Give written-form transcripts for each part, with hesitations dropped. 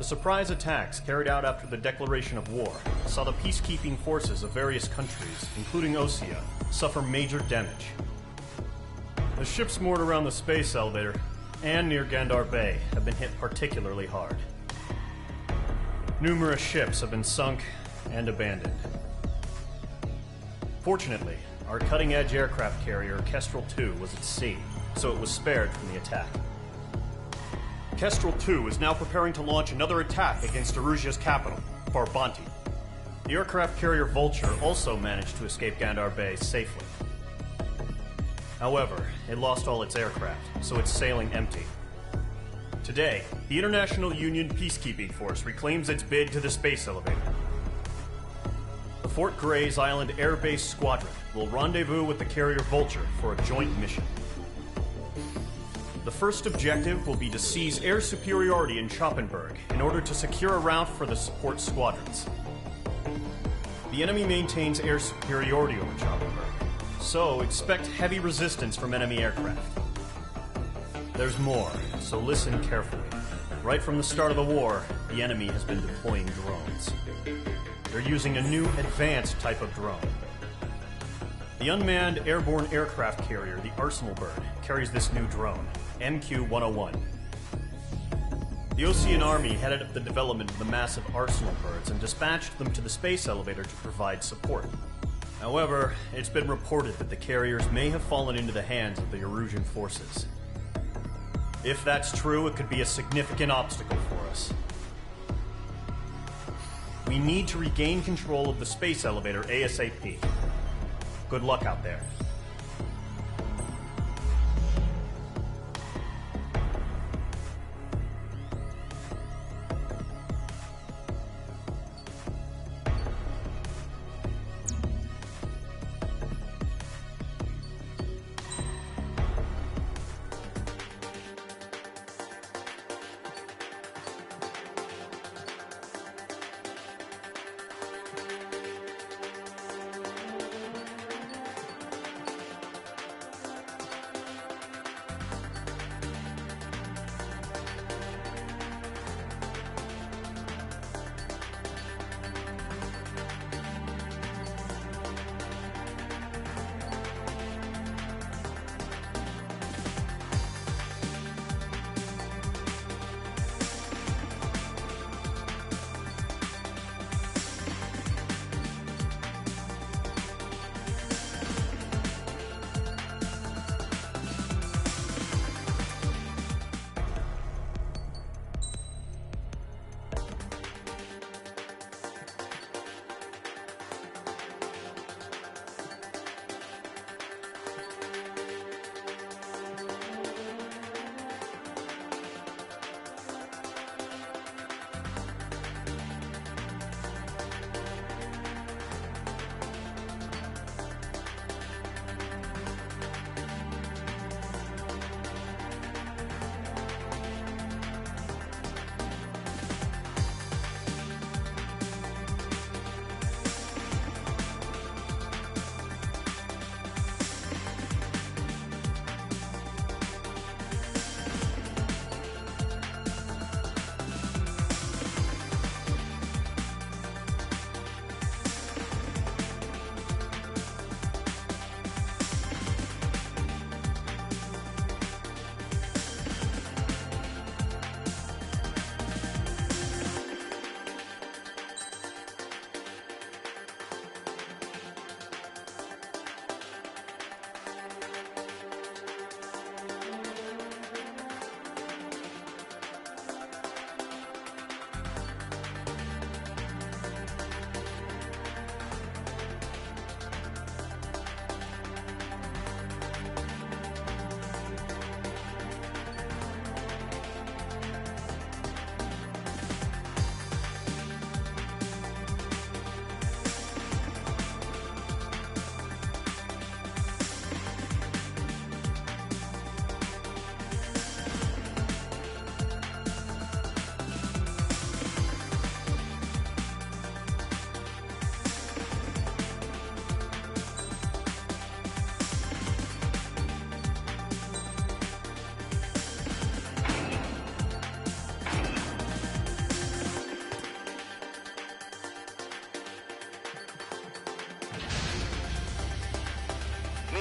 surprise attacks carried out after the declaration of war saw the peacekeeping forces of various countries, including Osea, suffer major damage. The ships moored around the space elevator and near Gandar Bay have been hit particularly hard. Numerous ships have been sunk and abandoned. Fortunately, our cutting-edge aircraft carrier Kestrel II was at sea, so it was spared from the attack. Kestrel II is now preparing to launch another attack against Erusia's capital, Farbanti. The aircraft carrier Vulture also managed to escape Gandar Bay safely. However, it lost all its aircraft, so it's sailing empty. Today, the International Union Peacekeeping Force reclaims its bid to the space elevator. The Fort Gray's Island Air Base Squadron will rendezvous with the carrier Vulture for a joint mission. The first objective will be to seize air superiority in Schoppenberg in order to secure a route for the support squadrons. The enemy maintains air superiority over Schoppenberg, so expect heavy resistance from enemy aircraft. There's more, so listen carefully. Right from the start of the war, the enemy has been deploying drones. They're using a new advanced type of drone. The unmanned airborne aircraft carrier, the Arsenal Bird, carries this new drone, MQ-101. The Osean Army headed up the development of the massive Arsenal Birds and dispatched them to the space elevator to provide support. However, it's been reported that the carriers may have fallen into the hands of the Erusian forces. If that's true, it could be a significant obstacle for us. We need to regain control of the space elevator ASAP. Good luck out there.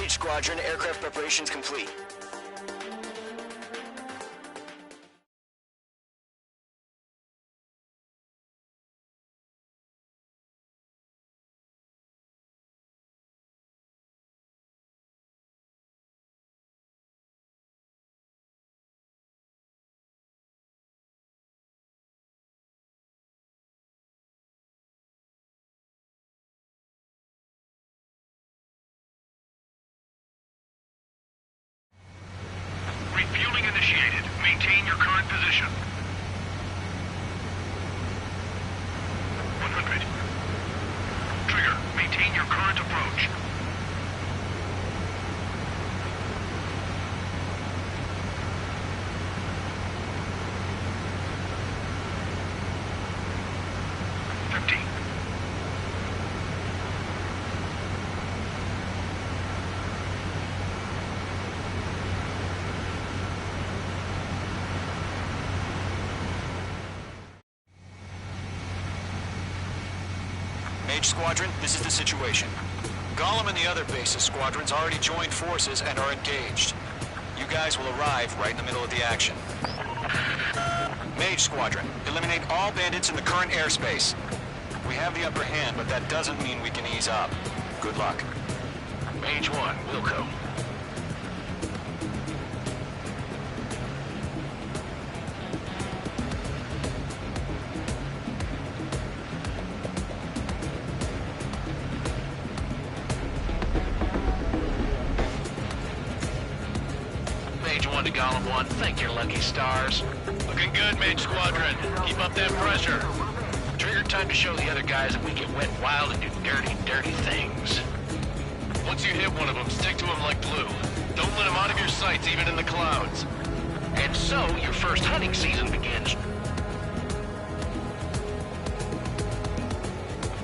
Mage Squadron, aircraft preparations complete. Refueling initiated. Maintain your current position. 100. Trigger, maintain your current approach. Mage Squadron, this is the situation. Gollum and the other bases squadrons already joined forces and are engaged. You guys will arrive right in the middle of the action. Mage Squadron, eliminate all bandits in the current airspace. We have the upper hand, but that doesn't mean we can ease up. Good luck. Mage 1, Wilco. Mage 1 to Gollum 1, thank your lucky stars. Looking good, Mage Squadron. Keep up that pressure. Trigger time to show the other guys that we get wet wild and do dirty, dirty things. Once you hit one of them, stick to him like glue. Don't let him out of your sights, even in the clouds. And so, your first hunting season begins.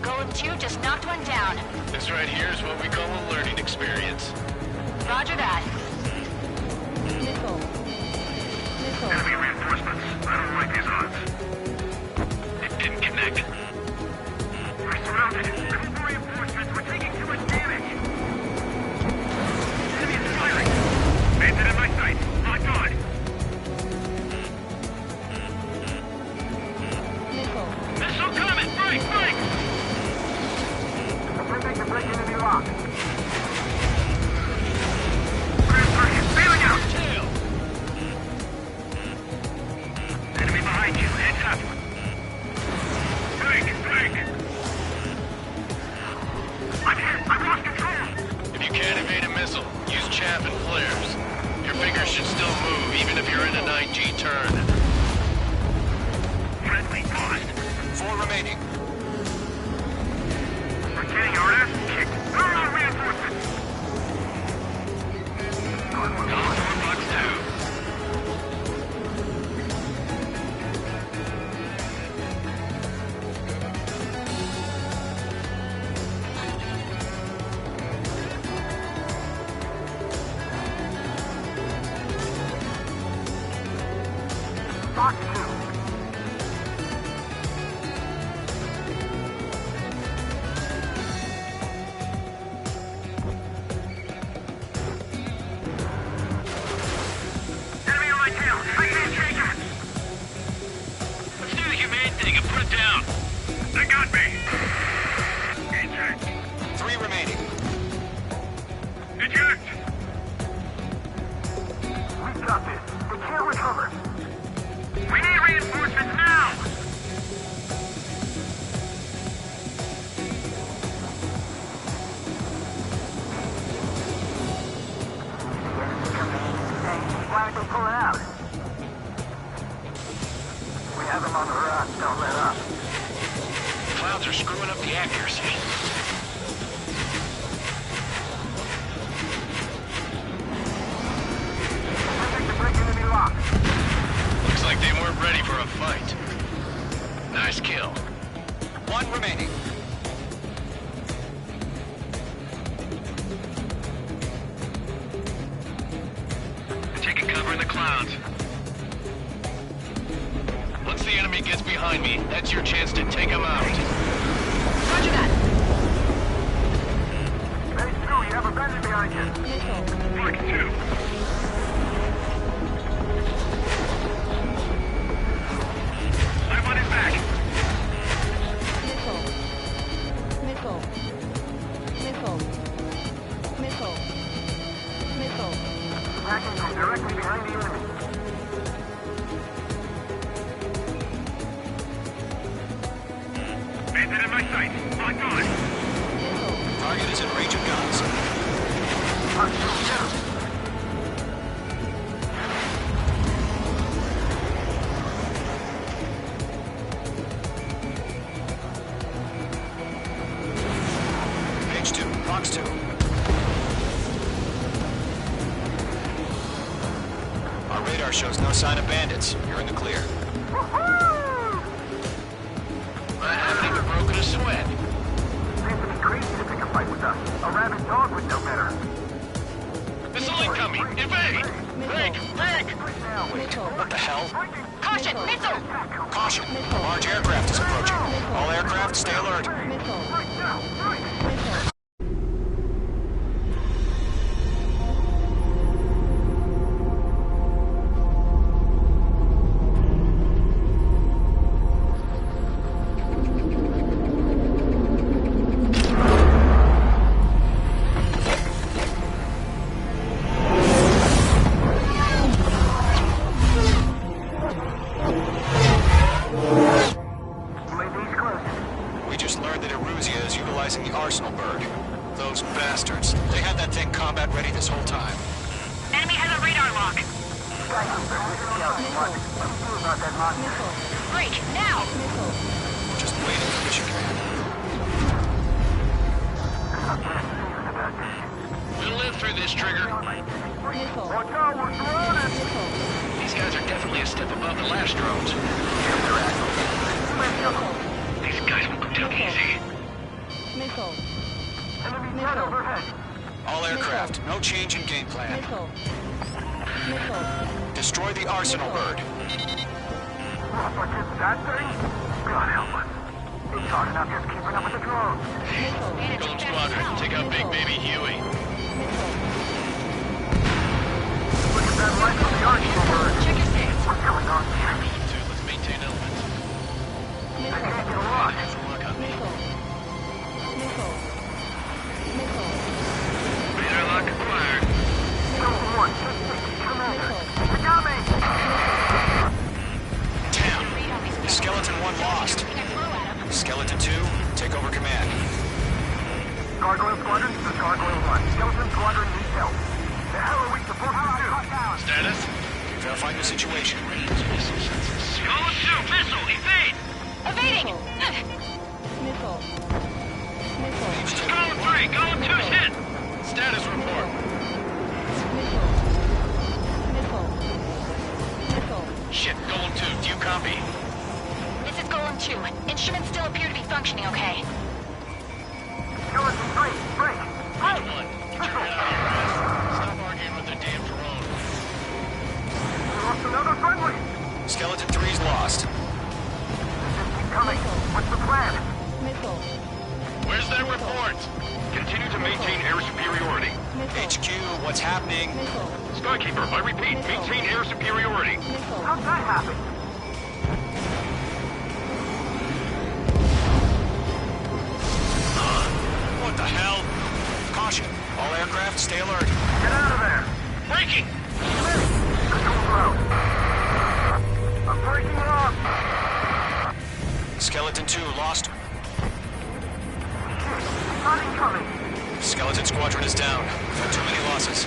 Golem 2 just knocked one down. This right here is what we call a learning experience. Roger that. Nickel. Enemy reinforcements. I don't like these odds. It didn't connect. We're surrounded. Triple reinforcements. We're taking too much damage. Enemy is firing. Bandit in my sight. Locked on. Nickel. Missile coming. Break, break. Attempting to break enemy lock. Bailing out. Tail. Enemy behind you. Heads up. Break, break. I'm hit. I've lost control. If you can't evade a missile, use chaff and flares. Your fingers should still move, even if you're in a 9G turn. Friendly paused. 4 remaining. We're getting our ass kicked. Where are our reinforcements? Golem 4 bucks 2. Fox 2. Enemy on my tail. I can't shake him. Let's do the humane thing and put it down. They got me. Eject. 3 remaining. Eject. We've got this. They can't recover. We need reinforcements now. Why aren't they pulling out? We have them on the run. Don't let up. Clouds are screwing up the accuracy. Attempting to break enemy lock. Looks like they weren't ready for a fight. Nice kill. 1 remaining. Taking cover in the clouds. Once the enemy gets behind me, that's your chance to take him out. Roger that. Phase 2, you have a bandit behind you. 2. I'm on his back. Missile. Missile. Missile. Missile. Missile. Attacking from directly behind the enemy. Bandit in my sight. Locked on. Target is in range of guns. Page 2, box 2. Our radar shows no sign of bandits. You're in the clear. I haven't even broken a sweat. Seems to be crazy to pick a fight with us. A rabid dog would know better. Missile incoming! Invade! Break! Break! Missile. What the hell? Caution, missile! Caution! A large aircraft is approaching. All aircraft, stay alert. Missile. Missile. We just learned that Eruzia is utilizing the Arsenal bird. Those bastards. They had that thing combat ready this whole time. Enemy has a radar lock. Break, now! Just waiting for mission command. We'll live through this, Trigger. Missile. Watch out, we're surrounded! Missile. These guys are definitely a step above the last drones. These guys won't go down easy. Missile. Enemy dead overhead. All aircraft, no change in game plan. Missile. Missile. Destroy the Arsenal bird. What is that thing? God help us. It's hard enough just keeping up with the drones. Missile. Golem Squadron, take out Big Baby Huey. Missile. Look at that light from the Arsenal bird. Check your six. What's going on here? Let's maintain elements. They can't get a lock. There's a lock on me. Missile. Missile. Missile. Radar lock acquired. Number 1, Commander. You got me! Damn. Skeleton 1 lost. Skeleton 2, take over command. Gargoyle Squadron, this is Gargoyle 1. Skeleton Squadron needs help. The hell are we supposed to do? Status? Verifying the situation. Golem 2, missile, evade! Evading! Missile. Missile. Golem 3, Golem 2's hit! Status report. Missile. Missile. Missile. Shit, Golem 2, do you copy? This is Golem 2. Instruments still appear to be functioning okay. Skeleton 3, break! Red 1, get your head out of your ass. Stop arguing with their damn drone. We lost another friendly! Skeleton 3's lost. Keep coming. What's the plan? Missile. Where's that report? Continue to maintain air superiority. Missile. HQ, what's happening? Missile. Skykeeper, I repeat, maintain air superiority. Missile. How'd that happen? What the hell? Caution. All aircraft, stay alert. Get out of there! Breaking! Control ground. I'm breaking off! Skeleton 2 lost. Not incoming! Skeleton Squadron is down. We've had too many losses.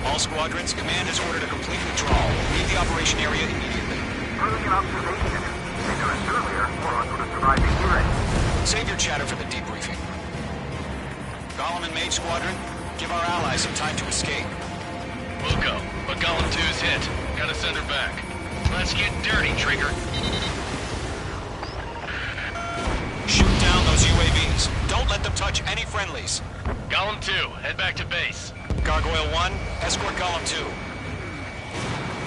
All squadrons, command has ordered a complete withdrawal. Leave the operation area immediately. Brilliant observation. Taken us earlier, or us would have survived the hearing. Save your chatter for the debriefing. Golem and Mage Squadron, give our allies some time to escape. We'll go, but Golem 2's hit. Gotta send her back. Let's get dirty, Trigger. Shoot down those UAVs. Don't let them touch any friendlies. Golem 2, head back to base. Gargoyle 1, escort Golem 2.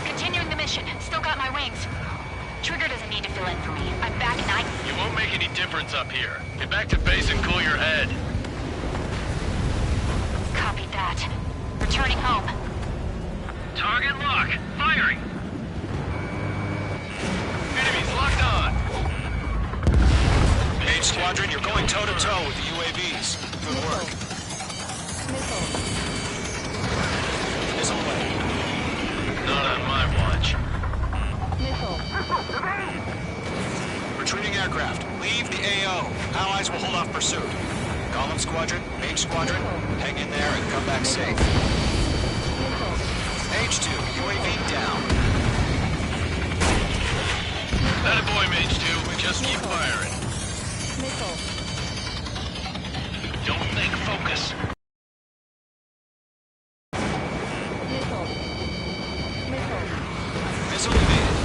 Continuing the mission. Still got my wings. Trigger doesn't need to fill in for me. I'm back and You won't make any difference up here. Get back to base and cool your head. Copy that. Returning Missile. Missile away. Not on my watch. Missile. Retreating aircraft. Leave the AO. Allies will hold off pursuit. Golem Squadron, Mage Squadron, hang in there and come back safe. Missile. H2, UAV down. That boy, Mage 2. Just keep firing. Missile. Don't think, focus. Missile. Missile. Missile evaded.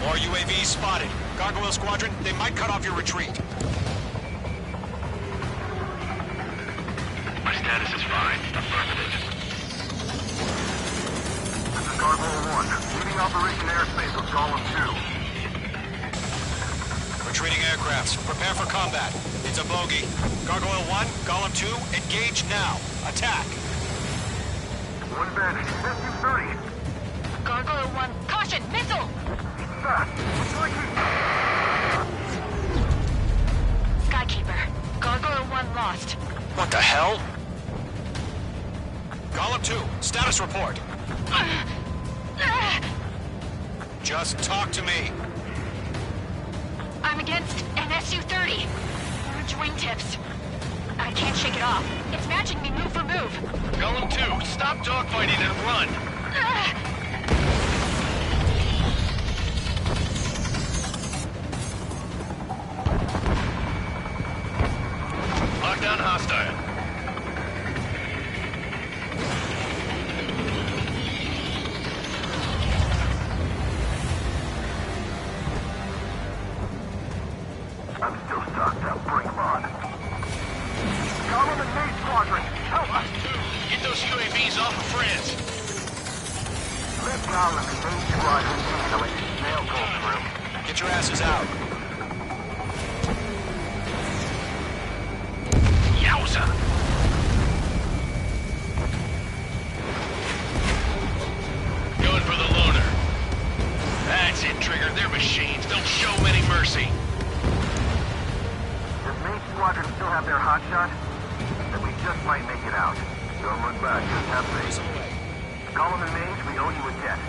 More UAVs spotted. Gargoyle Squadron, they might cut off your retreat. My status is fine. Affirmative. This is Gargoyle 1. Leading Operation Airspace with Golem 2. Retreating aircrafts, prepare for combat. It's a bogey. Gargoyle 1, Golem 2, engage now. Attack. One advantage. SU-30. Gargoyle 1, caution, missile! Fast. Looks like he... Skykeeper, Gargoyle 1 lost. What the hell? Golem 2, status report. Just talk to me. I'm against an SU-30. Orange wingtips. I can't shake it off. It's matching me move for move. Golem 2, stop dogfighting and run. Lockdown hostile. I'm still stocked up. Bring them on. Golem and Mage Squadron. Help us. Get those UAVs off of France. Let Golem and Mage Squadron handle it. They'll go through. Get your asses out. Yowza. Going for the loner. That's it, Trigger. They're machines. Don't show any mercy. If Mage Squadron still have their hotshot, then we just might make it out. Don't look back. Just have faith. Missile away. Golem and Mage, we owe you a debt.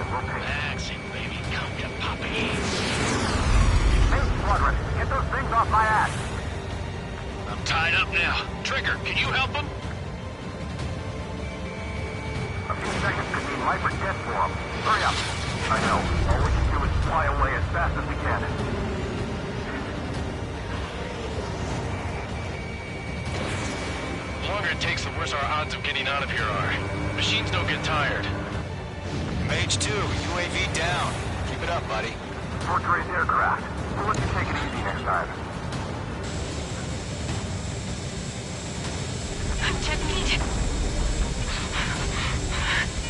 And we'll pay. That's it, baby. Come to Poppy. Mage Squadron, get those things off my ass. I'm tied up now. Trigger, can you help him? A few seconds could mean life or death for them. Hurry up. I know. All we can do is fly away as fast as we can. The longer it takes, the worse our odds of getting out of here are. Machines don't get tired. Mage 2, UAV down. Keep it up, buddy. Portrait aircraft. We'll let you take it easy next time. Check meat.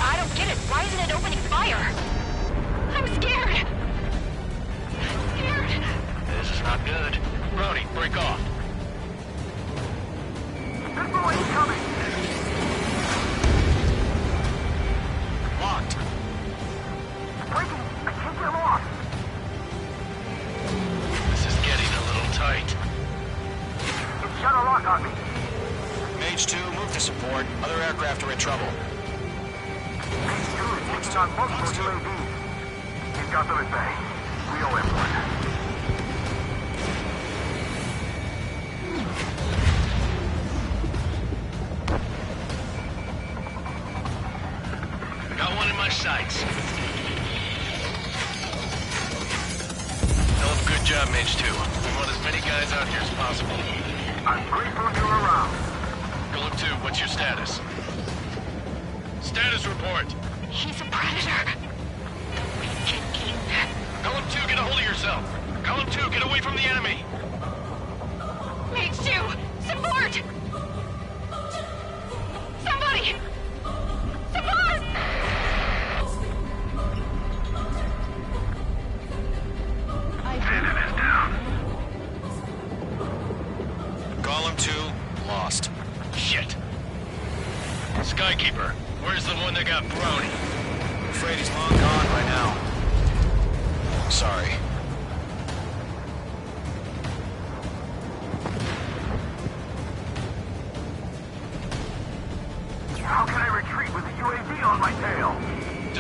I don't get it. Why isn't it opening fire? I'm scared. Scared. This is not good. Brody, break off. Missile incoming! Locked. Breaking! I can't get them off! This is getting a little tight. It's got a lock on me. Mage 2, move to support. Other aircraft are in trouble. Mage 2 is taking on multiple UAVs. He's got them at bay. We owe him one. Got one in my sights. Hell of a good job, Mage 2. We want as many guys out here as possible. I'm grateful you're around. Golem 2, what's your status? Status report. He's a predator. We can eat that. Golem 2, get a hold of yourself. Golem 2, get away from the enemy. Mage 2, support! Somebody! Support! Cannon is down. Golem 2, lost. Shit. Skykeeper, where's the one that got Brownie? I'm afraid he's long gone by now. Sorry.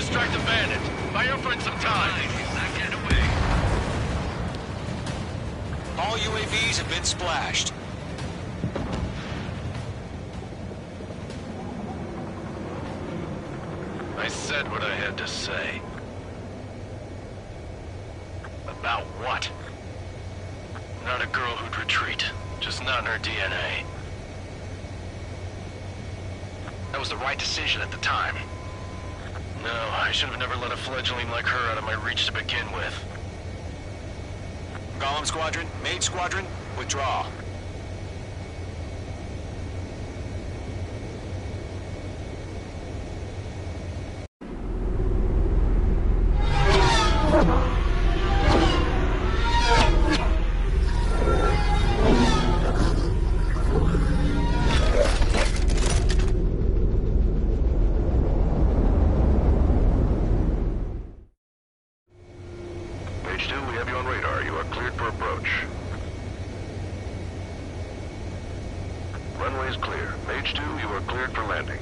distract the bandits. Buy your friend some time. He's not getting away. All UAVs have been splashed. I said what I had to say. About what? Not a girl who'd retreat. Just not in her DNA. That was the right decision at the time. No, I should have never let a fledgling like her out of my reach to begin with. Golem Squadron, Mage Squadron, withdraw. Mage 2, we have you on radar. You are cleared for approach. Runway is clear. Mage 2, you are cleared for landing.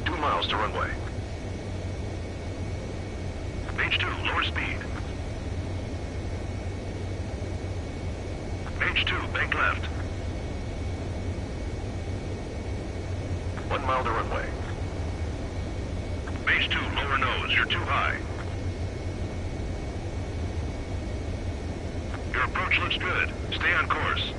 2 miles to runway. Mage 2, lower speed. Mage 2, bank left. 1 mile to runway. Mage 2, lower nose. You're too high. Your approach looks good. Stay on course.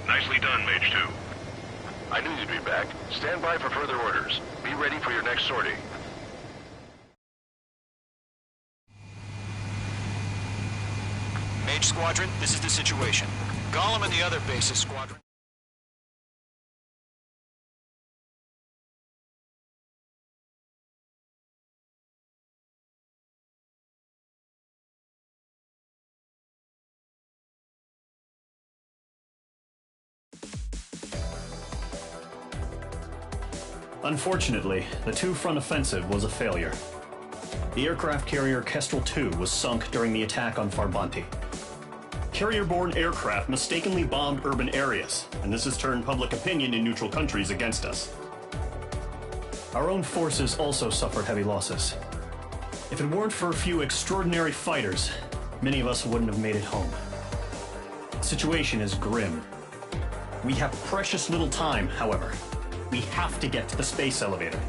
Nicely done, Mage 2. I knew you'd be back. Stand by for further orders. Be ready for your next sortie. Mage Squadron, this is the situation. Golem and the other bases squadron. Unfortunately, the two-front offensive was a failure. The aircraft carrier Kestrel II was sunk during the attack on Farbanti. Carrier-borne aircraft mistakenly bombed urban areas, and this has turned public opinion in neutral countries against us. Our own forces also suffered heavy losses. If it weren't for a few extraordinary fighters, many of us wouldn't have made it home. The situation is grim. We have precious little time, however. We have to get to the space elevator.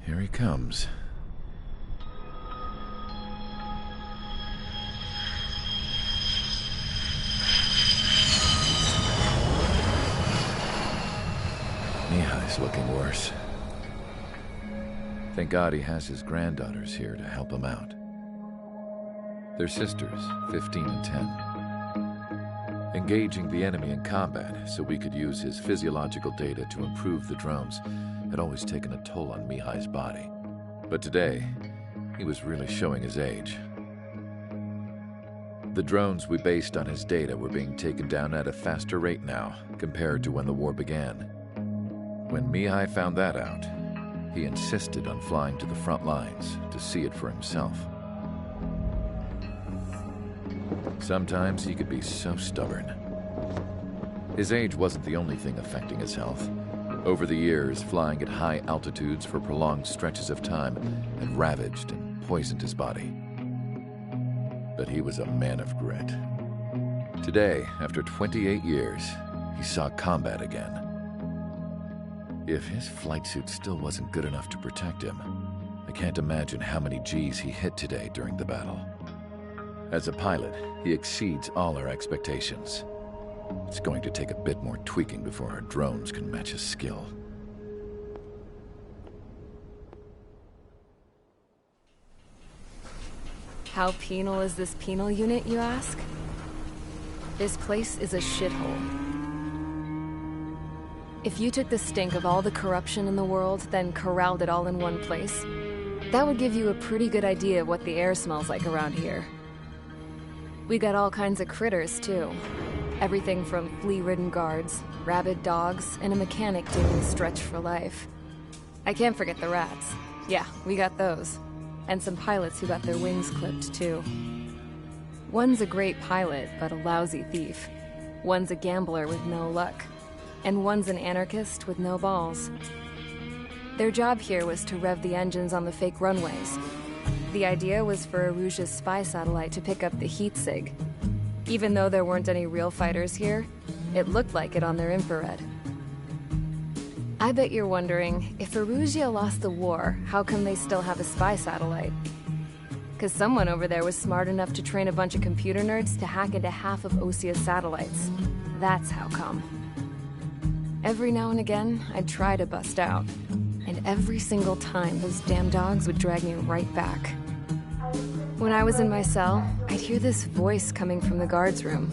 Here he comes. Mihai's looking worse. Thank God he has his granddaughters here to help him out. They're sisters, 15 and 10. Engaging the enemy in combat so we could use his physiological data to improve the drones had always taken a toll on Mihai's body. But today, he was really showing his age. The drones we based on his data were being taken down at a faster rate now compared to when the war began. When Mihai found that out, he insisted on flying to the front lines to see it for himself. Sometimes he could be so stubborn. His age wasn't the only thing affecting his health. Over the years, flying at high altitudes for prolonged stretches of time had ravaged and poisoned his body. But he was a man of grit. Today, after 28 years, he saw combat again. If his flight suit still wasn't good enough to protect him, I can't imagine how many Gs he hit today during the battle. As a pilot, he exceeds all our expectations. It's going to take a bit more tweaking before our drones can match his skill. How penal is this penal unit, you ask? This place is a shithole. If you took the stink of all the corruption in the world, then corralled it all in one place, that would give you a pretty good idea of what the air smells like around here. We got all kinds of critters, too. Everything from flea-ridden guards, rabid dogs, and a mechanic taking stretch for life. I can't forget the rats. Yeah, we got those. And some pilots who got their wings clipped, too. One's a great pilot, but a lousy thief. One's a gambler with no luck. And one's an anarchist with no balls. Their job here was to rev the engines on the fake runways. The idea was for Aruja's spy satellite to pick up the heat sig. Even though there weren't any real fighters here, it looked like it on their infrared. I bet you're wondering, if Aruja lost the war, how come they still have a spy satellite? Because someone over there was smart enough to train a bunch of computer nerds to hack into half of Osia's satellites. That's how come. Every now and again, I'd try to bust out. And every single time, those damn dogs would drag me right back. When I was in my cell, I'd hear this voice coming from the guards room.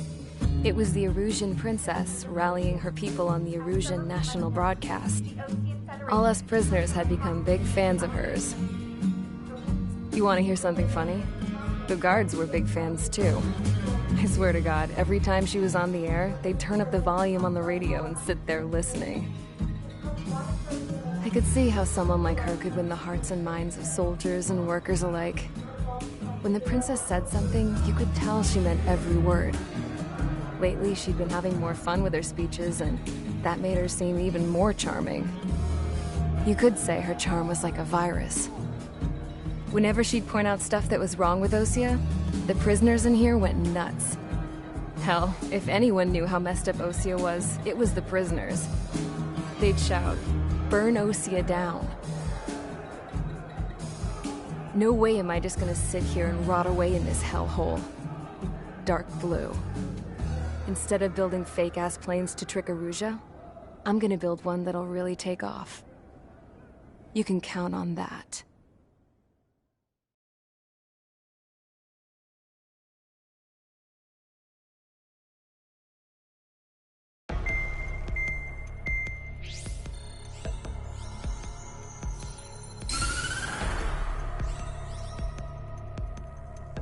It was the Erusian princess rallying her people on the Erusian national broadcast. All us prisoners had become big fans of hers. You want to hear something funny? The guards were big fans too. I swear to God, every time she was on the air, they'd turn up the volume on the radio and sit there listening. I could see how someone like her could win the hearts and minds of soldiers and workers alike. When the princess said something, you could tell she meant every word. Lately, she'd been having more fun with her speeches, and that made her seem even more charming. You could say her charm was like a virus. Whenever she'd point out stuff that was wrong with Osia, the prisoners in here went nuts. Hell, if anyone knew how messed up Osia was, it was the prisoners. They'd shout, "Burn Osia down." No way am I just gonna sit here and rot away in this hellhole. Dark blue. Instead of building fake-ass planes to trick Aruja, I'm gonna build one that'll really take off. You can count on that.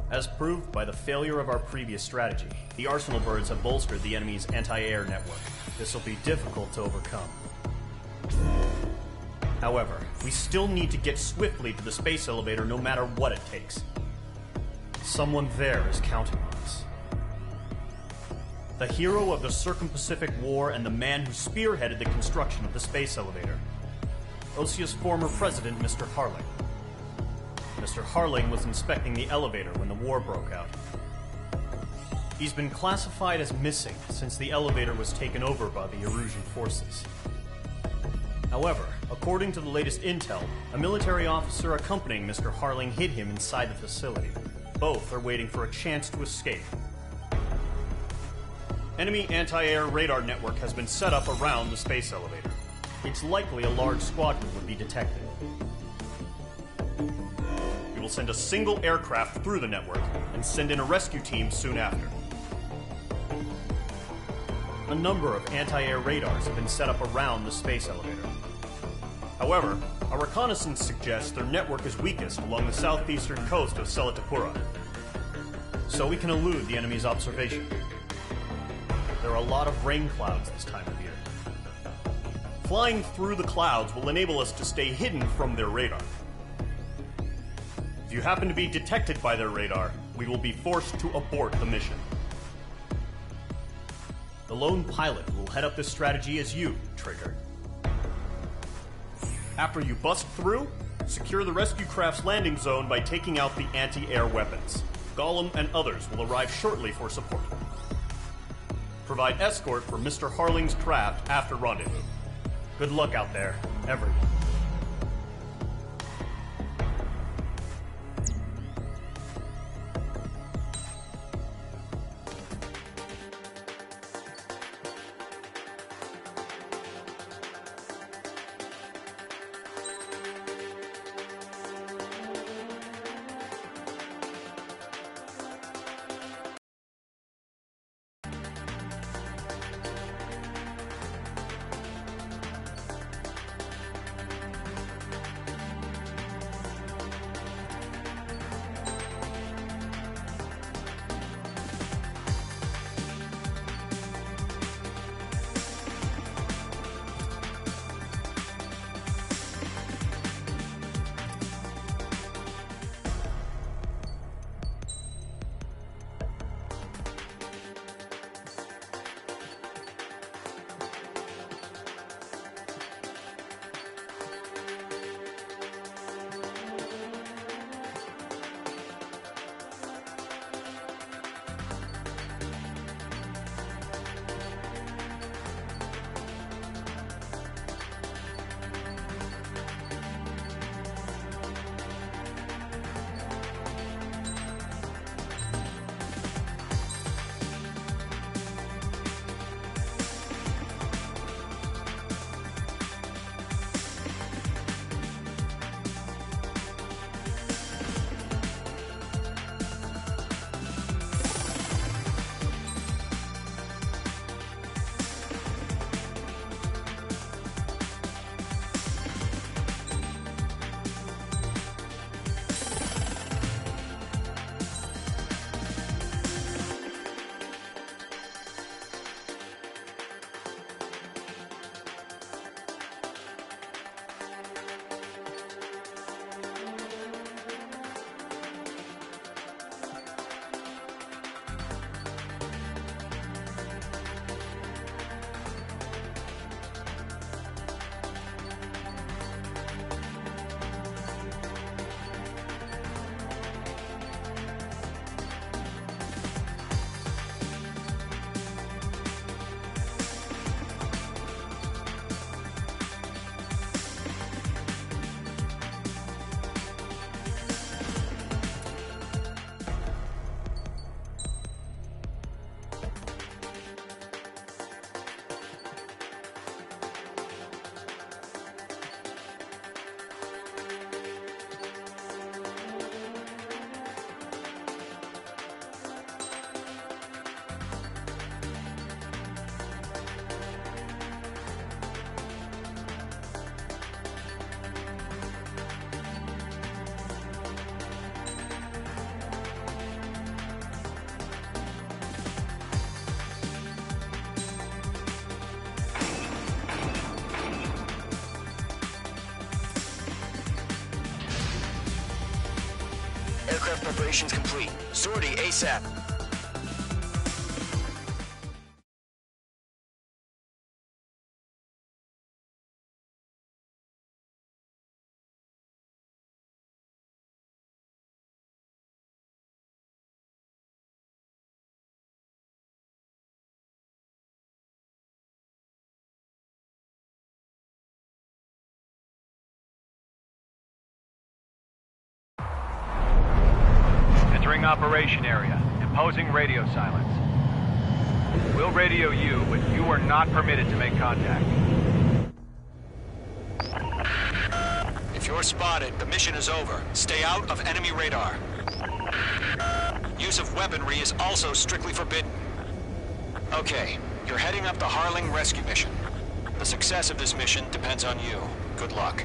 As proved by the failure of our previous strategy, the Arsenal birds have bolstered the enemy's anti-air network. This will be difficult to overcome. However, we still need to get swiftly to the space elevator no matter what it takes. Someone there is counting on us. The hero of the Circum-Pacific War and the man who spearheaded the construction of the space elevator. Osia's former president, Mr. Harling. Mr. Harling was inspecting the elevator when the war broke out. He's been classified as missing since the elevator was taken over by the Erusian forces. However, according to the latest intel, a military officer accompanying Mr. Harling hid him inside the facility. Both are waiting for a chance to escape. Enemy anti-air radar network has been set up around the space elevator. It's likely a large squadron would be detected. We will send a single aircraft through the network and send in a rescue team soon after. A number of anti-air radars have been set up around the space elevator. However, our reconnaissance suggests their network is weakest along the southeastern coast of Selatapura, so we can elude the enemy's observation. There are a lot of rain clouds this time of year. Flying through the clouds will enable us to stay hidden from their radar. If you happen to be detected by their radar, we will be forced to abort the mission. The lone pilot who will head up this strategy is you, Trigger. After you bust through, secure the rescue craft's landing zone by taking out the anti-air weapons. Gollum and others will arrive shortly for support. Provide escort for Mr. Harling's craft after rendezvous. Good luck out there, everyone. Aircraft preparations complete. Sortie ASAP. Entering operation area. Imposing radio silence. We'll radio you, but you are not permitted to make contact. If you're spotted, the mission is over. Stay out of enemy radar. Use of weaponry is also strictly forbidden. Okay, you're heading up the Harling rescue mission. The success of this mission depends on you. Good luck.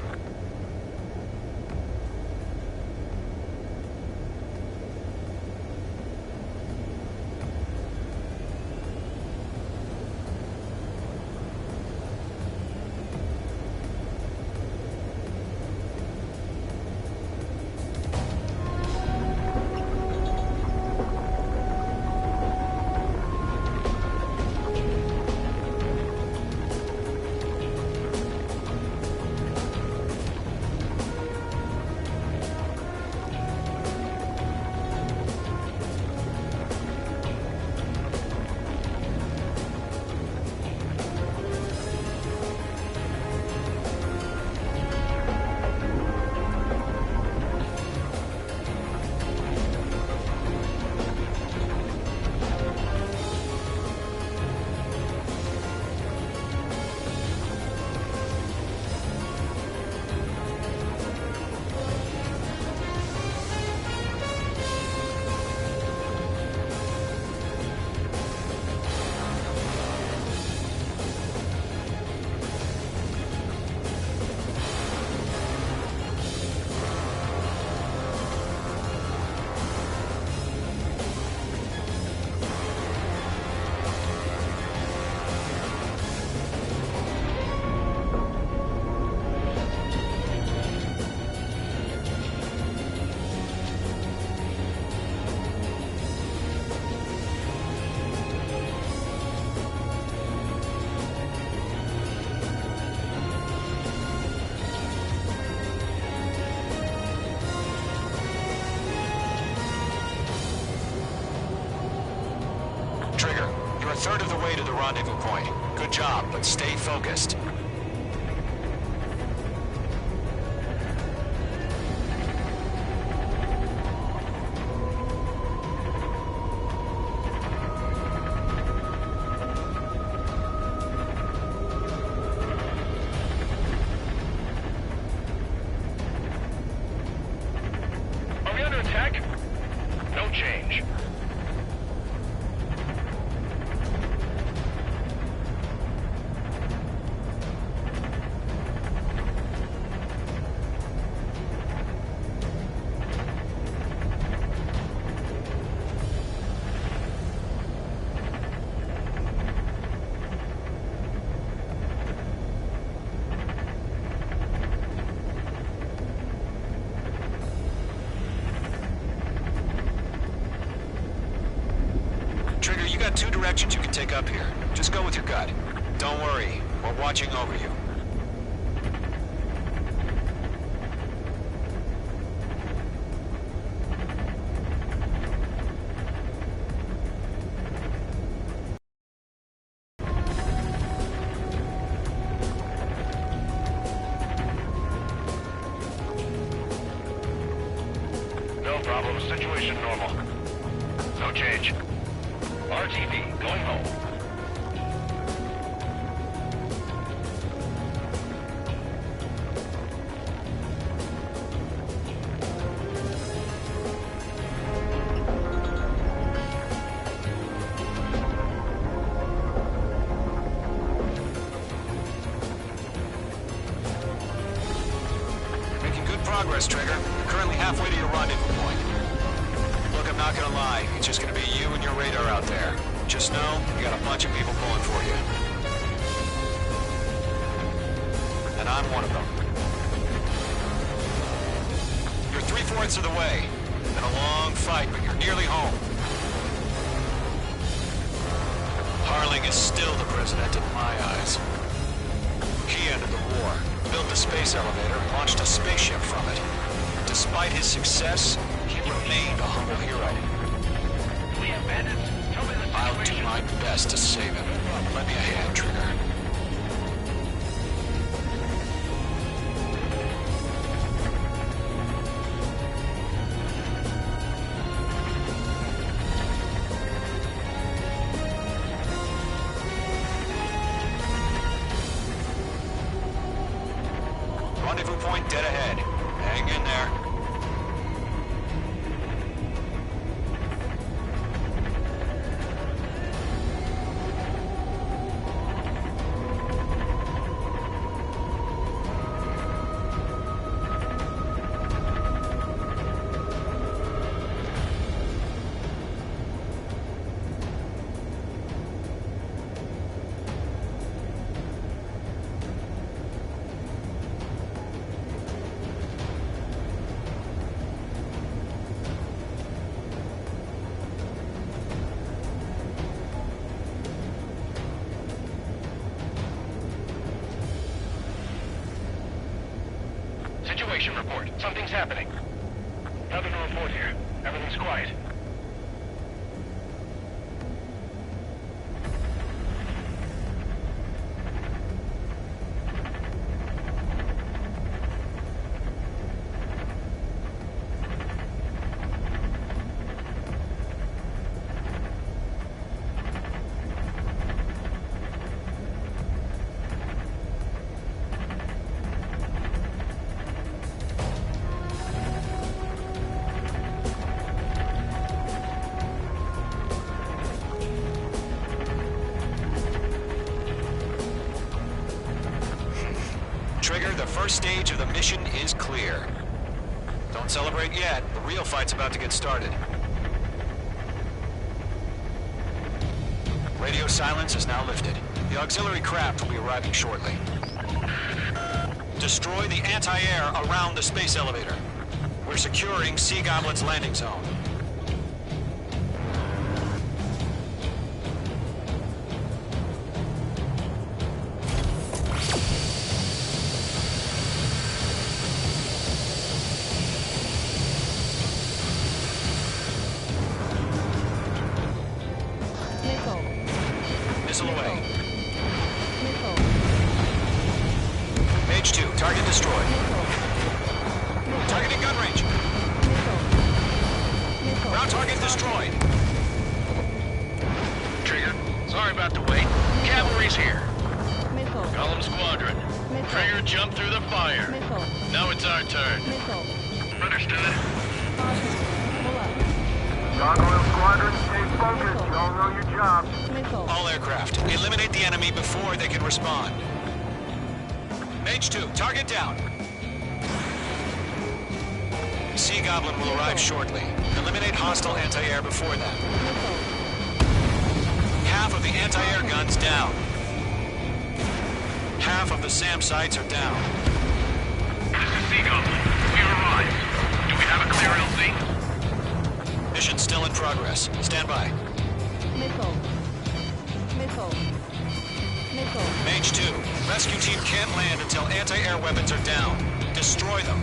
A third of the way to the rendezvous point. Good job, but stay focused. Are we under attack? No change. You got two directions you can take up here. Just go with your gut. Don't worry, we're watching over you. No problem. Situation normal. No change. RTV, going home. Making good progress, Trigger. You're currently halfway to your rendezvous point. Look, I'm not gonna lie. It's just gonna be you and your radar out there. Just know, you got a bunch of people pulling for you. And I'm one of them. You're 3/4 of the way. Been a long fight, but you're nearly home. Harling is still the president in my eyes. He ended the war, built the space elevator, launched a spaceship from it. Despite his success, he remained a humble hero. I'll do my best to save him. Lend me a hand, Trigger. Rendezvous point dead ahead. Hang in there. Situation report. Something's happening. Nothing to report here. Everything's quiet. Trigger, the first stage of the mission is clear. Don't celebrate yet. The real fight's about to get started. Radio silence is now lifted. The auxiliary craft will be arriving shortly. Destroy the anti-air around the space elevator. We're securing Sea Goblin's landing zone. Missile away. Mage 2, target destroyed. Target in gun range. Ground target destroyed. Trigger, sorry about the wait. Cavalry's here. Missile. Column Squadron. Missile. Trigger jumped through the fire. Missile. Now it's our turn. Missile. Understood. Caution. Pull up. Gargoyle Squadron, stay focused. You all know your job. Missile. All aircraft, eliminate the enemy before they can respond. Mage 2, target down. Sea Goblin will arrive shortly. Eliminate hostile anti-air before that. Missile. Half of the anti-air guns down. Half of the SAM sites are down. This is Sea Goblin. We arrived. Do we have a clear LZ? Mission still in progress. Stand by. Missile. Missile. Missile. Mage 2, rescue team can't land until anti-air weapons are down. Destroy them.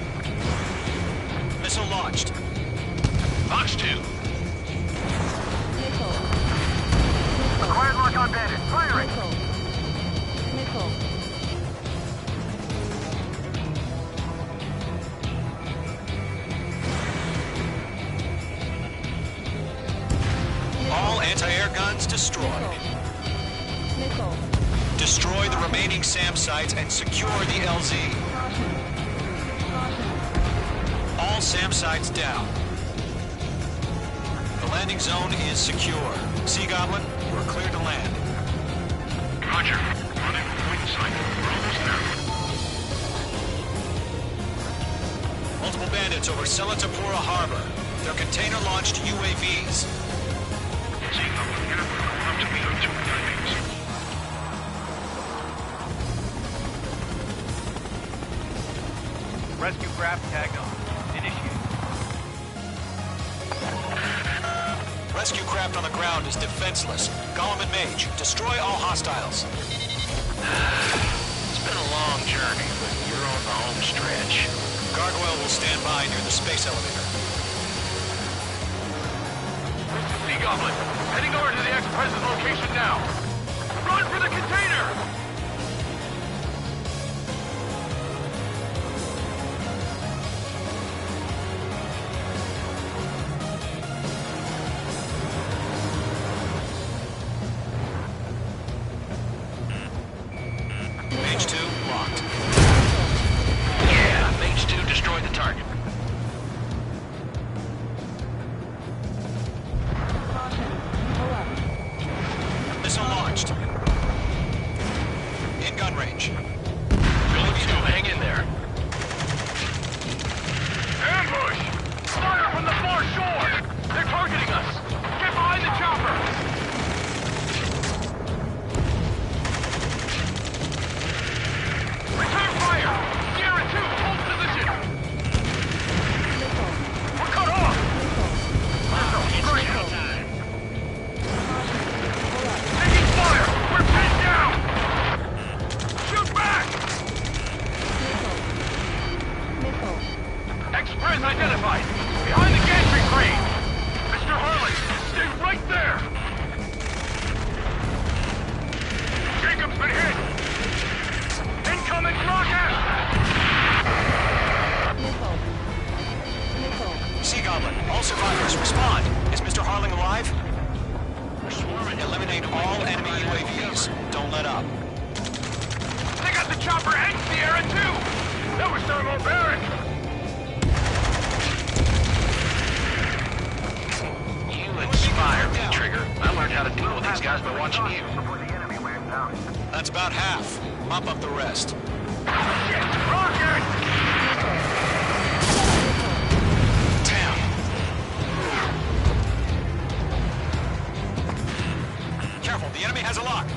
Missile launched. Fox 2. Missile. Quiet lock on bandit. Firing. Missile. Missile. All anti-air guns destroyed. Missile. Destroy the remaining SAM sites and secure the LZ. Caution. Caution. All SAM sites down. The landing zone is secure. Sea Goblin, you are clear to land. Roger. Running point sight. We're almost there. Multiple bandits over Selatapura Harbor. They're container-launched UAVs. Sea Goblin here. Up to meet our two timings. Rescue craft tagged on. Initiate. Rescue craft on the ground is defenseless. Gollum and Mage, destroy all hostiles. It's been a long journey, but you're on the home stretch. Gargoyle will stand by near the space elevator. Sea Goblin, heading over to the ex-president's location now. Run for the container! Mage 2, locked. Yeah, Mage 2 destroyed the target. Caution. Pull up. Missile launched. In gun range. Billy 2, hang in there. Ambush! Fire from the far shore! They're targeting us! Get behind the chopper! Return fire! Sierra 2, hold position! Missile. We're cut off! Missile. Great! Pull up. Taking fire! We're pinned down! Shoot back! Missile. Missile. Express identified! Behind the gantry crane! Mr. Harley, stay right there! Jacob's been hit! Incoming rocket! Missile. Missile. Sea Goblin, all survivors, respond. Is Mr. Harling alive? We're swarming. Eliminate all enemy UAVs. Don't let up. They got the chopper and Sierra too! That was thermobaric! You inspired me, Trigger. I learned how to deal with these guys by watching you. That's about half. Mop up the rest. Shit! Rocket! Damn. Careful, the enemy has a lock.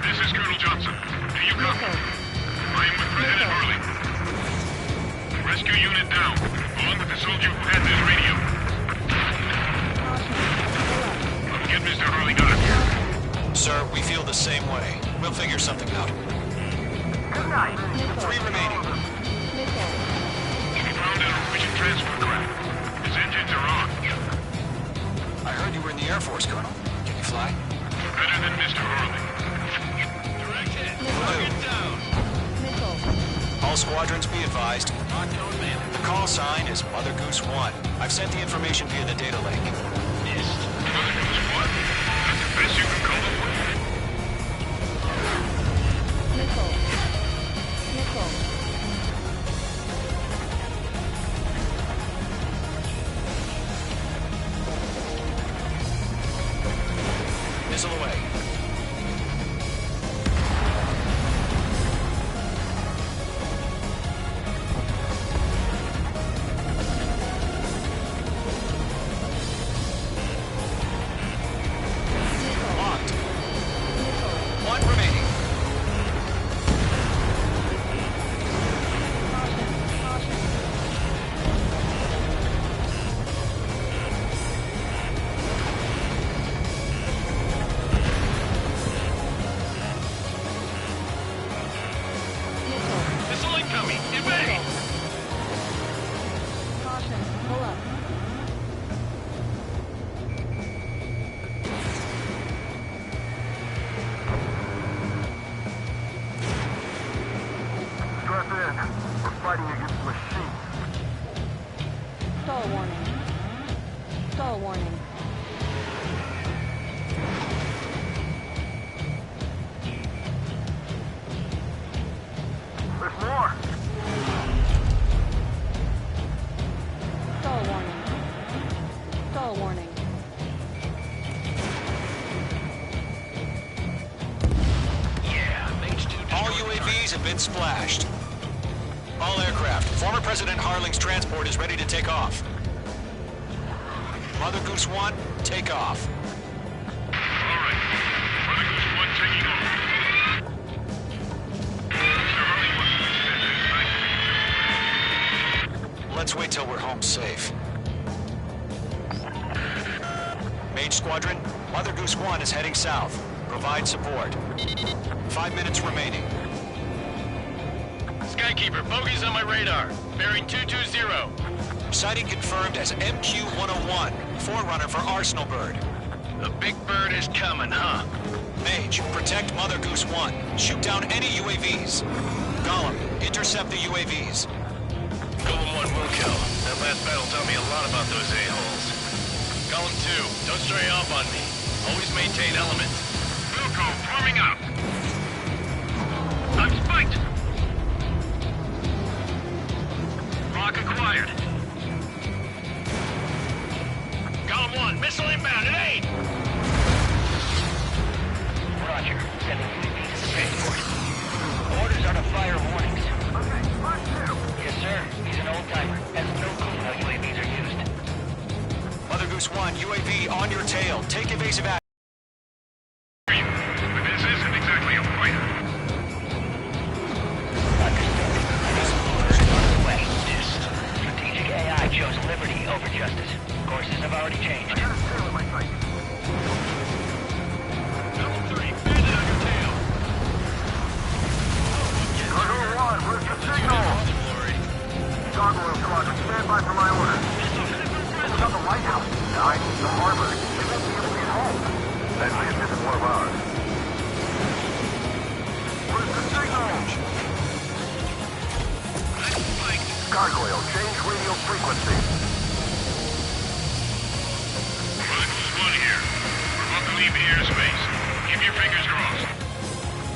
This is Colonel Johnson. Do you copy? Missile. I am with President Harley. Rescue unit down, along with the soldier who had this radio. Caution. Pull up. I'll get Mr. Harley got him here. Sir, we feel the same way. We'll figure something out. Good night. Missile. 3 remaining. Missile. We found an efficient transport craft. His engines are on. I heard you were in the Air Force, Colonel. Can you fly? Better than Mr. Harley. Direct hit. Blue. Down. Missile. All squadrons be advised. Knockdown man. The call sign is Mother Goose 1. I've sent the information via the data link. Missed. What? That's the best you can call it? Missile. Missile. Missile away. Locked. 1 remaining. Missile incoming. Evade. Caution. Pull up. Strap in. We're fighting against machines. Stall warning. Stall warning. There's more. Stall warning. Stall warning. Yeah, Mage 2 destroyed All the target. UAVs have been splashed. All aircraft. Former President Harling's transport is ready to take off. Mother Goose 1, take off. All right. Mother Goose 1 taking off. Mr. Harley wants to extend his Let's wait till we're home safe. Mage Squadron, Mother Goose 1 is heading south. Provide support. 5 minutes remaining. Skykeeper, bogeys on my radar. Bearing 220. Sighting confirmed as MQ-101, forerunner for Arsenal Bird. The big bird is coming, huh? Mage, protect Mother Goose 1. Shoot down any UAVs. Gollum, intercept the UAVs. Golem 1 will kill. That last battle taught me a lot about those a-holes. Golem 2, don't stray off on me. Always maintain element. Wilco, forming up. I'm spiked. Rock acquired. Golem 1, missile inbound at 8. Roger. Sending UAVs to the transport. Orders are to fire warnings. Okay, Fox 2. Yes, sir. He's an old-timer. Has no clue how UAVs are used. Mother Goose 1, UAV on your tail. Take evasive action. This isn't exactly a fighter. Understood. Orders on the way. Strategic AI chose liberty over justice. Courses have already changed. I got a tail in my sight. Golem 3, bandit on your tail. Cargo 1, where's the signal? Gargoyle Squadron, stand by for my orders. It's on the lighthouse. I need the harbor. They won't be able to get home. That ship isn't one of ours. Where's the signal? Gargoyle, change radio frequency. Mother Goose 1 here. We're about to leave the airspace. Keep your fingers crossed.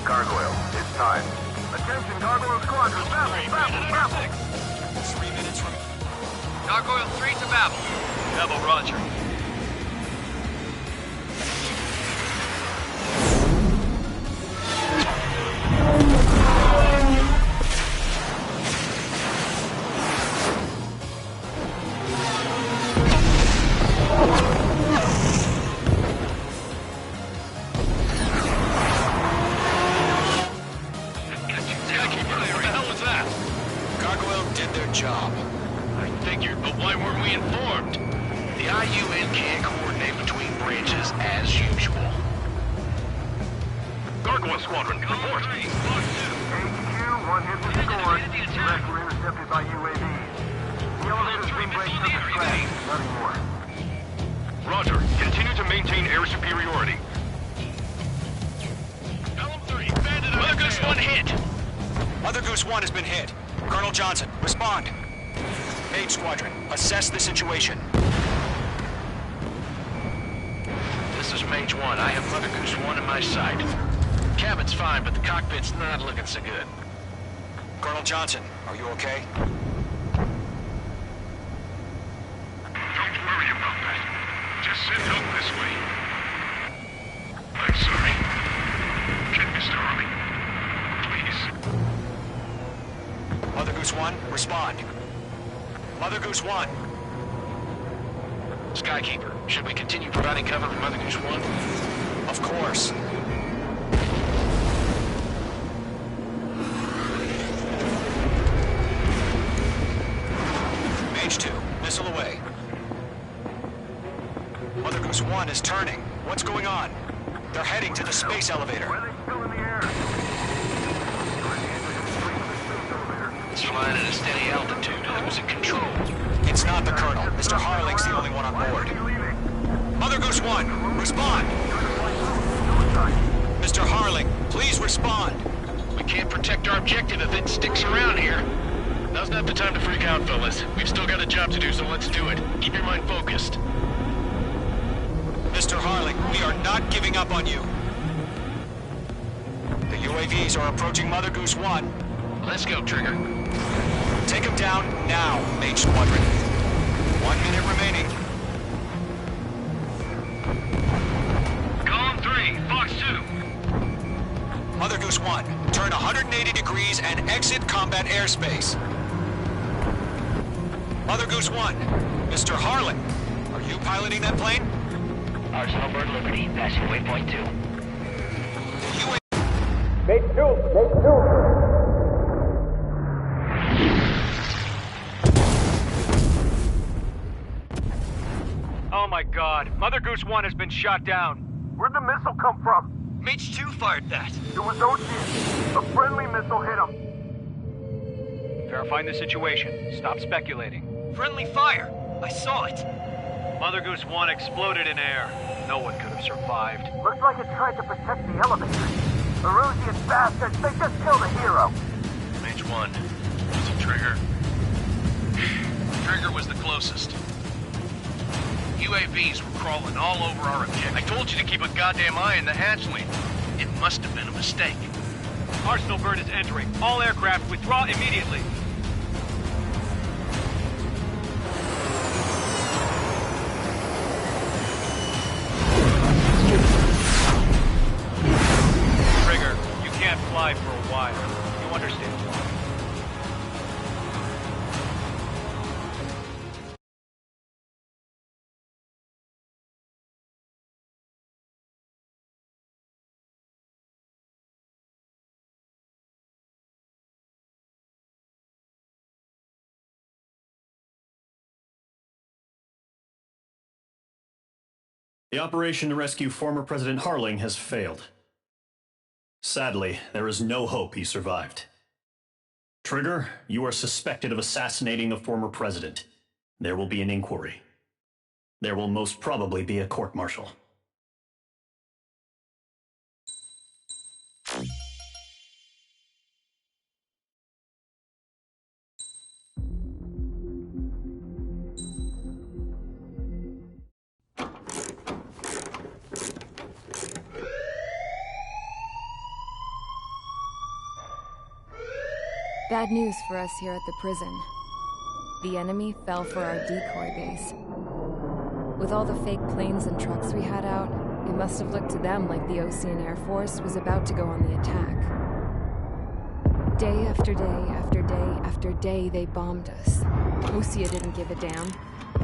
Gargoyle, it's time. Attention, Gargoyle Squadron, babble. 3 minutes from... Gargoyle 3 to Babel. Double Roger. Gargoyle did their job. I figured, but why weren't we informed? The IUN can't coordinate between branches as usual. Gargoyle Squadron, report. HQ, one hit was scored. The rest were intercepted by UAVs. The elevator's beam brake took a crash. Nothing more. Roger. Continue to maintain air superiority. Golem 3, bandit on Mother Goose 1 hit. Mother Goose 1 has been hit. Colonel Johnson, respond. Mage Squadron, assess the situation. This is Mage 1. I have Mother Goose 1 in my sight. Cabin's fine, but the cockpit's not looking so good. Colonel Johnson, are you okay? Don't worry about that. Just send help this way. I'm sorry. Get Mr. Harley. Please. Mother Goose 1, respond. Mother Goose 1. Skykeeper, should we continue providing cover for Mother Goose 1? Of course. Mage 2, missile away. Mother Goose 1 is turning. What's going on? They're heading to the space elevator. Why are they still in the air? It's flying at a steady altitude. Who's in control? It's not the Colonel. Mr. Harling's the only one on board. Mother Goose 1, respond! Mr. Harling, please respond. We can't protect our objective if it sticks around here. Now's not the time to freak out, fellas. We've still got a job to do, so let's do it. Keep your mind focused. Mr. Harling, we are not giving up on you. The UAVs are approaching Mother Goose 1. Let's go, Trigger. Take them down now, Mage Squadron. 1 minute remaining. Column 3, Fox 2. Mother Goose 1, turn 180 degrees and exit combat airspace. Mother Goose 1, Mr. Harlan, are you piloting that plane? Arsenal Bird Liberty, passing waypoint 2. Make two. Oh my god. Mother Goose 1 has been shot down. Where'd the missile come from? Mage 2 fired that. It was Ocean. A friendly missile hit him. Verifying the situation. Stop speculating. Friendly fire. I saw it. Mother Goose 1 exploded in air. No one could have survived. Looks like it tried to protect the elevator. Erusian bastards, they just killed a hero. Mage 1. Was it Trigger? Trigger was the closest. UAVs were crawling all over our objective. I told you to keep a goddamn eye on the hatchling. It must have been a mistake. Arsenal bird is entering. All aircraft withdraw immediately. Trigger, you can't fly for a while. You understand why. The operation to rescue former President Harling has failed. Sadly, there is no hope he survived. Trigger, you are suspected of assassinating the former president. There will be an inquiry. There will most probably be a court-martial. Bad news for us here at the prison. The enemy fell for our decoy base. With all the fake planes and trucks we had out, it must have looked to them like the Ocean Air Force was about to go on the attack. Day after day after day after day, they bombed us. Osea didn't give a damn.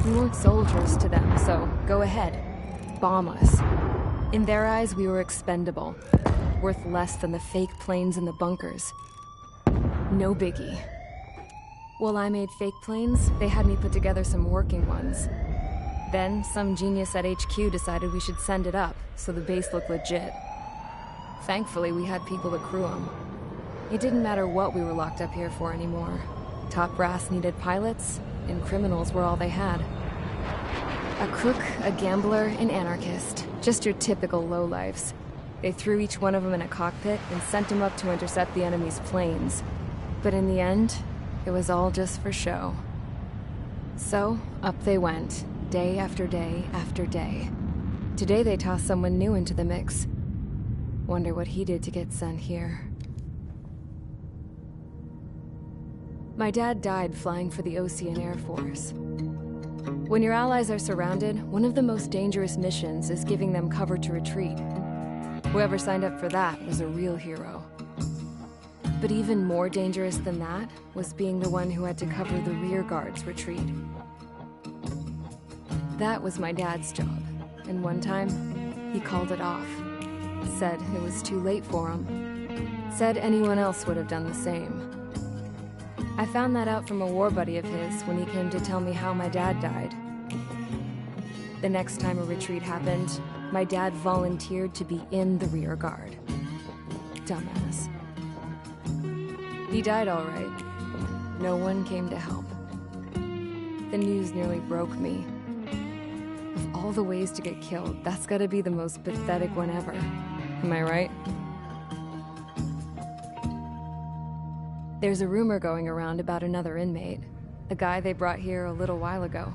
We weren't soldiers to them, so go ahead. Bomb us. In their eyes, we were expendable. Worth less than the fake planes in the bunkers. No biggie. While I made fake planes, they had me put together some working ones. Then, some genius at HQ decided we should send it up, so the base looked legit. Thankfully, we had people to crew them. It didn't matter what we were locked up here for anymore. Top brass needed pilots, and criminals were all they had. A crook, a gambler, an anarchist. Just your typical lowlifes. They threw each one of them in a cockpit and sent them up to intercept the enemy's planes. But in the end, it was all just for show. So, up they went, day after day after day. Today they tossed someone new into the mix. Wonder what he did to get sent here. My dad died flying for the Ocean Air Force. When your allies are surrounded, one of the most dangerous missions is giving them cover to retreat. Whoever signed up for that was a real hero. But even more dangerous than that was being the one who had to cover the rear guard's retreat. That was my dad's job, and one time, he called it off. Said it was too late for him. Said anyone else would have done the same. I found that out from a war buddy of his when he came to tell me how my dad died. The next time a retreat happened, my dad volunteered to be in the rear guard. Dumbass. He died all right. No one came to help. The news nearly broke me. Of all the ways to get killed, that's gotta be the most pathetic one ever. Am I right? There's a rumor going around about another inmate. A guy they brought here a little while ago.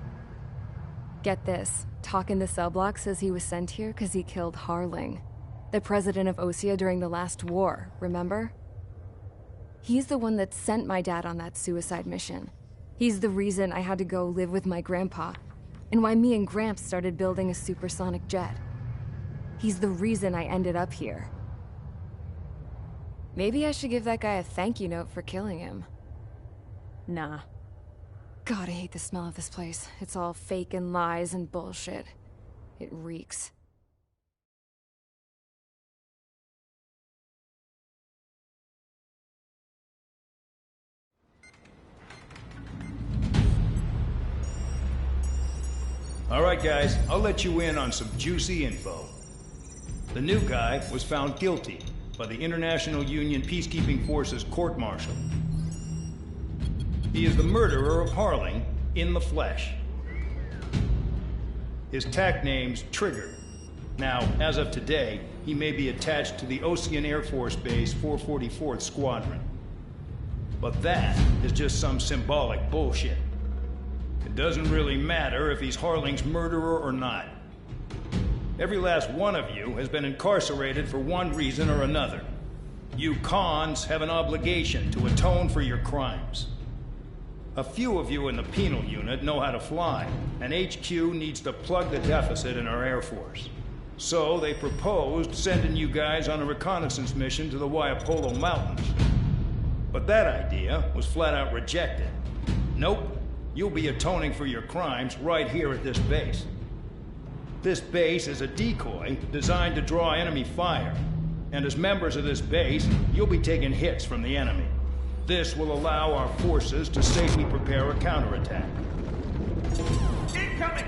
Get this, talk in the cell block says he was sent here because he killed Harling, the president of Osea during the last war, remember? He's the one that sent my dad on that suicide mission. He's the reason I had to go live with my grandpa, and why me and Gramps started building a supersonic jet. He's the reason I ended up here. Maybe I should give that guy a thank you note for killing him. Nah. God, I hate the smell of this place. It's all fake and lies and bullshit. It reeks. Alright guys, I'll let you in on some juicy info. The new guy was found guilty by the International Union Peacekeeping Forces court-martial. He is the murderer of Harling in the flesh. His TAC name's Trigger. Now, as of today, he may be attached to the Ocean Air Force Base 444th Squadron. But that is just some symbolic bullshit. It doesn't really matter if he's Harling's murderer or not. Every last one of you has been incarcerated for one reason or another. You cons have an obligation to atone for your crimes. A few of you in the penal unit know how to fly, and HQ needs to plug the deficit in our Air Force. So they proposed sending you guys on a reconnaissance mission to the Waiapolo Mountains. But that idea was flat out rejected. Nope, you'll be atoning for your crimes right here at this base. This base is a decoy designed to draw enemy fire. And as members of this base, you'll be taking hits from the enemy. This will allow our forces to safely prepare a counterattack. Incoming!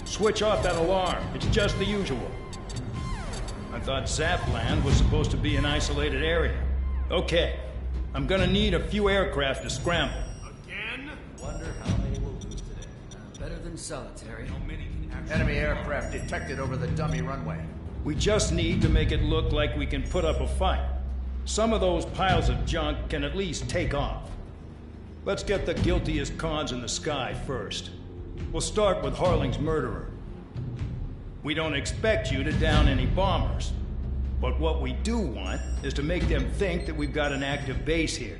Switch off that alarm. It's just the usual. I thought Zapland was supposed to be an isolated area. Okay, I'm gonna need a few aircraft to scramble. Again? Wonder how many will lose today. Better than solitary. How many can actually... Enemy aircraft detected over the dummy runway. We just need to make it look like we can put up a fight. Some of those piles of junk can at least take off. Let's get the guiltiest cons in the sky first. We'll start with Harling's murderer. We don't expect you to down any bombers. But what we do want is to make them think that we've got an active base here.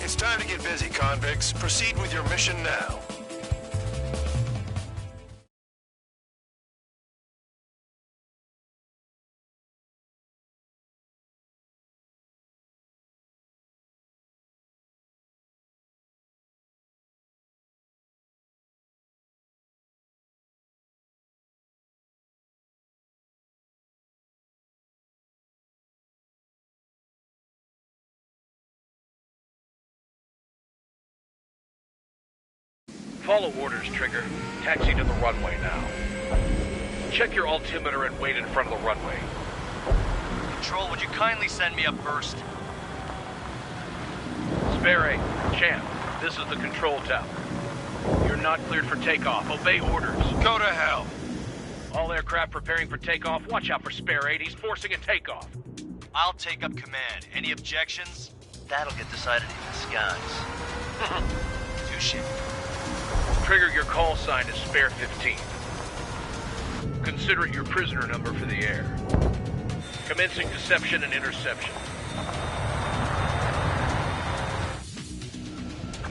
It's time to get busy, convicts. Proceed with your mission now. Follow orders, Trigger. Taxi to the runway now. Check your altimeter and wait in front of the runway. Control, would you kindly send me up first? Spare 8. Champ, this is the control tower. You're not cleared for takeoff. Obey orders. Go to hell. All aircraft preparing for takeoff. Watch out for Spare 8. He's forcing a takeoff. I'll take up command. Any objections? That'll get decided in the skies. Touche. Trigger, your call sign is Spare 15. Consider it your prisoner number for the air. Commencing deception and interception.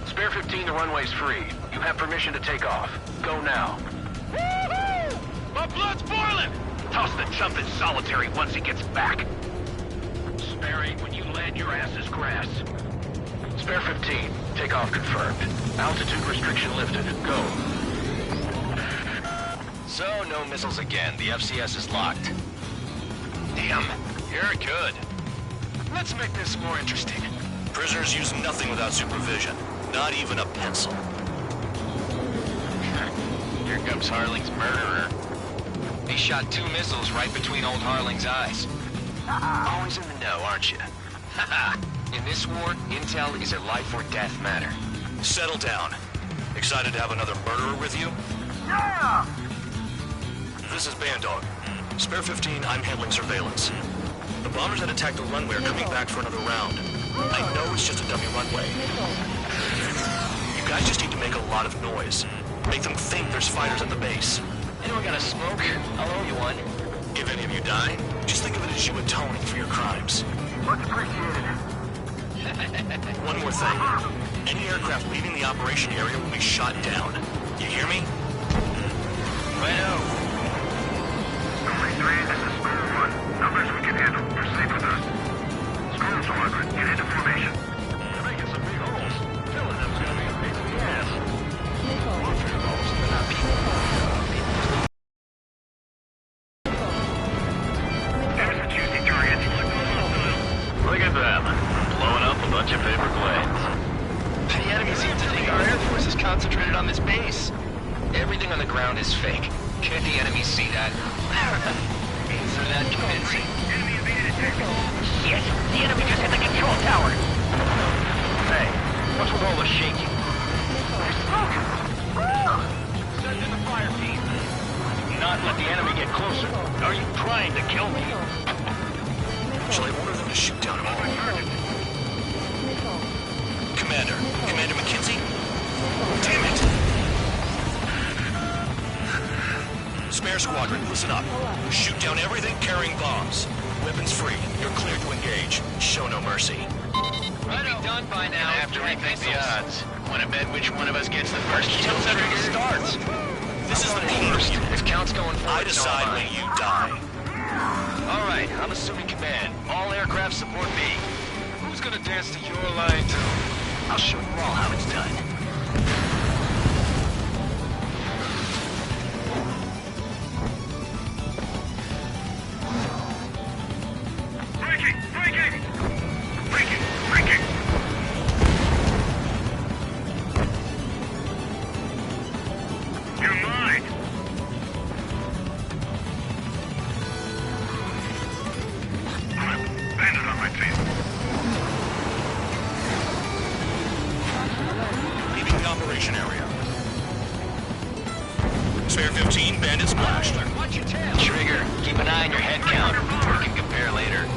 Spare 15, the runway's free. You have permission to take off. Go now. Woo-hoo! My blood's boiling! Toss the chump in solitary once he gets back. Spare 8, when you land, your ass is grass. Spare 15, takeoff confirmed. Altitude restriction lifted. Go. So, no missiles again. The FCS is locked. Damn. You're good. Let's make this more interesting. Prisoners use nothing without supervision. Not even a pencil. Here comes Harling's murderer. He shot 2 missiles right between old Harling's eyes. Always in the know, aren't you? In this war, intel is a life or death matter. Settle down. Excited to have another murderer with you? Yeah! This is Bandog. Spare 15, I'm handling surveillance. The bombers that attacked the runway are coming back for another round. I know it's just a dummy runway. You guys just need to make a lot of noise. Make them think there's fighters at the base. Anyone got a smoke? I'll owe you one. If any of you die, just think of it as you atoning for your crimes. Much appreciated. One more thing. Any aircraft leaving the operation area will be shot down. You hear me? Righto. Only 3, this is Spare 1. Numbers we can handle. Proceed with us. Screw 200. Get into formation. You're making some big holes. Filling them's gonna be a pain in the ass. There's the juicy target. Look at them. Blowing up a bunch of paper planes. The enemy seems to think our Air Force is concentrated on this base. Everything on the ground is fake. Can't the enemy see that? Isn't that convincing? Shit! The enemy just hit the control tower! Hey, what's with all the shaking? There's smoke! Send in the fire team. Do not let the enemy get closer. Are you trying to kill me? Shall I order them to shoot down all? Commander McKenzie? Damn it! Spare Squadron, listen up. Shoot down everything carrying bombs. Weapons free. You're cleared to engage. Show no mercy. We'll be done by now. Have to rethink the odds. Want to bet which one of us gets the first kill trigger starts? This is the first. If count's going forward, I decide when you die. All right, I'm assuming command. All aircraft support me. Who's gonna dance to your line, too? I'll show you all how it's done. You're mine. Bandit on my team. Leaving the operation area. Spare 15, bandit splashed. Trigger, keep an eye on your head count. We can compare later.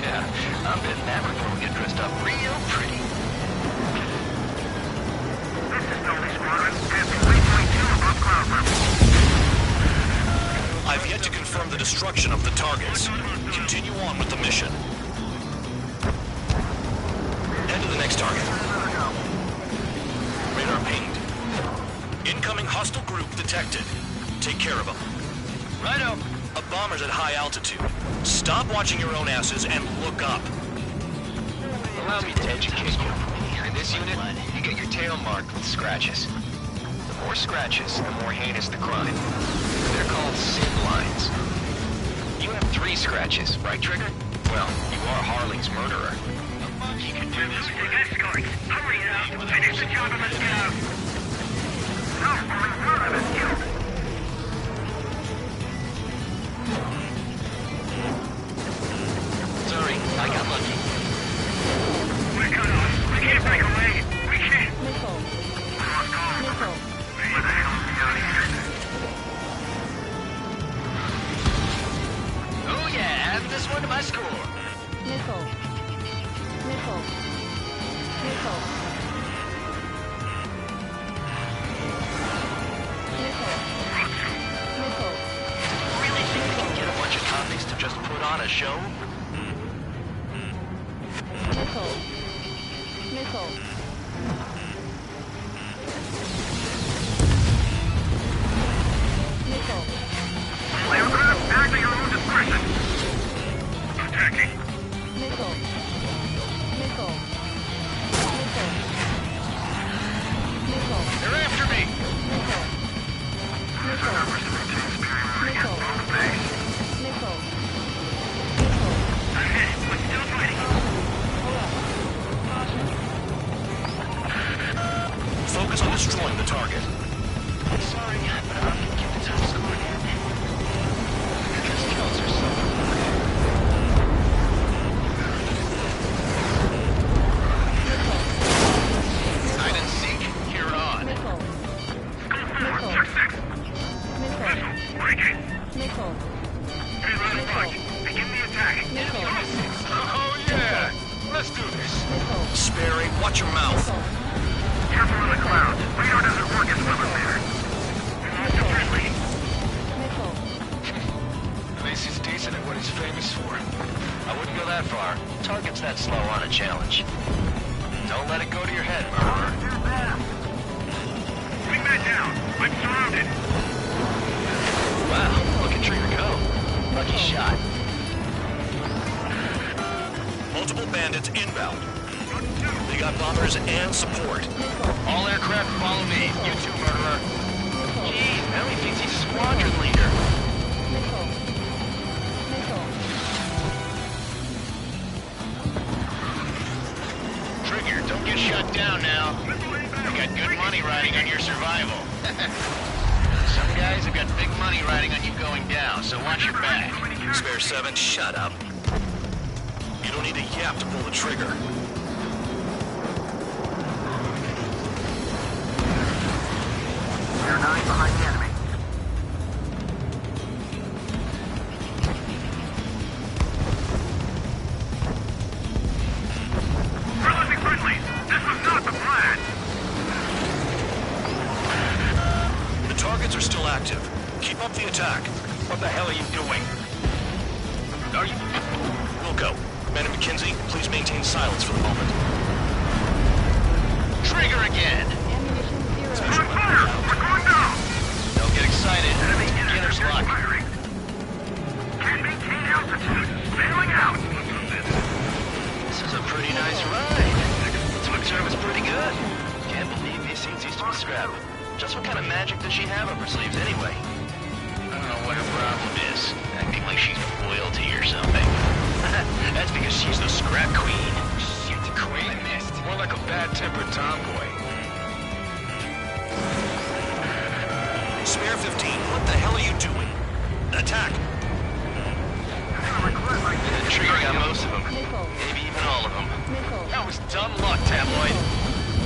Yeah, I'm betting that before we get dressed up real pretty. This is Dolly Squadron. Passing 3.2 above cloud level. I've yet to confirm the destruction of the targets. Continue on with the mission. Head to the next target. Radar pinged. Incoming hostile group detected. Take care of them. Righto. A bomber's at high altitude. Stop watching your own asses and look up. Allow me to educate you. In this unit, you get your tail marked with scratches. The more scratches, the more heinous the crime. They're called sin lines. You have 3 scratches, right, Trigger? Well, you are Harling's murderer. You can do this. Escorts. Hurry now. Finish the job and let's get out. No, only one of us killed. Sorry, I got lucky. We're cut off. We can't break them Missile. Missile. Missile. Missile. Missile. Really think we can get a bunch of convicts to just put on a show? Missile. Missile. Missile. Aircraft, act at your own discretion. Attacking. Missile. Missile. Missile. Missile. They're after me! Missile. Missile. Missile. Missile. Missile. I'm hit, but still fighting. Hold up. Caution. Focus on destroying the target. Sorry, but I'm gonna get the top score again. Because kills are so hide and seek, you're on. Missile. Missile. Missile. Breaking. Missile. Hey, run and punch. Begin the attack. Missile. Oh yeah! Let's do this. Missile. Sperry, watch your mouth. Missile. Careful in the clouds. Radar doesn't work as well in there. Lots of friendly. Missile. At least he's decent at what he's famous for. I wouldn't go that far. Target's that slow on a challenge. Don't let it go to your head, murderer. Bring that down. I'm surrounded. Wow, look at Trigger go. Lucky shot. Multiple bandits inbound. They got bombers and support. All aircraft follow me. You too, murderer. Gee, now he thinks he's squadron leader. Missile. Missile. Trigger, don't get shut down now. You got good money riding on your survival. Some guys have got big money riding on you going down, so watch your back. Spare 7, shut up. You don't need a yap to pull the trigger. You're 9 behind the enemy. We're losing friendlies. This was not the plan. The targets are still active. Keep up the attack. What the hell are you doing? Are you... Wilco, Commander McKenzie, please maintain silence for the moment. Trigger again! Ammunition zero. Special Fire! We're going down! Don't get excited. Enemy Beginner's luck. firing. Can't maintain altitude. Bailing out. This is a pretty nice ride. Quick service pretty good. Can't believe these things used to be scrap. Just what kind of magic does she have up her sleeves anyway? I don't know what her problem is. Acting like she's royalty or something. That's because she's the scrap queen. Shit, queen? I missed. More like a bad-tempered tomboy. Spare 15, what the hell are you doing? Attack! The trigger got most of them. Missile. Maybe even all of them. Missile. That was dumb luck, tabloid.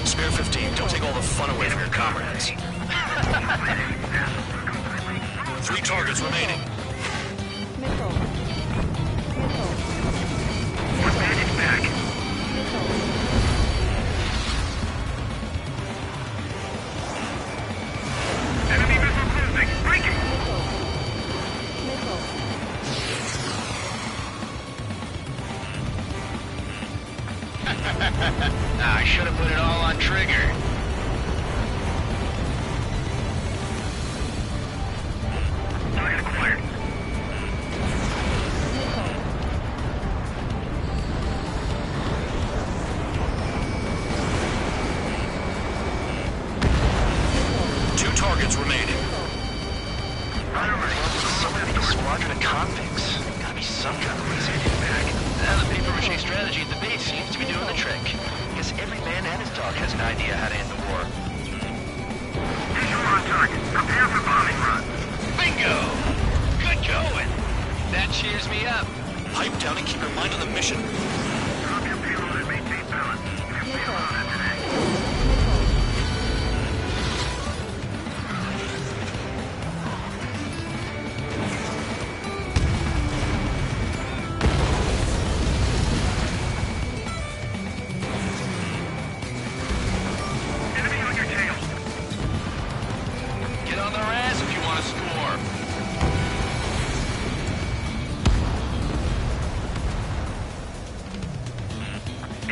Spare 15, don't take all the fun away from your comrades. 3 targets remaining. Missile. Missile. One bandit back. Missile. Enemy missile closing. Breaking. Missile. Missile. I should have put it all on trigger. Target acquired. Missile. 2 targets remaining. So many squadron of convicts. Gotta be some kind of reason to get back. Now the paper-mache strategy at the base seems to be doing the trick. Guess every man and his dog has an idea how to end the war. Visual on target. Prepare for bombing run. Bingo! Good going. That cheers me up. Pipe down and keep your mind on the mission. Drop your payload and maintain balance. We'll fail on it today.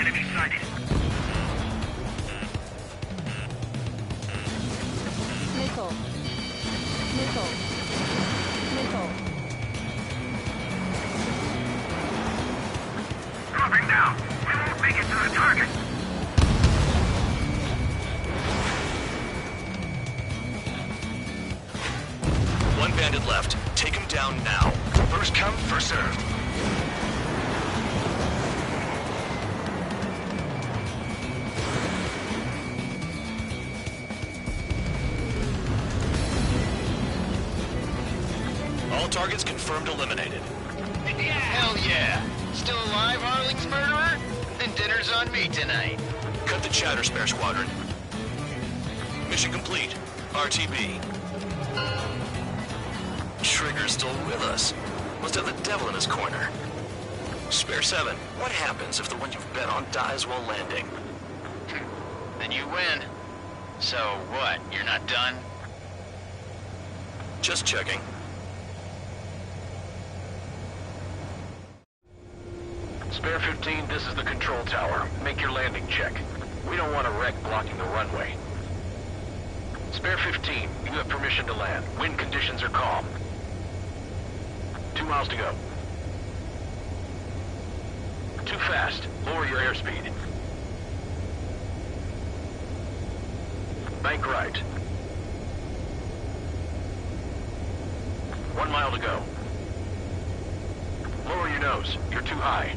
Enemy sighted. Missile. Missile. Missile. Dropping down. We won't make it to the target. One bandit left. Take him down now. First come, first served. All targets confirmed eliminated. Yeah, hell yeah. Still alive, Harling's murderer? Then dinner's on me tonight. Cut the chatter, Spare Squadron. Mission complete. RTB. Trigger's still with us. Must have the devil in his corner. Spare 7, what happens if the one you've bet on dies while landing? Then you win. So what, you're not done? Just checking. Spare 15, this is the control tower. Make your landing check. We don't want a wreck blocking the runway. Spare 15, you have permission to land. Wind conditions are calm. 2 miles to go. Too fast. Lower your airspeed. Bank right. 1 mile to go. Lower your nose. You're too high.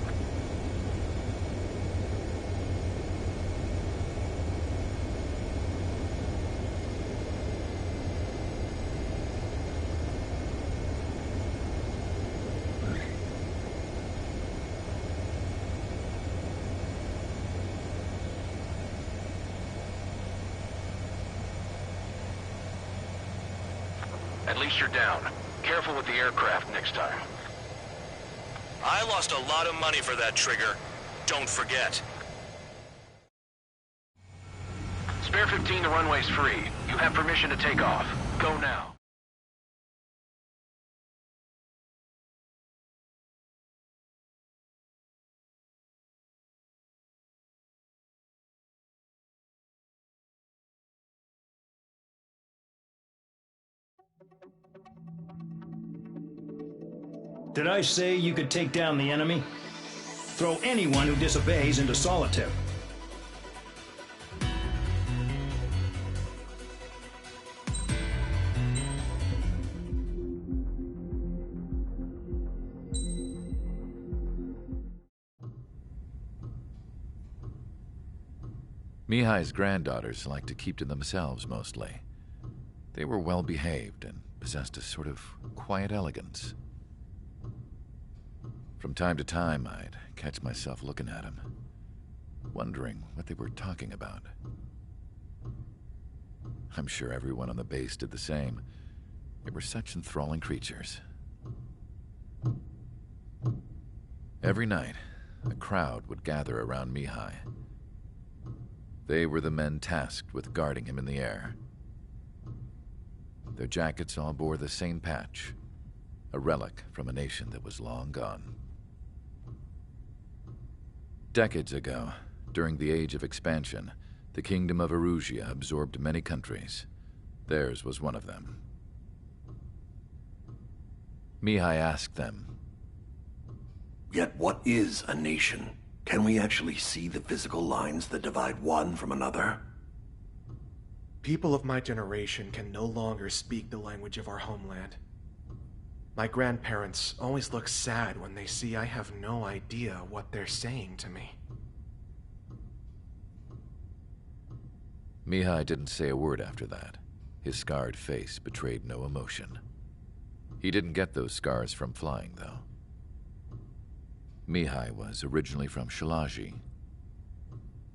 At least you're down. Careful with the aircraft next time. I lost a lot of money for that trigger. Don't forget. Spare 15, the runway's free. You have permission to take off. Go now. Did I say you could take down the enemy? Throw anyone who disobeys into solitary. Mihai's granddaughters liked to keep to themselves mostly. They were well behaved and possessed a sort of quiet elegance. From time to time, I'd catch myself looking at them, wondering what they were talking about. I'm sure everyone on the base did the same. They were such enthralling creatures. Every night, a crowd would gather around Mihai. They were the men tasked with guarding him in the air. Their jackets all bore the same patch, a relic from a nation that was long gone. Decades ago, during the Age of Expansion, the Kingdom of Erusia absorbed many countries. Theirs was one of them. Mihai asked them, "Yet what is a nation? Can we actually see the physical lines that divide one from another?" People of my generation can no longer speak the language of our homeland. My grandparents always look sad when they see I have no idea what they're saying to me. Mihai didn't say a word after that. His scarred face betrayed no emotion. He didn't get those scars from flying, though. Mihai was originally from Shalaji.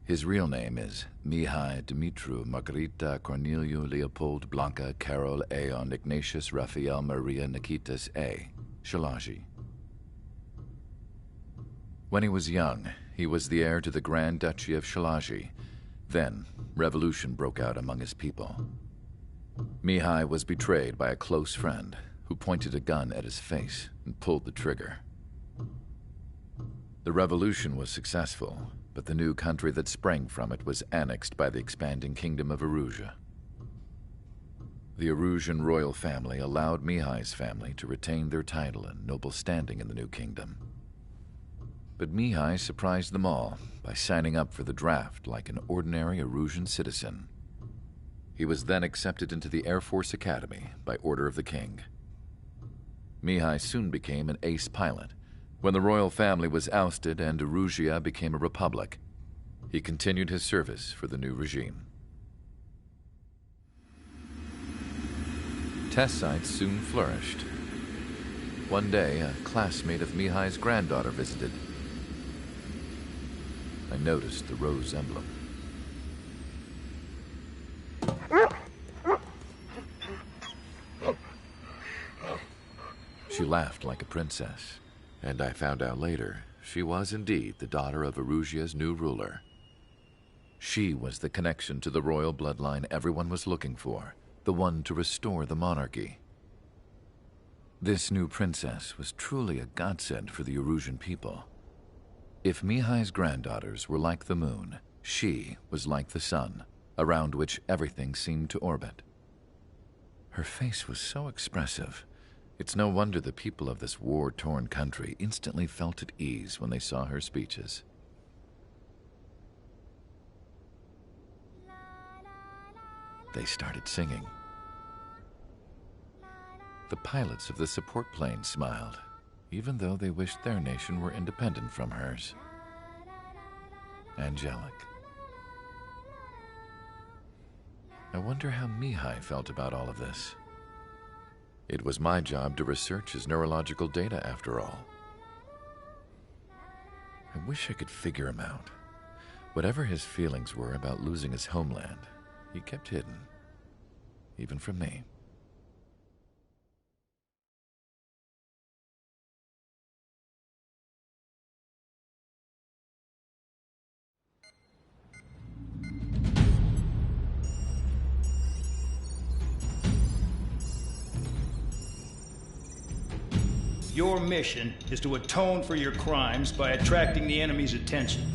His real name is Mihai Dumitru Margarita Corneliu Leopold Blanca Carol Aeon Ignatius Raphael Maria Nikitas A. Shalaji. When he was young, he was the heir to the Grand Duchy of Shalaji. Then, revolution broke out among his people. Mihai was betrayed by a close friend who pointed a gun at his face and pulled the trigger. The revolution was successful, but the new country that sprang from it was annexed by the expanding kingdom of Erusia. The Erusian royal family allowed Mihai's family to retain their title and noble standing in the new kingdom. But Mihai surprised them all by signing up for the draft like an ordinary Erusian citizen. He was then accepted into the Air Force Academy by order of the king. Mihai soon became an ace pilot. When the royal family was ousted and Erusia became a republic, he continued his service for the new regime. Test sites soon flourished. One day, a classmate of Mihai's granddaughter visited. I noticed the rose emblem. She laughed like a princess, and I found out later she was indeed the daughter of Erusia's new ruler. She was the connection to the royal bloodline everyone was looking for, the one to restore the monarchy. This new princess was truly a godsend for the Erusian people. If Mihai's granddaughters were like the moon, she was like the sun, around which everything seemed to orbit. Her face was so expressive. It's no wonder the people of this war-torn country instantly felt at ease when they saw her speeches. They started singing. The pilots of the support plane smiled, even though they wished their nation were independent from hers. Angelic. I wonder how Mihai felt about all of this. It was my job to research his neurological data, after all. I wish I could figure him out. Whatever his feelings were about losing his homeland, he kept hidden, even from me. Your mission is to atone for your crimes by attracting the enemy's attention.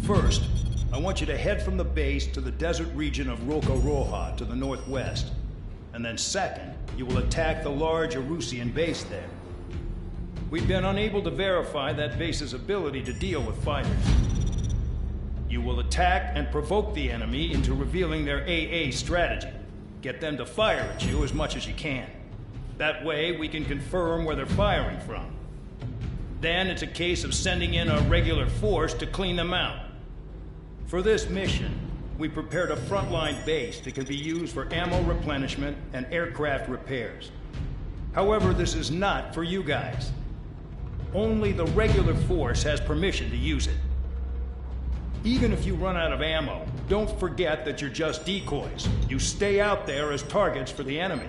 First, I want you to head from the base to the desert region of Roca-Roja to the northwest. And then second, you will attack the large Erusian base there. We've been unable to verify that base's ability to deal with fighters. You will attack and provoke the enemy into revealing their AA strategy. Get them to fire at you as much as you can. That way, we can confirm where they're firing from. Then it's a case of sending in a regular force to clean them out. For this mission, we prepared a frontline base that can be used for ammo replenishment and aircraft repairs. However, this is not for you guys. Only the regular force has permission to use it. Even if you run out of ammo, don't forget that you're just decoys. You stay out there as targets for the enemy.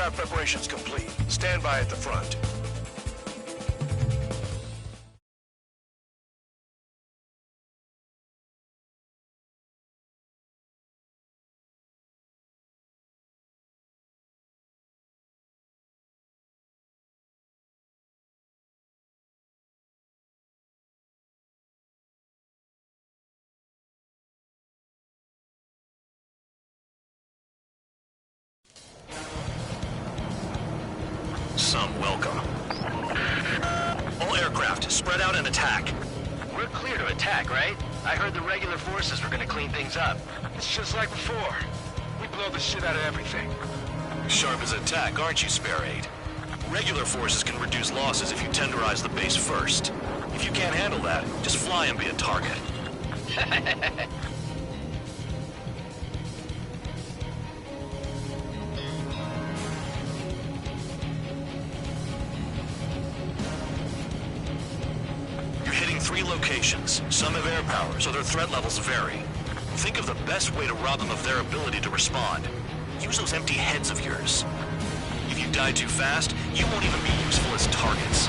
Aircraft preparations complete. Stand by at the front. Some welcome. All aircraft, spread out and attack. We're clear to attack, right? I heard the regular forces were gonna clean things up. It's just like before. We blow the shit out of everything. Sharp as attack, aren't you, Spare 8? Regular forces can reduce losses if you tenderize the base first. If you can't handle that, just fly and be a target. You're hitting 3 locations. Some have air power, so their threat levels vary. Think of the best way to rob them of their ability to respond. Use those empty heads of yours. If you die too fast, you won't even be useful as targets.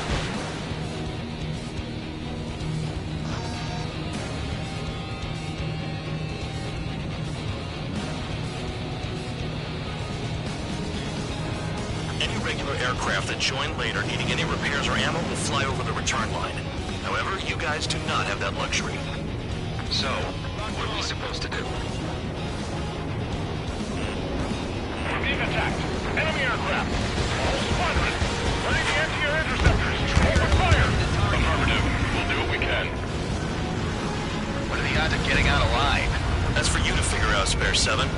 Any regular aircraft that join later needing any repairs or ammo will fly over the return line. However, you guys do not have that luxury. So, what are we supposed to do? We're being attacked. Enemy aircraft. All squadron. Ready the anti-air interceptors. Open fire. Affirmative. We'll do what we can. What are the odds of getting out alive? That's for you to figure out, Spare 7.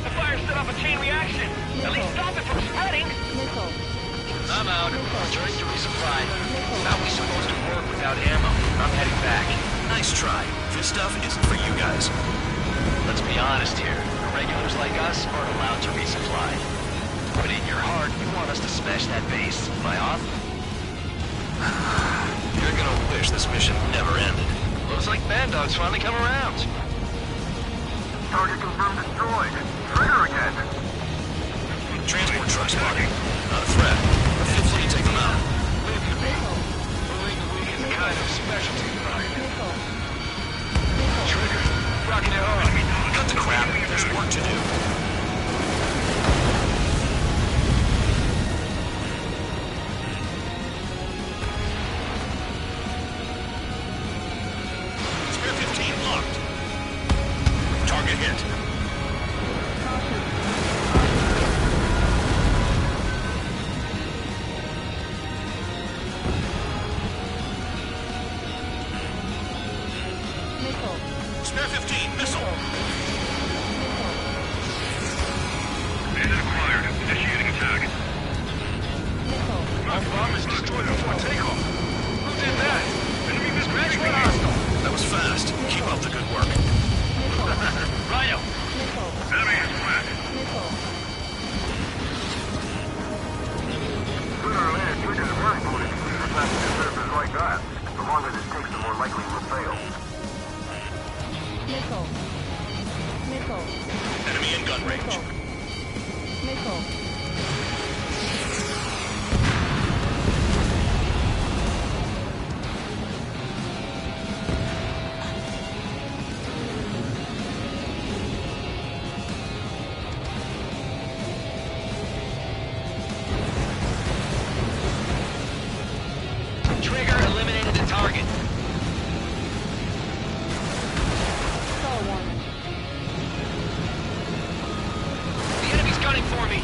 The fire set off a chain reaction. At least stop it from spreading. Missile. I'm out. Trying to resupply. How are we supposed to work without ammo? I'm heading back. Nice try. This stuff isn't for you guys. Let's be honest here. Regulars like us aren't allowed to resupply. But in your heart, you want us to smash that base. Am I off? You're gonna wish this mission never ended. Looks like Bandog's finally come around. Target confirmed destroyed. Trigger again. Transport truck spotted. Not a threat. The 5th Fleet take them out. Leave to me. Moving weak is kind of specialty of mine. Trigger. Rocking it hard. Cut the crap. There's work to do. Spare 15 locked. Target hit. Spare 15, missile. Bandit acquired. Initiating attack. Our bomb is destroyed before takeoff. Who did that? Enemy miscratch one hostile. That was fast. Keep up the good work. Rhino! Enemy is flat. Sooner or later, triggers are very good for attacking the surface like that. The longer this takes, the more likely we'll fail. Missile. Missile. Enemy in gun range. Missile. Trigger eliminated the target. Stall warning. The enemy's gunning for me.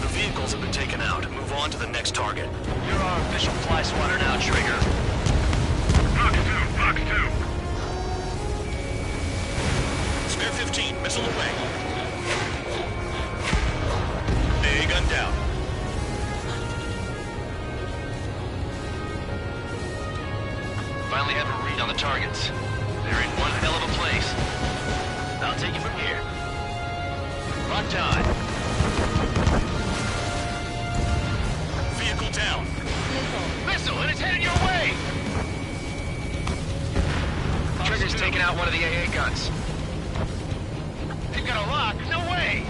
The vehicles have been taken out. Move on to the next target. You're our official fly swatter now, Trigger. Box 2, box 2. Spare 15, missile away. A gun down. Finally have a read on the targets. They're in one hell of a place. I'll take it from here. Locked on. Vehicle down. Missile, and it's headed your way! Trigger's taking out one of the AA guns. They've got a lock. No way!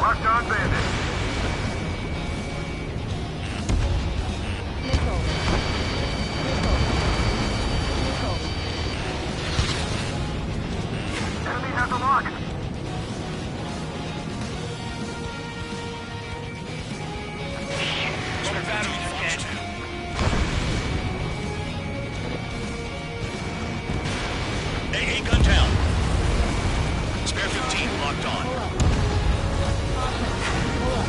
Locked on bandit. Missile. Missile. Missile. Enemy has the lock. Spare batteries are dead. AA gun down. Spare 15 locked on. Hold up. Caution. Hold up.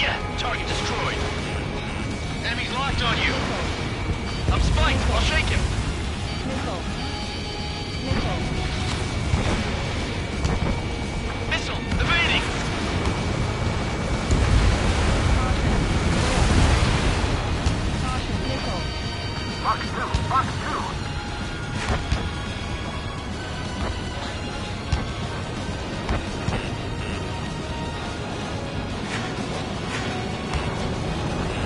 Yeah, target destroyed. Enemy's locked on you. I'm spiked. I'll shake him. Missile. Missile. Missile, evading. Caution. Missile. Box 2. Box 2.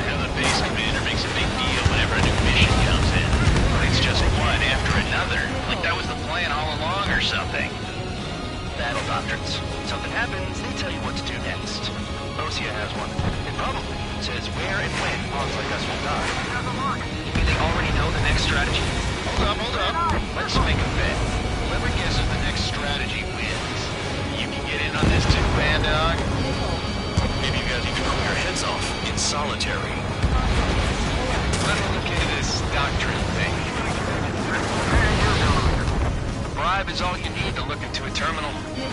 Now the base commander makes a big deal whenever a new mission comes in. But it's just one after another. Like that was the plan all along or something. Battle doctrines. Something happens, they tell you what to do next. Osea has one. It probably says where and when pawns like us will die. You mean they already know the next strategy? Hold up. Let's make a bet. Whoever guesses the next strategy wins. You can get in on this too, Bandog. Maybe you guys even blow your heads off in solitary. Let me look into this doctrine thing. A bribe is all you need to look into a terminal.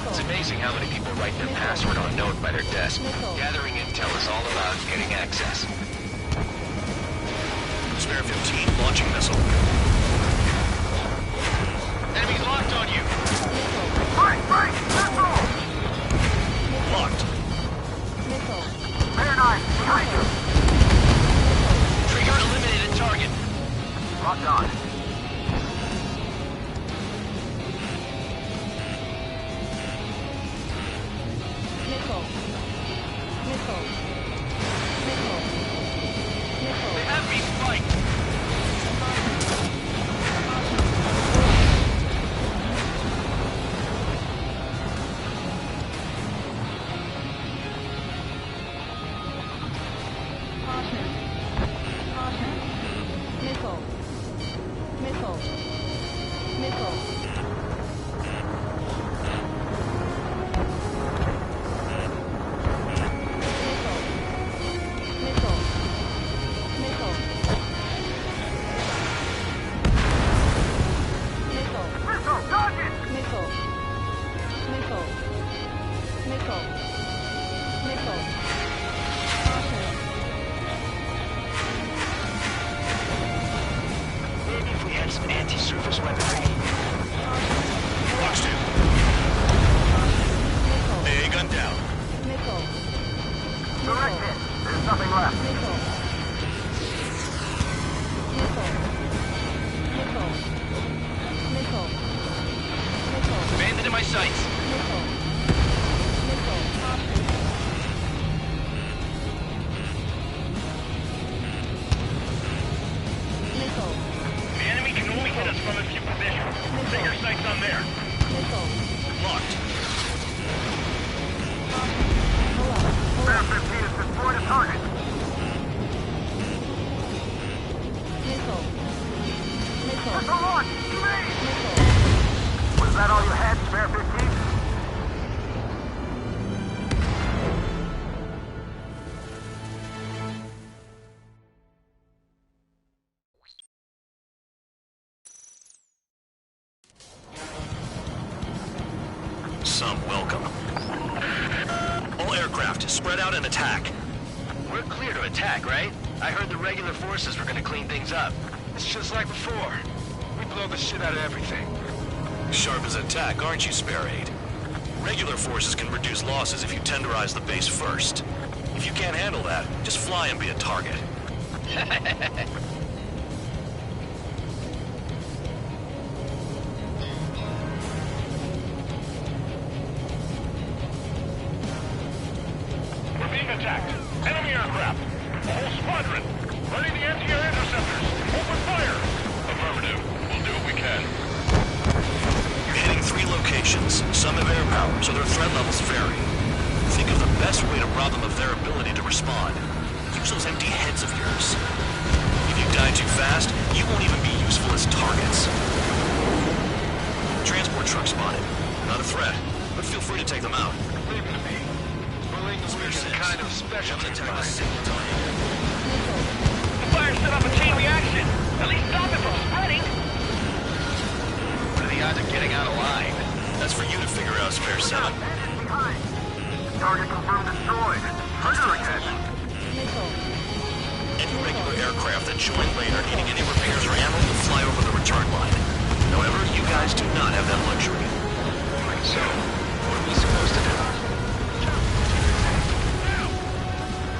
It's amazing how many people write their password on a note by their desk. Gathering intel is all about getting access. Spare 15 launching missile. Enemy's locked on you. Right, right. Missile. Locked. Missile. Bear 9, behind you. Trigger eliminated target. Locked on. Missile. Missile. Missile. Missile. They have me spiked. Caution. Caution. Missile. Missile. Missile. Missile. Missile. Missile. Missile, dodge it. Missile. Missile. Missile. Missile. Caution. Maybe if we had some anti-surface weaponry. Box 2. AA gun down. Missile. Direct hit. There's nothing left. Missile. Missile. Missile. Missile. Missile. Bandit in my sights. Missile. Missile. Caution. Missile. The enemy can only hit us from a few positions. Set your sights on there. Missile. Locked. Hold up. Hold Bear up. 15 has destroyed a target. Missile. Missile. Missile launch. Evade. Missile. Was that all you had, Spare 15? Some welcome. All aircraft, spread out and attack. We're clear to attack, right? I heard the regular forces were gonna clean things up. It's just like before. We blow the shit out of everything. Sharp as attack, aren't you, Spare 8? Regular forces can reduce losses if you tenderize the base first. If you can't handle that, just fly and be a target. We're being attacked. Enemy aircraft. A whole squadron. Ready the anti-air interceptors. Open fire. Affirmative. We'll do what we can. You're hitting 3 locations. Some have air power, so their threat levels vary. Think of the best way to rob them of their ability to respond. Use those empty heads of yours. If you die too fast, you won't even be useful as targets. Transport truck spotted. Not a threat, but feel free to take them out. Leave it to me. Bullying is kind of special. The fire set off a chain reaction. At least stop it from spreading. What are the odds of getting out alive? That's for you to figure out, Spare 7. Target confirmed destroyed. Trigger again. Any regular aircraft that join later needing any repairs or ammo will fly over the return line. However, you guys do not have that luxury. So, what are we supposed to do?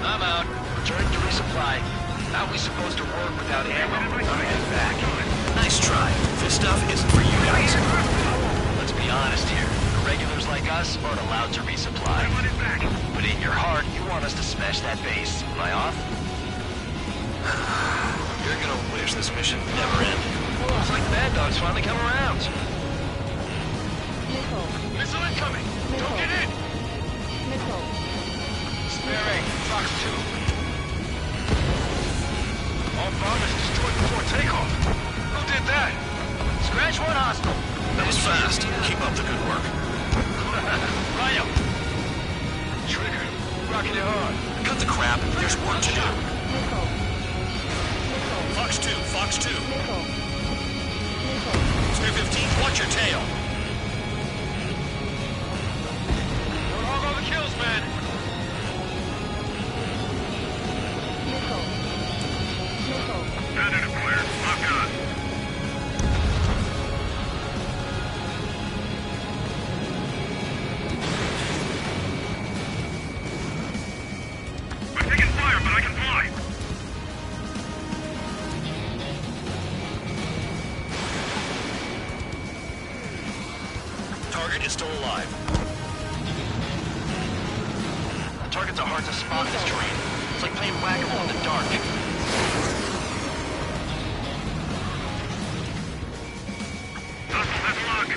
I'm out. Returning to resupply. How are we supposed to work without ammo? I'm heading back. Nice try. This stuff isn't for you guys. Let's be honest here. Regulars like us aren't allowed to resupply. But in your heart, you want us to smash that base. Am I off? You're gonna wish this mission never ended. Looks like the bad dogs finally come around. Missile. Missile incoming. Don't get in. Missile. Sparing. Fox 2. All bombers destroyed before takeoff. Who did that? Scratch one hostile. That was fast. Keep up the good work. Rhino. Trigger. Rocking it hard. Cut the crap. There's work to do. Missile. Fox 2. Fox 2. Missile. Spare 15, watch your tail. Don't hog all the kills, man. Missile. Missile. Standard deployer. Lock on. I'm taking fire, but I can fly. Target is still alive. The targets are hard to spot in this terrain. It's like playing whack-a-mole in the dark. That's lock.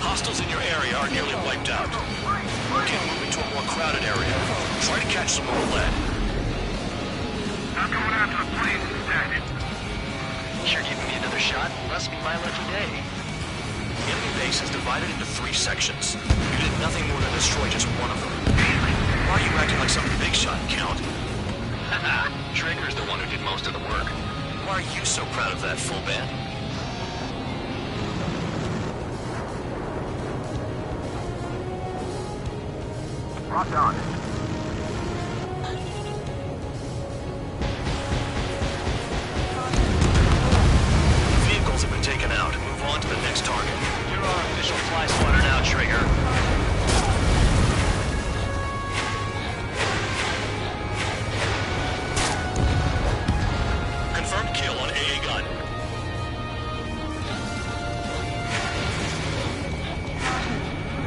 Hostiles in your area are nearly wiped out. Okay, moving to a more crowded area. Try to catch some more lead. I'm going after the plane. Stack it. You're giving me another shot? Must be my lucky day. The enemy base is divided into 3 sections. You did nothing more than destroy just one of them. Why are you acting like some big shot, Count? Haha, Trigger's the one who did most of the work. Why are you so proud of that, full band? Rock on. Vehicles have been taken out. Move on to the next target. You're our official fly swatter now, Trigger. Confirmed kill on AA gun.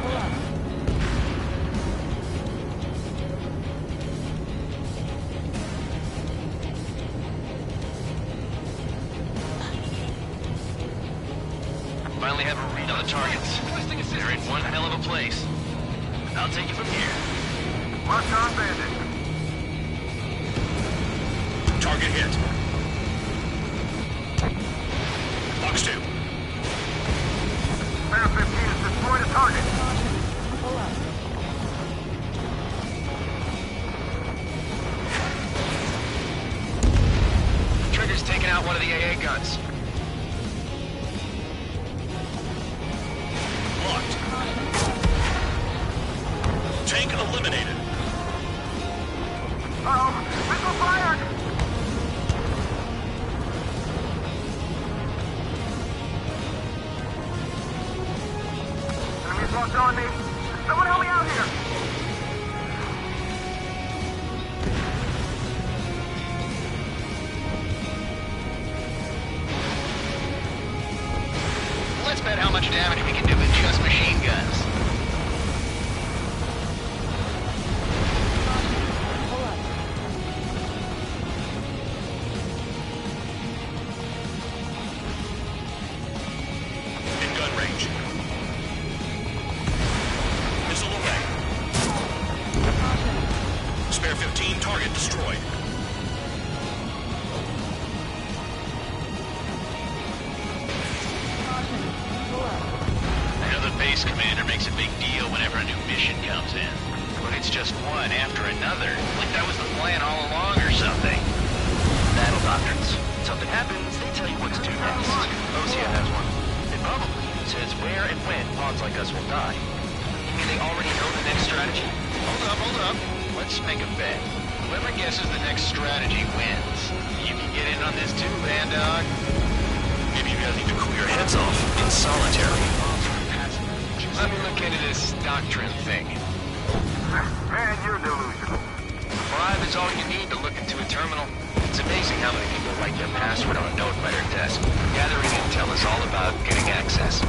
Pull up. Finally have a read on the targets. They're in one hell of a place. I'll take it from here. Mark on bandit. Target hit. Fox 2. Spare 15 has destroyed a target. Pull up. Trigger's taking out one of the AA guns. Locked. Tank eliminated. Uh-oh. Missile fired. Enemies locked on me. Someone help me out here. Let's bet how much damage we can do with just machine guns. Target destroyed. I know the base commander makes a big deal whenever a new mission comes in. But it's just one after another. Like that was the plan all along or something. Battle doctrines. Something happens, they tell you what to do next. Osea has one. It probably says where and when pawns like us will die. You mean they already know the next strategy? Hold up. Let's make a bet. Whoever guesses the next strategy wins. You can get in on this too, Bandog. Maybe you guys need to cool your heads off in solitary. Let me look into this doctrine thing. Man, you're delusional. Bribe is all you need to look into a terminal. It's amazing how many people write their password on a note by their desk. Gathering intel is all about getting access.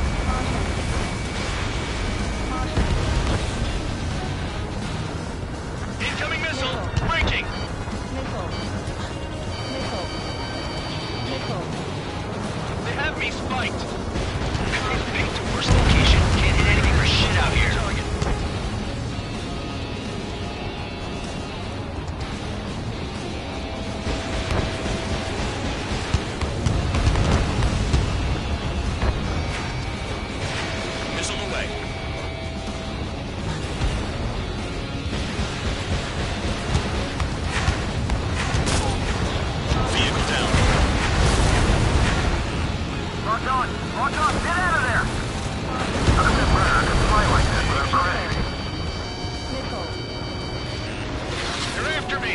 Incoming missile! Breaking! Missile. They have me spiked. Picked the worst location. Can't hit anything for shit out here. Missile away. Vehicle down. Lock on, get out of there! I don't know where I can fly like that, but I'm trying. They're after me.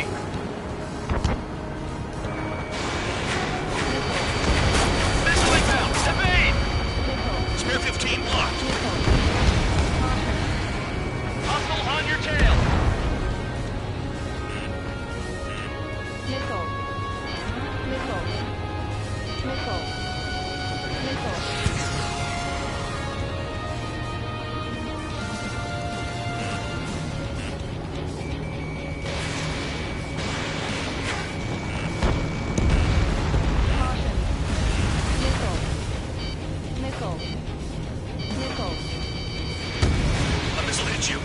Missile inbound. Evade. Spare 15 blocked. Hostile on your tail. A missile hit you.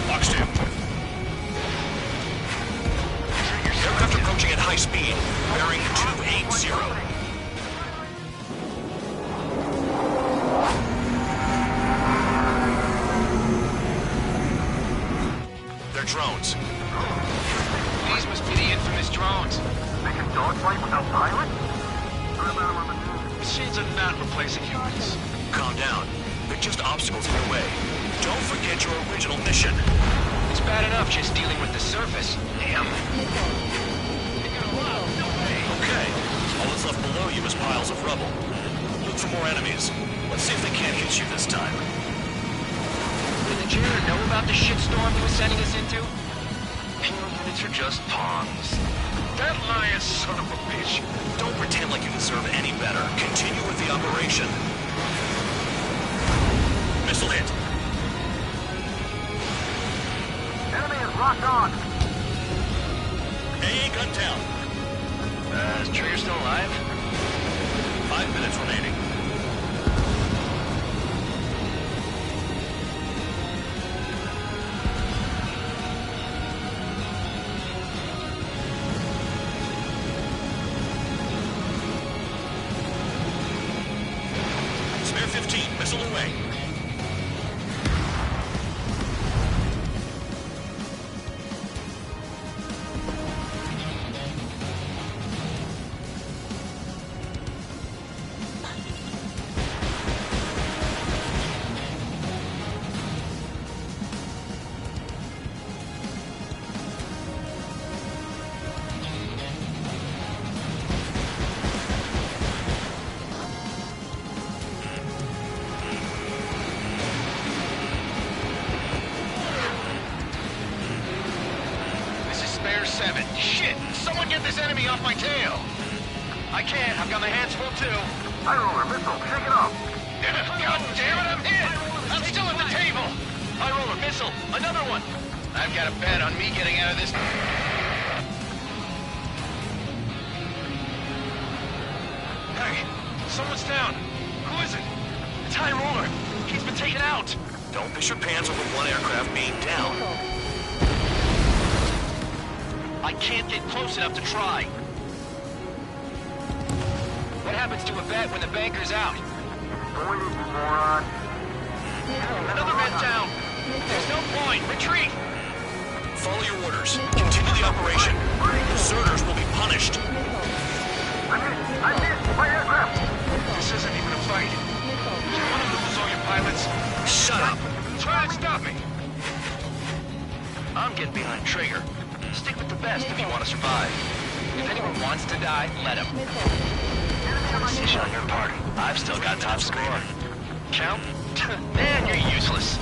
Box 2. Aircraft approaching at high speed. Bearing 280. They're drones. These must be the infamous drones. They can dogfight without pilots? What about them on the news? Machines are not replacing humans. Calm down. They're just obstacles in your way. Don't forget your original mission. It's bad enough just dealing with the surface. Damn. Okay. All that's left below you is piles of rubble. Look for more enemies. Let's see if they can't hit you this time. Did the janitor know about the shitstorm he was sending us into? Pure units are just pawns. That lion son of a bitch. Don't pretend like you deserve any better. Continue with the operation. Missile hit. Enemy is locked on! AA gun down. Is Trigger still alive? 5 minutes remaining. Spare 15, missile away. Fighter 7. Shit! Someone get this enemy off my tail! I can't. I've got my hands full, too. High roller, missile, shake it off. God damn it, I'm hit! I'm still at the table! High roller, missile, another one! I've got a bet on me getting out of this... Hey, someone's down. Who is it? It's High Roller. He's been taken out. Don't piss your pants over one aircraft being down. I can't get close enough to try. What happens to a bet when the banker's out? Moron. Another man down. There's no point. Retreat. Follow your orders. Continue the operation. Deserters will be punished. I missed my aircraft. This isn't even a fight. You want to lose all your pilots? Shut up. Try and stop me. I'm getting behind Trigger. Stick with the best if you want to survive. If anyone wants to die, let him. Decision on your party. I've still got top score. Count? Man, you're useless.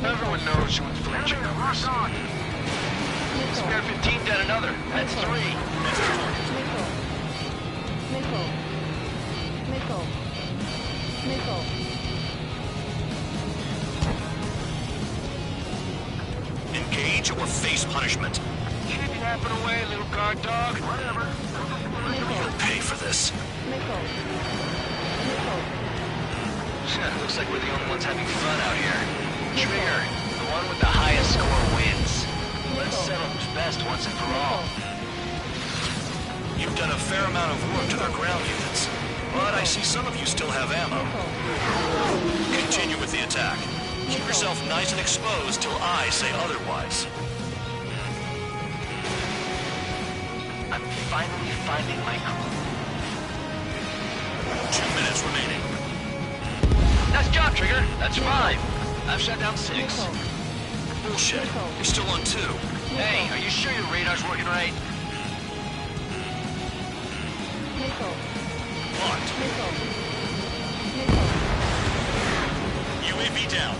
Everyone knows you inflate your numbers. Spare 15 down another. That's 3. Missile. Engage or face punishment. Keep yapping away, little guard dog. Whatever. You'll pay for this. Looks like we're the only ones having fun out here. Trigger, the one with the highest score wins. Let's settle who's best once and for all. You've done a fair amount of work to their ground units, but I see some of you still have ammo. Continue with the attack. Keep yourself nice and exposed till I say otherwise. I'm finally finding my groove. 2 minutes remaining. Nice job, Trigger. That's 5. I've shut down 6. Bullshit. You're still on 2. Hey, are you sure your radar's working right? Locked. UAV down.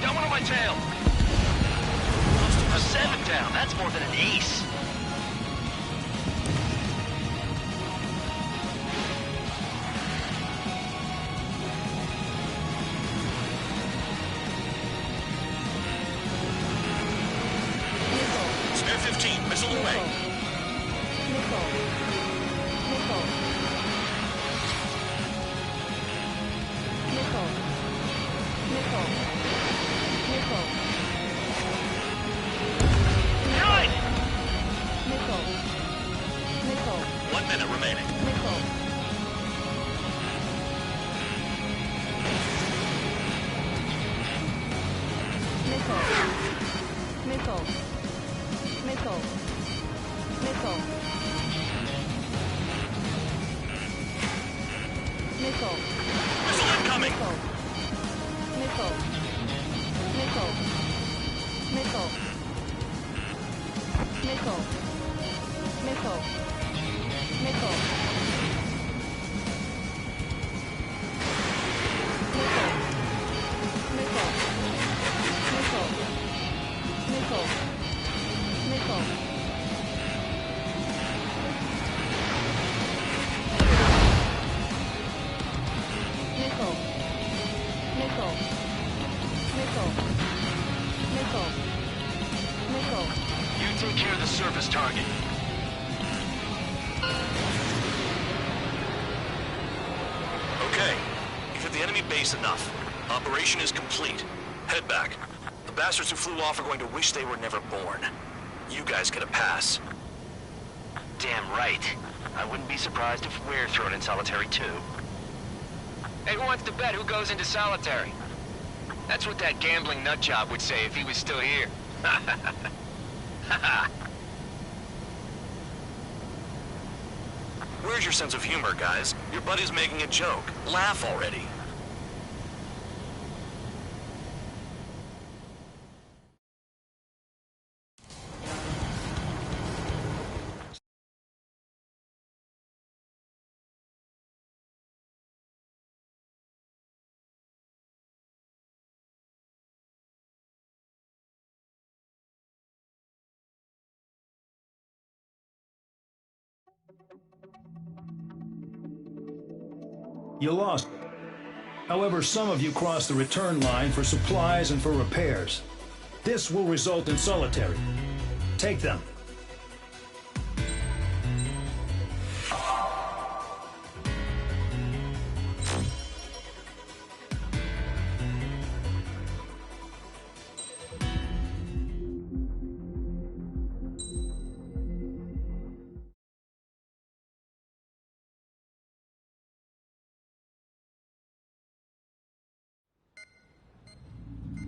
Got one on my tail. 7 down. That's more than an ace. Spare 15. Missile away. Nine! 1 minute remaining. Missile incoming. You take care of the surface target. Okay. You've hit the enemy base enough. Operation is complete. Head back. The bastards who flew off are going to wish they were never born. You guys get a pass. Damn right. I wouldn't be surprised if we're thrown in solitary too. Hey, who wants to bet who goes into solitary? That's what that gambling nutjob would say if he was still here. Where's your sense of humor, guys? Your buddy's making a joke. Laugh already. You lost them. However, some of you crossed the return line for supplies and for repairs. This will result in solitary. Take them.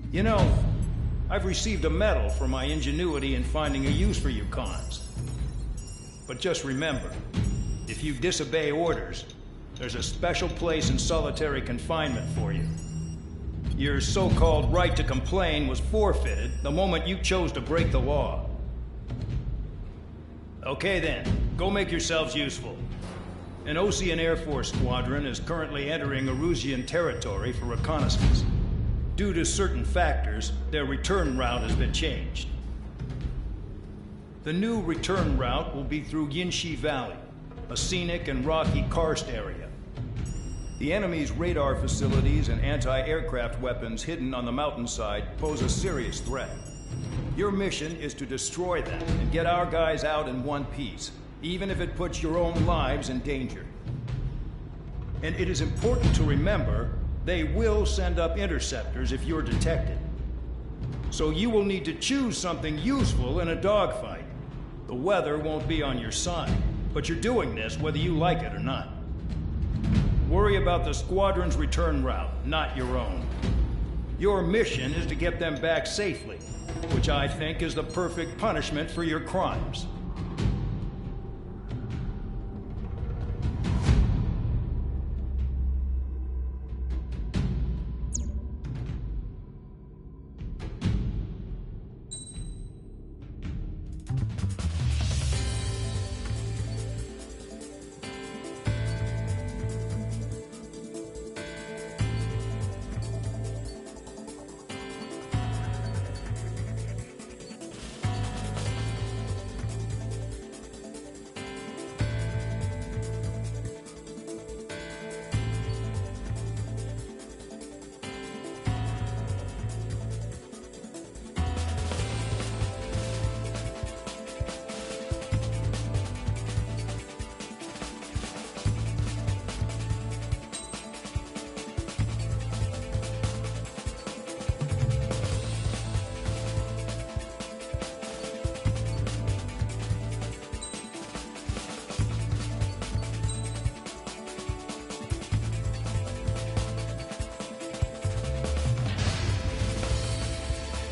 You know, I've received a medal for my ingenuity in finding a use for you cons. But just remember, if you disobey orders, there's a special place in solitary confinement for you. Your so-called right to complain was forfeited the moment you chose to break the law. Okay then, go make yourselves useful. An Ocean Air Force squadron is currently entering Erusian territory for reconnaissance. Due to certain factors, their return route has been changed. The new return route will be through Yinshi Valley, a scenic and rocky karst area. The enemy's radar facilities and anti-aircraft weapons hidden on the mountainside pose a serious threat. Your mission is to destroy them and get our guys out in one piece, even if it puts your own lives in danger. And it is important to remember they will send up interceptors if you're detected. So you will need to choose something useful in a dogfight. The weather won't be on your side, but you're doing this whether you like it or not. Worry about the squadron's return route, not your own. Your mission is to get them back safely, which I think is the perfect punishment for your crimes.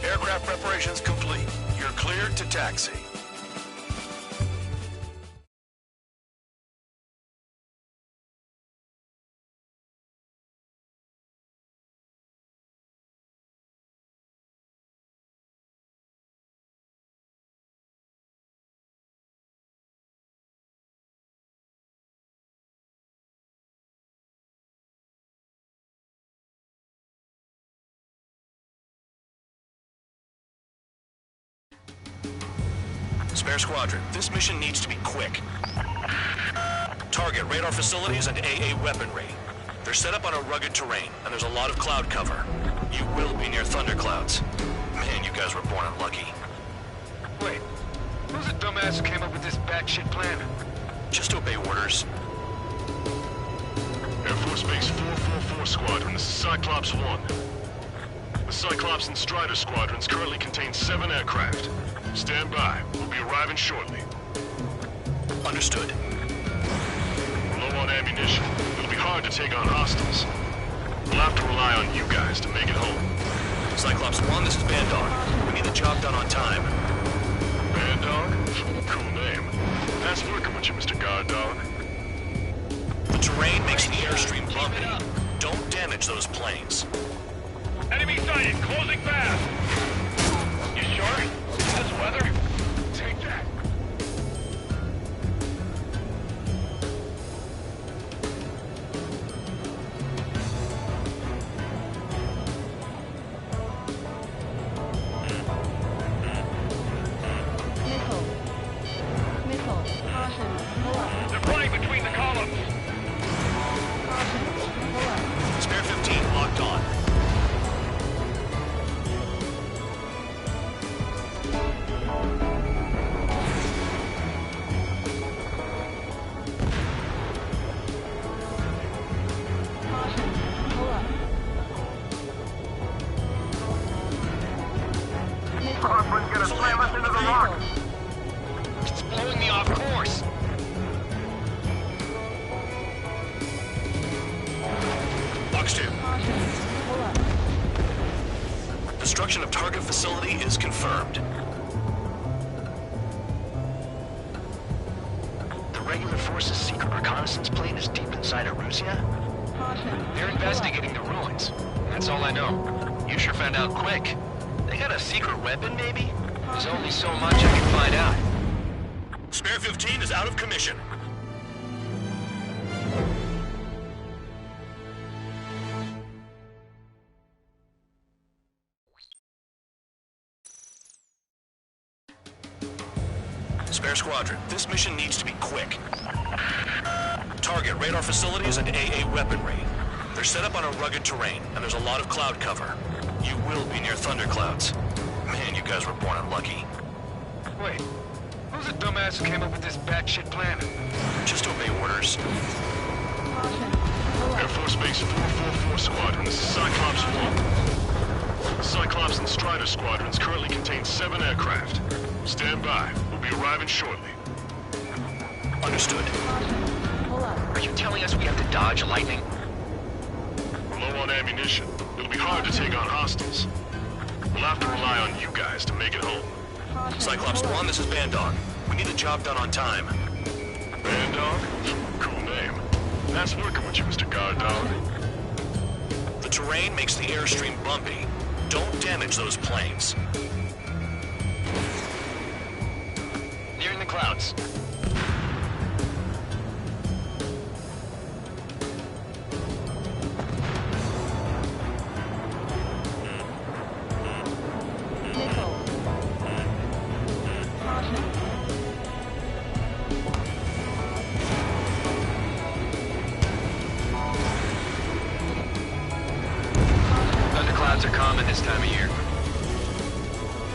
Aircraft preparations complete. You're cleared to taxi. Spare Squadron, this mission needs to be quick. Target radar facilities and AA weaponry. They're set up on a rugged terrain, and there's a lot of cloud cover. You will be near thunderclouds. Man, you guys were born unlucky. Wait, who's the dumbass who came up with this batshit plan? Just obey orders. Air Force Base 444 Squadron, this is Cyclops 1. The Cyclops and Strider squadrons currently contain 7 aircraft. Stand by. We'll be arriving shortly. Understood. We're low on ammunition. It'll be hard to take on hostiles. We'll have to rely on you guys to make it home. Cyclops 1, this is Bandog. We need the job done on time. Bandog? Cool name. Nice working with you, Mr. Guard Dog. The terrain makes the airstream bumpy. Don't damage those planes. Enemy sighted! Closing fast! You sure? This weather? Take that. Missile. Caution. Pull up. They're flying between the columns. Caution. Caution. Pull up. Destruction of target facility is confirmed. The regular force's secret reconnaissance plane is deep inside Arussia? Caution. They're investigating the ruins. That's all I know. You sure found out quick. They got a secret weapon, maybe? There's only so much I can find out. Spare 15 is out of commission. Spare Squadron, this mission needs to be quick. Target radar facilities and AA weaponry. They're set up on a rugged terrain, and there's a lot of cloud cover. You will be near thunderclouds. Man, you guys were born unlucky. Wait, who's the dumbass who came up with this batshit plan? Just obey orders. Caution. Pull up. Air Force Base 444 Squadron, this is Cyclops 1. The Cyclops and Strider Squadrons currently contain 7 aircraft. Stand by. We'll be arriving shortly. Understood. Caution. Pull up. Are you telling us we have to dodge lightning? We're low on ammunition. It'll be hard to take on hostiles. We'll have to rely on you guys to make it home. Caution. Cyclops Pull up. 1, this is Bandog. We need the job done on time. Bandog? Cool name. Nice working with you, Mr. Guard Dog. The terrain makes the airstream bumpy. Don't damage those planes. Nearing the clouds. Missile. Caution. Thunderclouds are common this time of year.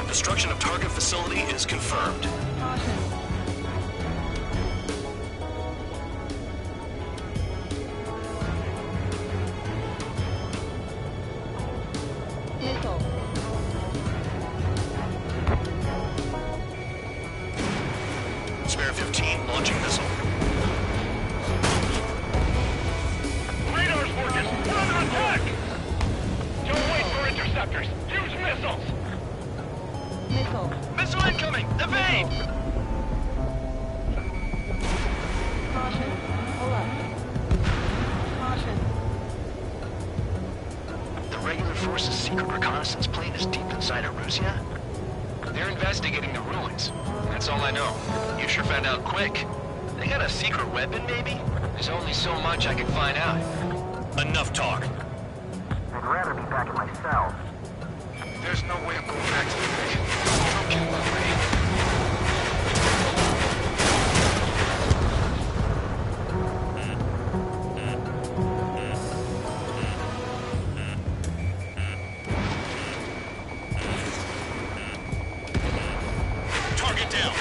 Destruction of target facility is confirmed. Caution. Missile. Spare 15, launching missile. Radar's working! We're under attack! Don't wait for interceptors! Use missiles! Missile. Missile incoming! Evade! Caution. Pull up. Caution. The regular force's secret reconnaissance plane is deep inside Arussia? They're investigating the ruins. That's all I know. You sure found out quick. They got a secret weapon, maybe? There's only so much I can find out. Enough talk. I'd rather be back in my cell. There's no way I'm going back to the base. You don't care about me. Target down.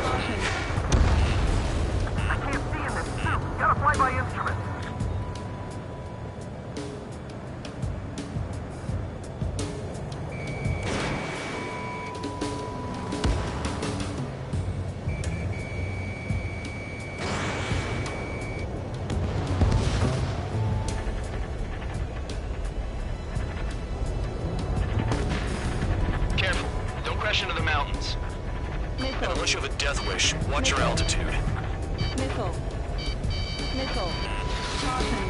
Caution. I can't see in this suit. Gotta fly by instrument. Careful. Don't crash into the mountains. And Missile. unless you have a death wish, watch your altitude. Missile. Missile. Caution.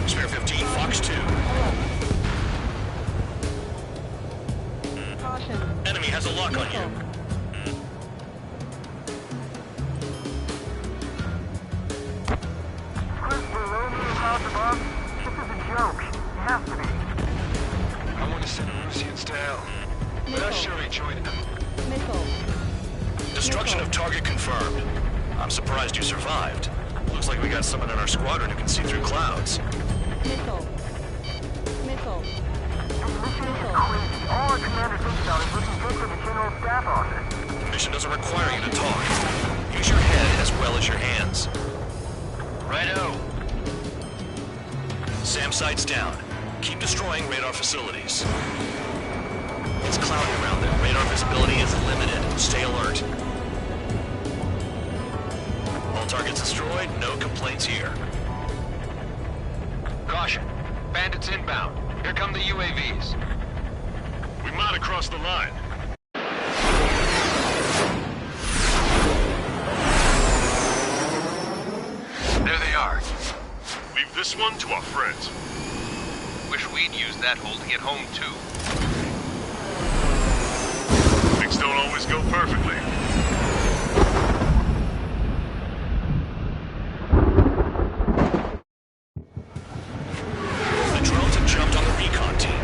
Spare 15, Fox 2. Pull up. Caution. Enemy has a lock on Missile. you. Chris, below me and clouds above? This is a joke. You have to be. I want to send Russians to hell. But I sure enjoyed it. Missile. Destruction of target confirmed. I'm surprised you survived. Looks like we got someone in our squadron who can see through clouds. Missile. Missile. Missile. Crazy. All our commander thinks about is looking good for the General Staff Office. The mission doesn't require you to talk. Use your head as well as your hands. Righto. SAM sights down. Keep destroying radar facilities. It's cloudy around there. Radar visibility is limited. Stay alert. All targets destroyed. No complaints here. Caution. Bandits inbound. Here come the UAVs. We might have crossed the line. There they are. Leave this one to our friends. Wish we'd used that hole to get home, too. Things don't always go perfectly. The drones have jumped on the recon team.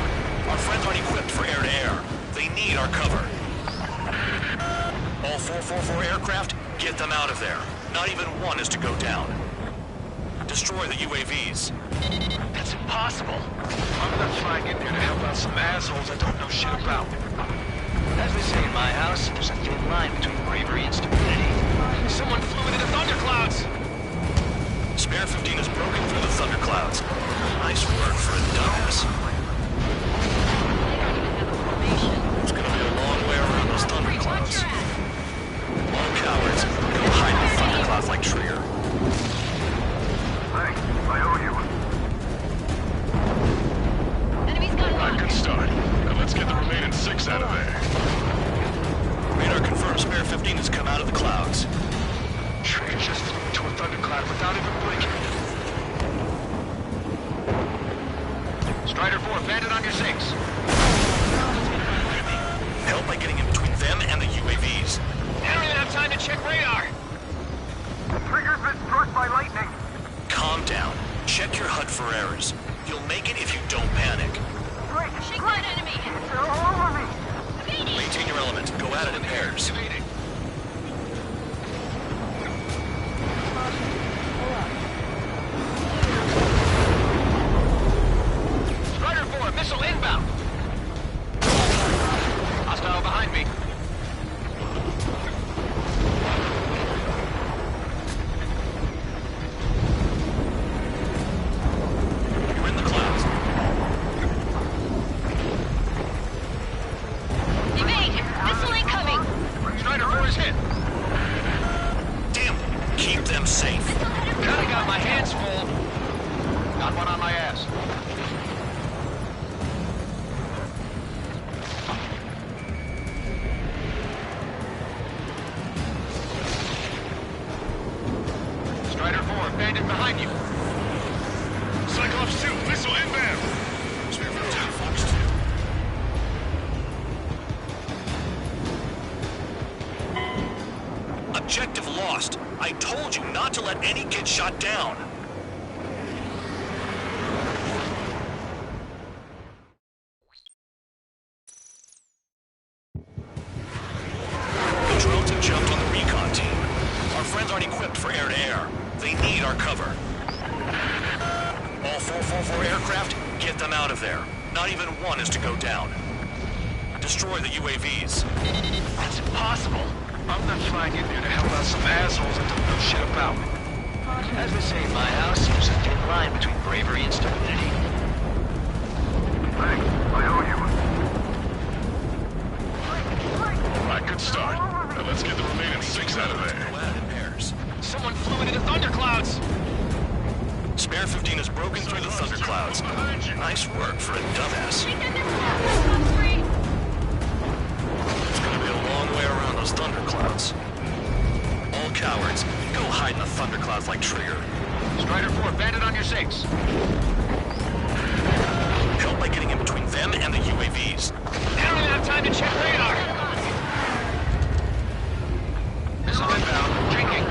Our friends aren't equipped for air-to-air. They need our cover. All 444 aircraft, get them out of there. Not even one is to go down. Destroy the UAVs. That's impossible. I'm gonna try and get there to help out some assholes I don't know shit about. As they say in my house, there's a thin line between bravery and stupidity. Someone flew into the thunderclouds! Spare 15 is broken through the thunderclouds. Nice work for a dumbass. It's gonna be a long way around those thunderclouds. All cowards, go hide in the thunderclouds like Trigger. Thanks. I owe you. Enemy's got Not a good start. Now let's get the remaining 6 out of there. Radar confirms Spare 15 has come out of the clouds. Trigger just flew into a thundercloud without even blinking. Strider 4, bandit on your 6. Help by getting in between them and the UAVs. I don't even have time to check radar. Trigger's been struck by lightning. Calm down. Check your HUD for errors. You'll make it if you don't panic. Great. Shake that enemy. They're all over me. Evading. Maintain your element. Go at it in pairs. Evading. Strider 4, missile inbound. Hostile behind me. You're in the clouds. Evade. Missile incoming. Strider 4 is hit. Damn. Keep them safe. Kinda got my hands full. Got one on my ass. Strider 4, bandit behind you. Cyclops 2, missile inbound. Spare 15, Fox 2. Objective lost. I told you not to let any get shot down. The drones have jumped on the recon team. Our friends aren't equipped for air-to-air. They need our cover. All 444 aircraft, get them out of there. Not even one is to go down. Destroy the UAVs. That's impossible. I'm not flying in there to help out some assholes I don't know shit about. As they say in my house, there's a thin line between bravery and stupidity. Thanks. I owe you. Alright, good start. Now let's get the remaining 6 out of there. Go at it in pairs. Someone flew into the thunderclouds! Spare 15 has broken through the thunderclouds. Nice work for a dumbass. Take that missile. Free. It's gonna be a long way around those thunderclouds. All cowards, go hide in the thunderclouds like Trigger. Strider 4, bandit on your 6. Help by getting in between them and the UAVs. I don't even have time to check radar. Missile inbound. Drinking.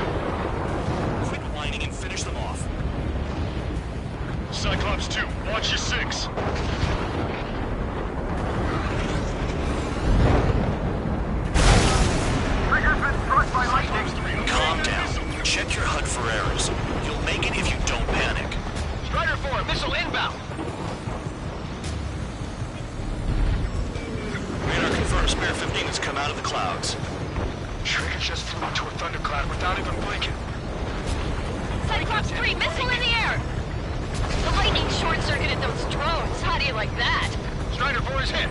Quit whining and finish them off. Cyclops 2, watch your 6. Trigger's been struck by lightning. Calm down. Check your HUD for errors. You'll make it if you don't panic. Strider 4, missile inbound. Radar confirms Spare 15 has come out of the clouds. Trigger just flew into a thundercloud without even blinking. Cyclops 3, missile in the air. The lightning short-circuited those drones. How do you like that? Strider 4 is hit.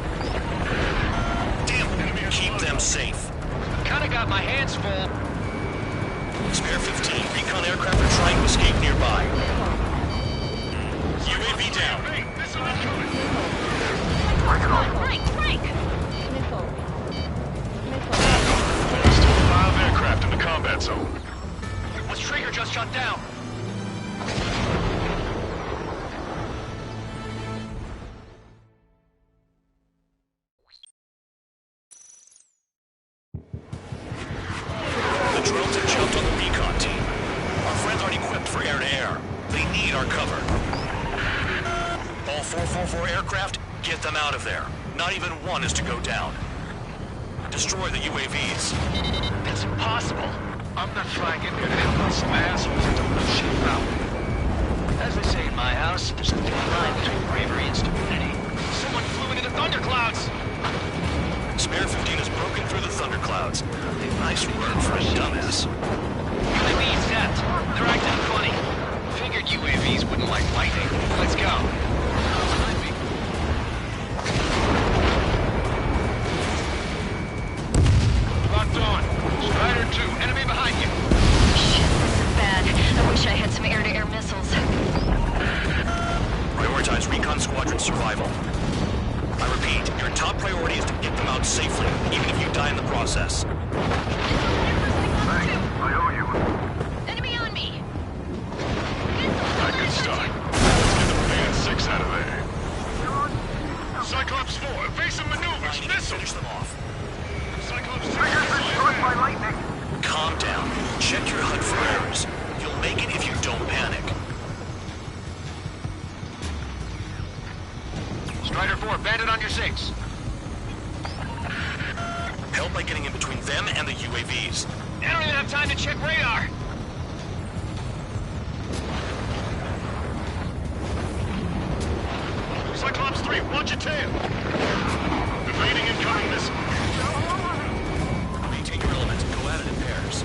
Damn, keep them safe. Kinda got my hands full. Spare 15, recon aircraft are trying to escape nearby. UAV Trigger just shut down. The drones have jumped on the recon team. Our friends aren't equipped for air-to-air. They need our cover. All 444 aircraft, get them out of there. Not even one is to go down. Destroy the UAVs. That's impossible. I'm not flying in here to help some assholes that don't know shit about me. As they say in my house, there's a thin line between bravery and stupidity. Someone flew into the thunderclouds! Spare 15 has broken through the thunderclouds. Nice word for a dumbass. UAVs zapped. They're acting funny. Figured UAVs wouldn't like lightning. Let's go. Locked on. Strider 2, enemy behind you. Shit, this is bad. I wish I had some air-to-air missiles. Prioritize recon squadron survival. I repeat, your top priority is to get them out safely, even if you die in the process. Thanks. I owe you. Enemy on me! Not good start. Let's get the PN6 out of there. Cyclops 4, evasive maneuvers, missile! Finish them off. Cyclops 6, Trigger's been struck by lightning. Calm down. Check your HUD for errors. You'll make it if you don't panic. Strider 4, bandit on your 6. Help by getting in between them and the UAVs. I don't even have time to check radar. Cyclops 3, watch your tail! Evading incoming missile. Maintain your element and go at it in pairs.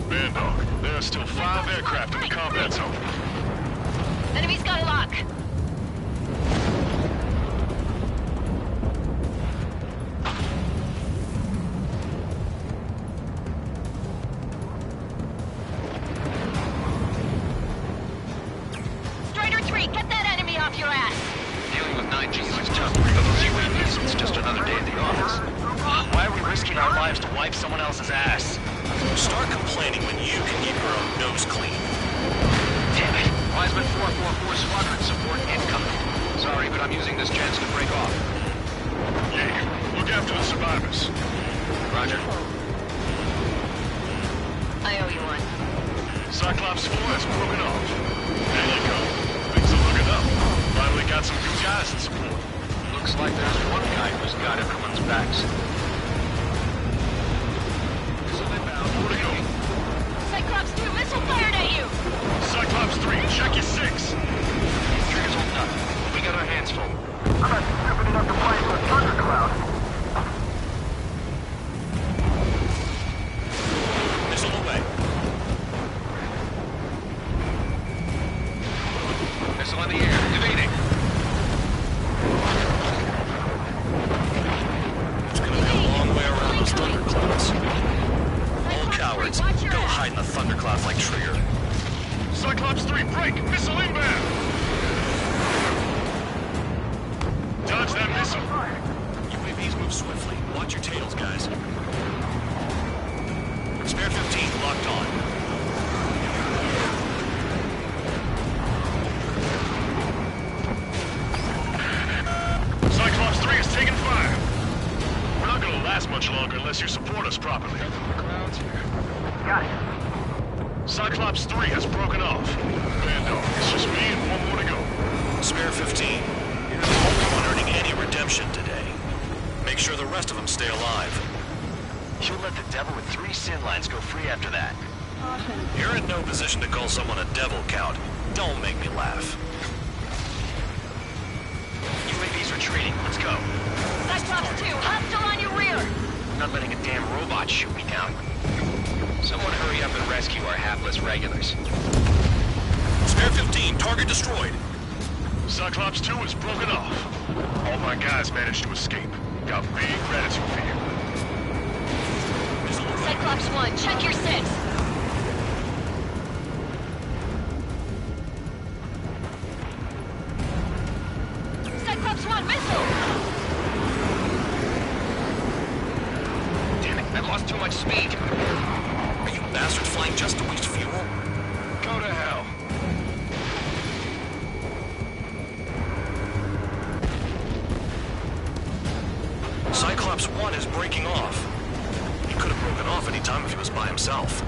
Man dog, there are still 5 aircraft in the combat zone. Enemy's got a lock. Strider 3, get that enemy off your ass. Dealing with 9G is tough. But those UAVs, it's just another day at the office. Why are we risking our lives to wipe someone else's ass? Start complaining when you can keep your own nose clean. Damn it. Wiseman 444 squadron support incoming. Sorry, but I'm using this chance to break off. Yeah, look after the survivors. Roger. I owe you one. Cyclops 4 has broken off. There you go. Things are looking up. Finally got some good guys in support. Looks like there's one guy who's got everyone's backs. More to go. Cyclops 2, missile fired at you! Cyclops 3, check your 6. Trigger's holding up. We got our hands full. I'm not stupid enough to fly into a thundercloud. Missile away. Missile in the air. Evading. It's gonna be a long way around those thunderclouds. All cowards, go hide in the thunderclouds like Trigger. Cyclops 3, break! Missile inbound! Dodge that missile! UAVs move swiftly. Watch your tails, guys. Spare 15 locked on. Cyclops 3 is taking fire! We're not gonna last much longer unless you support us properly. Clouds here. Got it. Cyclops 3 has broken off. Man dog, it's just me and one more to go. Spare 15. You're the only one earning any redemption today. Make sure the rest of them stay alive. You'll let the devil with 3 sin lines go free after that. Caution. You're in no position to call someone a devil, Count. Don't make me laugh. UAV's retreating. Let's go. Cyclops 2, hostile on your rear! I'm not letting a damn robot shoot me down. Someone hurry up and rescue our hapless regulars. Spare 15, target destroyed. Cyclops 2 is broken off. All my guys managed to escape. Got big gratitude for you. Cyclops 1, check your 6. Cyclops 1, missile! I've lost too much speed. Are you bastards flying just to waste fuel? Go to hell. Cyclops 1 is breaking off. He could have broken off any time if he was by himself.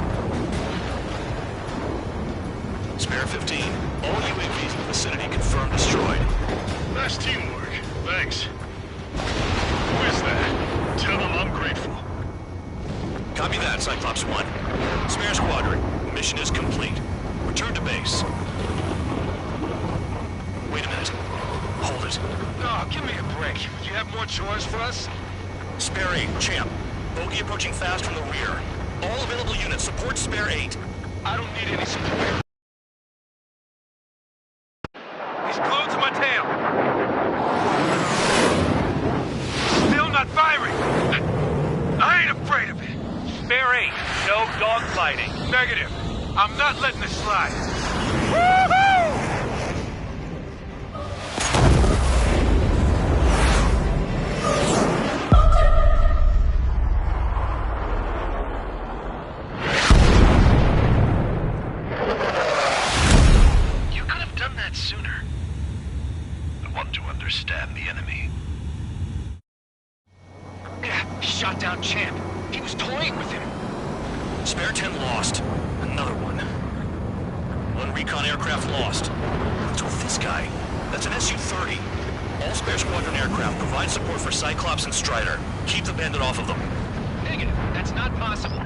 Spare 15. All UAVs in the vicinity confirmed destroyed. Nice teamwork. Thanks. Who is that? Tell them I'm grateful. Copy that, Cyclops 1. Spare squadron. Mission is complete. Return to base. Wait a minute. Hold it. Oh, give me a break. Do you have more chores for us? Spare 8, Champ. Bogey approaching fast from the rear. All available units support Spare 8. I don't need any support. He's glued to my tail. Still not firing. I ain't afraid of it. Spare 8, no dogfighting. Negative. I'm not letting it slide. Woohoo! You could have done that sooner. I want to understand the enemy. Yeah, shot down Champ. He was toying with him. Spare 10 lost. Another one. One recon aircraft lost. What's with this guy? That's an Su-30. All Spare Squadron aircraft provide support for Cyclops and Strider. Keep the bandit off of them. Negative. That's not possible.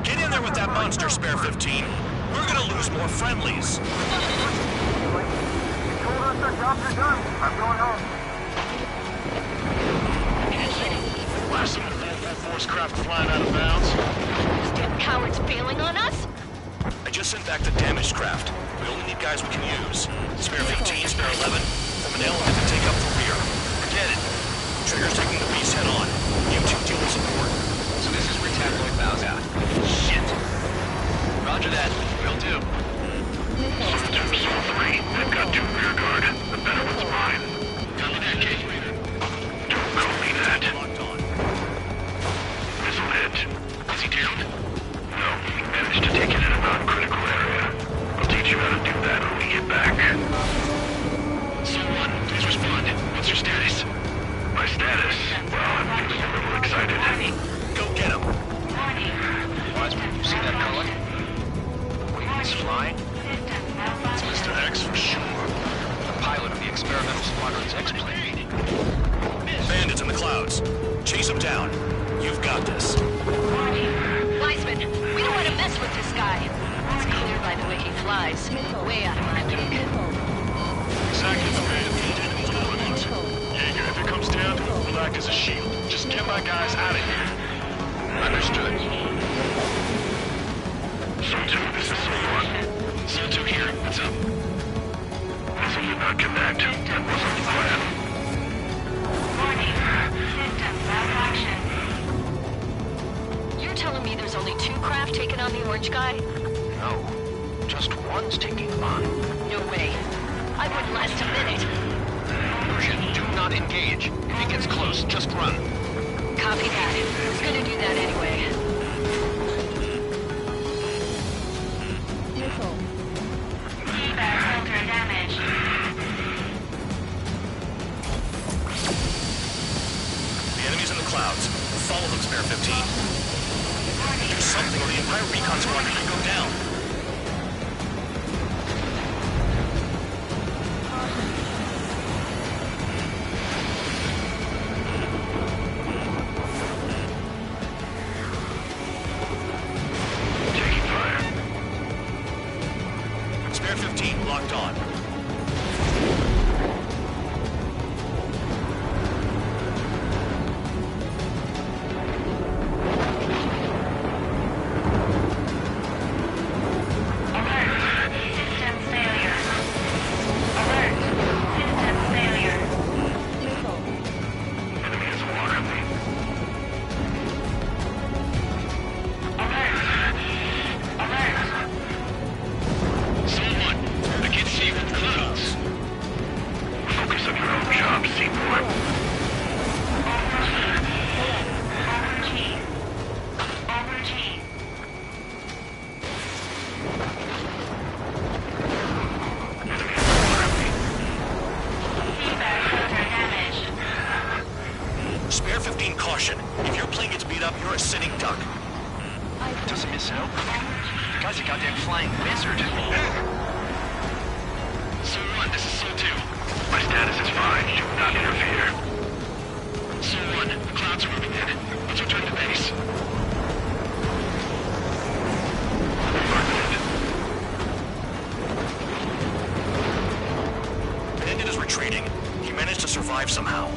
Get in there with that monster, Spare 15. We're gonna lose more friendlies. You told us the jobs are done. I'm going home. Last of the 444's craft flying out of bounds. These damn cowards bailing on us? I just sent back the damaged craft. We only need guys we can use. Spare 15, Spare 11, form an element to take up the rear. Forget it. Trigger's taking the beast head on. You two deal with support. So this is where Tabloid bows out. Shit. Roger that. Will do. Steps 3. I've got 2 rear guard. The better one's mine. Copy that, Kate. Don't call me that. Locked on. Missile hit. Is he down? No. He managed to take it in a non-critical area. I'll teach you how to do that when we get back. Someone, please respond. What's your status? My status? Well, I'm feeling a little excited. Go get him. Wiseman, you see that color? Wait, he's flying? It's Mr. X for sure. The pilot of the experimental squadron's X-plane. Bandits in the clouds. Chase them down. You've got this. Wiseman, we don't want to mess with this guy. It's clear by the way he flies. Way out of my league. Exactly the way enemies will put it. Jaeger, if it comes down to it, we'll act as a shield. Just get my guys out of here. Understood. Soul 2, this is Soul 1. Soul 2 here. What's up? Missile did not connect. That wasn't the plan. You're telling me there's only 2 craft taking on the orange guy? No. Just one's taking him on. No way. I wouldn't last a minute. Persian, do not engage. If he gets close, just run. Copy that. I was gonna do that anyway. Missile. Filter damage. The enemy's in the clouds. Follow them, Spare 15. Do something or the entire recon squadron could go down. Taking fire. Spare 15 locked on. Enemy has a lock on me. Soul 1, I can't see you speed up, you're a sitting duck. Doesn't miss help? The guy's a goddamn flying wizard. Sol 1, this is Sol 2. My status is fine. Do not interfere. Sol 1, the clouds are moving in. Let's return to base. Bandit is retreating. He managed to survive somehow.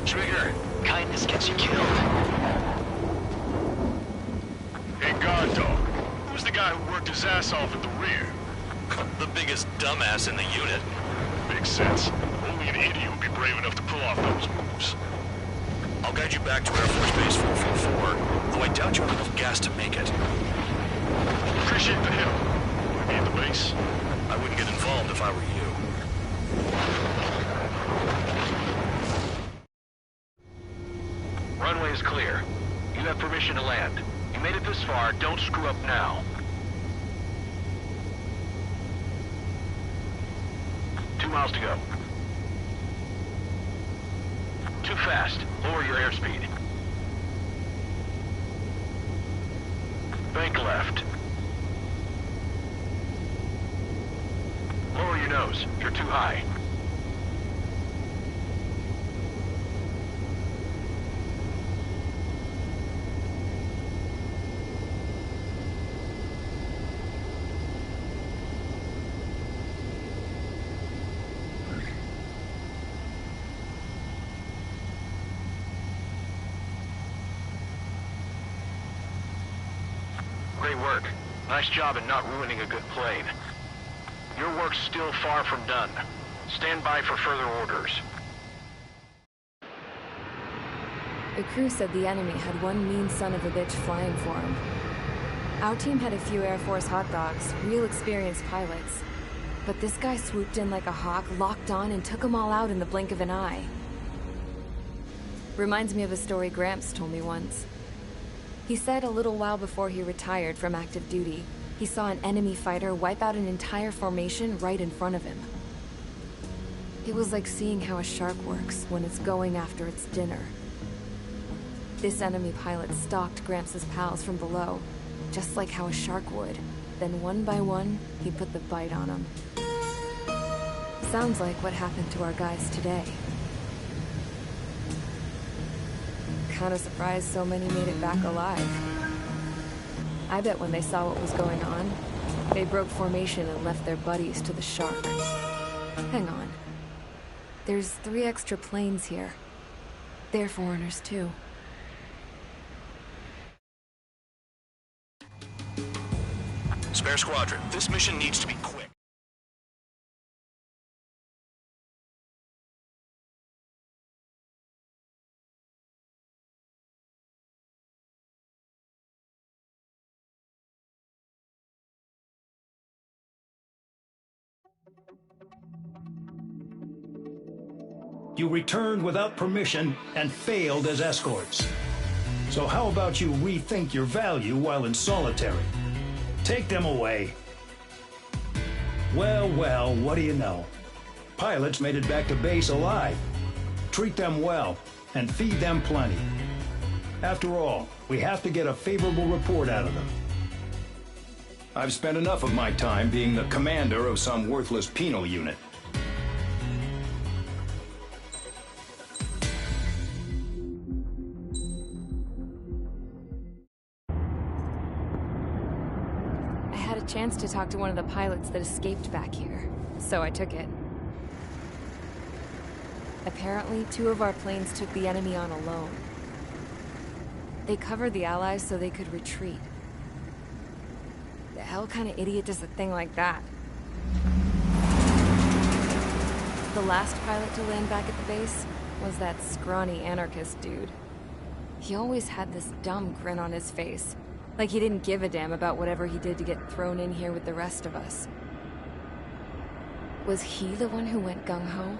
Trigger, kindness gets you killed. Hey, guard dog. Who's the guy who worked his ass off at the rear? The biggest dumbass in the unit. Makes sense. Only an idiot would be brave enough to pull off those moves. I'll guide you back to Air Force Base 444, though I doubt you have enough gas to make it. Appreciate the help. Will we be at the base? I wouldn't get involved if I were you. Runway is clear. You have permission to land. You made it this far, don't screw up now. 2 miles to go. Too fast. Lower your airspeed. Bank left. Lower your nose. You're too high. Great work. Nice job in not ruining a good plane. Your work's still far from done. Stand by for further orders. The crew said the enemy had one mean son of a bitch flying for him. Our team had a few Air Force hot dogs, real experienced pilots. But this guy swooped in like a hawk, locked on, and took them all out in the blink of an eye. Reminds me of a story Gramps told me once. He said a little while before he retired from active duty, he saw an enemy fighter wipe out an entire formation right in front of him. It was like seeing how a shark works when it's going after its dinner. This enemy pilot stalked Gramps' pals from below, just like how a shark would. Then one by one, he put the bite on them. Sounds like what happened to our guys today. Kinda surprised so many made it back alive. I bet when they saw what was going on, they broke formation and left their buddies to the shark. Hang on. There's 3 extra planes here. They're foreigners too. Spare squadron, this mission needs to be quick. You returned without permission and failed as escorts. So how about you rethink your value while in solitary? Take them away. Well, well, what do you know? Pilots made it back to base alive. Treat them well and feed them plenty. After all, we have to get a favorable report out of them. I've spent enough of my time being the commander of some worthless penal unit. I had a chance to talk to one of the pilots that escaped back here, so I took it. Apparently, 2 of our planes took the enemy on alone. They covered the Allies so they could retreat. The hell kind of idiot does a thing like that? The last pilot to land back at the base was that scrawny anarchist dude. He always had this dumb grin on his face, like he didn't give a damn about whatever he did to get thrown in here with the rest of us. Was he the one who went gung-ho?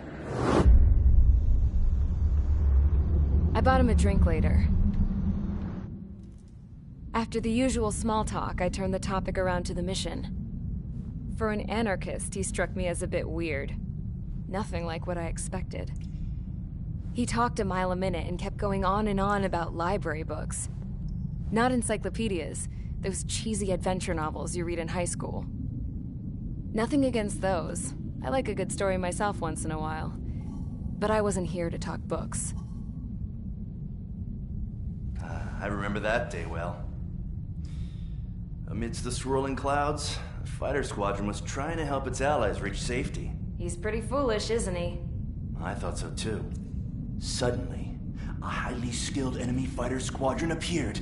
I bought him a drink later. After the usual small talk, I turned the topic around to the mission. For an anarchist, he struck me as a bit weird. Nothing like what I expected. He talked a mile a minute and kept going on and on about library books. Not encyclopedias, those cheesy adventure novels you read in high school. Nothing against those. I like a good story myself once in a while. But I wasn't here to talk books. I remember that day well. Amidst the swirling clouds, a fighter squadron was trying to help its allies reach safety. He's pretty foolish, isn't he? I thought so too. Suddenly, a highly skilled enemy fighter squadron appeared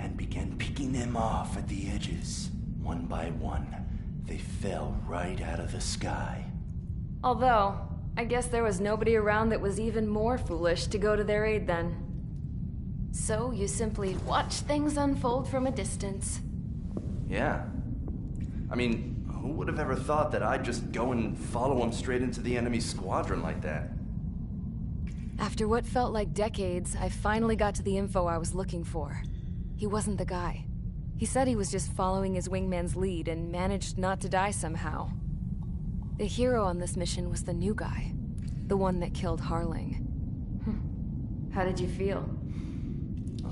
and began picking them off at the edges. One by one, they fell right out of the sky. Although, I guess there was nobody around that was even more foolish to go to their aid then. So you simply watch things unfold from a distance. Yeah. I mean, who would have ever thought that I'd just go and follow him straight into the enemy squadron like that? After what felt like decades, I finally got to the info I was looking for. He wasn't the guy. He said he was just following his wingman's lead and managed not to die somehow. The hero on this mission was the new guy. The one that killed Harling. How did you feel?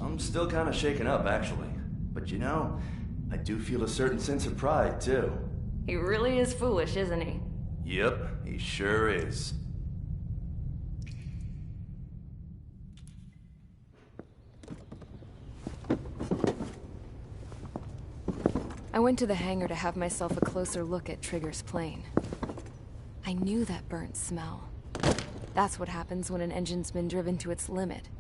I'm still kind of shaken up, actually. But you know, I do feel a certain sense of pride, too. He really is foolish, isn't he? Yep, he sure is. I went to the hangar to have myself a closer look at Trigger's plane. I knew that burnt smell. That's what happens when an engine's been driven to its limit.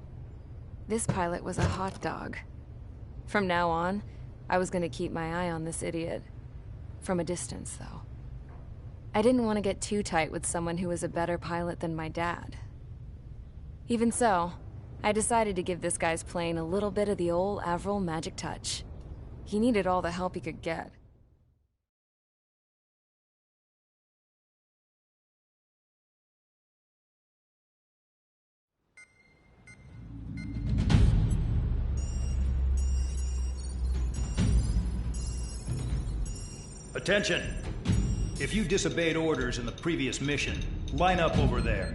This pilot was a hot dog. From now on, I was gonna keep my eye on this idiot. From a distance, though. I didn't want to get too tight with someone who was a better pilot than my dad. Even so, I decided to give this guy's plane a little bit of the old Avril magic touch. He needed all the help he could get. Attention! If you disobeyed orders in the previous mission, line up over there.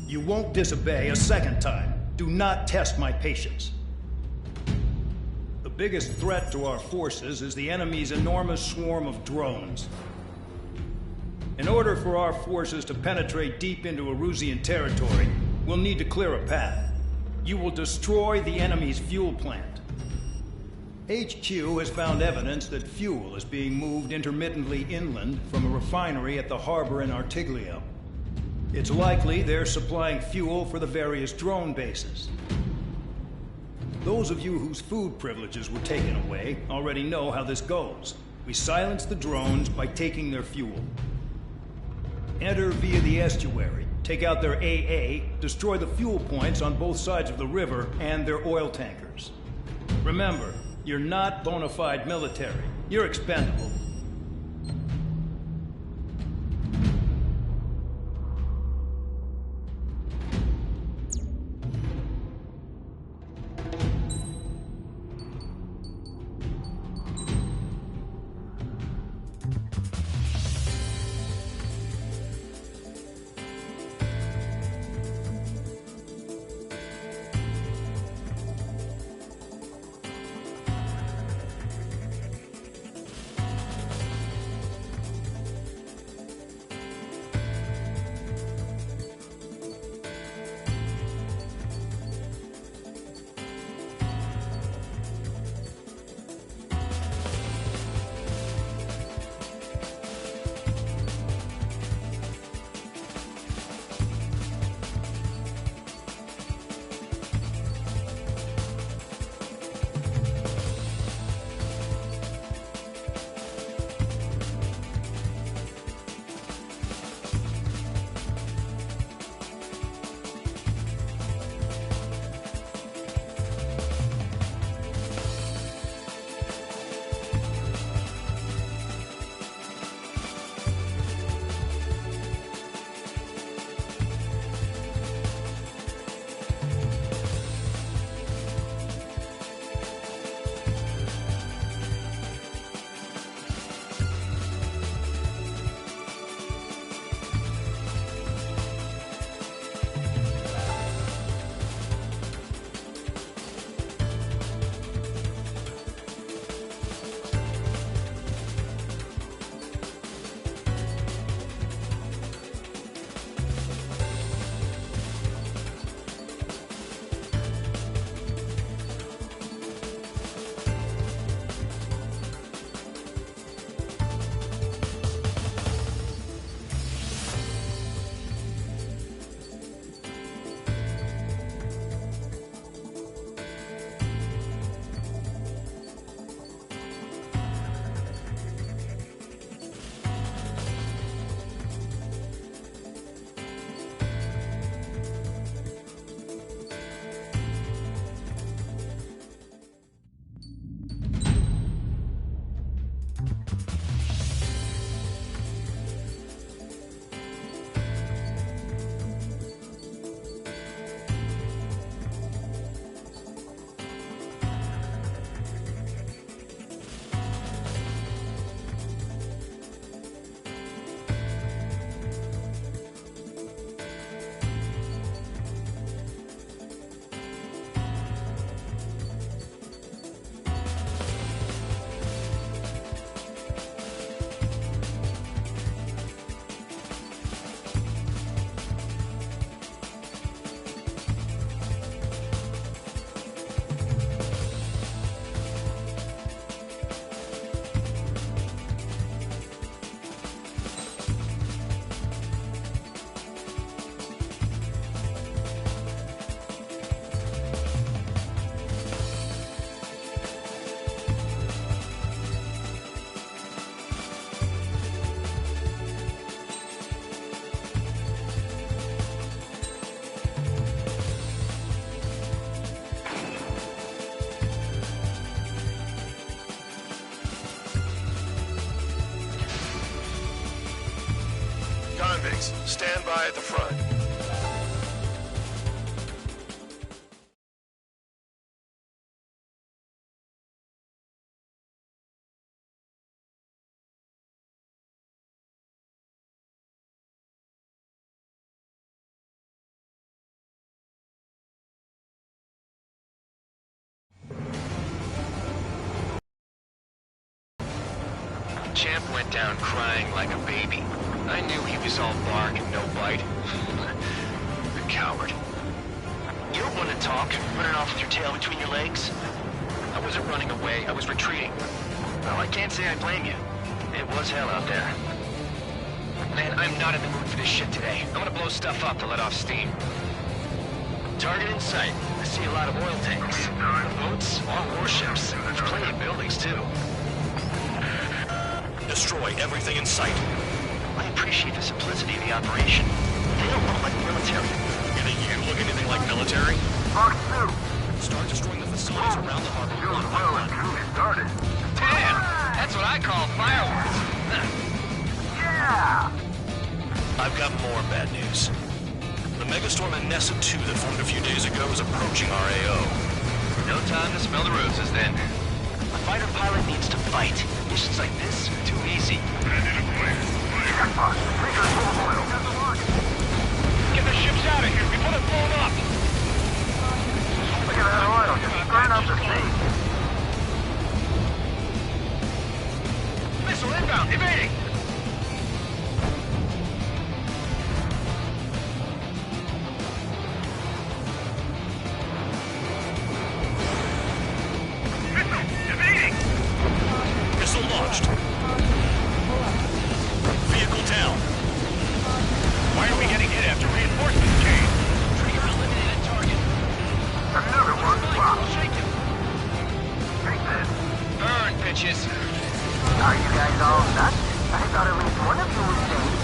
You won't disobey a second time. Do not test my patience. The biggest threat to our forces is the enemy's enormous swarm of drones. In order for our forces to penetrate deep into Erusian territory, we'll need to clear a path. You will destroy the enemy's fuel plant. HQ has found evidence that fuel is being moved intermittently inland from a refinery at the harbor in Artiglio. It's likely they're supplying fuel for the various drone bases. Those of you whose food privileges were taken away already know how this goes. We silence the drones by taking their fuel. Enter via the estuary, take out their AA, destroy the fuel points on both sides of the river and their oil tankers. Remember, you're not bona fide military. You're expendable. units. Stand by at the front. Champ went down crying like a baby. I knew he was all bark and no bite. The coward. You don't want to talk, running off with your tail between your legs. I wasn't running away, I was retreating. Well, I can't say I blame you. It was hell out there. Man, I'm not in the mood for this shit today. I'm gonna blow stuff up to let off steam. Target in sight. I see a lot of oil tanks. Boats, all warships. There's plenty of buildings, too. Destroy everything in sight. I appreciate the simplicity of the operation. They don't look like military. You think you look anything like military? Fox 2. Start destroying the facilities around the harbor. You as well as truly started. Damn! That's what I call fireworks. Yeah! I've got more bad news. The megastorm in Nessa 2 that formed a few days ago is approaching our AO. No time to smell the roses then. A fighter pilot needs to fight. Missions like this are too easy. Jackpot. Trigger full oil. Get the ships out of here before they're blown up! Look at that oil. Just burn up the sea. Missile inbound, evading! Missile launched. Vehicle down. Why are we getting hit after reinforcements came? Trigger eliminated target. Another one. Wow. Shake it. Take this. Burn, bitches. Are you guys all nuts? I thought at least one of you was safe.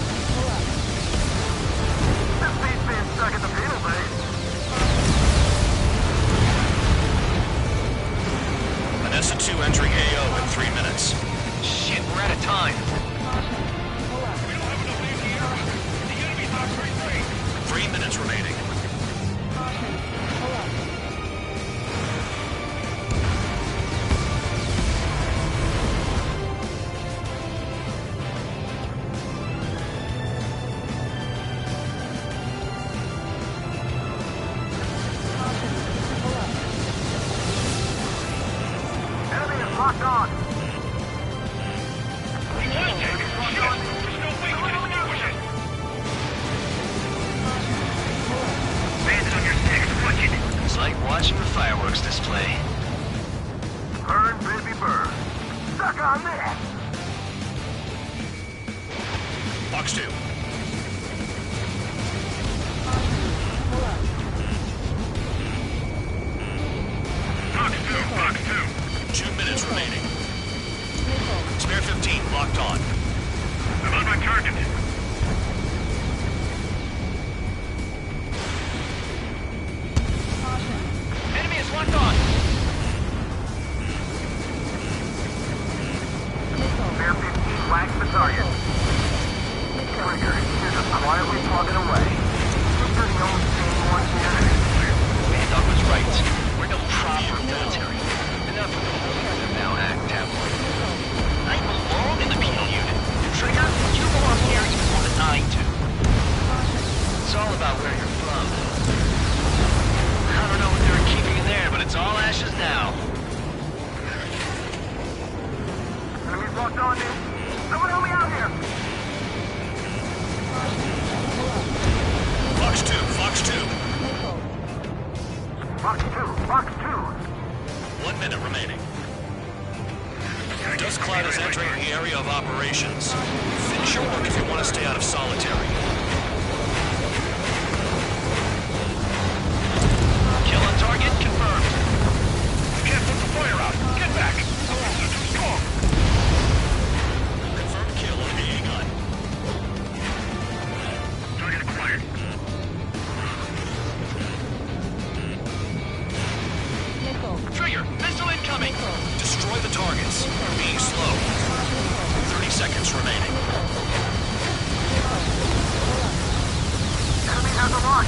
This beat's being stuck at the penal base. Vanessa 2 entering AO in 3 minutes. Shit, we're out of time. 3 minutes remaining. Enemy is locked on. It's like watching a fireworks display. Burn, baby, burn. Suck on this. Fox 2. Fox 2. 2 minutes remaining. Spare 15 locked on. I'm on my target. Enemy is locked on. Spare 15 whacks the target. Trigger, you're just quietly plugging away. You're the only sane one here. Doc was right. We're no proper military. Enough of the whole now act tabloid. I belong in the penal unit. Trigger, you belong here even more than I do. It's all about where you're from. I don't know what they were keeping in there, but it's all ashes now. Enemies locked on me. Someone help me out here. Fox 2, Fox 2. Fox 2, Fox 2. 1 minute remaining. Dust cloud is entering the area of operations. Finish your work if you want to stay out of solitary. Kill on target confirmed. Can't put the fire out. Get back. They're too strong. Confirmed kill on the AA gun. Target acquired. Trigger, missile incoming. Destroy the targets. Being slow. 30 seconds remaining. has a lock.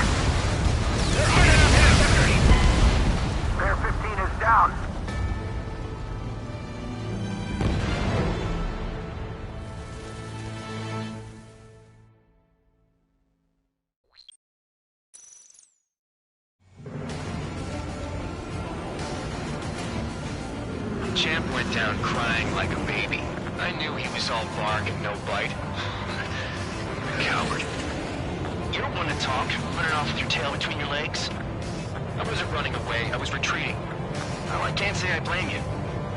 Spare 15 is down. Champ went down crying like a baby. I knew he was all bark and no bite. Coward. You don't want to talk, running off with your tail between your legs. I wasn't running away, I was retreating. Well, I can't say I blame you.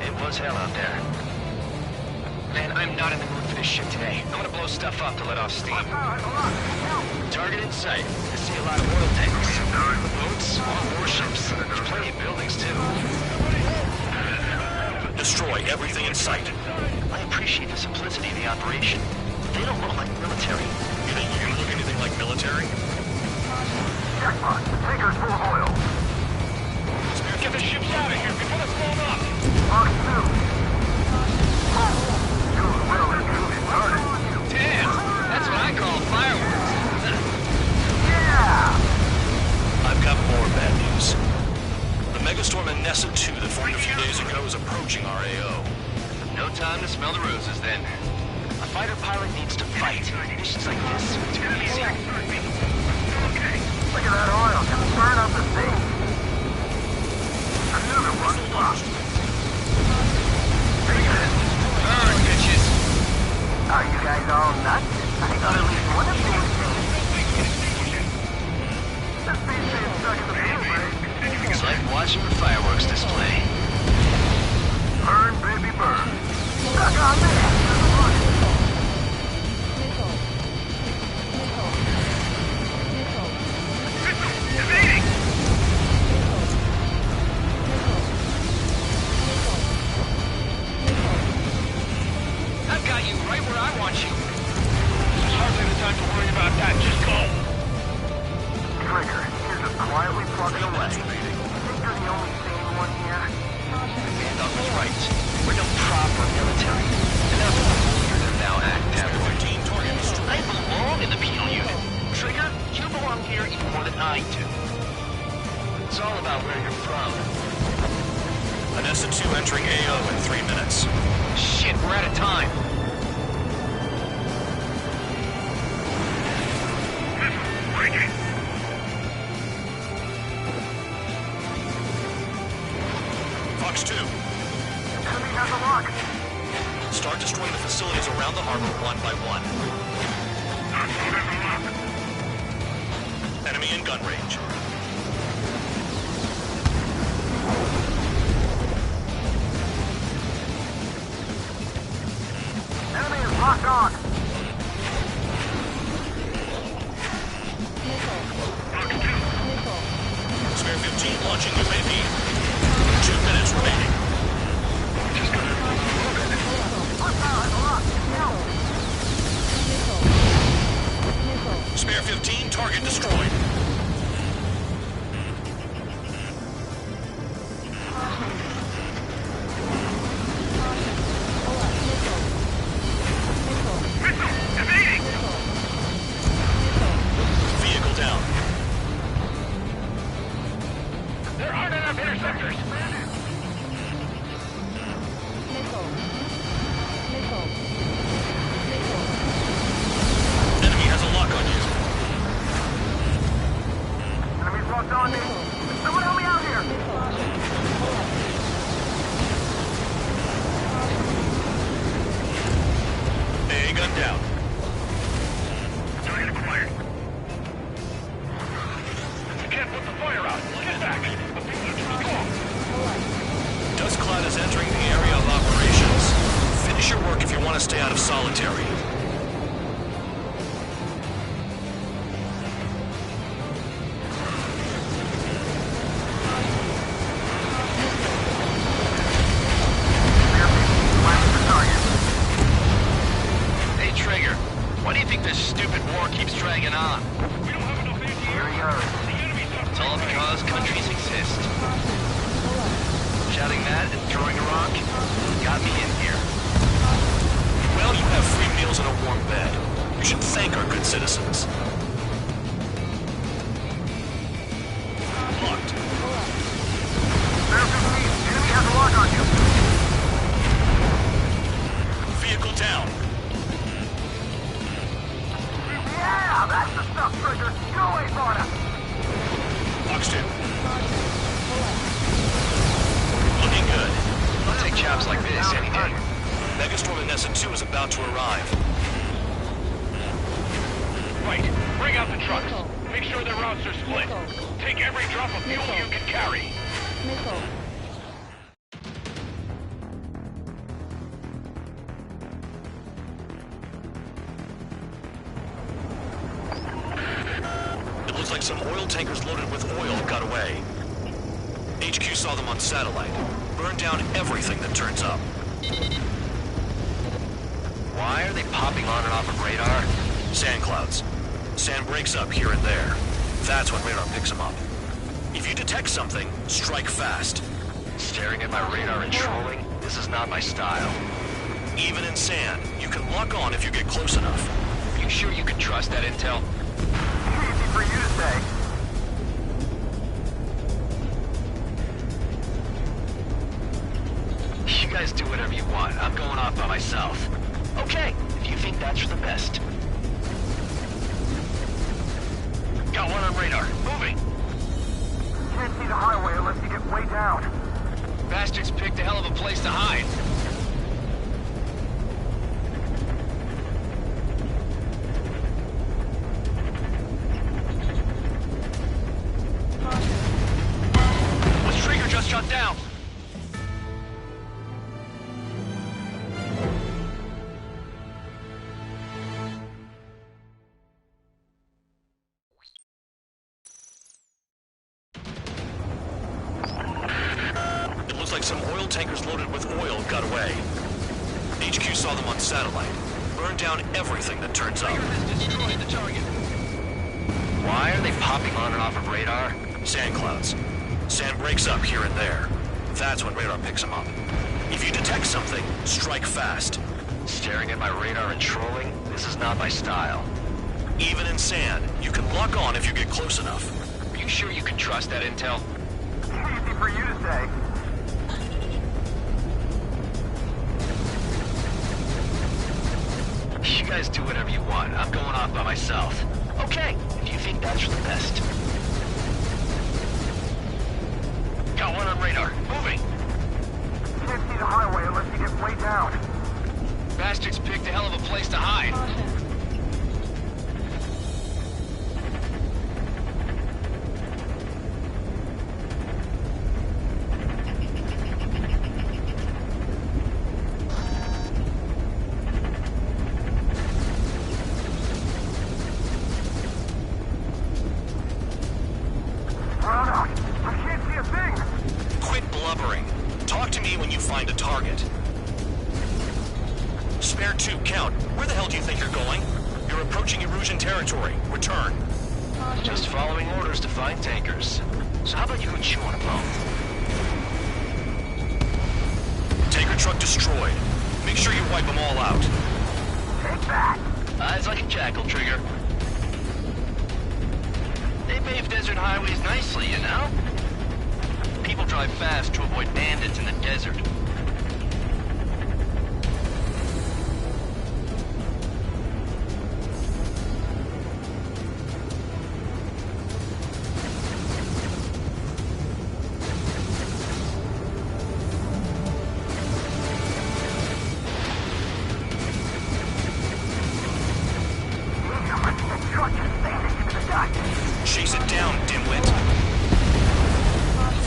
It was hell out there. Man, I'm not in the mood for this shit today. I'm gonna blow stuff up to let off steam. Target in sight. I see a lot of oil tanks. Boats, more warships. There's plenty of buildings, too. Destroy everything in sight. I appreciate the simplicity of the operation. They don't look like military. You think you look anything like military? Jackpot, the tanker's full of oil. Get the ships out of here before they're blown up! Box 2. Too well and truly started. Damn! That's what I call fireworks. Yeah! I've got more bad news. The megastorm in Nessa 2 that formed a few days ago is approaching our AO. No time to smell the roses, then. A fighter pilot needs to fight. Missions like this, it's gonna be easy. Look at that oil. Can burn up the sea. Another one popped. Burn, bitches! Are you guys all nuts? I thought at least one of you was This thing's being stuck in the field, buddy. It's like watching a fireworks display. Burn, baby, burn. Stuck on there. Evading! I've got you right where I want you. There's hardly the time to worry about that. Just go. Trigger, you're just quietly plugging away. Think you're the only sane one here? Gandalf was right. We're no proper military. Enough of the weird and now act that way. I belong in the penal unit. Trigger, you belong here even more than I do. It's all about where you're from. Nessa 2 entering AO in 3 minutes. Shit, we're out of time. Fox 2. Enemy has a lock. Start destroying the facilities around the harbor one by one. Enemy in gun range. Enemy is locked on. Spare 15 launching UAV. 2 minutes remaining. Spare 15, target destroyed. Vehicle down. There aren't enough interceptors. Enemy has a lock on you. Enemy's locked on me. Someone help me out here. AA gun down. Target acquired. We can't put the fire out. Get back. Go on. Dust cloud is entering the area of operations. Finish your work if you want to stay out of solitary. Hey, Trigger. Why do you think this stupid war keeps dragging on? We don't have enough anti-air. It's all because countries exist. Shouting that and throwing a rock got me in here. Well, you have free meals and a warm bed. You should thank our good citizens. Buxton. Looking good. I'll take jobs like this any day. Megastorm Nessa 2 is about to arrive. Right. Bring out the trucks. Make sure their routes are split. Take every drop of fuel you can carry. Missile. It looks like some oil tankers loaded with oil got away. HQ saw them on satellite. Burned down everything that turns up. Why are they popping on and off of radar? Sand clouds. Sand breaks up here and there. That's when radar picks them up. If you detect something, strike fast. Staring at my radar and trolling? This is not my style. Even in sand, you can lock on if you get close enough. Are you sure you can trust that intel? Easy for you to say. You guys do whatever you want. I'm going off by myself. Okay, if you think that's for the best. Got one on radar. Moving. Can't see the highway unless you get way down. Bastards picked a hell of a place to hide. What's Trigger just shut down? Some oil tankers loaded with oil got away. HQ saw them on satellite. Burned down everything that turns up. Destroyed the target. Why are they popping on and off of radar? Sand clouds. Sand breaks up here and there. That's when radar picks them up. If you detect something, strike fast. Staring at my radar and trolling? This is not my style. Even in sand, you can lock on if you get close enough. Are you sure you can trust that intel? Easy for you to say. You guys do whatever you want. I'm going off by myself. Okay, if you think that's for the best. Got one on radar. Moving. Can't see the highway unless you get way down. Bastards picked a hell of a place to hide. Find a target. Spare 2, Count. Where the hell do you think you're going? You're approaching Erusian territory. Return. Just following orders to find tankers. So how about you go chew on a bone? Tanker truck destroyed. Make sure you wipe them all out. Take that! Eyes like a jackal, Trigger. They pave desert highways nicely, you know? People drive fast to avoid bandits in the desert. Chase it down, dimwit.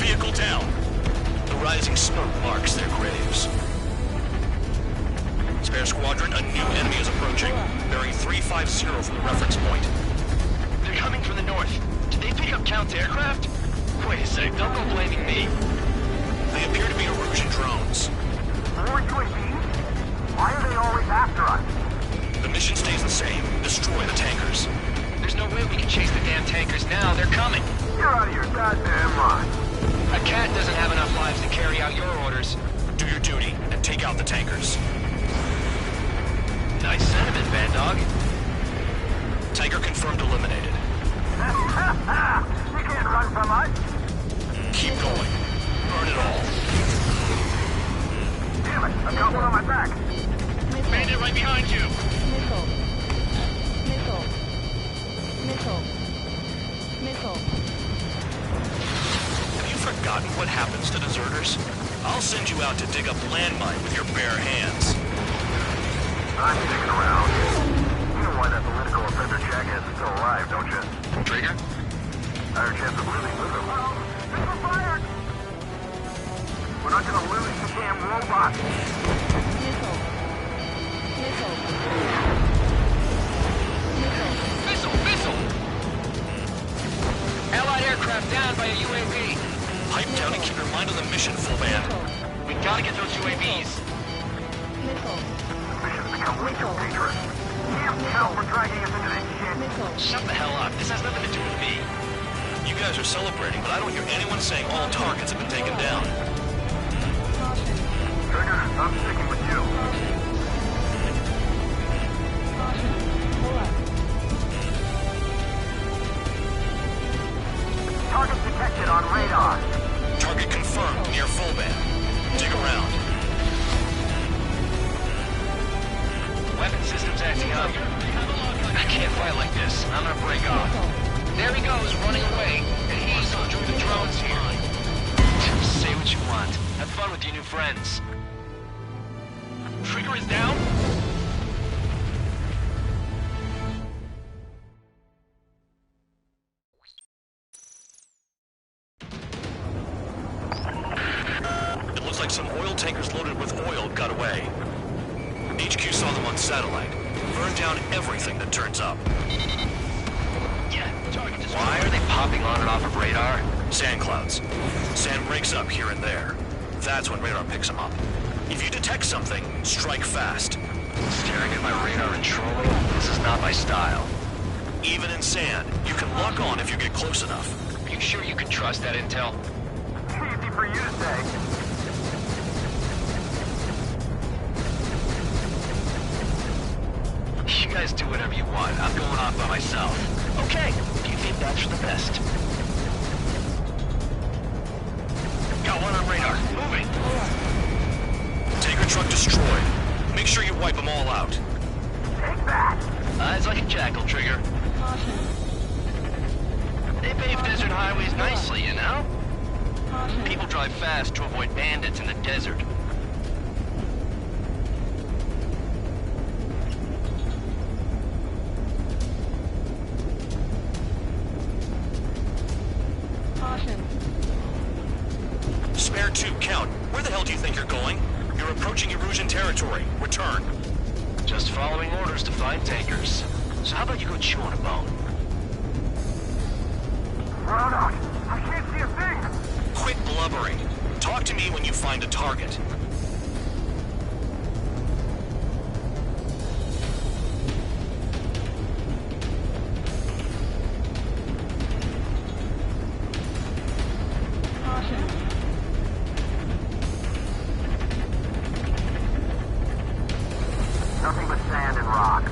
Vehicle down. The rising smoke marks their graves. Spare squadron, a new enemy is approaching. Bearing 350 from the reference point. They're coming from the north. Did they pick up Count's aircraft? Wait a sec, don't go blaming me. They appear to be Erusian drones. More UAVs? Why are they always after us? The mission stays the same. Destroy the tankers. There's no way we can chase the damn tankers now. They're coming. You're out of your goddamn mind. A cat doesn't have enough lives to carry out your orders. Do your duty and take out the tankers. Nice sentiment, Bad Dog. Tanker confirmed eliminated. You can't run from us. Keep going. Burn it all. Damn it, I've got one on my back. Bandit right behind you. Missile. Missile. Missile. Missile. forgotten what happens to deserters? I'll send you out to dig up landmine with your bare hands. I'm sticking around. You know why that political offender jackass is still alive, don't you? Trigger? Higher chance of losing with him. Missile fired! We're not gonna lose the damn robot. Missile. Missile. Missile. Missile! Allied aircraft down by a UAV. Pipe down and keep your mind on the mission, full band. We gotta get those UAVs. Missile. Mission's become way too dangerous. Damn hell for dragging us into this shit. Missile. Shut the hell up. This has nothing to do with me. You guys are celebrating, but I don't hear anyone saying all targets have been taken down. Caution. Trigger, I'm sticking with you. Caution. Pull up. Target detected on radar. Target confirmed near full band. Dig around. Weapon systems acting up. I can't fight like this. I'm gonna break off. There he goes, running away. And he's on the drones here. Say what you want. Have fun with your new friends. Trigger is down? It looks like some oil tankers loaded with oil got away. HQ saw them on satellite. Burned down everything that turns up. Why are they popping on and off of radar? Sand clouds. Sand breaks up here and there. That's when radar picks them up. If you detect something, strike fast. Staring at my radar and trolling? This is not my style. Even in sand, you can lock on if you get close enough. Are you sure you can trust that intel? Easy for you to say. You guys do whatever you want. I'm going off by myself. Okay, if you think that's for the best. Got one on radar. Moving. Tanker truck destroyed. Make sure you wipe them all out. Take that! Eyes like a jackal, Trigger. Caution. They pave desert highways nicely, you know? Caution. People drive fast to avoid bandits in the desert. Caution. Spare 2, count. Where the hell do you think you're going? You're approaching Erusian territory. Return. Just following orders to find tankers. So how about you go chew on a bone? Run out! I can't see a thing! Quit blubbering. Talk to me when you find a target. Caution. Nothing but sand and rock.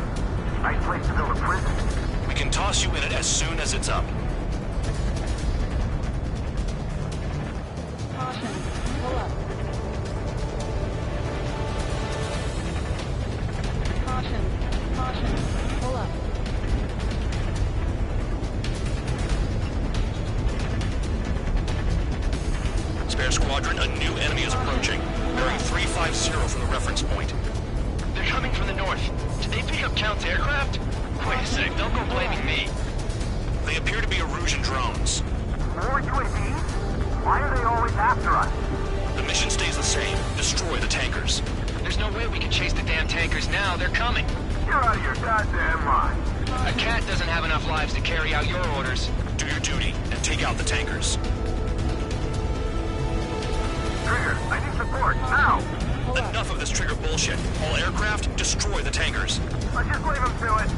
Nice place to build a prison. We can toss you in it as soon as it's up. Caution. Pull up. Caution. Caution. Pull up. Spare squadron, a new enemy is approaching. Bearing 350 from the reference point. They're coming from the north. Did they pick up Count's aircraft? Wait a sec, don't go blaming me. They appear to be Erusian drones. More UAVs? Why are they always after us? The mission stays the same. Destroy the tankers. There's no way we can chase the damn tankers now. They're coming. You're out of your goddamn mind. A cat doesn't have enough lives to carry out your orders. Do your duty and take out the tankers. Trigger, I need support, now! Enough of this Trigger bullshit. All aircraft, destroy the tankers. I'll just leave them to it.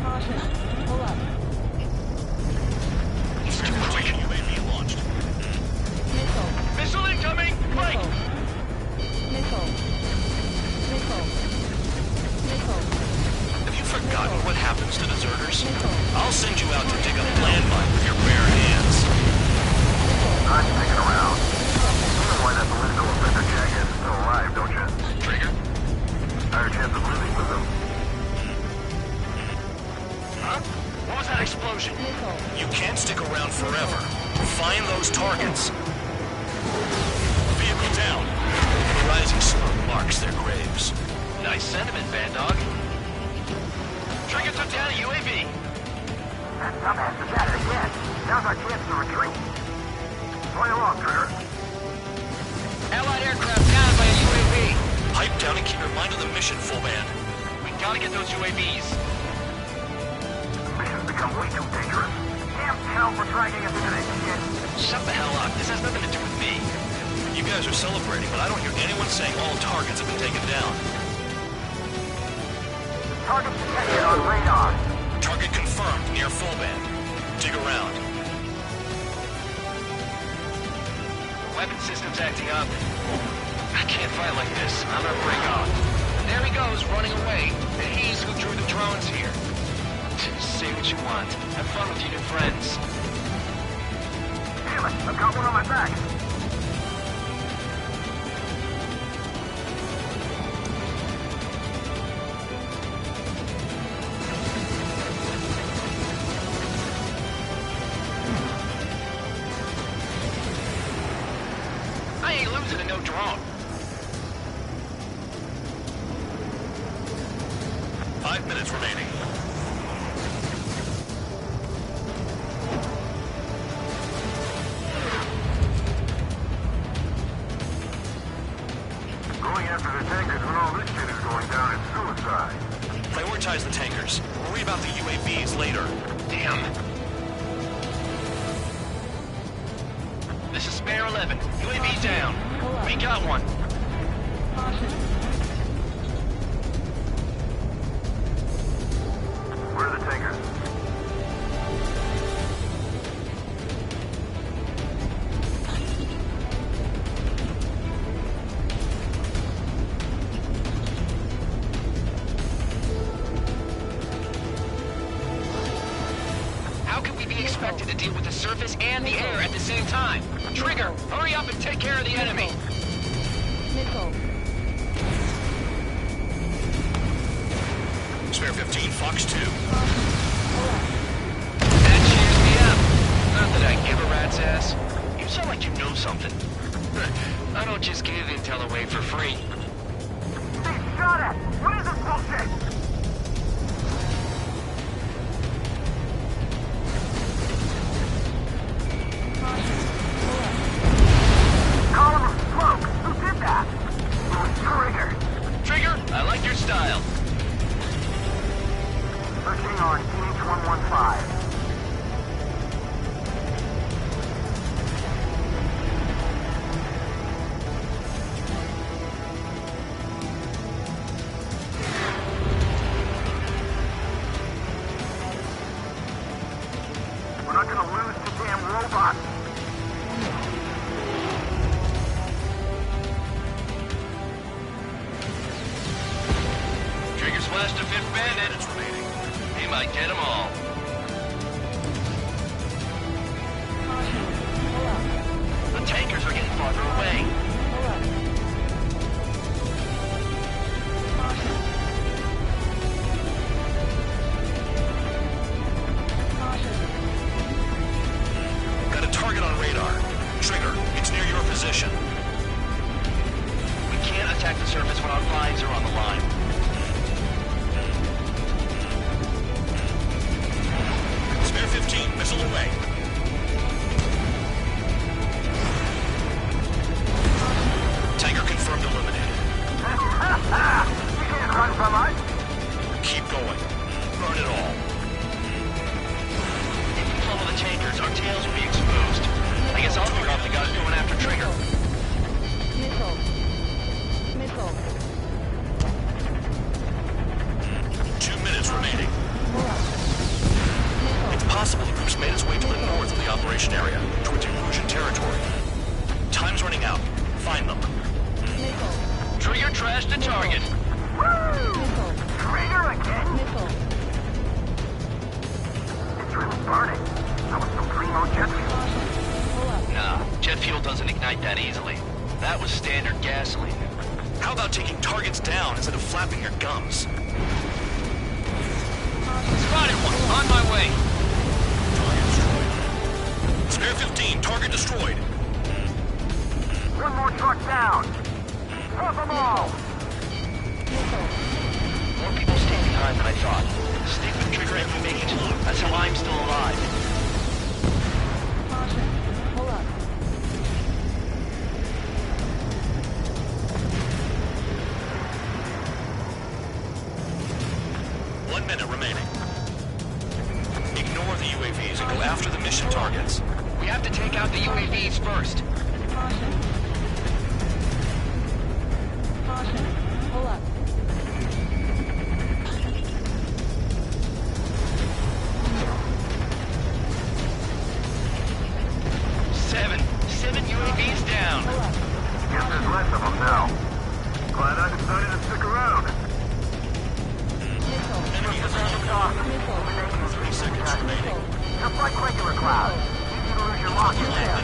Caution. Pull up. Situation UAV launched. Missile. Missile incoming! Right! Missile. Missile. Missile. Have you forgotten what happens to deserters? Missile. I'll send you out to dig up landmine with your bare hands. I'm sticking around. You know why that political offender jackass is still alive, don't you? Trigger? Higher chance of losing with him. those targets. Vehicle down. The rising smoke marks their graves. Nice sentiment, Bad Dog. Trigger took down a UAV. That dumbass is at it again. Now's our chance to retreat. Play along, Trigger. Allied aircraft down by a UAV. Pipe down and keep your mind on the mission, full band. We gotta get those UAVs. Mission's become way too dangerous. Damn town for dragging us into this shit. Shut the hell up. This has nothing to do with me. You guys are celebrating, but I don't hear anyone saying all targets have been taken down. Target detected on radar. Target confirmed near full band. Dig around. Weapon system's acting up. I can't fight like this. I'm gonna break off. There he goes, running away. And he's who drew the drones here. Say what you want. Have fun with your new friends. Damn it, I've got one on my back. I ain't losing to no drone. 5 minutes remaining. Going after the tankers when all this shit is going down is suicide. Prioritize the tankers. Worry about the UAVs later. Damn. This is Spare 11. UAV down. We got one. Where are the tankers? How can we be expected to deal with the surface and the air at the same time? Trigger, hurry up and take care of the enemy. Missile. Spare 15, Fox 2. That cheers me up. Not that I give a rat's ass. You sound like you know something. I don't just give intel away for free. They shot at! What is this bullshit? Column of smoke! Who did that? It was Trigger. Trigger, I like your style. Searching on TH-115. We're not gonna lose to damn robots. Trigger's flashed a fifth bandit. He might get them all. The tankers are getting farther away. Got a target on radar. Trigger, it's near your position. We can't attack the surface when our lives are on the line. Spare 15, missile away. Tanker confirmed eliminated. You can't run from us. Keep going. Burn it all. If we follow the tankers, our tails will be exposed. I guess I'll figure out the guys going after Trigger. Missile. Missile. 2 minutes remaining. It's possible the group's made its way to the north of the operation area, towards Erusian territory. Time's running out. Find them. Trigger trashed the target. Missile. Trigger again? Missile. It's really burning. That was some primo jet fuel. Nah, jet fuel doesn't ignite that easily. That was standard gasoline. How about taking targets down instead of flapping your gums? Spotted one, on my way. Spare 15, target destroyed. One more truck down. Drop them all. More people stand behind than I thought. Stick with Trigger and you make it. That's how I'm still alive. Caution. Pull up. 1 minute remaining. Ignore the UAVs and go after the mission targets. We have to take out the UAVs first. Caution. Caution. Pull up. 7 UAVs down. Guess there's less of them now. Glad I decided to stick around. Missile. 3 seconds remaining. Just like regular clouds. Easy to lose your lock in there.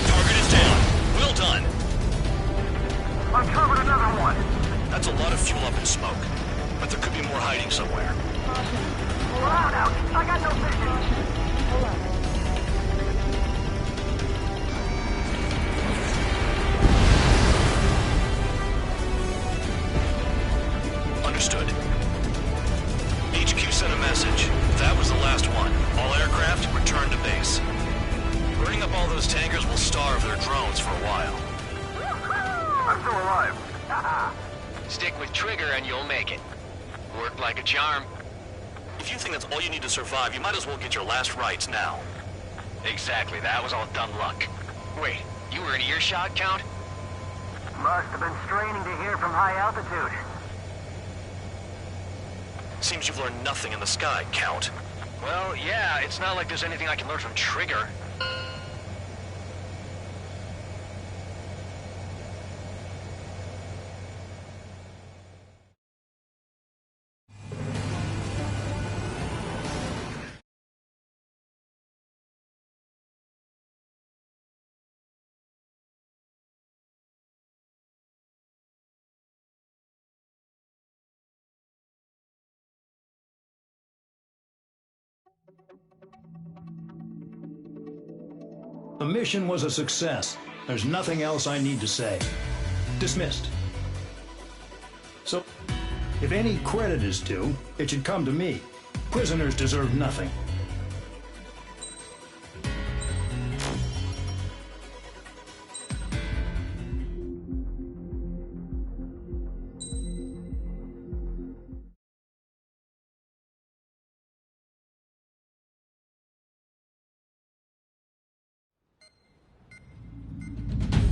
Target is down. Well done. Uncovered another one. That's a lot of fuel up in smoke. But there could be more hiding somewhere. Pull out, out. I got no vision. Pull up. Understood. HQ sent a message. That was the last one. All aircraft, return to base. Burning up all those tankers will starve their drones for a while. I'm still alive. Stick with Trigger and you'll make it. Worked like a charm. If you think that's all you need to survive, you might as well get your last rites now. Exactly, that was all dumb luck. Wait, you were in earshot, Count? Must have been straining to hear from high altitude. Seems you've learned nothing in the sky, Count. Well, yeah, it's not like there's anything I can learn from Trigger. The mission was a success. There's nothing else I need to say. Dismissed. So, if any credit is due, it should come to me. Prisoners deserve nothing.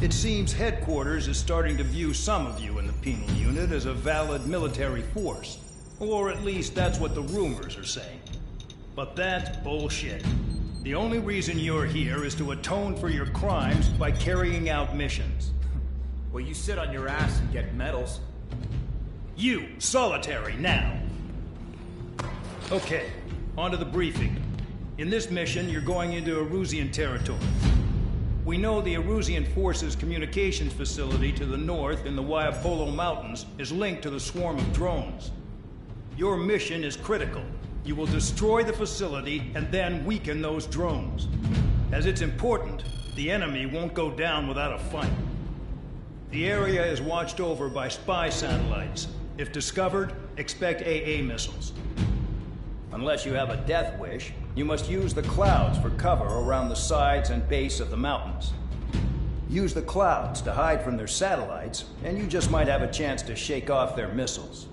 It seems headquarters is starting to view some of you in the penal unit as a valid military force. Or at least that's what the rumors are saying. But that's bullshit. The only reason you're here is to atone for your crimes by carrying out missions. Well, you sit on your ass and get medals. You, solitary, now. Okay, on to the briefing. In this mission, you're going into Erusian territory. We know the Erusian Forces communications facility to the north in the Waiapolo Mountains is linked to the swarm of drones. Your mission is critical. You will destroy the facility and then weaken those drones. As it's important, the enemy won't go down without a fight. The area is watched over by spy satellites. If discovered, expect AA missiles. Unless you have a death wish, you must use the clouds for cover around the sides and base of the mountains. Use the clouds to hide from their satellites, and you just might have a chance to shake off their missiles.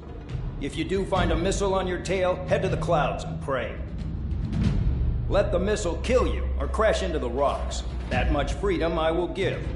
If you do find a missile on your tail, head to the clouds and pray. Let the missile kill you or crash into the rocks. That much freedom I will give.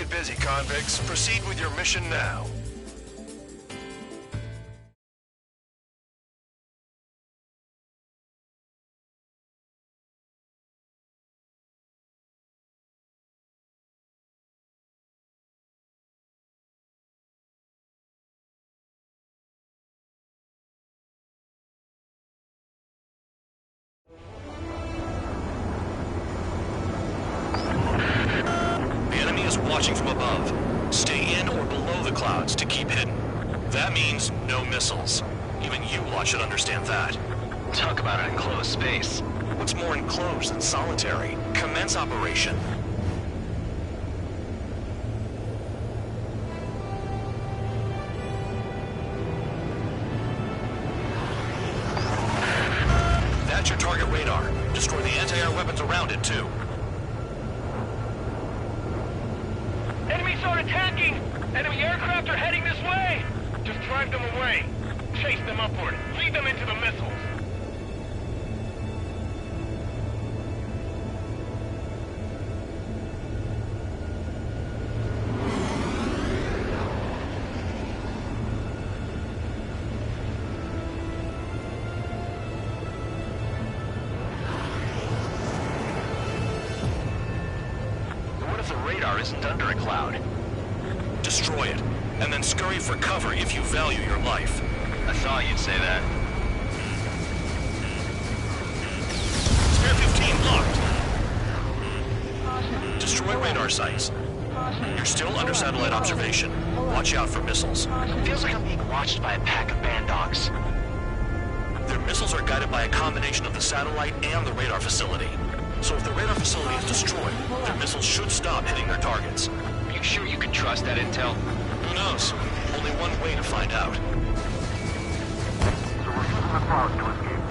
get busy, convicts. Proceed with your mission now. Watching from above. Stay in or below the clouds to keep hidden. That means no missiles. Even you lot should understand that. Talk about an enclosed space. What's more enclosed than solitary? Commence operation. That's your target radar. Destroy the anti-air weapons around it, too. Enemies are attacking! Enemy aircraft are heading this way! Just drive them away. Chase them upward. Lead them into the missiles. Isn't under a cloud. Destroy it, and then scurry for cover if you value your life. I thought you'd say that. Spare 15 locked. Destroy radar sites. You're still under satellite observation. Watch out for missiles. Feels like I'm being watched by a pack of band dogs. Their missiles are guided by a combination of the satellite and the radar facility. So if the radar facility is destroyed, their missiles should stop hitting their targets. Are you sure you can trust that intel? Who knows? Only one way to find out. So we're using the clouds to escape?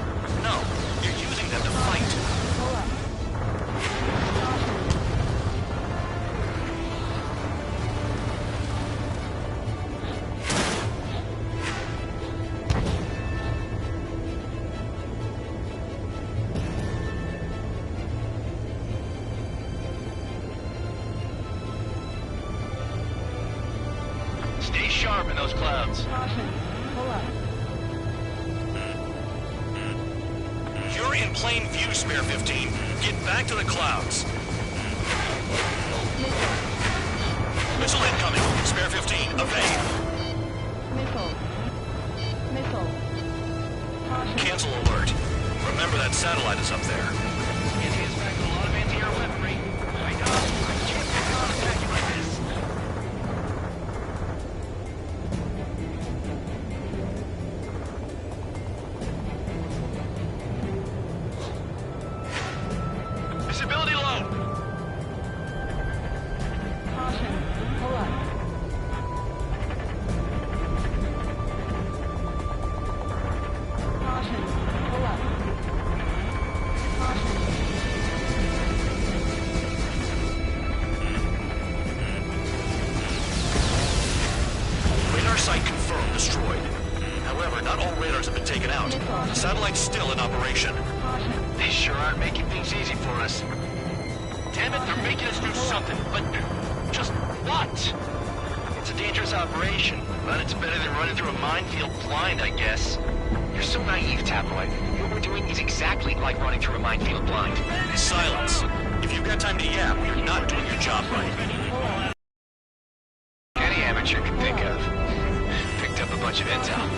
No, you're using them to fight. Stay sharp in those clouds. You're in plain view, Spare 15. Get back to the clouds. Missile incoming. Spare 15, evade. Missile. Cancel alert. Remember that satellite is up there. India's back with a lot of anti-air weaponry. My God, I can't get contact like this. Visibility low. Caution. Pull up. Caution. Pull up. Caution. Radar site confirmed destroyed. However, not all radars have been taken out. The satellite's still in operation. They sure aren't making things easy for us. Damn it, they're making us do something, but just what? It's a dangerous operation, but it's better than running through a minefield blind, I guess. You're so naive, Tabloid. What we're doing is exactly like running through a minefield blind. Silence. If you've got time to yap, you're not doing your job right. Any amateur can think of. Picked up a bunch of intel.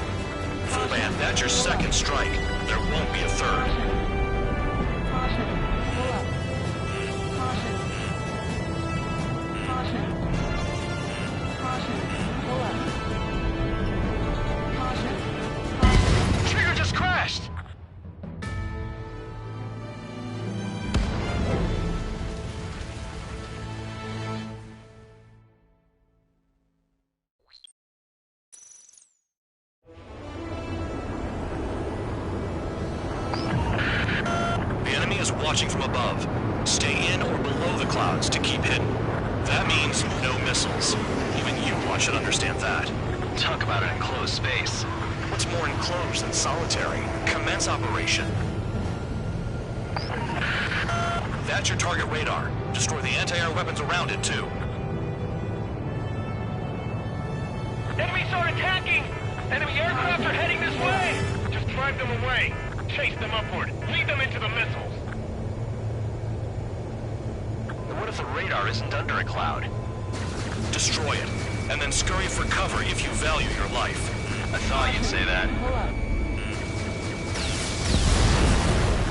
Full band, that's your second strike. There won't be a third. Caution. Pull up. Caution. Caution. Caution. Pull up. Caution. Trigger just crashed! Watching from above. Stay in or below the clouds to keep hidden. That means no missiles. Even you lot should understand that. Talk about an enclosed space. What's more enclosed than solitary? Commence operation. That's your target radar. Destroy the anti-air weapons around it, too. start attacking! Enemy aircraft are heading this way! Just drive them away. Chase them upward. Lead them into the missiles. What if the radar isn't under a cloud? Destroy it, and then scurry for cover if you value your life. I thought you'd say that. Pull up.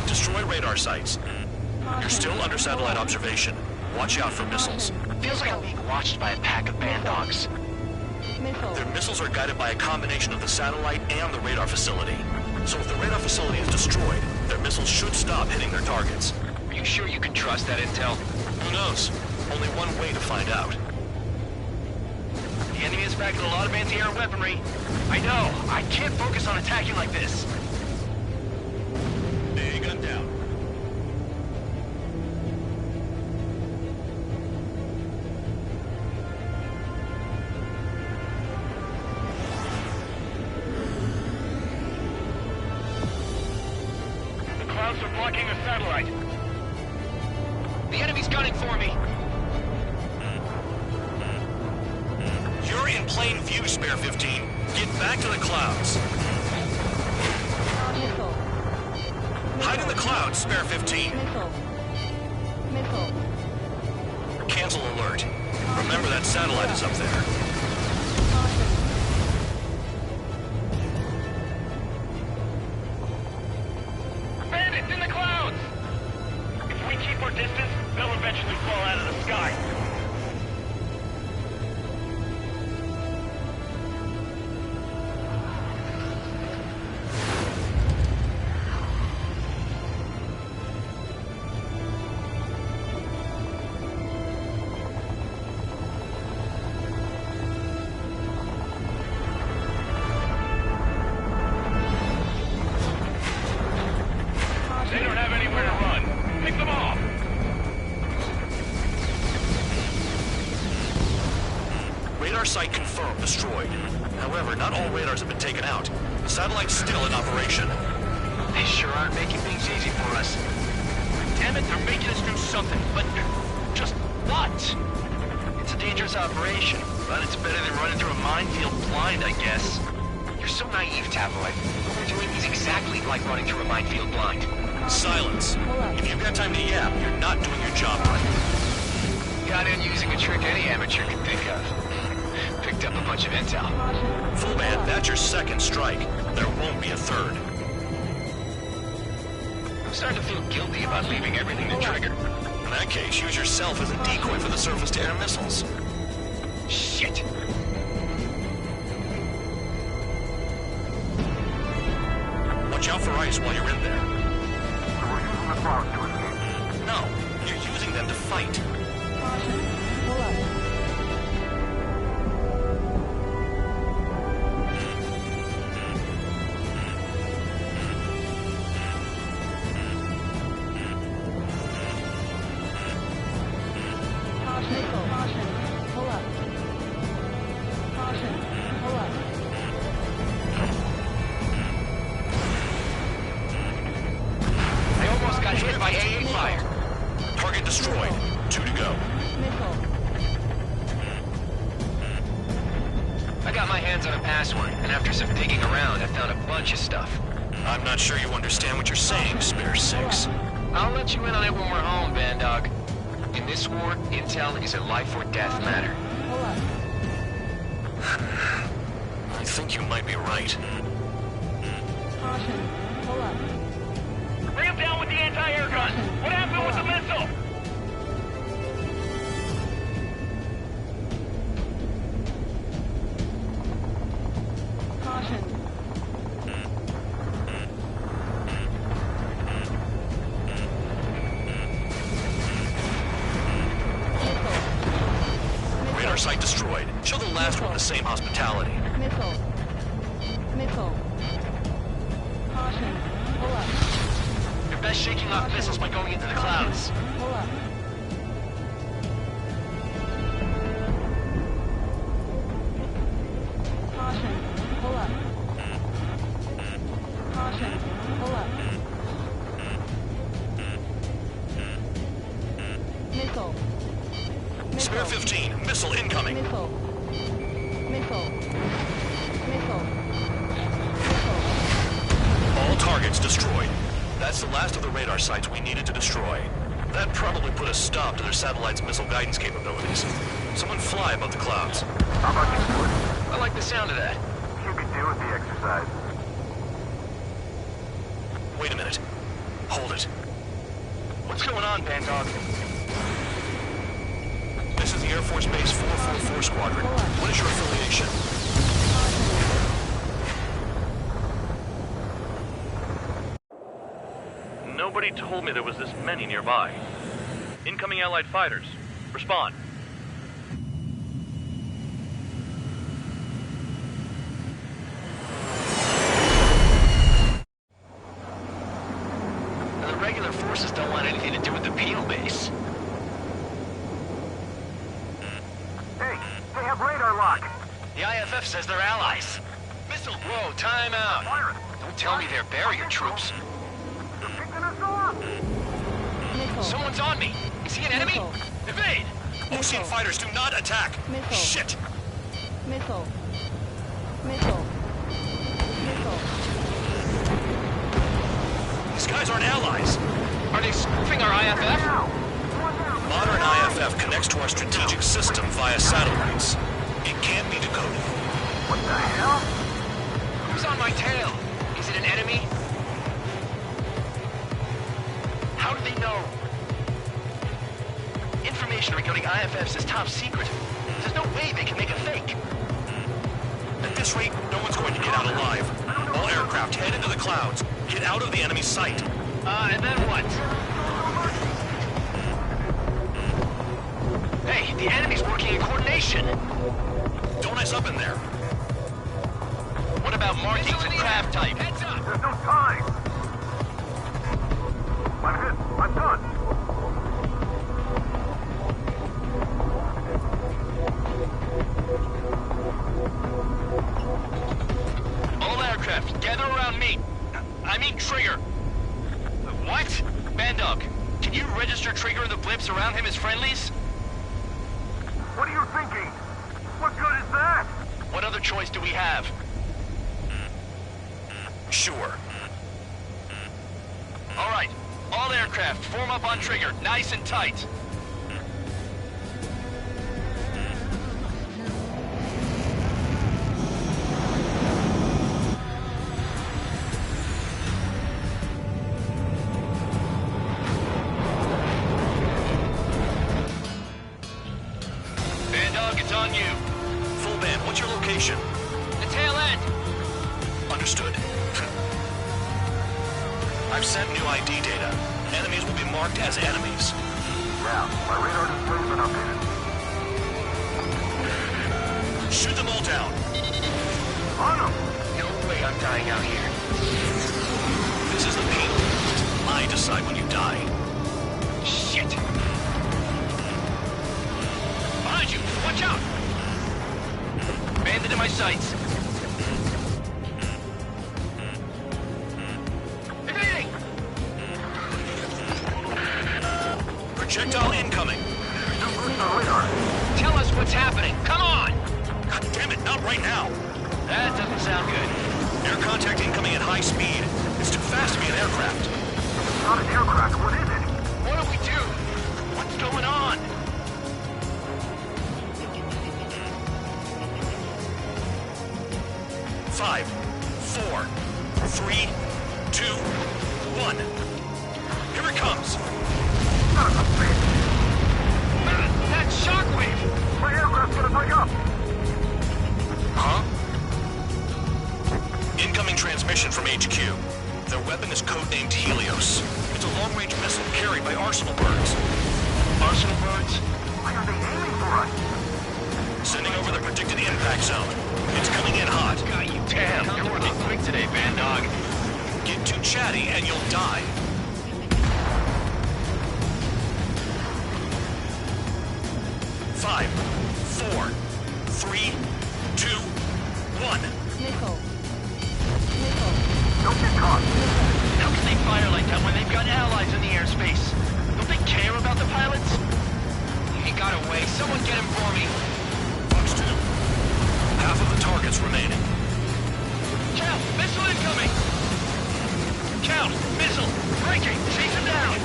Destroy radar sites. You're still under satellite observation. Watch out for missiles. Feels like I'm being watched by a pack of band dogs. Missile. Their missiles are guided by a combination of the satellite and the radar facility. So if the radar facility is destroyed, their missiles should stop hitting their targets. Are you sure you can trust that intel? Who knows? Only one way to find out. The enemy is packing a lot of anti-air weaponry. I know. I can't focus on attacking like this. Hey, gun down. The clouds are blocking the satellite. The enemy's gunning for me. You're in plain view, Spare 15. Get back to the clouds. Missile. Hide in the clouds, Spare 15. Missile. Missile. Cancel alert. Remember that satellite is up there. Bandits in the clouds! If we keep our distance, they'll eventually fall out of the sky. They don't have anywhere to run. Pick them off! Radar site confirmed destroyed. However, not all radars have been taken out. The satellite's still in operation. They sure aren't making things easy for us. Damn it, they're making us do something, but just what? It's a dangerous operation, but it's better than running through a minefield blind, I guess. You're so naive, Tabloid. What we're doing is exactly like running through a minefield blind. Silence. If you've got time to yap, you're not doing your job right. Got in using a trick any amateur can think of. Picked up a bunch of intel. Full band, that's your second strike. There won't be a third. I'm starting to feel guilty about leaving everything to Trigger. In that case, use yourself as a decoy for the surface-to-air missiles. Shit. Watch out for ice while you're in there. We're using the clouds to escape. No, you're using them to fight. Pull up. Missile. Caution. Pull up. Caution. Pull up. I almost got hit by AA fire. Target destroyed. 2 to go. Missile. I got my hands on a password, and after some digging around, I found a bunch of stuff. I'm not sure you understand what you're saying, Spare 6. I'll let you in on it when we're home, Bandog. In this war, intel is a life or death matter. Pull up. I think you might be right. Caution. Pull up. Bring them down with the anti-air gun! What happened with the missile? Caution. Radar site destroyed. Show the last one the same hospitality. Missile. Missile. Caution. Pull up. You're best shaking off missiles by going into the clouds. Pull up. Caution. Pull up. Caution. Pull up. Missile. Spare 15, missile incoming. Missile. Missile. That's the last of the radar sites we needed to destroy. That probably put a stop to their satellite's missile guidance capabilities. Someone fly above the clouds. How about you do it? I like the sound of that. You could do with the exercise. Wait a minute. Hold it. What's going on, Bandog? This is the Air Force Base 444 Squadron. What is your affiliation? Nobody told me there was this many nearby. Incoming Allied fighters. Respond. The regular forces don't want anything to do with the penal base. Hey, they have radar lock. The IFF says they're allies. Missile, whoa, time out. Don't tell me they're barrier troops. They're picking us off. Missile. Someone's on me. Is he an enemy? Missile. Evade! Ocean fighters do not attack! Missile. Shit! Missile. Missile. Missile. These guys aren't allies! Are they spoofing our IFF? Modern IFF connects to our strategic system via satellites. It can't be decoded. What the hell? Who's on my tail? Is it an enemy? How do they know? Information regarding IFFs is top secret. There's no way they can make a fake. At this rate, no one's going to get out alive. All aircraft head into the clouds. Get out of the enemy sight. And then what? Hey, the enemy's working in coordination. Don't ice up in there. What about markings and craft type? Heads up! There's no time. I'm hit. I'm done. All aircraft, gather around me. I mean Trigger. What? Bandog, can you register Trigger and the blips around him as friendlies? What are you thinking? What good is that? What other choice do we have? Sure. All right, all aircraft, form up on Trigger, nice and tight. Bandog, it's on you. Full band, what's your location? The tail end. Understood. I've sent new ID data. Enemies will be marked as enemies. Yeah, my radar display's been updated. Shoot them all down. On them! No way I'm dying out here. This is the penal. I decide when you die. Shit! Behind you! Watch out! Bandit in my sights. Evading! Projectile incoming. Tell us what's happening. Come on! God damn it, not right now. That doesn't sound good. Air contact incoming at high speed. It's too fast to be an aircraft. It's not an aircraft. What is it? What do we do? What's going on? Five, four, three, two, one. Here it comes. That shockwave! My aircraft's gonna break up! Huh? Incoming transmission from HQ. Their weapon is codenamed Helios. It's a long-range missile carried by Arsenal birds. Arsenal birds? Why are they aiming for us? Sending over the predicted impact zone. It's coming in hot. Got you. Damn, you're working quick today, Bandog. Get too chatty and you'll die. Five, four, three, two, one. Missile. Missile. Don't get caught. How can they fire like that when they've got allies in the airspace? Don't they care about the pilots? He got away. Someone get him for me. Fox 2. Half of the targets remaining. Count, missile incoming! Count, missile, breaking! Chase him down!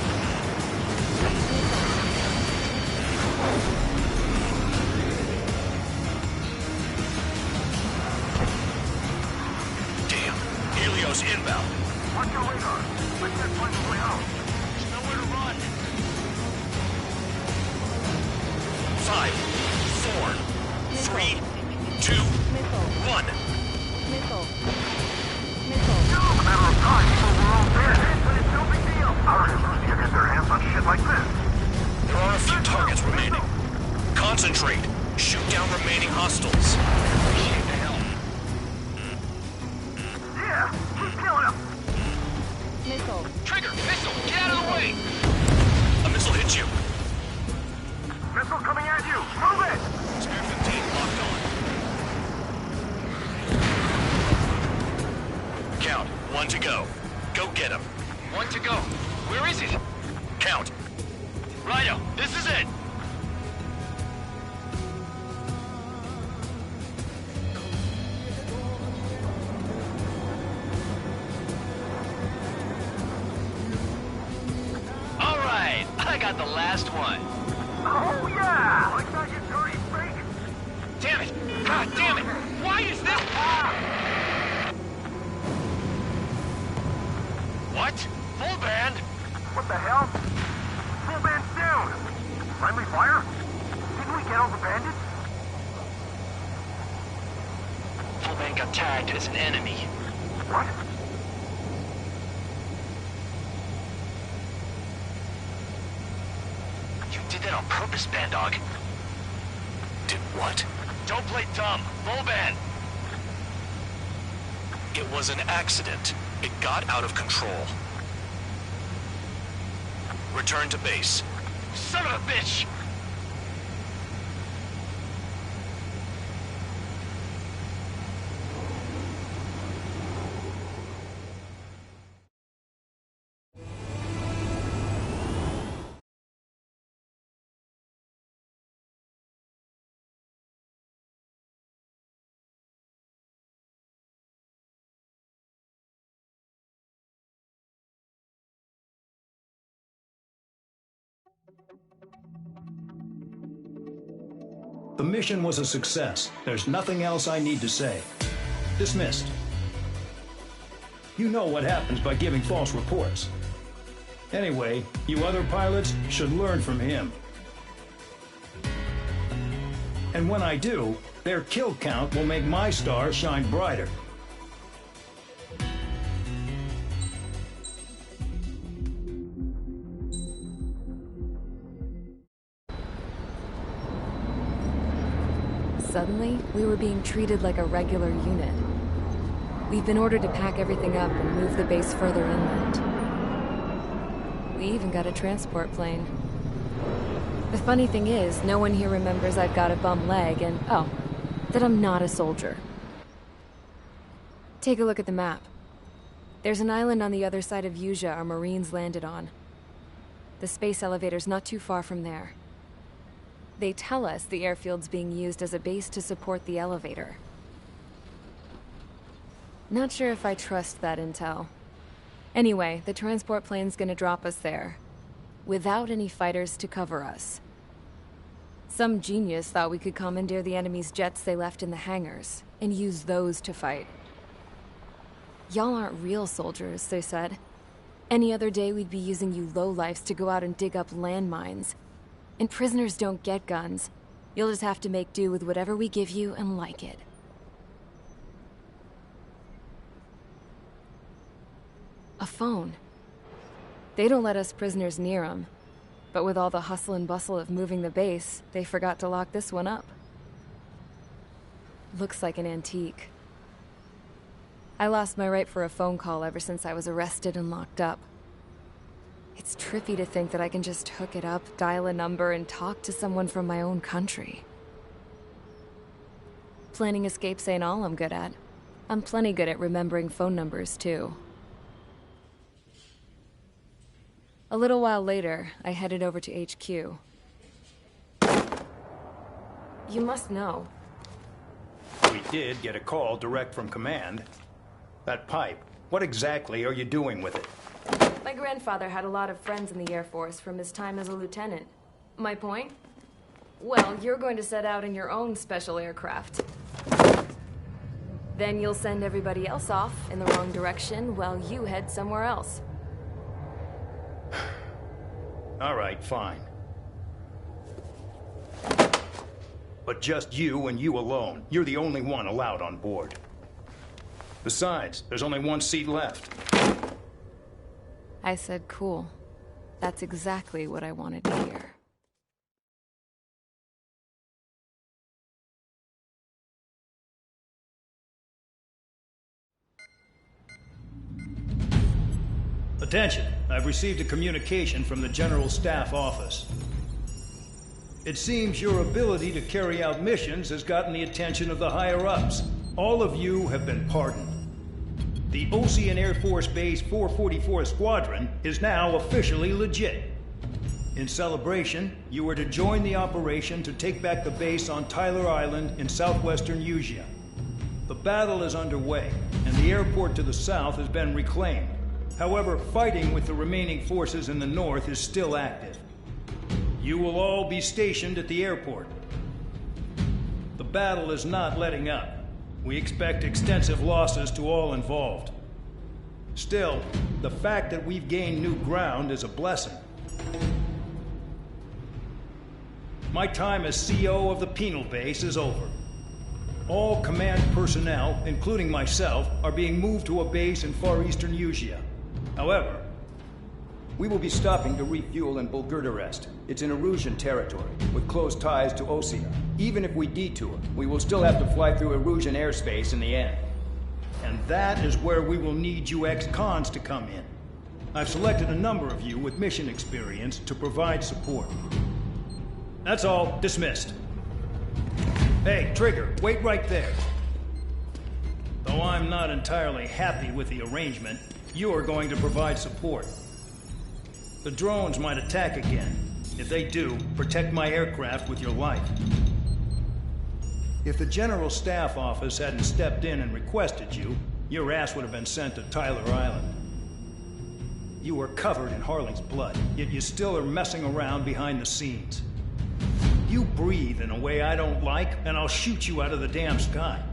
Damn. Helios inbound. Watch your radar. I can't find a way out. There's nowhere to run. 5, 4, 3, 2, 1. Missile. It's a matter of time before we're all dead. But it's no big deal. How are Lucia get their hands on shit like this? There are a few targets remaining. Concentrate. Shoot down remaining hostiles. Appreciate the help. Yeah, keep killing them. Missile. Trigger! Missile! Get out of the way! A missile hit you. Missile coming at you. Move it. Spare 15 locked on. Count. 1 to go. Go get him. 1 to go. Where is it? Count. Rhino, this is it! All right, I got the last one. Oh, yeah. Like that, you dirty freak. Damn it! God damn it! Why is this? What? Full band? What the hell? Full band's down. Friendly fire? Didn't we get all the bandits? Full band got tagged as an enemy. What? You did that on purpose, Band Dog. Did what? Don't play dumb. Full band. It was an accident. It got out of control. Return to base. Son of a bitch! The mission was a success. There's nothing else I need to say. Dismissed. You know what happens by giving false reports. Anyway, you other pilots should learn from him. And when I do, their kill count will make my star shine brighter. Suddenly, we were being treated like a regular unit. We've been ordered to pack everything up and move the base further inland. We even got a transport plane. The funny thing is, no one here remembers I've got a bum leg and, oh, that I'm not a soldier. Take a look at the map. There's an island on the other side of Yuja our Marines landed on. The space elevator's not too far from there. They tell us the airfield's being used as a base to support the elevator. Not sure if I trust that intel. Anyway, the transport plane's gonna drop us there, without any fighters to cover us. Some genius thought we could commandeer the enemy's jets they left in the hangars, and use those to fight. Y'all aren't real soldiers, they said. Any other day we'd be using you lowlifes to go out and dig up landmines. And prisoners don't get guns. You'll just have to make do with whatever we give you and like it. A phone. They don't let us prisoners near them. But with all the hustle and bustle of moving the base, they forgot to lock this one up. Looks like an antique. I lost my right for a phone call ever since I was arrested and locked up. It's trippy to think that I can just hook it up, dial a number, and talk to someone from my own country. Planning escapes ain't all I'm good at. I'm plenty good at remembering phone numbers, too. A little while later, I headed over to HQ. You must know. We did get a call direct from command. That pipe, what exactly are you doing with it? My grandfather had a lot of friends in the Air Force from his time as a lieutenant. My point? Well, you're going to set out in your own special aircraft. Then you'll send everybody else off in the wrong direction while you head somewhere else. All right, fine. But just you and you alone. You're the only one allowed on board. Besides, there's only one seat left. I said cool. That's exactly what I wanted to hear. Attention, I've received a communication from the General Staff Office. It seems your ability to carry out missions has gotten the attention of the higher-ups. All of you have been pardoned. The Ocean Air Force Base 444 Squadron is now officially legit. In celebration, you are to join the operation to take back the base on Tyler Island in southwestern Usea. The battle is underway, and the airport to the south has been reclaimed. However, fighting with the remaining forces in the north is still active. You will all be stationed at the airport. The battle is not letting up. We expect extensive losses to all involved. Still, the fact that we've gained new ground is a blessing. My time as CO of the penal base is over. All command personnel, including myself, are being moved to a base in far eastern Usea. However, we will be stopping to refuel in Bulgurdarest. It's in Erusian territory, with close ties to Osea. Even if we detour, we will still have to fly through Erusian airspace in the end. And that is where we will need you ex-cons to come in. I've selected a number of you with mission experience to provide support. That's all. Dismissed. Hey, Trigger, wait right there. Though I'm not entirely happy with the arrangement, you are going to provide support. The drones might attack again. If they do, protect my aircraft with your life. If the General Staff Office hadn't stepped in and requested you, your ass would have been sent to Tyler Island. You were covered in Harling's blood, yet you still are messing around behind the scenes. You breathe in a way I don't like, and I'll shoot you out of the damn sky.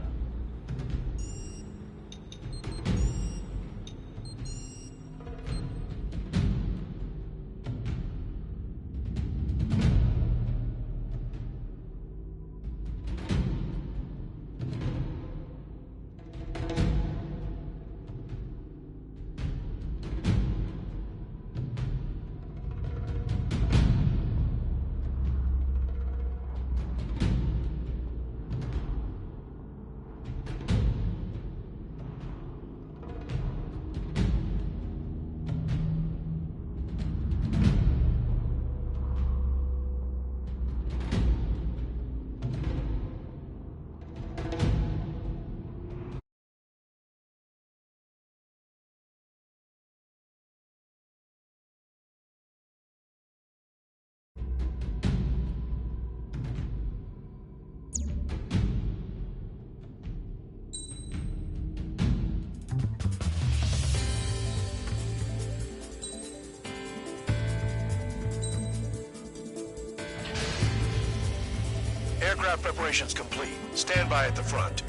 Aircraft preparations complete. Stand by at the front.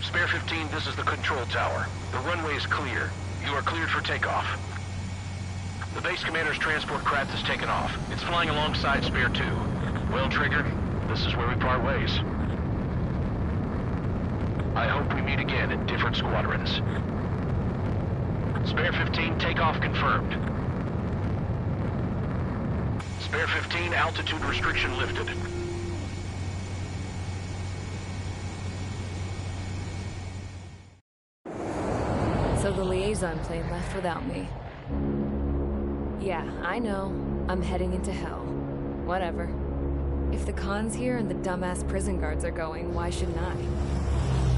Spare 15, this is the control tower. The runway is clear. You are cleared for takeoff. The base commander's transport craft has taken off. It's flying alongside Spare 2. Well, Trigger, this is where we part ways. I hope we meet again in different squadrons. Spare 15, takeoff confirmed. Spare 15, altitude restriction lifted. So the liaison plane left without me. Yeah, I know. I'm heading into hell. Whatever. If the Khan's here and the dumbass prison guards are going, why shouldn't I?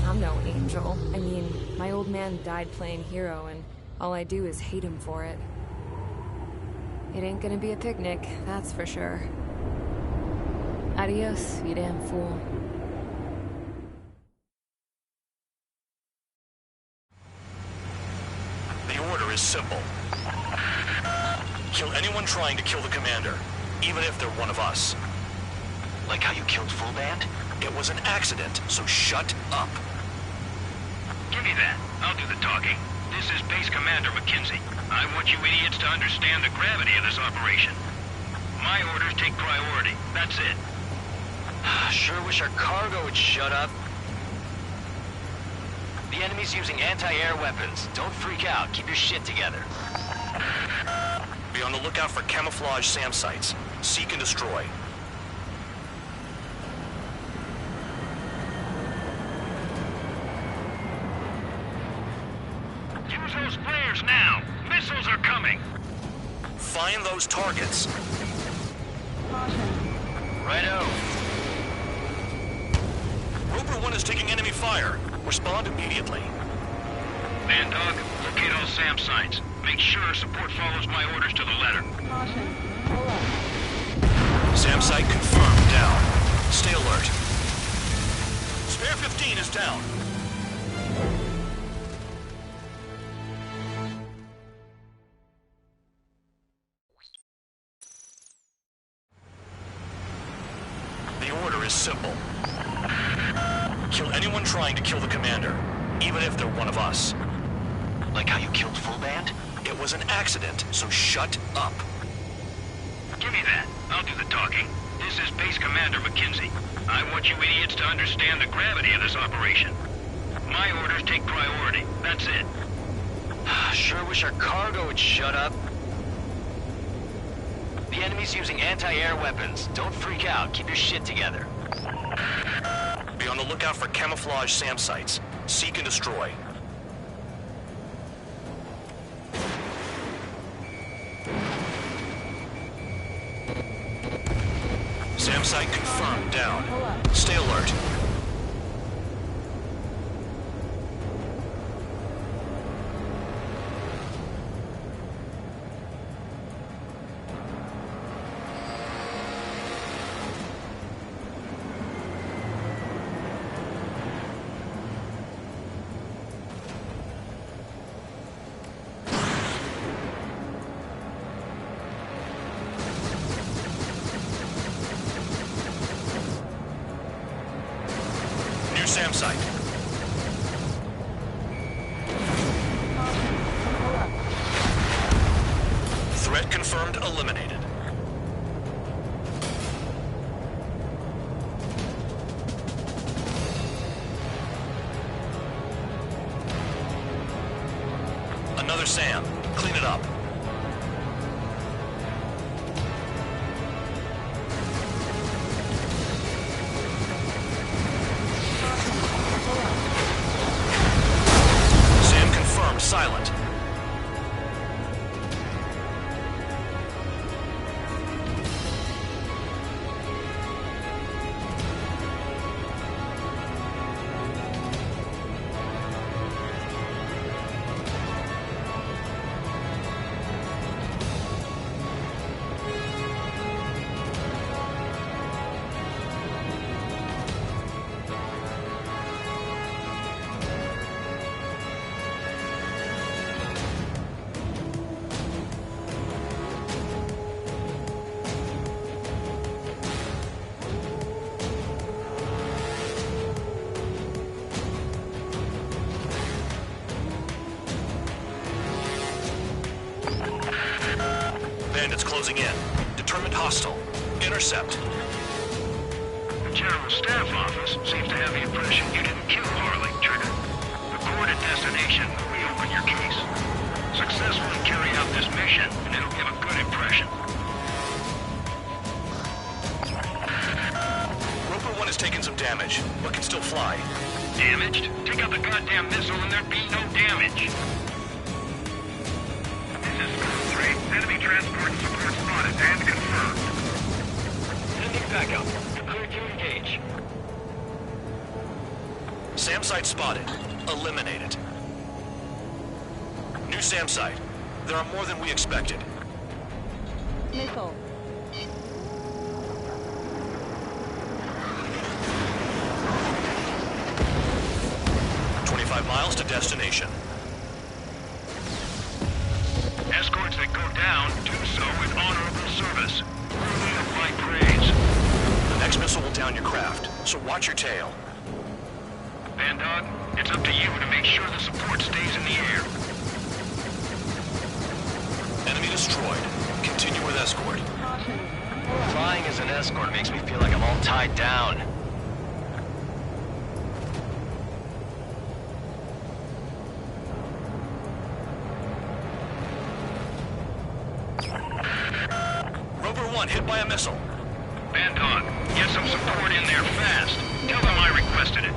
I'm no angel. I mean, my old man died playing hero, and all I do is hate him for it. It ain't gonna be a picnic, that's for sure. Adios, you damn fool. The order is simple. Kill anyone trying to kill the commander, even if they're one of us. Like how you killed Full Band? It was an accident, so shut up. Give me that. I'll do the talking. This is Base Commander McKenzie. I want you idiots to understand the gravity of this operation. My orders take priority. That's it. Sure wish our cargo would shut up. The enemy's using anti-air weapons. Don't freak out. Keep your shit together. Be on the lookout for camouflage SAM sites. Seek and destroy. Use those flares now. Missiles are coming. Find those targets. Righto. Roper 1 is taking enemy fire. Respond immediately. Man Dog, locate all SAM sites. Make sure support follows my orders to the letter. SAM site confirmed. Down. Stay alert. Spare 15 is down. The order is simple. Kill anyone trying to kill the commander, even if they're one of us. Like how you killed Full Band? It was an accident, so shut up. Give me that. I'll do the talking. This is Base Commander McKenzie. I want you idiots to understand the gravity of this operation. My orders take priority. That's it. Sure wish our cargo would shut up. The enemy's using anti-air weapons. Don't freak out. Keep your shit together. Be on the lookout for camouflage SAM sites. Seek and destroy. SAM site confirmed. Down. Stay alert. SAM site. Threat confirmed. Eliminated. Another SAM. Clean it up. Silent. Bandits closing in. Determined hostile. Intercept. The General Staff Office seems to have the impression you didn't kill Harley, Trigger. Report at destination will reopen your case. Successfully carry out this mission, and it'll give a good impression. Roper 1 has taken some damage, but can still fly. Damaged? Take out the goddamn missile and there'd be no damage. This is 3, enemy transport support spotted and confirmed. Sending backup. Clear to engage. SAM site spotted. Eliminate it. New SAM site. There are more than we expected. Missile. Miles to destination. Escorts that go down do so with honorable service. Worthy of my praise. The next missile will down your craft, so watch your tail. Bandog, it's up to you to make sure the support stays in the air. Enemy destroyed. Continue with escort. Flying as an escort makes me feel like I'm all tied down. Hit by a missile. Bandog, get some support in there fast. Tell them I requested it.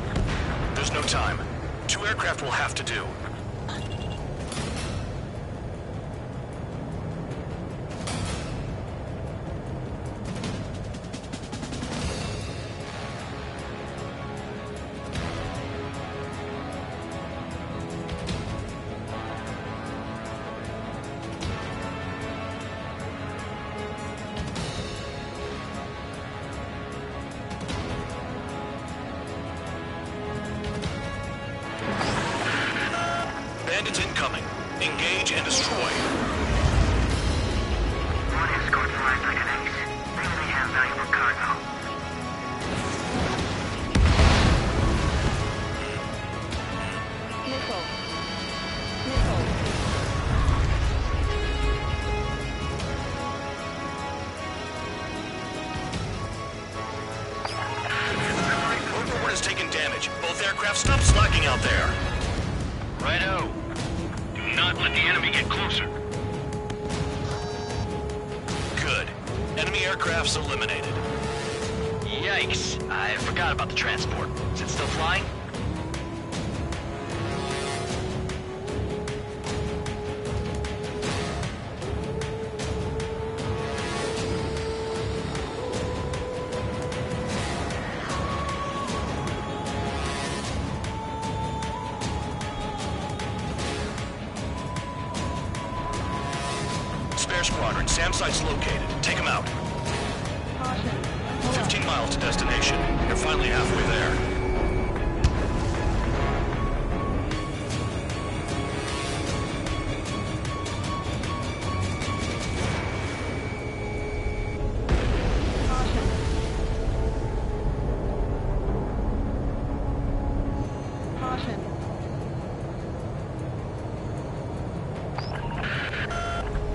There's no time. 2 aircraft will have to do. Bandits incoming. Engage and destroy. One escort flies like an ace. They only have valuable cargo. Missile. Missile. Rover 1 has taken damage. Both aircraft stop slacking out there. Righto. Do not let the enemy get closer. Good. Enemy aircraft's eliminated. Yikes. I forgot about the transport. Is it still flying? Spare squadron. SAM site's located. Take them out. 15 miles to destination. You're finally halfway there.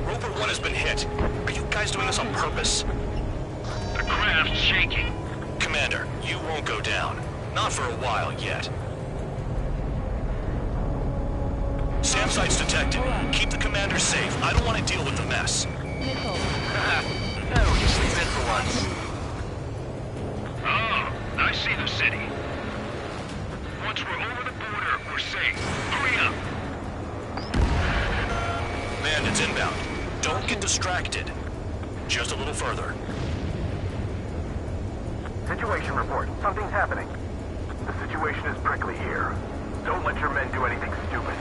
Rover 1 has been hit. Are you guys doing this on purpose? The craft's shaking. Commander, you won't go down. Not for a while yet. SAM site's detected. Keep the commander safe. I don't want to deal with the mess. Missile. Oh, just leave it for once. Oh, I see the city. Once we're over the border, we're safe. Hurry up. Bandits inbound. Don't get distracted. Just a little further. Situation report. Something's happening. The situation is prickly here. Don't let your men do anything stupid.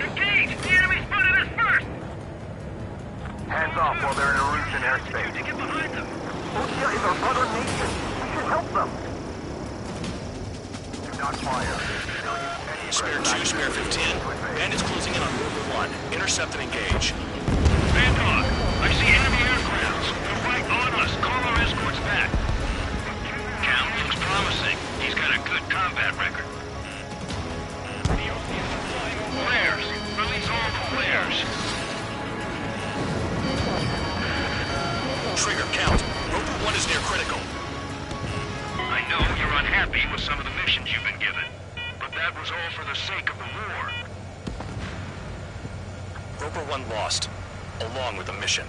Engage! The enemy spotted us first! Hands off while they're in a Russian airspace. To get behind them. Russia is our brother nation. We should help them. Do not fire. Spare 2, spare 15. Bandits closing in on Rover 1. Intercept and engage. Bandog, I see enemy aircrafts. They're right on us. Call our escorts back. Count looks promising. He's got a good combat record. Flares. Release all the flares. Trigger, count. Rover 1 is near critical. I know you're unhappy with some of the missions you've been given, but that was all for the sake of the war. Rover 1 lost, along with the mission.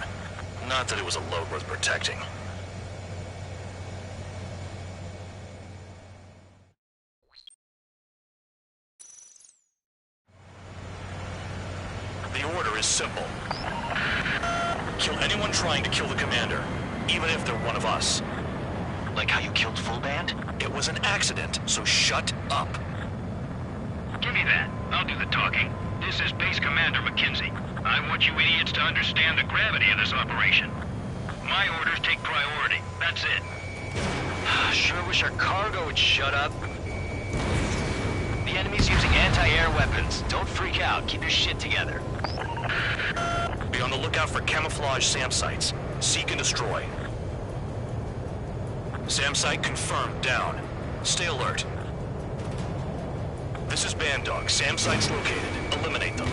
Not that it was a load worth protecting. simple. Kill anyone trying to kill the commander, even if they're one of us. Like how you killed Full Band? It was an accident, so shut up. Give me that. I'll do the talking. This is Base Commander McKenzie. I want you idiots to understand the gravity of this operation. My orders take priority. That's it. Sure wish our cargo would shut up. The enemy's using anti-air weapons. Don't freak out. Keep your shit together. Be on the lookout for camouflage SAM sites. Seek and destroy. SAM site confirmed. Down. Stay alert. This is Band Dog. SAM site's located. Eliminate them.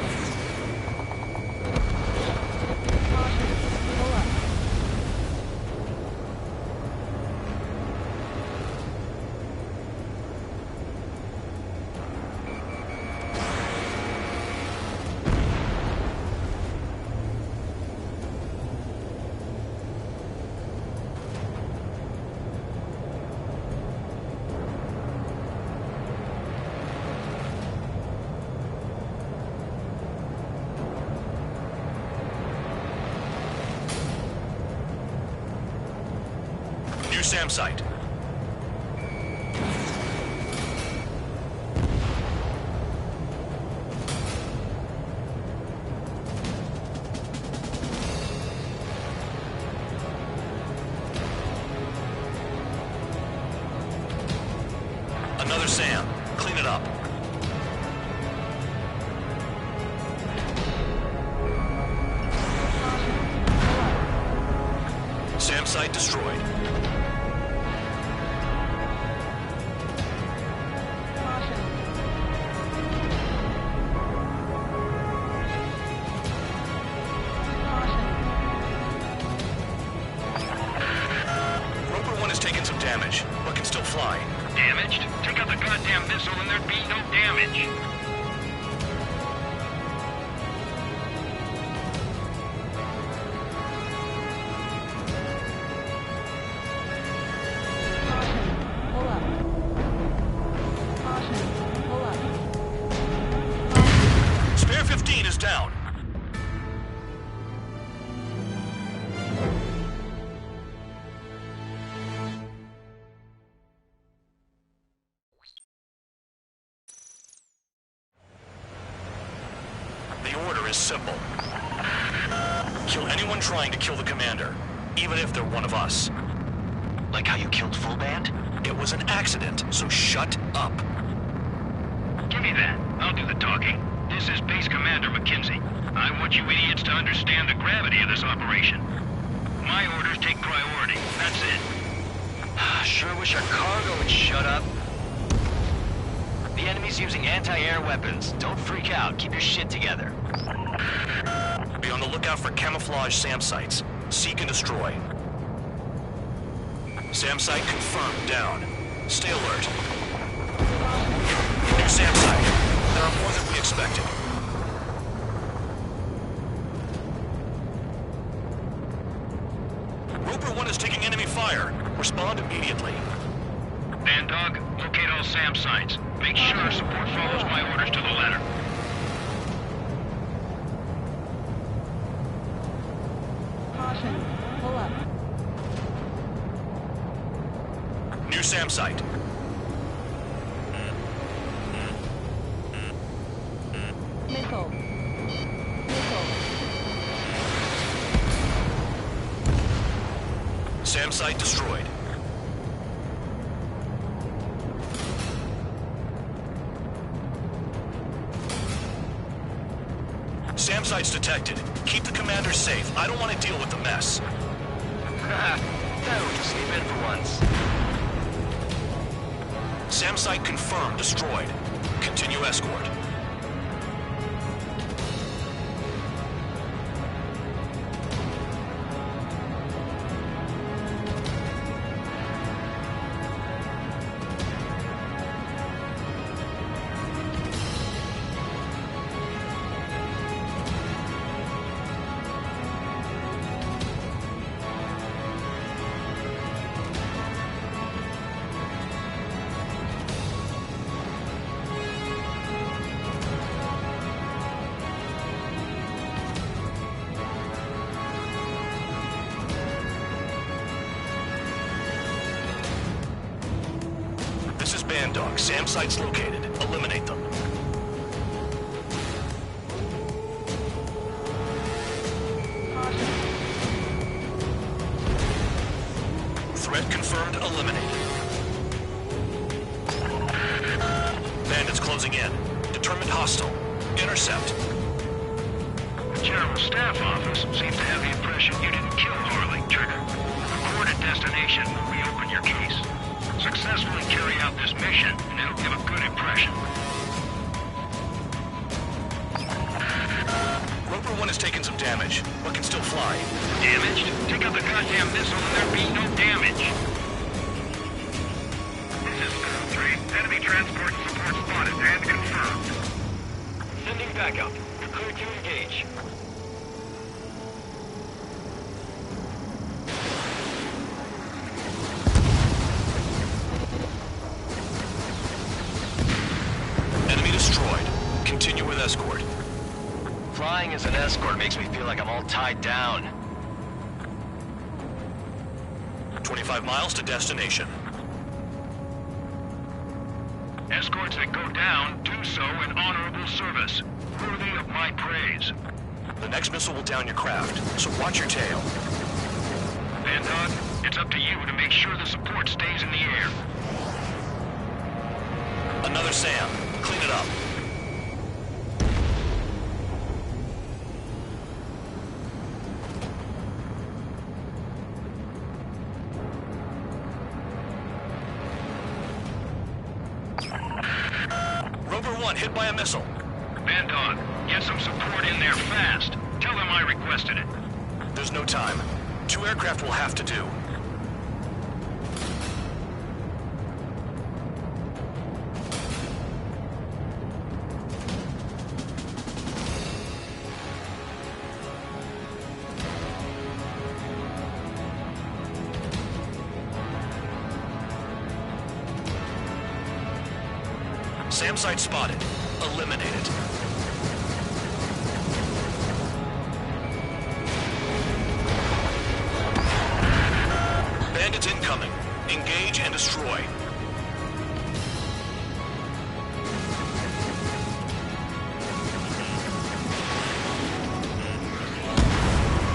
SAM site. Another SAM. Clean it up. SAM site destroyed. Damage, but can still fly. Damaged? Take out the goddamn missile and there'd be no damage. Pull up. Caution. Pull up. Spare 15 is down. The order is simple. Kill anyone trying to kill the commander, even if they're one of us. Like how you killed Full Band? It was an accident, so shut up. Give me that. I'll do the talking. This is Base Commander McKenzie. I want you idiots to understand the gravity of this operation. My orders take priority. That's it. Sure wish our cargo would shut up. The enemy's using anti-air weapons. Don't freak out. Keep your shit together. Be on the lookout for camouflage SAM sites. Seek and destroy. SAM site confirmed. Down. Stay alert. New SAM site. There are more than we expected. Roper 1 is taking enemy fire. Respond immediately. Band Dog, locate all SAM sites. Make sure support follows my orders to the letter. Caution. Pull up. New SAM site. Missile. Missile. SAM site destroyed. SAM site's detected. Keep the commander safe. I don't want to deal with the mess. That would just sleep in for once. SAM site confirmed. Destroyed. Continue escort. band dogs. SAM site's located. Eliminate them. Threat confirmed. Eliminated. Bandits closing in. Determined hostile. Intercept. The General Staff Office seems to have the impression you didn't kill Harley, Trigger. Report at destination. Reopen your case. Successfully carry out this mission, and it'll give a good impression. Roper 1 has taken some damage, but can still fly. Damaged? Take out the goddamn missile and there'd be no damage. This is Squad 3. Enemy transport and support spotted and confirmed. Sending backup. You're clear to engage. Enemy destroyed. Continue with escort. Flying as an escort makes me feel like I'm all tied down. 25 miles to destination. Escorts that go down do so in honorable service, worthy of my praise. The next missile will down your craft, so watch your tail. Bandog, it's up to you to make sure the support stays in the air. Another SAM. Clean it up. Rover 1 hit by a missile. Bandog, get some support in there fast. Tell them I requested it. There's no time. 2 aircraft will have to do. SAM site spotted. Eliminate it. Bandits incoming. Engage and destroy.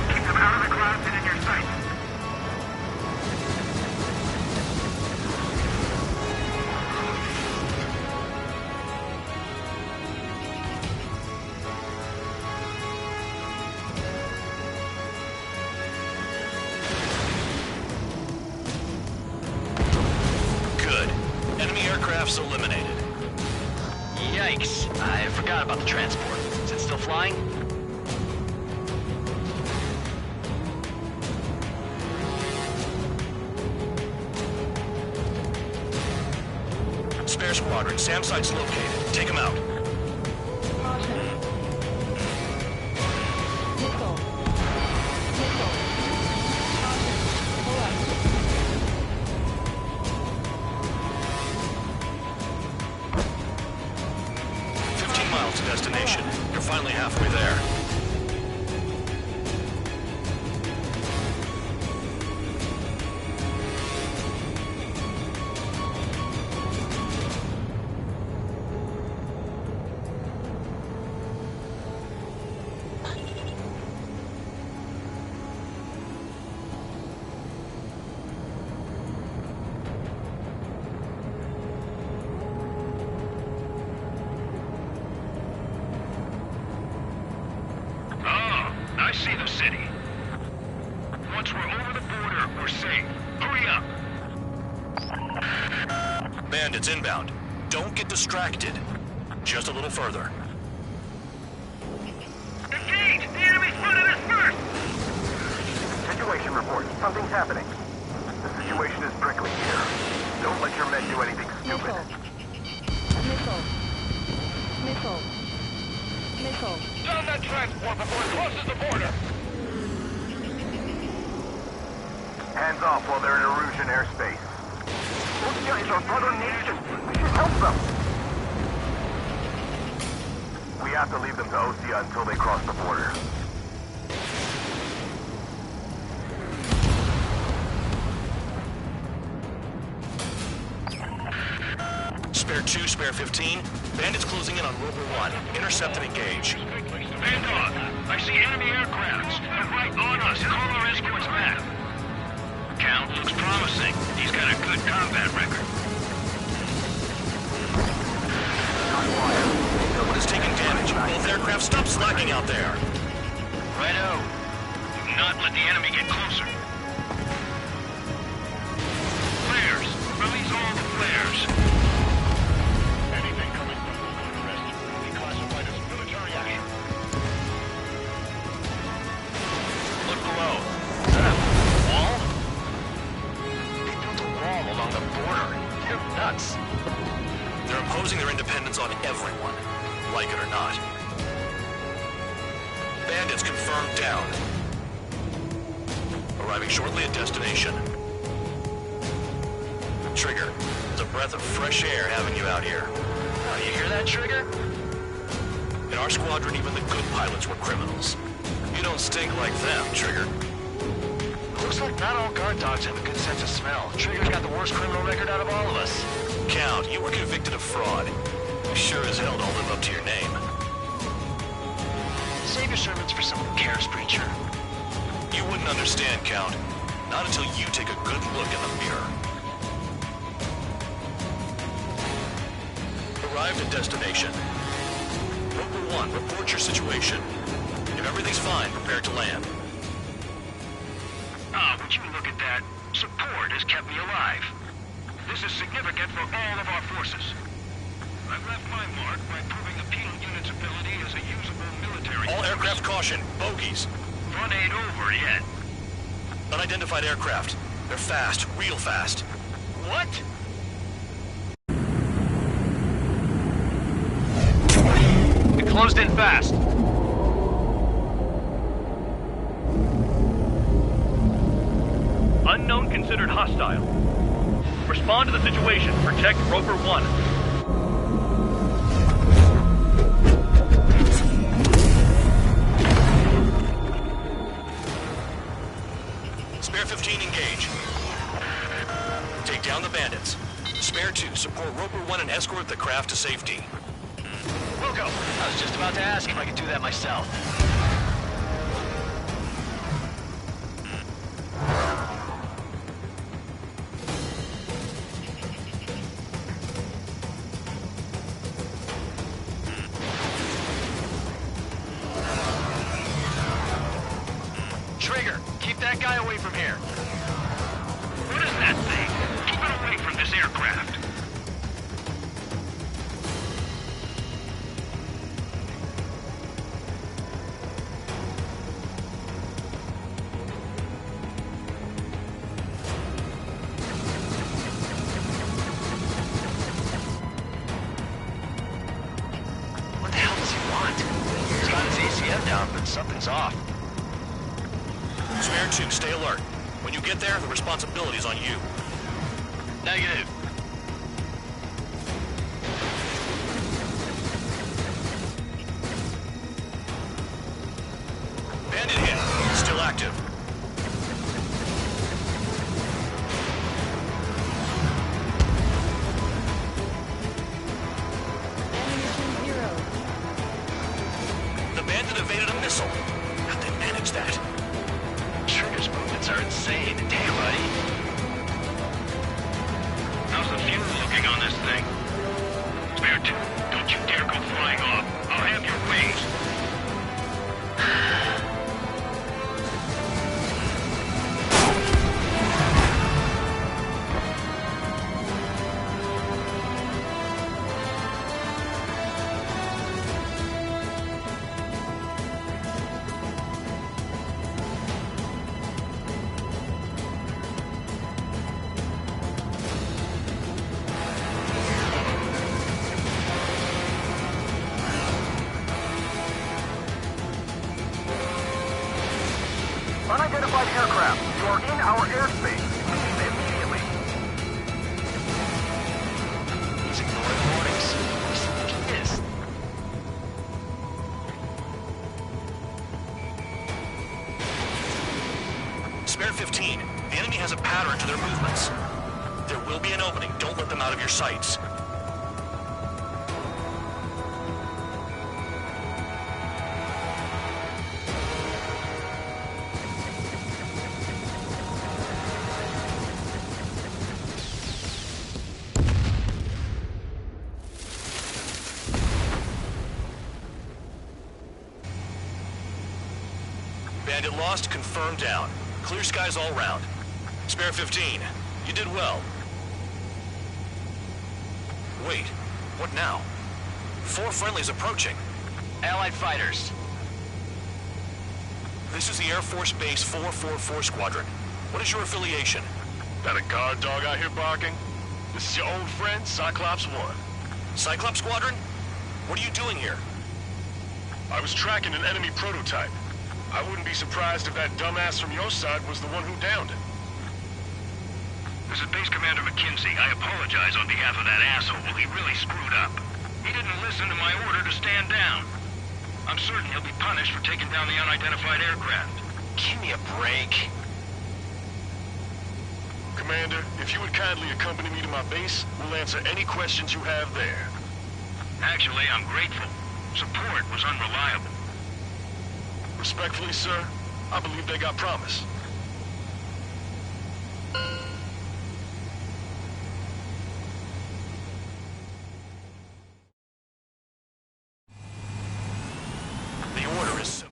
Keep them out of the clouds and in your sight. Enemy aircraft's eliminated. Yikes. I forgot about the transport. Is it still flying? Spare squadron. SAM site's located. Take them out. Caution. Missile. Missile. Caution. Pull up. 15 miles to destination. You're finally halfway there. I see the city. Once we're over the border, we're safe. Hurry up. Bandits inbound. Don't get distracted. Just a little further. Engage! The enemy's running us first! Situation report. Something's happening. The situation is prickly here. Don't let your men do anything stupid. Missile. Missile. Missile. Down that transport before it crosses the border! Hands off while they're in Erusian airspace. Russia is our brother nation. We should help them. We have to leave them to Osea until they cross the border. Spare 2, Spare 15. Bandits closing in on Rover 1. Intercept and engage. Band dog, I see enemy aircrafts. They're right on us. Call our escorts back. Count looks promising. He's got a good combat record. One is taking damage. Both aircraft, stop slacking out there. Righto. Do not let the enemy get closer. Flares. Release all the flares. Anything coming from local arrest will be classified as military action. Look below. Is that a wall? They built a wall along the border. You're nuts. They're imposing their independence on everyone, like it or not. Bandits confirmed down. Arriving shortly at destination. Trigger, it's a breath of fresh air having you out here. Oh, you hear that, Trigger? In our squadron, even the good pilots were criminals. You don't stink like them, Trigger. Looks like not all guard dogs have a good sense of smell. Trigger's got the worst criminal record out of all of us. Count, you were convicted of fraud. You sure as hell don't live up to your name. Save your sermons for someone who cares, preacher. You wouldn't understand, Count. Not until you take a good look in the mirror. Arrived at destination. Rover 1, report your situation. If everything's fine, prepare to land. Would you look at that? Support has kept me alive. This is significant for all of our forces. I've left my mark by proving the penal unit's ability as a usable military... All aircraft caution, bogies. Run ain't over yet. Unidentified aircraft. They're fast, real fast. What? It closed in fast. Unknown considered hostile. Respond to the situation. Protect Rover 1. Spare 15, engage. Take down the bandits. Spare 2, support Rover 1 and escort the craft to safety. We'll go. I was just about to ask if I could do that myself. Trigger, keep that guy away from here. What is that thing? Keep it away from this aircraft. What the hell does he want? He's got his ACM down, but something's off. Spare 2, stay alert. When you get there, the responsibility's on you. Negative. Bandit hit. Still active. Ammunition 0. The bandit evaded a missile. How'd they manage that? Trigger's movements are insane. Damn, buddy. How's the fuel looking on this thing? Spare 2, don't you dare go flying off. I'll have your wings. Unidentified aircraft, you are in our airspace. Leave immediately. He's ignoring warnings. What does he think he is? Spare 15, the enemy has a pattern to their movements. There will be an opening. Don't let them out of your sights. Bandit lost, confirmed down. Clear skies all round. Spare 15. You did well. Wait, what now? 4 friendlies approaching. Allied fighters. This is the Air Force Base 444 Squadron. What is your affiliation? That a guard dog out here barking? This is your old friend, Cyclops 1. Cyclops Squadron? What are you doing here? I was tracking an enemy prototype. I wouldn't be surprised if that dumbass from your side was the one who downed it. This is Base Commander McKinsey. I apologize on behalf of that asshole. He really screwed up. He didn't listen to my order to stand down. I'm certain he'll be punished for taking down the unidentified aircraft. Give me a break. Commander, if you would kindly accompany me to my base, we'll answer any questions you have there. Actually, I'm grateful. Support was unreliable. Respectfully, sir, I believe they got promise. The order is...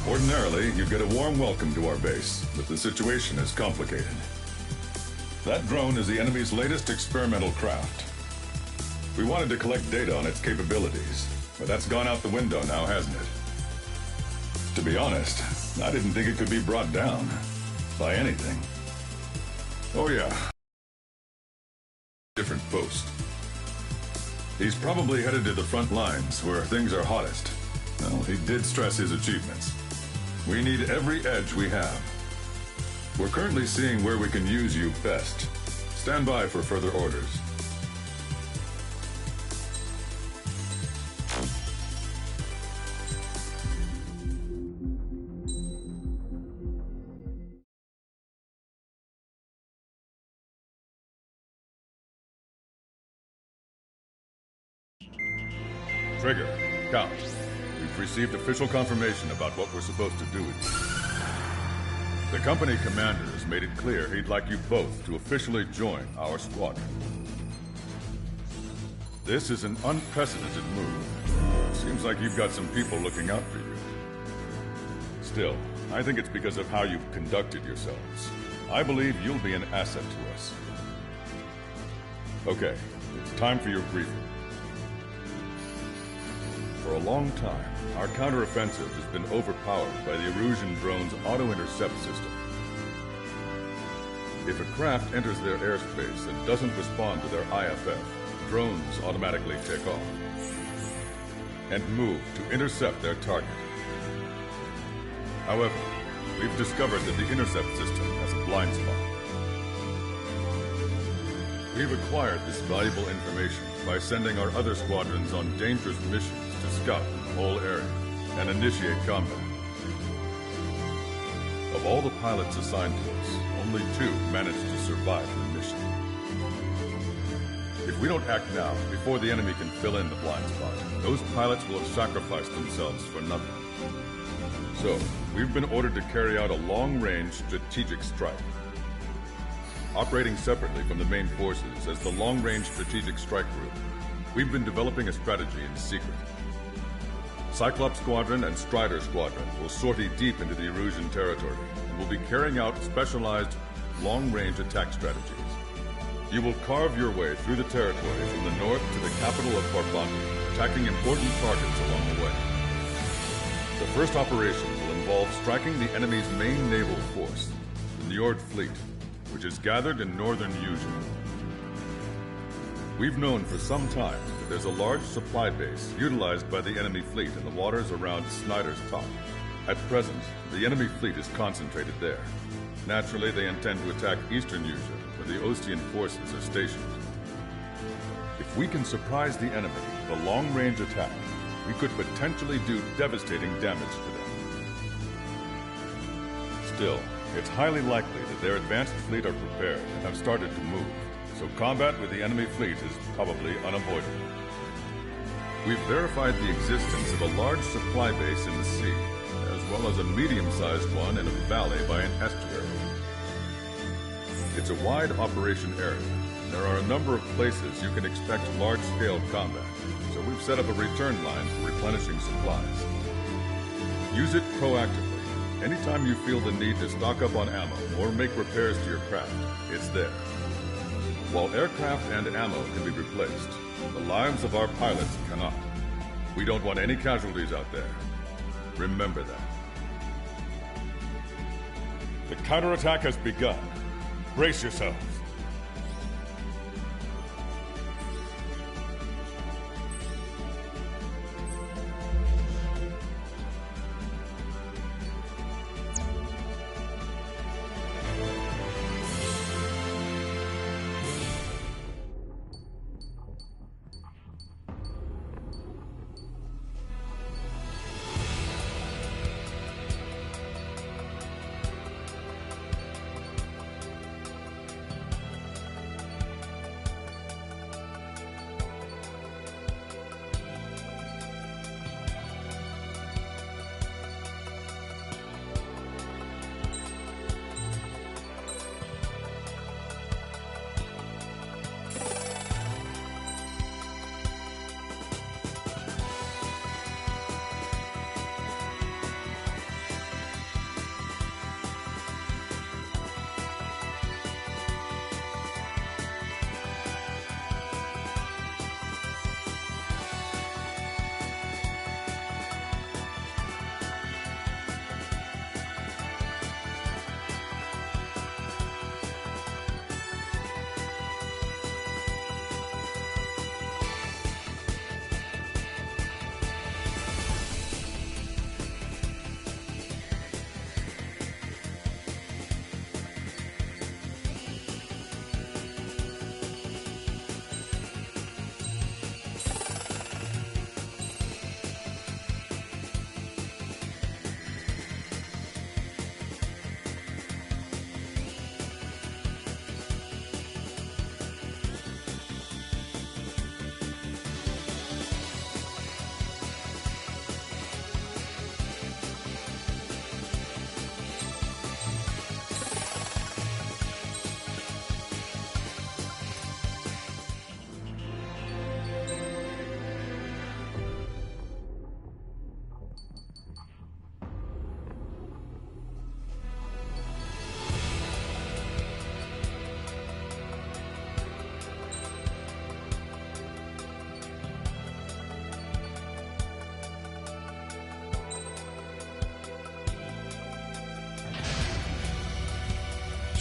Ordinarily, you'd get a warm welcome to our base, but the situation is complicated. That drone is the enemy's latest experimental craft. We wanted to collect data on its capabilities, but that's gone out the window now, hasn't it? To be honest, I didn't think it could be brought down by anything. Oh yeah. Different post. He's probably headed to the front lines where things are hottest. Well, he did stress his achievements. We need every edge we have. We're currently seeing where we can use you best. Stand by for further orders. Trigger, count. We've received official confirmation about what we're supposed to do with you. The company commander has made it clear he'd like you both to officially join our squadron. This is an unprecedented move. Seems like you've got some people looking out for you. Still, I think it's because of how you've conducted yourselves. I believe you'll be an asset to us. Okay, it's time for your briefing. For a long time, our counteroffensive has been overpowered by the Erusian drone's auto-intercept system. If a craft enters their airspace and doesn't respond to their IFF, drones automatically take off and move to intercept their target. However, we've discovered that the intercept system has a blind spot. We've acquired this valuable information by sending our other squadrons on dangerous missions to scout the whole area and initiate combat. Of all the pilots assigned to us, only 2 managed to survive the mission. If we don't act now, before the enemy can fill in the blind spot, those pilots will have sacrificed themselves for nothing. So, we've been ordered to carry out a long-range strategic strike. Operating separately from the main forces as the Long-Range Strategic Strike Group, we've been developing a strategy in secret. Cyclops Squadron and Strider Squadron will sortie deep into the Erusian territory and will be carrying out specialized long-range attack strategies. You will carve your way through the territory from the north to the capital of Farbanti, attacking important targets along the way. The first operation will involve striking the enemy's main naval force, the Njord Fleet, which is gathered in northern Eugene. We've known for some time that there's a large supply base utilized by the enemy fleet in the waters around Snyder's Top. At present, the enemy fleet is concentrated there. Naturally, they intend to attack eastern Eugene, where the Ostian forces are stationed. If we can surprise the enemy with a long-range attack, we could potentially do devastating damage to them. Still, it's highly likely that their advanced fleet are prepared and have started to move, so combat with the enemy fleet is probably unavoidable. We've verified the existence of a large supply base in the sea, as well as a medium-sized one in a valley by an estuary. It's a wide operation area. There are a number of places you can expect large-scale combat, so we've set up a return line for replenishing supplies. Use it proactively. Anytime you feel the need to stock up on ammo or make repairs to your craft, it's there. While aircraft and ammo can be replaced, the lives of our pilots cannot. We don't want any casualties out there. Remember that. The counterattack has begun. Brace yourselves.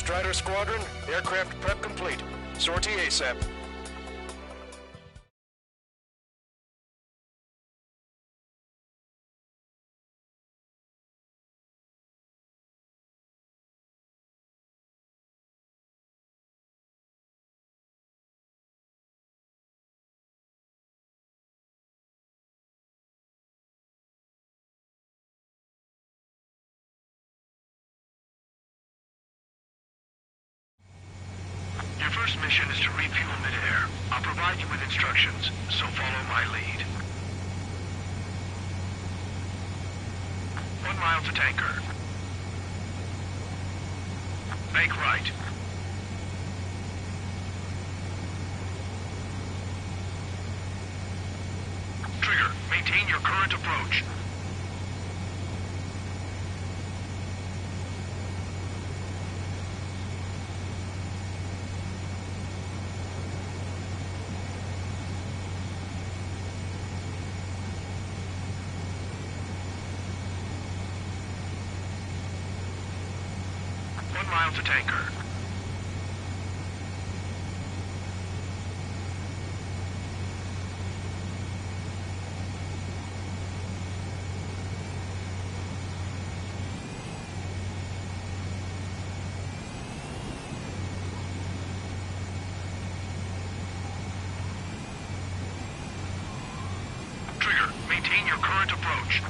Strider Squadron, aircraft prep complete. Sortie ASAP. Your first mission is to refuel midair. I'll provide you with instructions, so follow my lead. 1 mile to tanker. Bank right. Trigger, maintain your current approach. Mile to tanker. Trigger, maintain your current approach.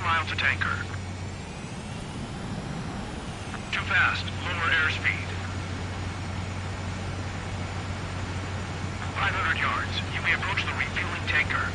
Mile to tanker. 2 fast. Lower airspeed. 500 yards. You may approach the refueling tanker.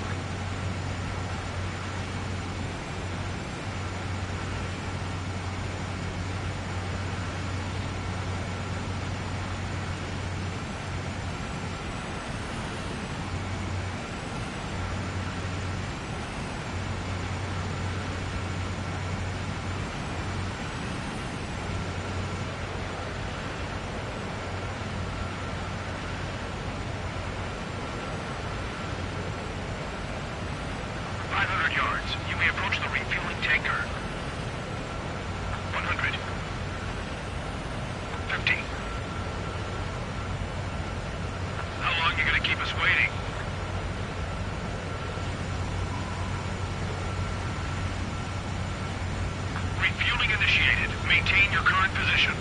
Refueling initiated. Maintain your current position.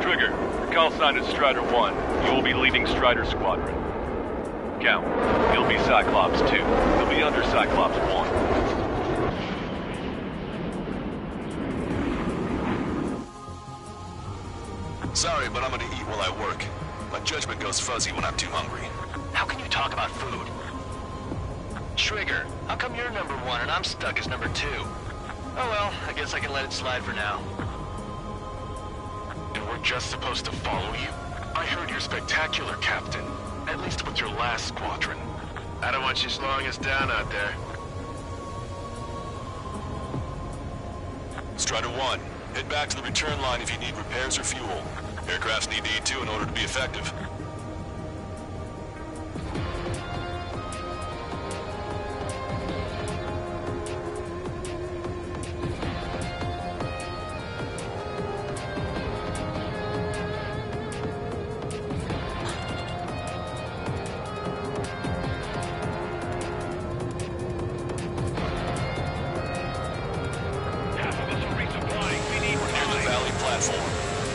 Trigger, your call sign is Strider 1. You will be leading Strider Squadron. Count. You'll be Cyclops 2. You'll be under Cyclops 1. Sorry, but I'm gonna eat while I work. My judgment goes fuzzy when I'm too hungry. How can you talk about food? Trigger, how come you're number 1 and I'm stuck as number 2? Oh well, I guess I can let it slide for now. And we're just supposed to follow you? I heard you're spectacular, Captain. At least with your last squadron. I don't want you slowing us down out there. Strider 1, head back to the return line if you need repairs or fuel. Aircrafts need E2 in order to be effective.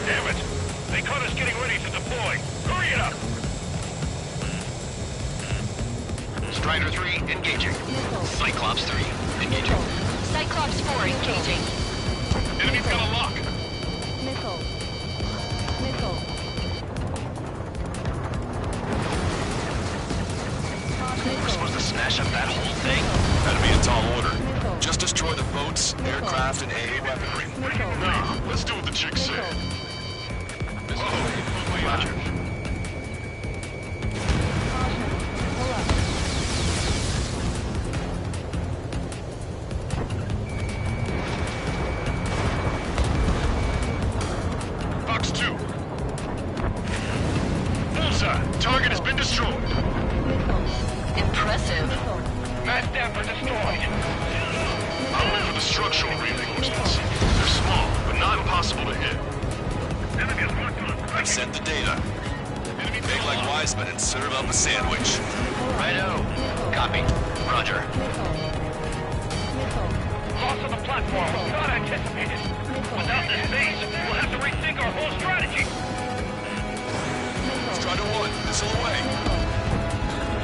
Damn it! They caught us getting ready to deploy. Hurry it up! Strider 3, engaging. Cyclops 3, engaging. Cyclops 4, engaging. Enemy's got a lock. Missile. Missile. We're supposed to smash up that whole thing? That'd be a tall order. Just destroy the boats, aircraft, and AA weaponry. Nah, let's do what the chick said. Roger. Fox 2. Bullseye. Target has been destroyed. Impressive. Mass damper destroyed. I'll wait for the structural reinforcements. They're small, but not impossible to hit. I've sent the data. Make like Wiseman and serve up a sandwich. Righto. Copy. Roger. Loss of the platform was not anticipated. Without this base, we'll have to rethink our whole strategy. Strider 1, missile away.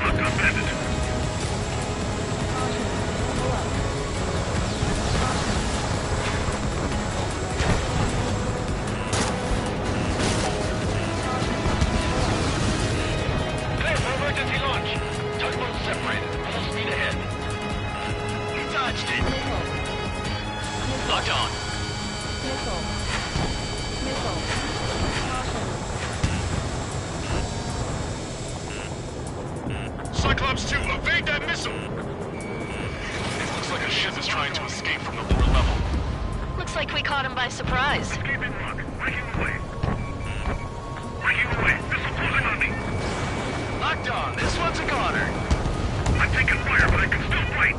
Lock on bandit. Clear for emergency launch. Tugboats separated. Full speed ahead. You dodged it. Locked on. Missile. Missile. Cyclops 2, evade that missile! It looks like a ship is trying to escape from the lower level. Looks like we caught him by surprise. Escape in lock. Breaking away. Breaking away. Missile closing on me. Locked on. This one's a goner. I'm taking fire, but I can still fight.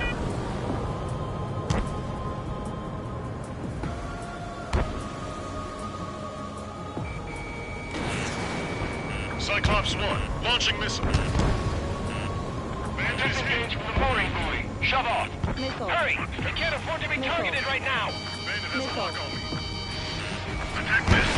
Cyclops 1, launching missile. Disengage from the mooring buoy. Shove off. Missile. Hurry! They can't afford to be Missile. targeted right now. Bandit has a Missile. lock on me. Attack missed.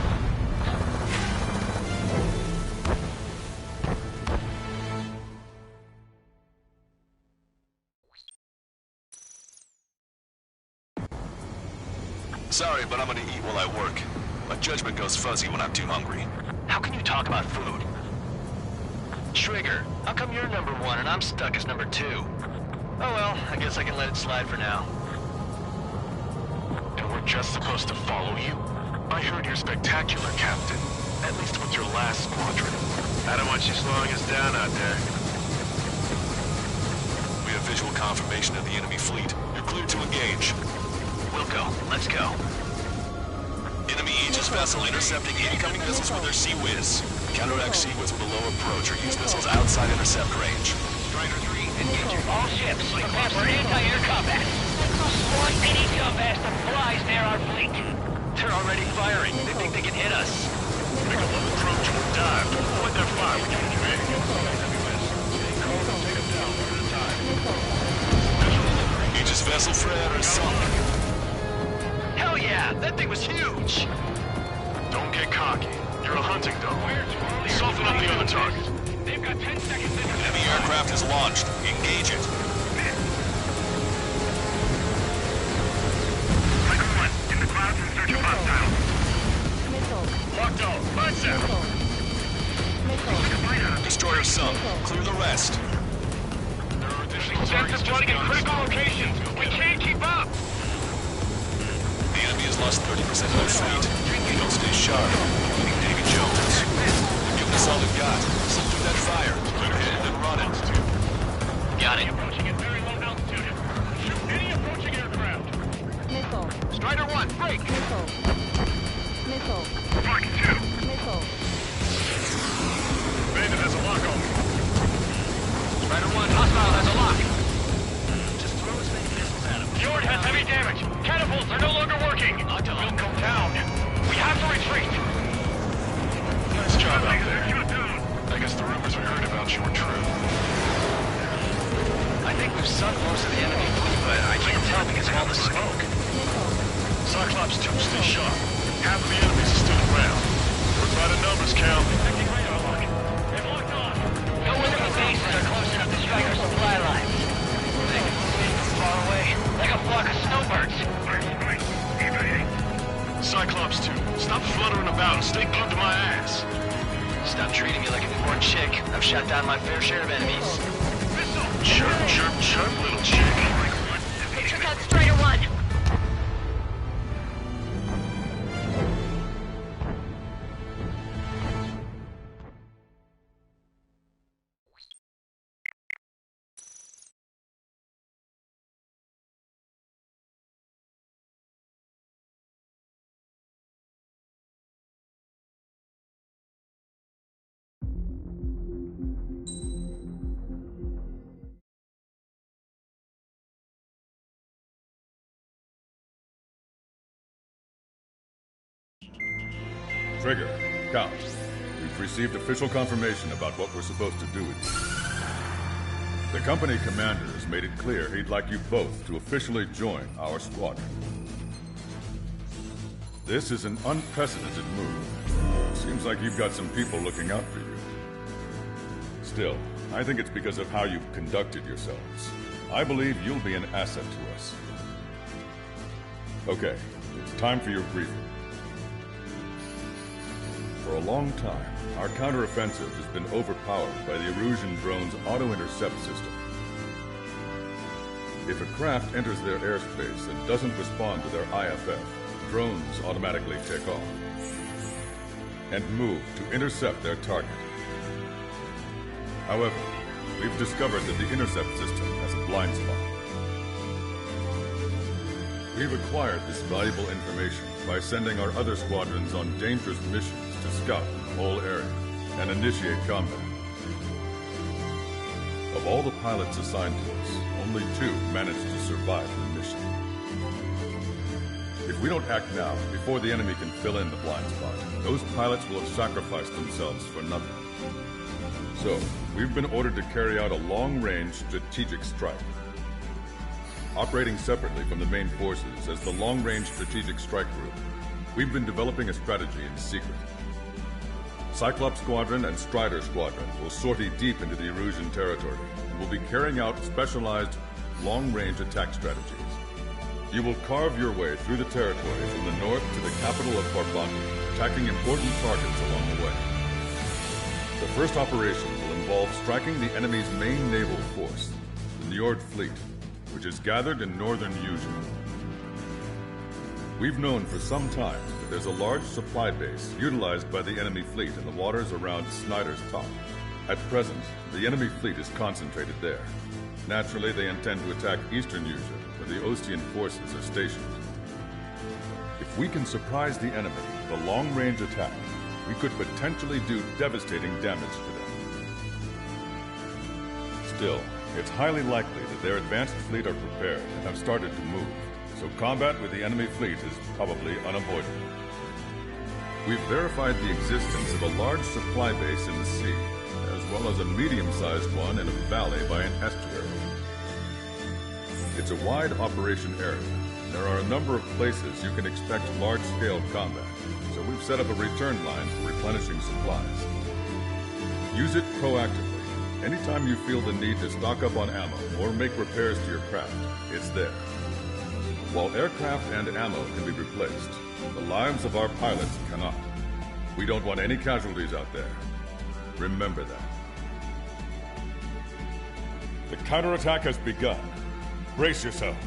Sorry, but I'm gonna eat while I work. My judgment goes fuzzy when I'm too hungry. How can you talk about food? Trigger, how come you're number 1 and I'm stuck as number 2? Oh well, I guess I can let it slide for now. And we're just supposed to follow you? I heard you're spectacular, Captain. At least with your last squadron. I don't want you slowing us down out there. We have visual confirmation of the enemy fleet. You're cleared to engage. We'll go. Let's go. Enemy Aegis vessel intercepting incoming missiles with their Sea Whiz. Counteract Sea Whiz with a low approach or use missiles outside intercept range. Strider 3, engaging all ships. Prepare for anti-air combat. Squad any dumbass that flies near our fleet. They're already firing. They think they can hit us. Make a low approach or dive to avoid their fire when you're big. Aegis vessel flare is sunk. Hell yeah, that thing was huge. Don't get cocky. You're a hunting dog. Soften up the other target. They've got 10 seconds. Enemy aircraft is launched. Engage it. In the clouds in search of hostiles. Locked on. Lights out. Destroyer sunk. Clear the rest. There are additional targets Sensors running in critical locations. We can't keep up. The enemy has lost 30% of their fleet. Don't stay sharp. Davy Jones. Give us all they've got. Subdue that fire. Clear it and run it. Got it. Approaching at very low altitude. Shoot any approaching aircraft. Missile. Strider 1, break. Missile. Missile. Mark 2. Missile. Bandit has a lock on me. Strider 1, hostile has a lock. Just throw as many missiles at him. Fjord has heavy damage. Catapults are no longer working. We'll go down. We have to retreat. Nice job out there. I guess the rumors we heard about you were true. I think we've sunk most of the enemy fleet, but I can't tell because of all the smoke. Cyclops 2, stay sharp. Half of the enemies are still around. Work by the numbers, Cal. They've locked on. No enemy bases are close enough to strike our supply lines. They can see from far away, like a flock of snowbirds. Cyclops 2, stop fluttering about and stay glued to my ass. Stop treating me like a newborn chick. I've shot down my fair share of enemies. Chirp, chirp, chirp, little chick. Check out Strider 1. Trigger, Count. We've received official confirmation about what we're supposed to do with you. The company commander has made it clear he'd like you both to officially join our squadron. This is an unprecedented move. Seems like you've got some people looking out for you. Still, I think it's because of how you've conducted yourselves. I believe you'll be an asset to us. Okay, it's time for your briefing. For a long time, our counteroffensive has been overpowered by the Erusian drone's auto-intercept system. If a craft enters their airspace and doesn't respond to their IFF, drones automatically take off and move to intercept their target. However, we've discovered that the intercept system has a blind spot. We've acquired this valuable information by sending our other squadrons on dangerous missions to scout the whole area and initiate combat. Of all the pilots assigned to us, only 2 managed to survive the mission. If we don't act now, before the enemy can fill in the blind spot, those pilots will have sacrificed themselves for nothing. So, we've been ordered to carry out a long-range strategic strike. Operating separately from the main forces as the Long-Range Strategic Strike Group, we've been developing a strategy in secret. Cyclops Squadron and Strider Squadron will sortie deep into the Erusian territory and will be carrying out specialized long-range attack strategies. You will carve your way through the territory from the north to the capital of Farbanti, attacking important targets along the way. The first operation will involve striking the enemy's main naval force, the Njord fleet, which is gathered in northern Yuzhou. We've known for some time that there's a large supply base utilized by the enemy fleet in the waters around Snyder's Top. At present, the enemy fleet is concentrated there. Naturally, they intend to attack eastern Yuzhou, where the Ostian forces are stationed. If we can surprise the enemy with a long-range attack, we could potentially do devastating damage to them. Still, it's highly likely that their advanced fleet are prepared and have started to move, so combat with the enemy fleet is probably unavoidable. We've verified the existence of a large supply base in the sea, as well as a medium-sized one in a valley by an estuary. It's a wide operation area. There are a number of places you can expect large-scale combat, so we've set up a return line for replenishing supplies. Use it proactively. Anytime you feel the need to stock up on ammo or make repairs to your craft, it's there. While aircraft and ammo can be replaced, the lives of our pilots cannot. We don't want any casualties out there. Remember that. The counterattack has begun. Brace yourselves.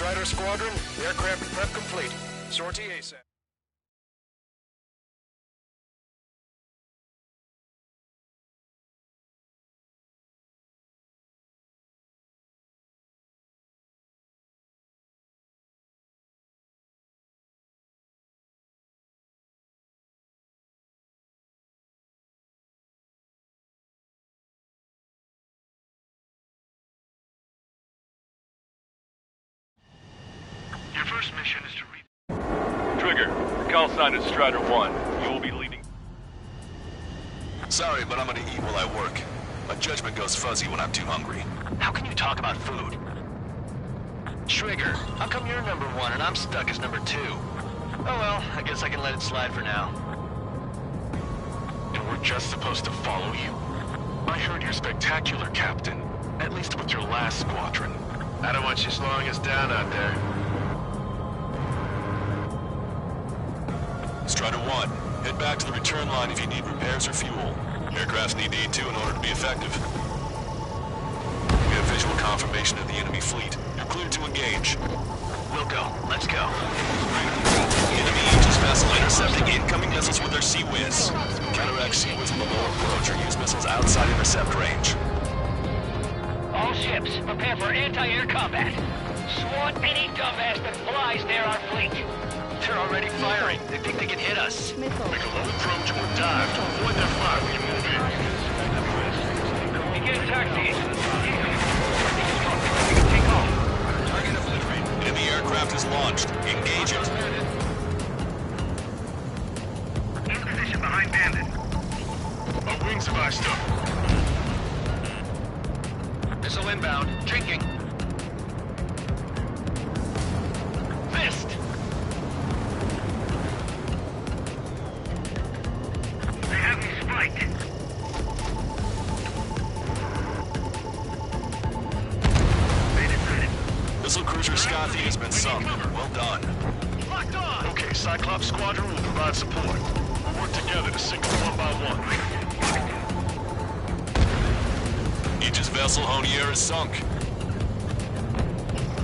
Strider Squadron, aircraft prep complete. Sortie ASAP. Your first mission is to Trigger, your call sign is Strider 1. You will be leaving... Sorry, but I'm gonna eat while I work. My judgment goes fuzzy when I'm too hungry. How can you talk about food? Trigger, how come you're number 1 and I'm stuck as number 2? Oh well, I guess I can let it slide for now. And we're just supposed to follow you? I heard you're spectacular, Captain. At least with your last squadron. I don't want you slowing us down out there. Strider 1, head back to the return line if you need repairs or fuel. Aircrafts need E2 in order to be effective. We have visual confirmation of the enemy fleet. You're cleared to engage. We'll go. Let's go. Enemy Aegis vessel intercepting incoming missiles with their Sea Whiz. Counteract Sea Whiz with a lower approach or use missiles outside intercept range. All ships, prepare for anti-air combat. Swat any dumbass that flies near our fleet. They're already firing. They think they can hit us. Missile. Make a low approach or dive to avoid their fire when you move in. Begin taxiing. Take off. Target obliterated. Enemy aircraft is launched. Engage it. In position behind Bandit. Our wings have iced up. Missile inbound. Drinking. Fist. They have me spiked. Missile cruiser Scothy has been sunk. Well done. Locked on. Okay, Cyclops Squadron will provide support. We'll work together to sink them one by one. Aegis vessel Honier is sunk.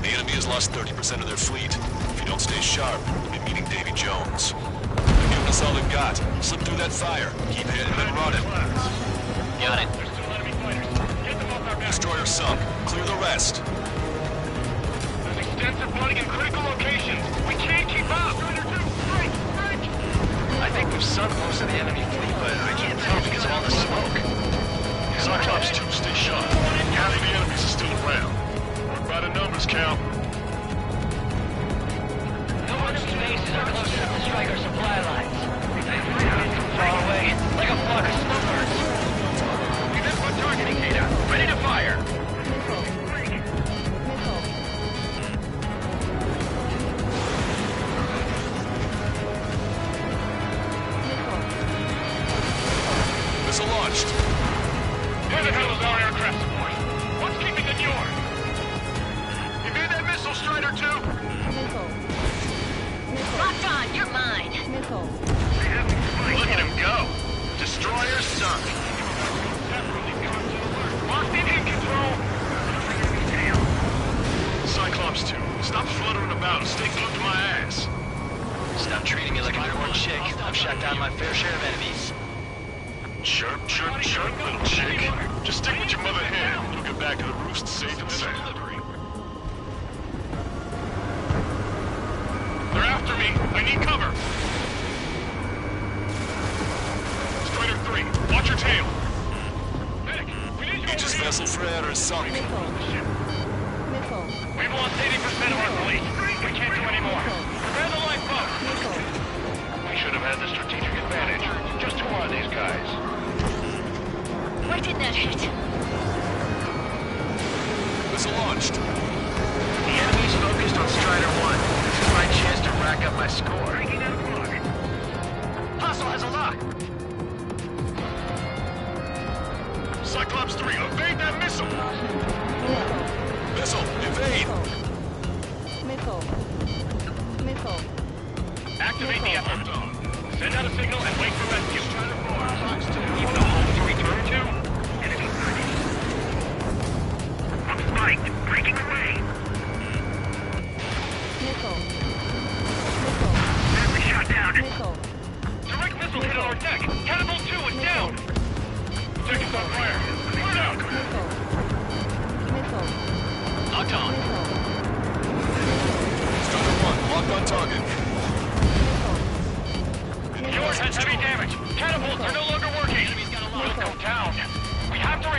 The enemy has lost 30% of their fleet. If you don't stay sharp, you'll be meeting Davy Jones. They're giving us all they've got. Slip through that fire. Keep hitting and running. Got it. There's still enemy fighters. Get them off our back. Destroyer sunk. Clear the rest. There's extensive flooding in critical locations. We can't keep up. I think we've sunk most of the enemy fleet, but I can't tell because of all the smoke. Cyclops 2, stay sharp. Half of the enemies are still around. Work by the numbers, Cal. No enemy bases are close to the Striker supply lines. Far away, like a flock of snowbirds. We missed one targeting data. Ready to fire. Missile launched. Where the hell is our aircraft support? What's keeping it yours? Evade that missile, Strider 2! Missile. Locked on, you're mine. Missile. Look at him go! Destroyer sunk. Locked in control. Cyclops 2, stop fluttering about and stay glued to my ass. Stop treating me like a newborn chick. I've shot down my fair share of enemies. Chirp, chirp, chirp, little chick. Just stick with your mother hen. You'll get back to the roost safe and sound. They're after me. I need cover. Strider 3, watch your tail. Medic, we need you Aegis over here. vessel Freya is sunk. Missile. Missile. We've lost 80% of our fleet. We can't do any more. Prepare the lifeboat. Missile. We should have had the strategic advantage. Just who are these guys? Why didn't that hit? Missile launched. The enemy's focused on Strider 1. This is my chance to rack up my score. Hostile has a lock. Cyclops 3, evade that missile. Missile, evade. Missile. Missile. Activate the effort zone. Send out a signal and wait for rescue. Even a home to return to? Enemy sighted. I'm spiked. Breaking away.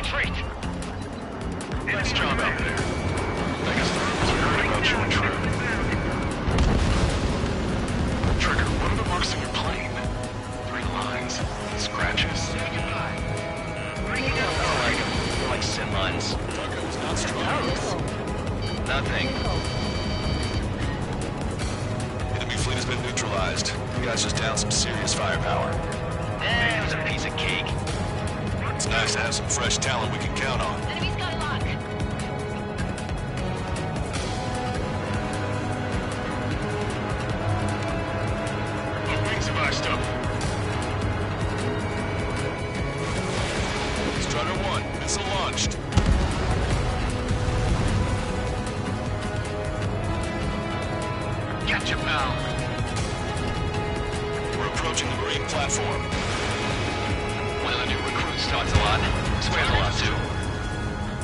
retreat! Nice job out there. I guess the rules are heard about you and True. Trigger, what are the marks on your plane? 3 lines. Scratches? Say goodbye. I don't like them. They're like sin lines. Target was not strong. Nothing. Enemy fleet has been neutralized. You guys just down some serious firepower. It was a piece of cake. It's nice to have some fresh talent we can count on. Enemy's got a lock. What wings have I stuff? Strider 1, missile launched. Catch you, pal. We're approaching the Marine platform. One of the new recruits talks a lot. Swears a lot, too.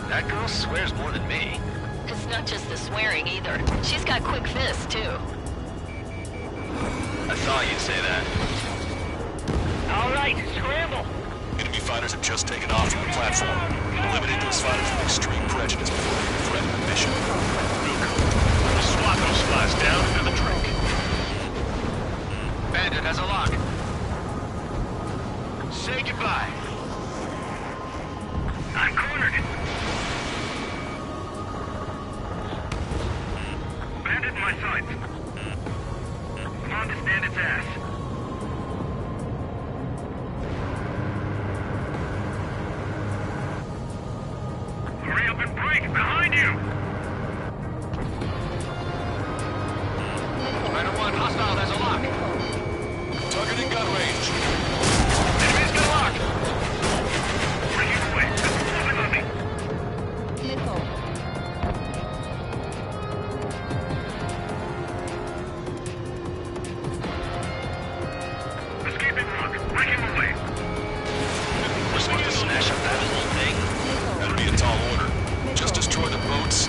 That girl swears more than me. It's not just the swearing either. She's got quick fists, too. I thought you'd say that. All right, scramble. Enemy fighters have just taken off from the platform. Eliminate those fighters with extreme prejudice before they threaten the mission. Swat those flies down into the drink. Bandit has a lock. Say goodbye. I'm cornered. Bandit in my sights. I'm on to stand its ass. Hurry up and break! Behind you! Rider 1, hostile has a lock. Targeting gun range. Enemy's got a lock. Bring him away. That's moving on me. Missile. Escaping lock. Bring him away. We're supposed to smash up that whole thing? That'd be a tall order. Just destroy the boats,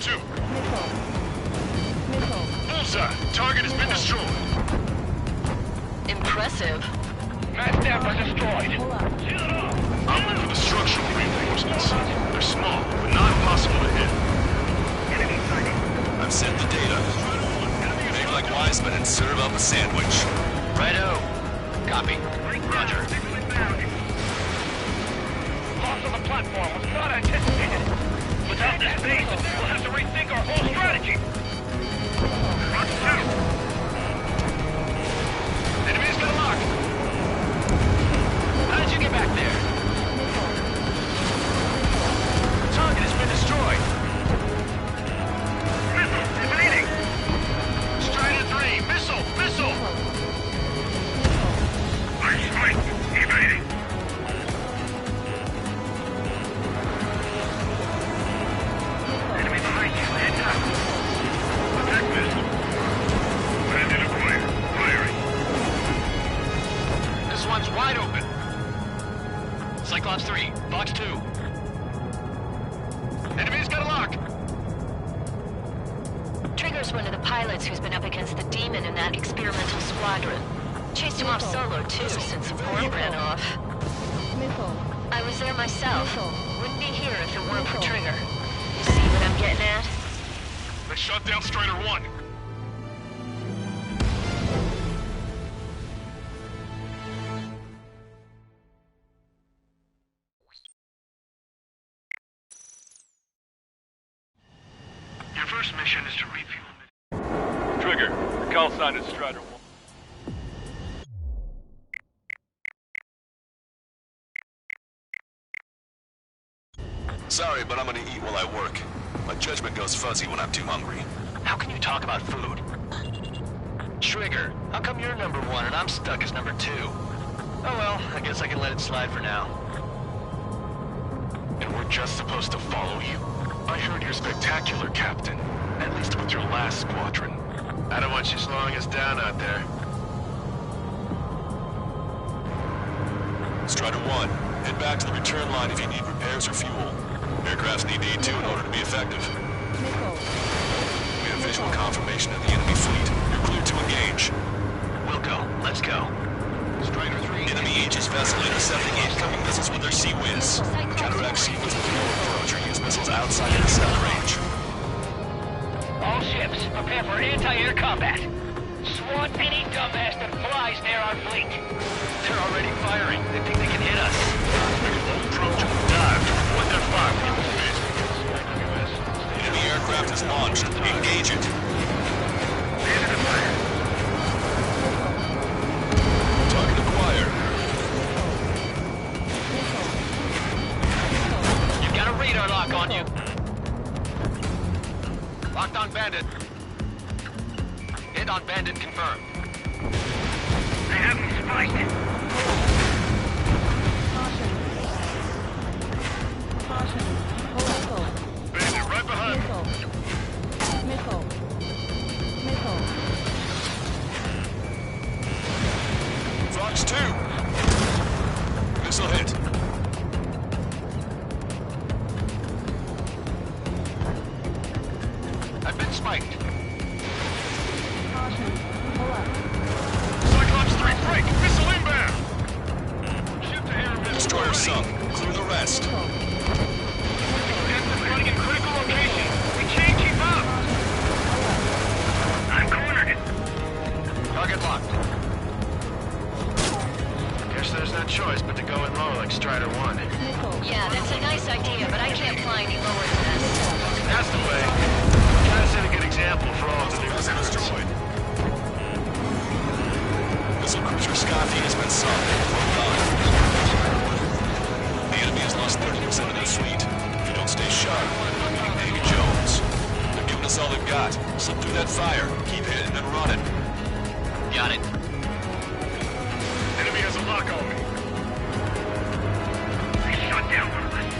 2. Missile. Bullseye. Target has been destroyed. Impressive. Mass Dapper destroyed. I'll look for the structural reinforcements. They're small, but not impossible to hit. I've sent the data. Make like Wiseman and serve up a sandwich. Righto. Copy. Roger. Loss of the platform was not anticipated. Without this base, we'll have to rethink our whole strategy. Enemy's got a lock. How did you get back there? The target has been destroyed. Missile, evading! Strider 3, missile, missile! Right, evading! Enemy behind you, head down. Attack missile. Bandit acquired. Firing. This one's wide open. Cyclops 3, Box 2. Enemy's got a lock. Trigger's one of the pilots who's been up against the demon in that experimental squadron. Chased him off solo, too, since the portal ran off. Missile. I was there myself. Wouldn't be here if it weren't for Trigger. You see what I'm getting at? They shot down Strider 1. Your first mission is to refuel. Trigger, the call sign is Strider 1. Sorry, but I'm gonna eat while I work. My judgment goes fuzzy when I'm too hungry. How can you talk about food? Trigger, how come you're number 1 and I'm stuck as number 2? Oh well, I guess I can let it slide for now. And we're just supposed to follow you? I heard you're spectacular, Captain. At least with your last squadron. I don't want you slowing us down out there. Strider 1, head back to the return line if you need repairs or fuel. Aircrafts need E2 in order to be effective. Missile. We have visual confirmation of the enemy fleet. You're clear to engage. We'll go. Let's go. Strider 3, enemy Aegis vessel intercepting incoming missiles with their Sea Whiz. Counteract Sea Whiz with no approach or use missiles outside intercept range. All ships, prepare for anti-air combat. Swat any dumbass that flies near our fleet. They're already firing. They think they can hit us. Approach and dive to avoid their fire. Enemy aircraft is launched. Engage it. Target acquired. You've got a radar lock on you. Locked on Bandit. Hit on Bandit confirmed. They have me spiked. Caution. Missile. Bandit right behind me. Missile. Missile. Fox 2. Missile hit. I've been spiked. Caution. Pull up. Cyclops 3, break! Missile inbound! Ship to air missile. Destroyer sunk. Clear the rest. Captain's running in critical location. We can't keep up. I'm cornered. Target locked. Guess there's no choice but to go in low like Strider 1. Yeah, that's a nice idea, but I can't fly any lower than this. That's the way. Try to set a good example for all the new recruits. Missile cruiser Scotty has been sunk. Well done. The enemy has lost 30% of their fleet. If you don't stay sharp, meeting David Jones. They're giving us all they've got. Slip through that fire. Keep hitting and running. Got it. Enemy has a lock on me. They shot down one of us.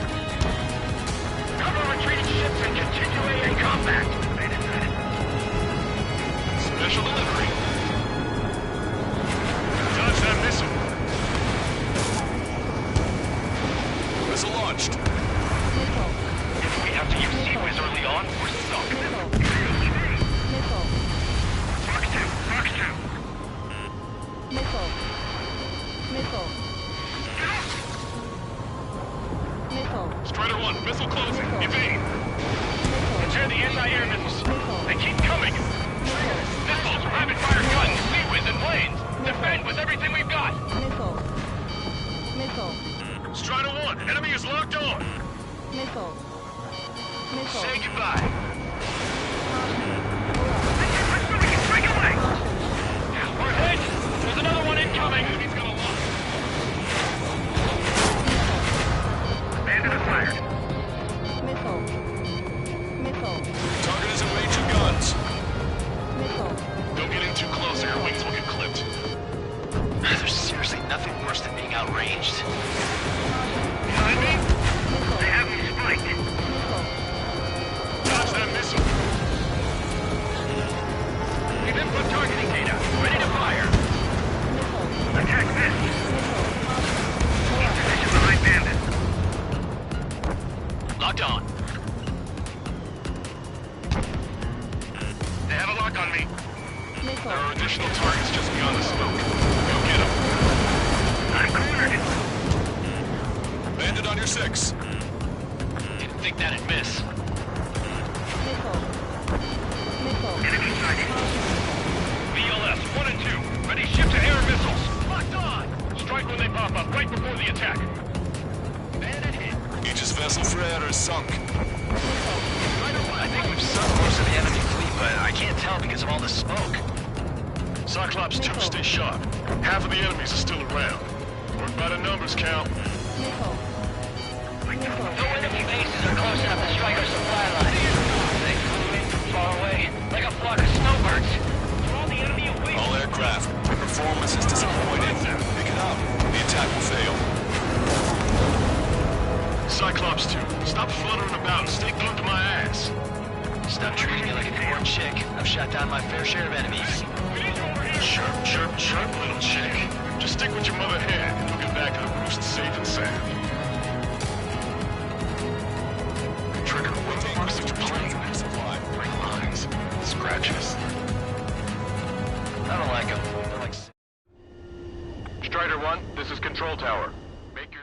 Cover retreating ships and continuing combat. Special delivery. Dodge that missile. Missile launched. If we have to use Sea Whiz early on, we're stuck. Strider 1, missile closing. Evade. Consider the anti-air missiles. They keep coming. Missiles, rapid fire guns, seawind, and planes. Defend with everything we've got. Missile. Missile. Strider 1, enemy is locked on. Missile. Missile. Say goodbye. Break away. We're hit. There's another one incoming. Enemy's got a lock. Bandit is fired. Missile. Missile. Target is in range of guns. Missile. Don't get in too close or your wings will get clipped. There's seriously nothing worse than being outranged. Behind me? They have me spiked. Dodge that missile. We've input targeting data. Ready to fire. Attack this. Position behind bandit. Locked on. They have a lock on me. Missile. There are additional targets just beyond the smoke. Go get them. I'm cornered. Bandit on your 6. Didn't think that'd miss. Missile. Missile. Enemy sighted. VLS 1 and 2. Ready ship to air missiles. Locked on. Strike when they pop up, right before the attack. Bandit hit. Aegis vessel Frere is sunk. I think we've sunk most of the enemy fleet, but I can't tell because of all the smoke. Cyclops 2, stay sharp. Half of the enemies are still around. Work by the numbers, Cal. Missile. Missile. No enemy bases are close enough to strike our supply line. They flew in from far away, like a flock of snowbirds. Draw the enemy away. All aircraft. Performance is disappointing. Pick it up. The attack will fail. Cyclops 2, stop fluttering about and stay glued to my ass. Stop treating me like a newborn chick. I've shot down my fair share of enemies. Chirp, chirp, chirp, little chick. Just stick with your mother hen and you'll get back to the roost safe and sound. Trigger, what the fuck is it you're playing? Like lines, scratches. I don't like them. They're like... Strider 1, this is Control Tower. Make your...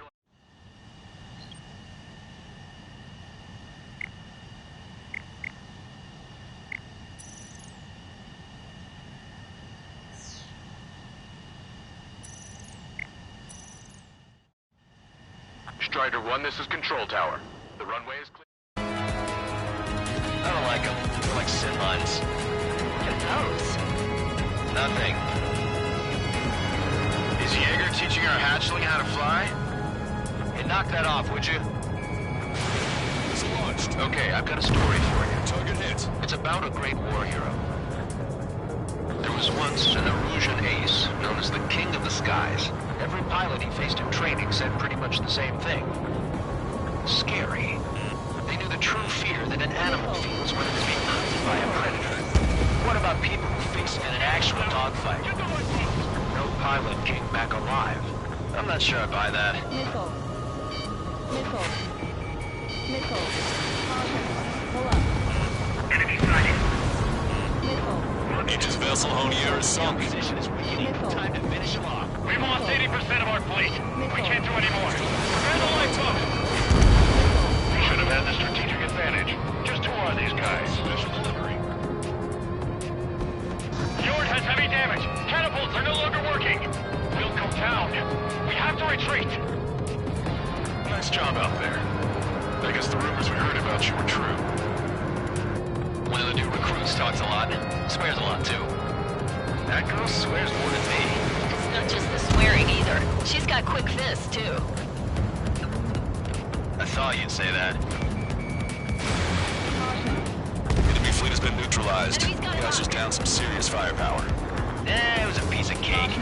Strider 1, this is Control Tower. The runway is clear. I don't like them. They're like sin lines. What are those? Nothing. Is Jaeger teaching our hatchling how to fly? Hey, knock that off, would you? It's launched. Okay, I've got a story for you. Target hit. It's about a great war hero. There was once an Erusian ace known as the King of the Skies. Every pilot he faced in training said pretty much the same thing. Scary. They knew the true fear that an animal feels when it is being hunted by a predator. What about people who face it in an actual dogfight? No pilot came back alive. I'm not sure I buy that. Missile. Missile. Missile. Caution. Pull up. Enemy sighted. Missile. Aegis vessel Honier is sunk. Position is weakening. Missile. Time to finish him off. We've lost 80% of our fleet. We can't do any more. Prepare the lifeboat. We should have had the strategic advantage. Just who are these guys? Special delivery. Fjord has heavy damage. Catapults are no longer working. We'll go down. We have to retreat. Nice job out there. I guess the rumors we heard about you were true. One of the new recruits talks a lot. Swears a lot, too. That girl swears more than me. It's not just the swearing either. She's got quick fists, too. I thought you'd say that. Enemy fleet has been neutralized. You guys just down some serious firepower. Eh, it was a piece of cake.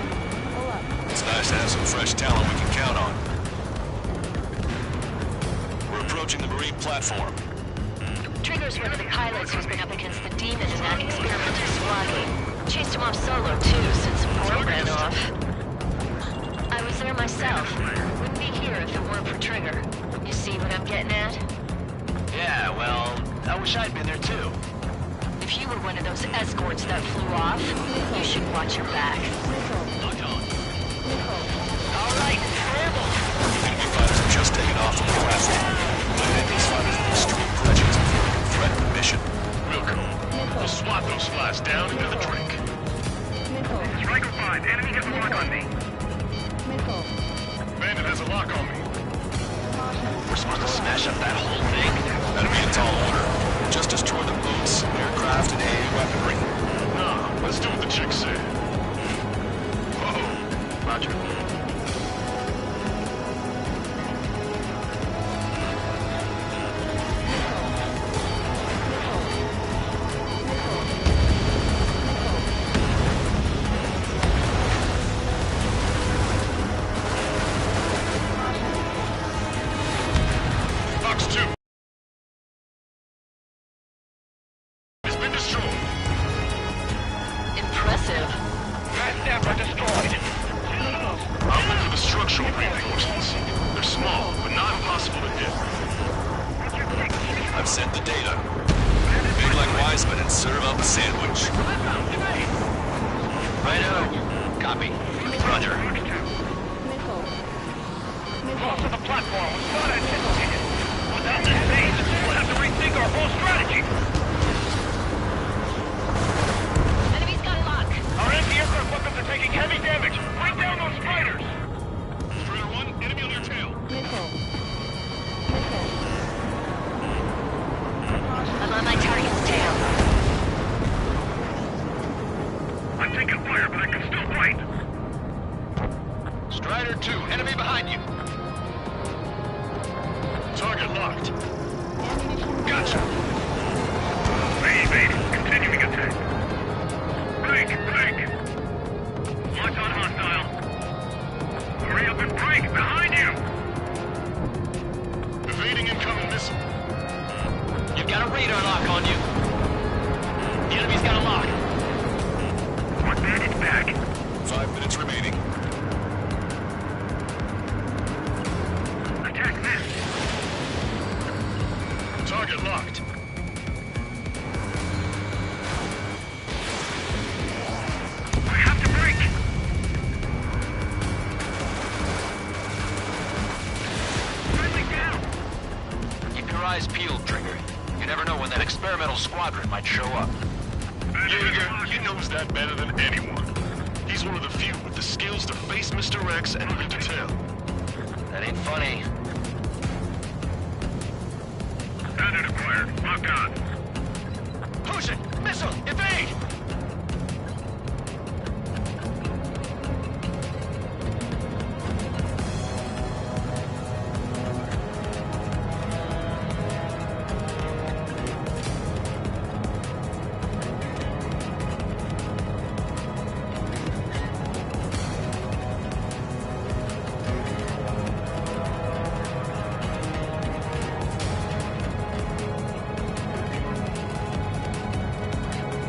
It's nice to have some fresh talent we can count on. We're approaching the marine platform. Trigger's one of the pilots who's been up against the demon in that experimental squad game. Chased him off solo, too, since Ford ran off. I was there myself. Wouldn't be here if it weren't for Trigger. You see what I'm getting at? Yeah, well, I wish I'd been there, too. If you were one of those escorts that flew off, you should watch your back. Locked on. All right, scramble! Enemy fighters have just taken off from the platform. smash up that whole thing? That'd be a tall order. Just destroy the boats, aircraft, and AA weaponry. Nah, let's do what the chick said. Whoa. Roger. Fox 2. Has been destroyed. Impressive. Mass Napper destroyed. I'll look for the structural reinforcements. They're small, but not impossible to hit. I've sent the data. Big like Wiseman and serve up a sandwich. Righto. Copy. Roger. Missile. Loss of the platform was not anticipated. Without this phase, we'll have to rethink our whole strategy. Enemy's got lock. Our anti-aircraft weapons are taking heavy damage. Bring down those fighters. Strider 1, enemy on your tail. Missile. I'm on my target's tail. I'm taking fire, but I can still fight. Strider 2, enemy behind you. Target locked. Gotcha. Evade. Continuing attack. Break. Launch on hostile. Hurry up and break. Behind you. Evading incoming missile. You've got a radar lock on you. The enemy's got a lock. One bandage back. 5 minutes remaining. Attack missed. Target locked. I have to break. Friendly down. Keep your eyes peeled, Trigger. You never know when that experimental squadron might show up. Jaeger, he knows that better than anyone. He's one of the few with the skills to face Mr. X and lead to tail. That ain't funny. Standard acquired. Locked on. Push it! Missile! Evade!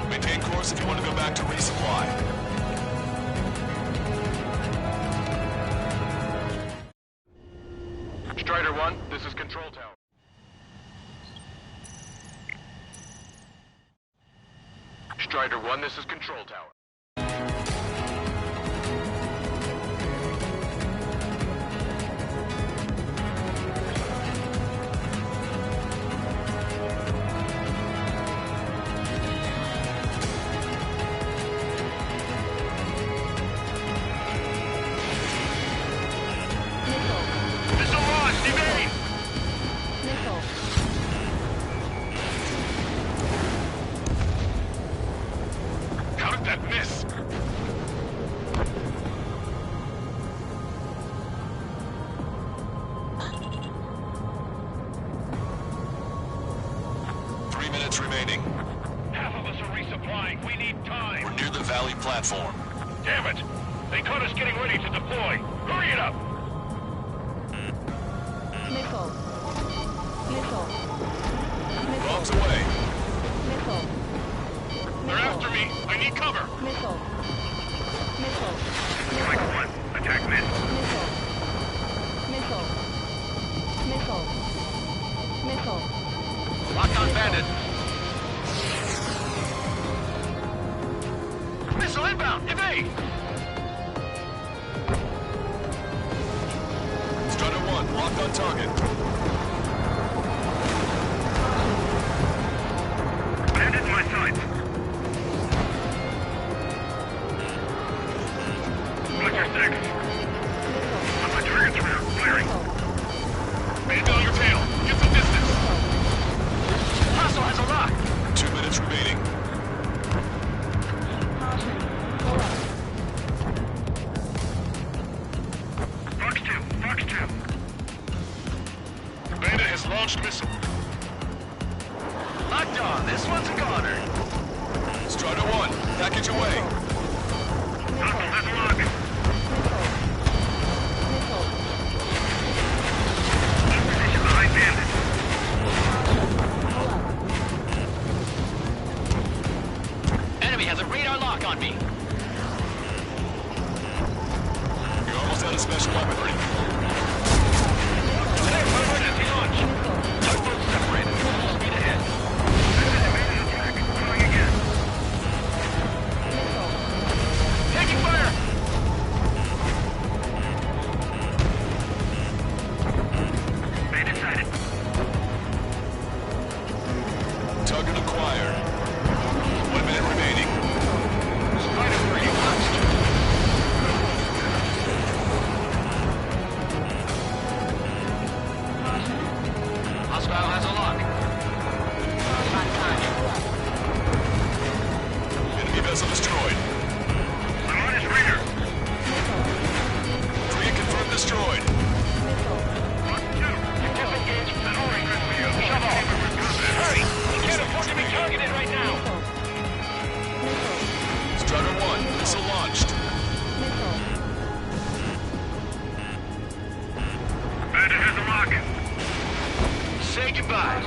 Maintain course if you want to go back to resupply. Strider 1, this is Control Tower. Strider 1, this is Control Tower. Missile launched! Evade! Missile. How did that miss? Three minutes remaining. Half of us are resupplying. We need time. We're near the Valley platform. Damn it! They caught us getting ready to deploy. Hurry it up! Missile. Missile. Bombs away. Missile. They're after me. I need cover. Missile. Missile. Strike 1. Attack missed. Missile. Missile. Missile. Missile. Locked on bandit. Missile inbound! Evade! Strider 1, locked on target. Bandit in my sights. Roger 6. On my target's rear. Firing. Bandit on your tail. Get to missile. Locked on. This one's a goner. Strider 1, package away. Let's lock. Position behind bandit. Enemy has a radar lock on me. You're almost out of special weaponry. Emergency launch. Tugboat separated. Speed ahead. Attack. Trying again. Taking fire. Bandit sighted. Target acquired. 1 minute remaining. Spider 3, touched. Hostile has a lock. Enemy vessel destroyed. I'm on his rear. 3 confirmed destroyed. Rock 2. Disengage. Scoring good for you. Shove off. Hurry. We can't afford to be targeted right now. Strider 1, missile launched. Bandit has a lock. Say goodbye.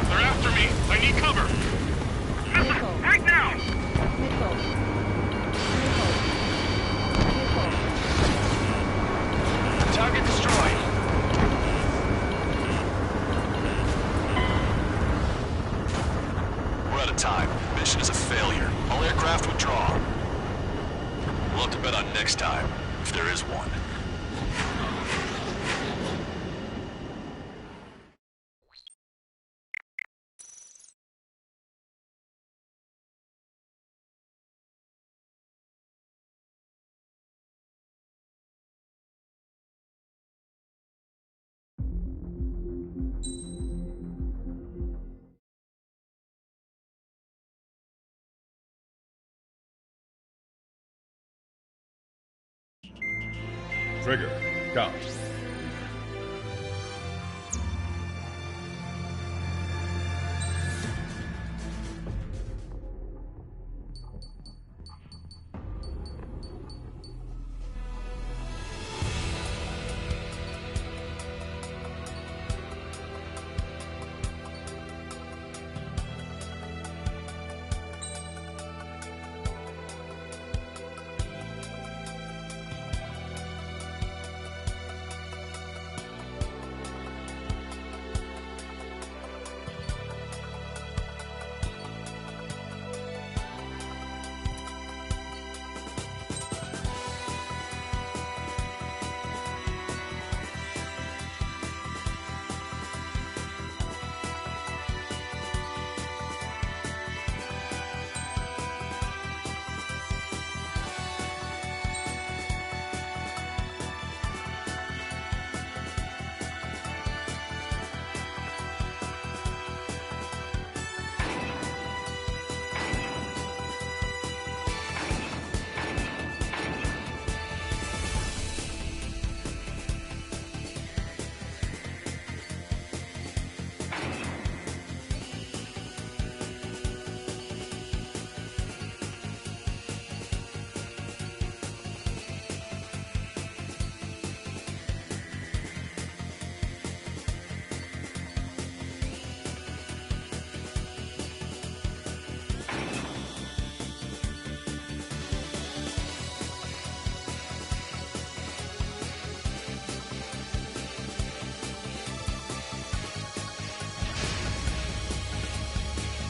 They're after me. I need cover. Missile, right now. Target destroyed. We're out of time. Mission is a failure. All aircraft withdraw. We'll have to bet on next time, if there is one. Trigger, count.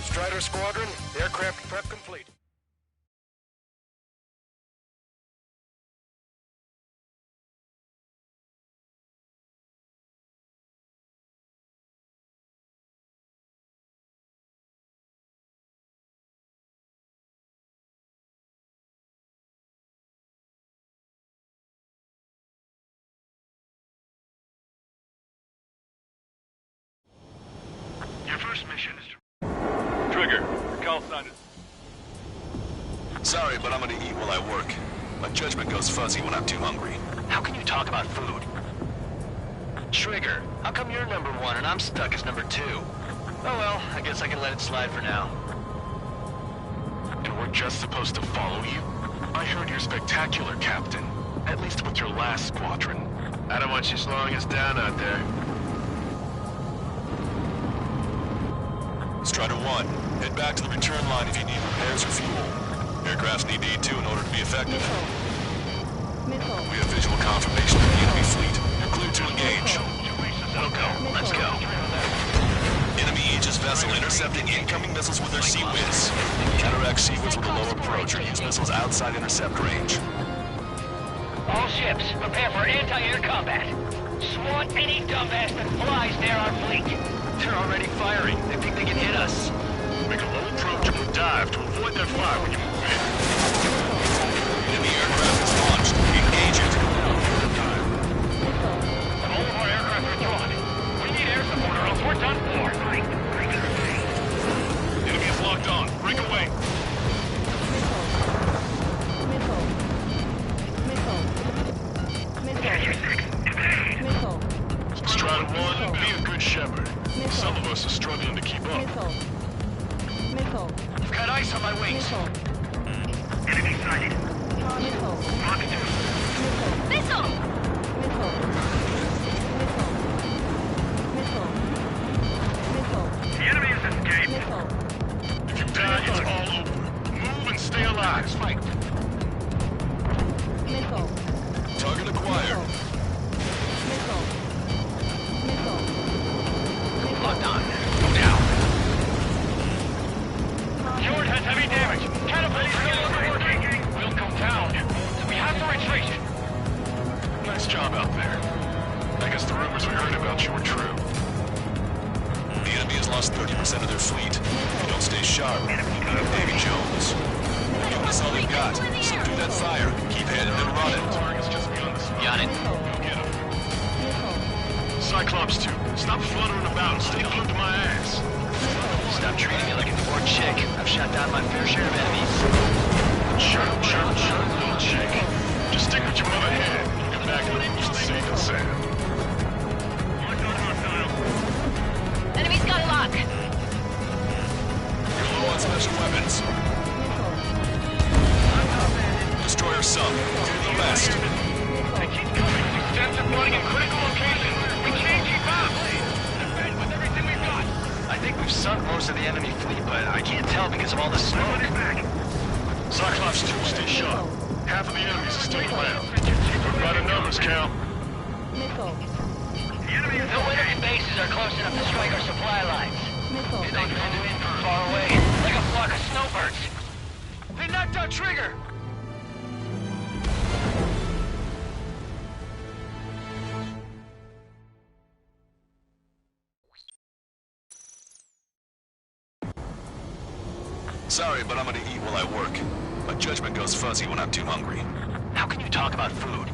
Strider Squadron, aircraft prep complete. Your first mission is to... Trigger, your call sign is... Sorry, but I'm gonna eat while I work. My judgment goes fuzzy when I'm too hungry. How can you talk about food? Trigger, how come you're number 1 and I'm stuck as number 2? Oh well, I guess I can let it slide for now. And we're just supposed to follow you? I heard you're spectacular, Captain. At least with your last squadron. I don't want you slowing us down out there. Strider 1, head back to the return line if you need repairs or fuel. Aircrafts need D2 in order to be effective. Missile. We have visual confirmation of the enemy fleet. You're clear to engage. We'll go. Let's go. Enemy Aegis vessel intercepting incoming missiles with their Sea-Wiz. Counteract Sea-Wiz with a low approach or use missiles outside intercept range. All ships, prepare for anti-air combat. Swat any dumbass that flies near our fleet. They're already firing. They think they can hit us. Make a low approach or dive to avoid their fire when you move in. Enemy aircraft is launched. Engage it. All of our aircraft are drawn. We need air support or else we're done for. Enemy is locked on. Break away. Missile. Strider 1, be a good shepherd. Some of us are struggling to keep up. Missile. I've got ice on my wings. Missile. Enemy sighted. Missile. Missile! The enemy has escaped. If you die, it's all over. Move and stay alive. Fight. Target acquired. Locked on. Go down. Fjord has heavy damage. Catapult is no longer working. We'll come down. We have to retreat. Nice job out there. I guess the rumors we heard about you were true. The enemy has lost 30% of their fleet. If you don't stay sharp, Davy Jones. Give us all they've got. Subdue that fire. Keep heading and running. Target's just beyond the sky. Got it. Go get him. Cyclops 2, stop fluttering about and stay glued to my ass. Stop treating me like a poor chick. I've shot down my fair share of enemies. Chirp, little chick. Just stick with your mother head. Get back to the east safe and sound. Enemy's got a lock. You're low on special weapons. Destroyer sub. To the west. They keep coming. Sensor running in critical location. We can't keep up. Defend with everything we've got. I think we've sunk most of the enemy fleet, but I can't tell because of all the smoke. Cyclops 2, stay sharp. Half of the enemies are still around. We're by the numbers, Cal. Missile. No enemy bases are close enough to strike our supply lines. Missile. They tend to in from far away, like a flock of snowbirds. They knocked out Trigger! Sorry, but I'm gonna eat while I work. My judgment goes fuzzy when I'm too hungry. How can you talk about food?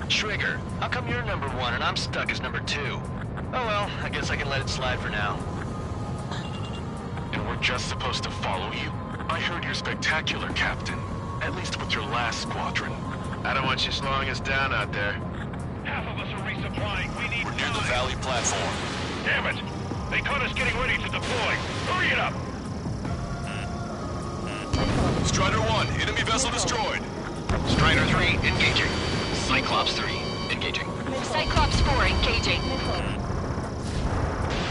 Trigger, how come you're number 1 and I'm stuck as number 2? Oh well, I guess I can let it slide for now. And we're just supposed to follow you? I heard you're spectacular, Captain. At least with your last squadron. I don't want you slowing us down out there. Half of us are resupplying. We need We're near the valley platform. Damn it! They caught us getting ready to deploy. Hurry it up! Strider 1, enemy vessel destroyed. Strider 3, engaging. Cyclops 3, engaging. Cyclops 4 engaging.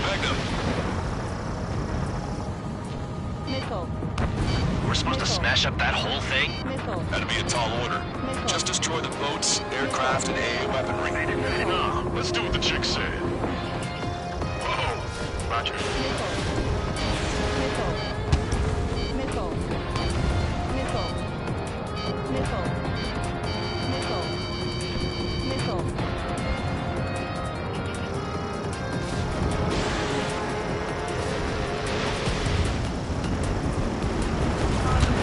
Magnum. Missile. We're supposed to smash up that whole thing? Missile. That'd be a tall order. Just destroy the boats, aircraft, and AA weaponry. No, let's do what the chick said. Whoa, Roger. Missile. Missile. Missile. Missile. Missile. Missile.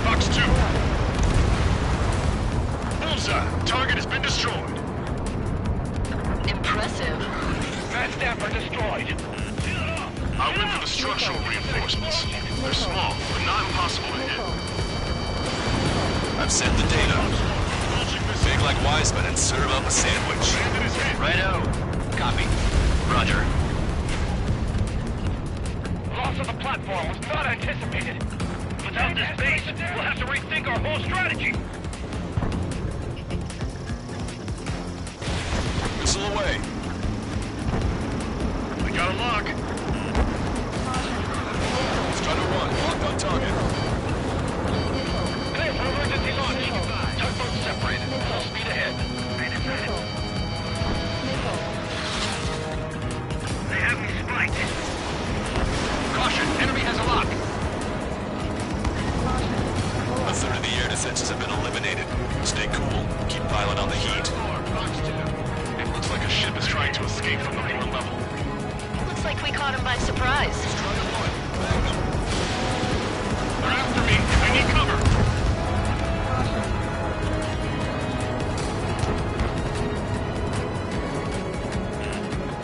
Fox 2. Bullseye. Target has been destroyed. Impressive. Fat Staffer destroyed. I went for the structural reinforcements. They're small, but not impossible to hit. I've sent the data. Make like Wiseman and serve up a sandwich. Righto. Copy. Roger. Loss of the platform was not anticipated. Without this base, we'll have to rethink our whole strategy. Missile away. We got a lock. Strider 1, locked on target. Clear for emergency launch. Tugboat separated. Full speed ahead. They have me spiked. Caution, enemy has a lock. A third of the air defenses have been eliminated. Stay cool. Keep piling on the heat. It looks like a ship is trying to escape from the lower level. Looks like we caught him by surprise. They're after me. I need cover.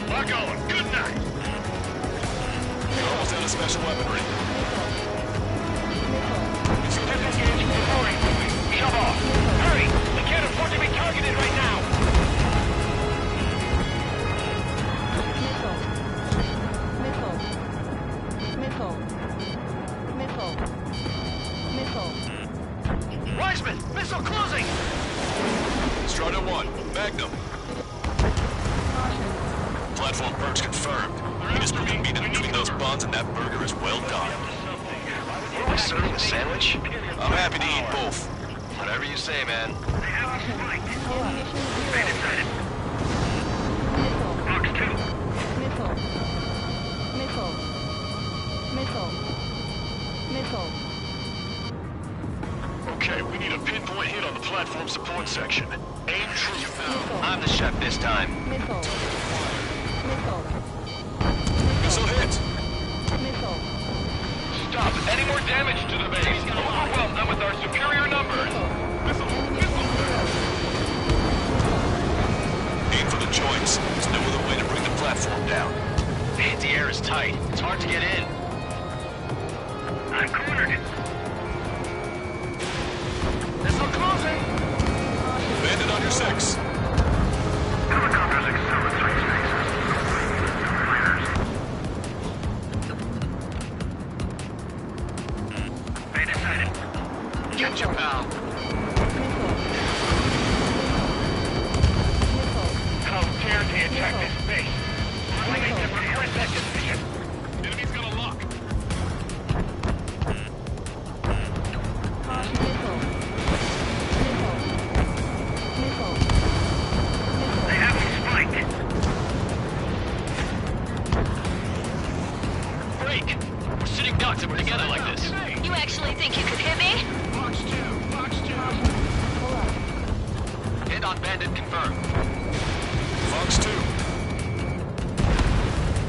Lock on. Good night. You're almost out of special weaponry. Disengage before he shove off. Hurry! We can't afford to be targeted right now. Wiseman, missile closing. Strider 1, Magnum. Platform perks confirmed. You just put the meat in between those buns and that burger is well done. Are we serving a sandwich? I'm happy to eat both. Whatever you say, man. Okay, we need a pinpoint hit on the platform support section. Aim true. I'm the chef this time. Missile hit. Stop! Any more damage to the base? Overwhelm them with our superior numbers. Aim for the joints. There's no other way to bring the platform down. The air is tight. It's hard to get in. I'm cornered. Missile closing. Bandit on your 6. Helicopters excel at tight spaces. They decided. Get you, pal. How dare they attack this base? I made them regret that decision. Enemy's got a lock. They have me spiked. Break! We're sitting ducks and we're together like this. You actually think you could hit me? Box 2. Hit on bandit confirmed. Fox 2.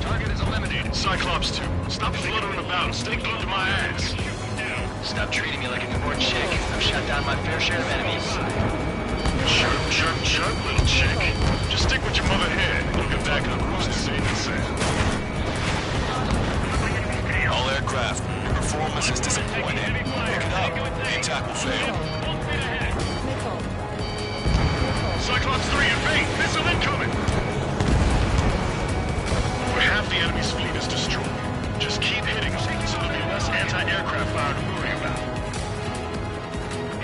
Target is eliminated. Cyclops 2. Stop fluttering about and stay glued to my ass. Stop treating me like a newborn chick. I've shot down my fair share of enemies. Chirp, chirp, chirp, little chick. Just stick with your mother head. You'll get back on the roost safe and sound. All aircraft. Your performance is disappointing. Pick it up. The attack will fail. Cyclops 3, evade! Missile incoming! Half the enemy's fleet is destroyed. Just keep hitting them so there'll be less anti-aircraft fire to worry about.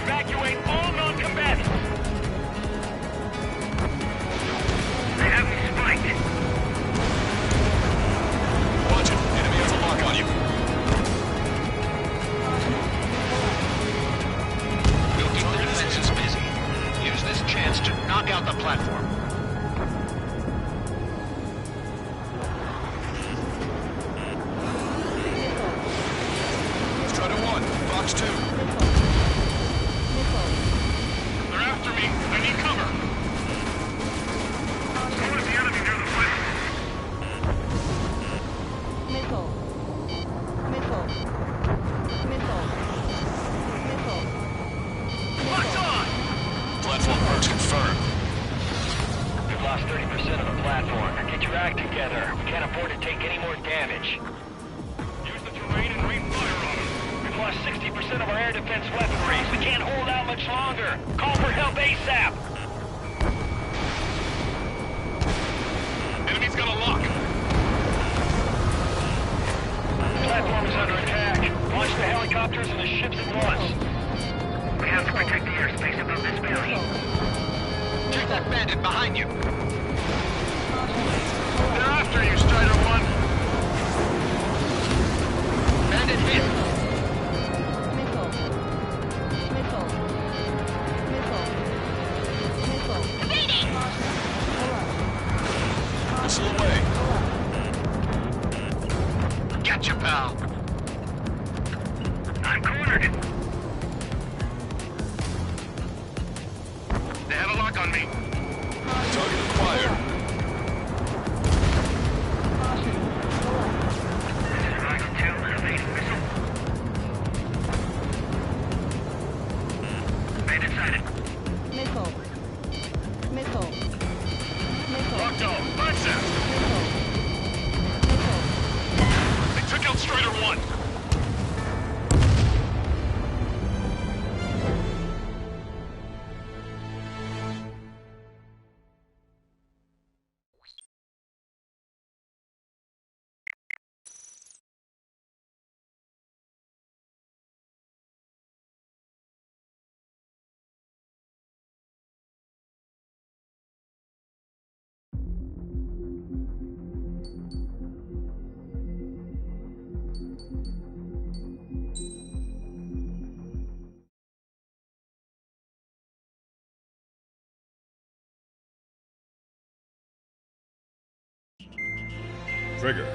Evacuate all non-combatants! They have me spiked. Watch it. Enemy has a lock on you. We'll keep the defenses busy. Use this chance to knock out the platform. Strider 1, Fox 2. They're after me. I need cover. So is the enemy near the platform? Locked on! Platform perks confirmed. We've lost 30% of the platform. Get your act together. We can't afford to take any more damage. Use the terrain and rain fire on them. We've lost 60% of our air defense weaponry. We can't hold out much longer. Call for help ASAP. Enemy It's got a lock. Platform is under attack. Launch the helicopters and the ships at once. We have to protect the airspace above this valley. Check that bandit behind you. They're after you, Strider 1. Bandit hit. Missile. Missile. Missile. Missile. Evading! Missile away. Gotcha, pal. I'm cornered. They have a lock on me. Target acquired. Roger 2, evading missile. Bandit sighted. Missile. Missile. Missile. Locked on. Lights out. They took out Strider 1. Trigger.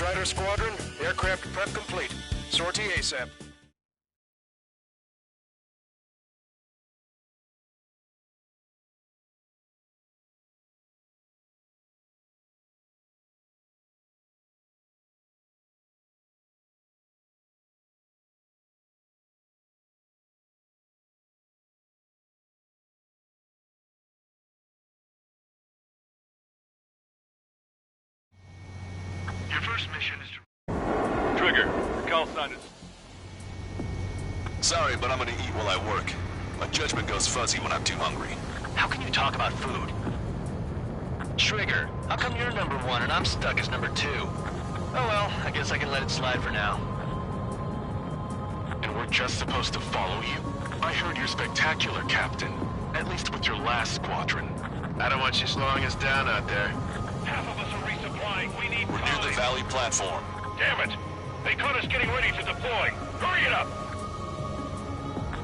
Strider Squadron, aircraft prep complete. Sortie ASAP. Your first mission is to... Trigger, your call sign is... Sorry, but I'm gonna eat while I work. My judgment goes fuzzy when I'm too hungry. How can you talk about food? Trigger, how come you're number 1 and I'm stuck as number 2? Oh well, I guess I can let it slide for now. And we're just supposed to follow you? I heard you're spectacular, Captain. At least with your last squadron. I don't want you slowing us down out there. Half of us are resupplying. We need We're near the Valley platform. Damn it! They caught us getting ready to deploy. Hurry it up!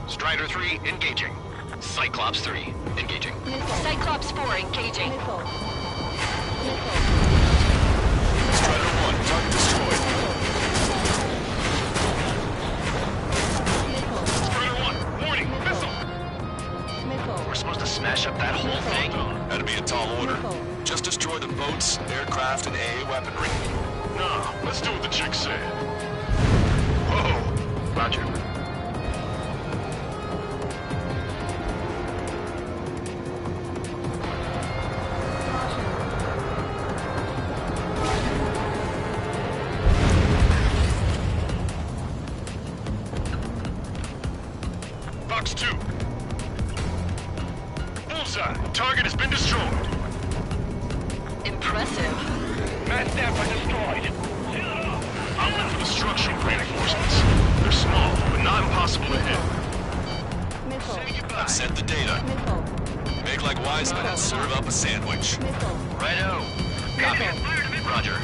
Strider 3, engaging. Cyclops 3, engaging. Cyclops 4, engaging. Strider 1, target destroyed. Strider 1, warning, missile! We're supposed to smash up that whole thing? That'd be a tall order. Just destroy the boats, aircraft, and AA weaponry. No, let's do what the chick said. Whoa! Roger. Box 2. Bullseye. Target has been destroyed. Impressive. Mass staff are destroyed. I'm looking for the structural reinforcements. They're small, but not impossible to hit. I've sent the data. Make like wise men and serve up a sandwich. Righto. Copy. Roger.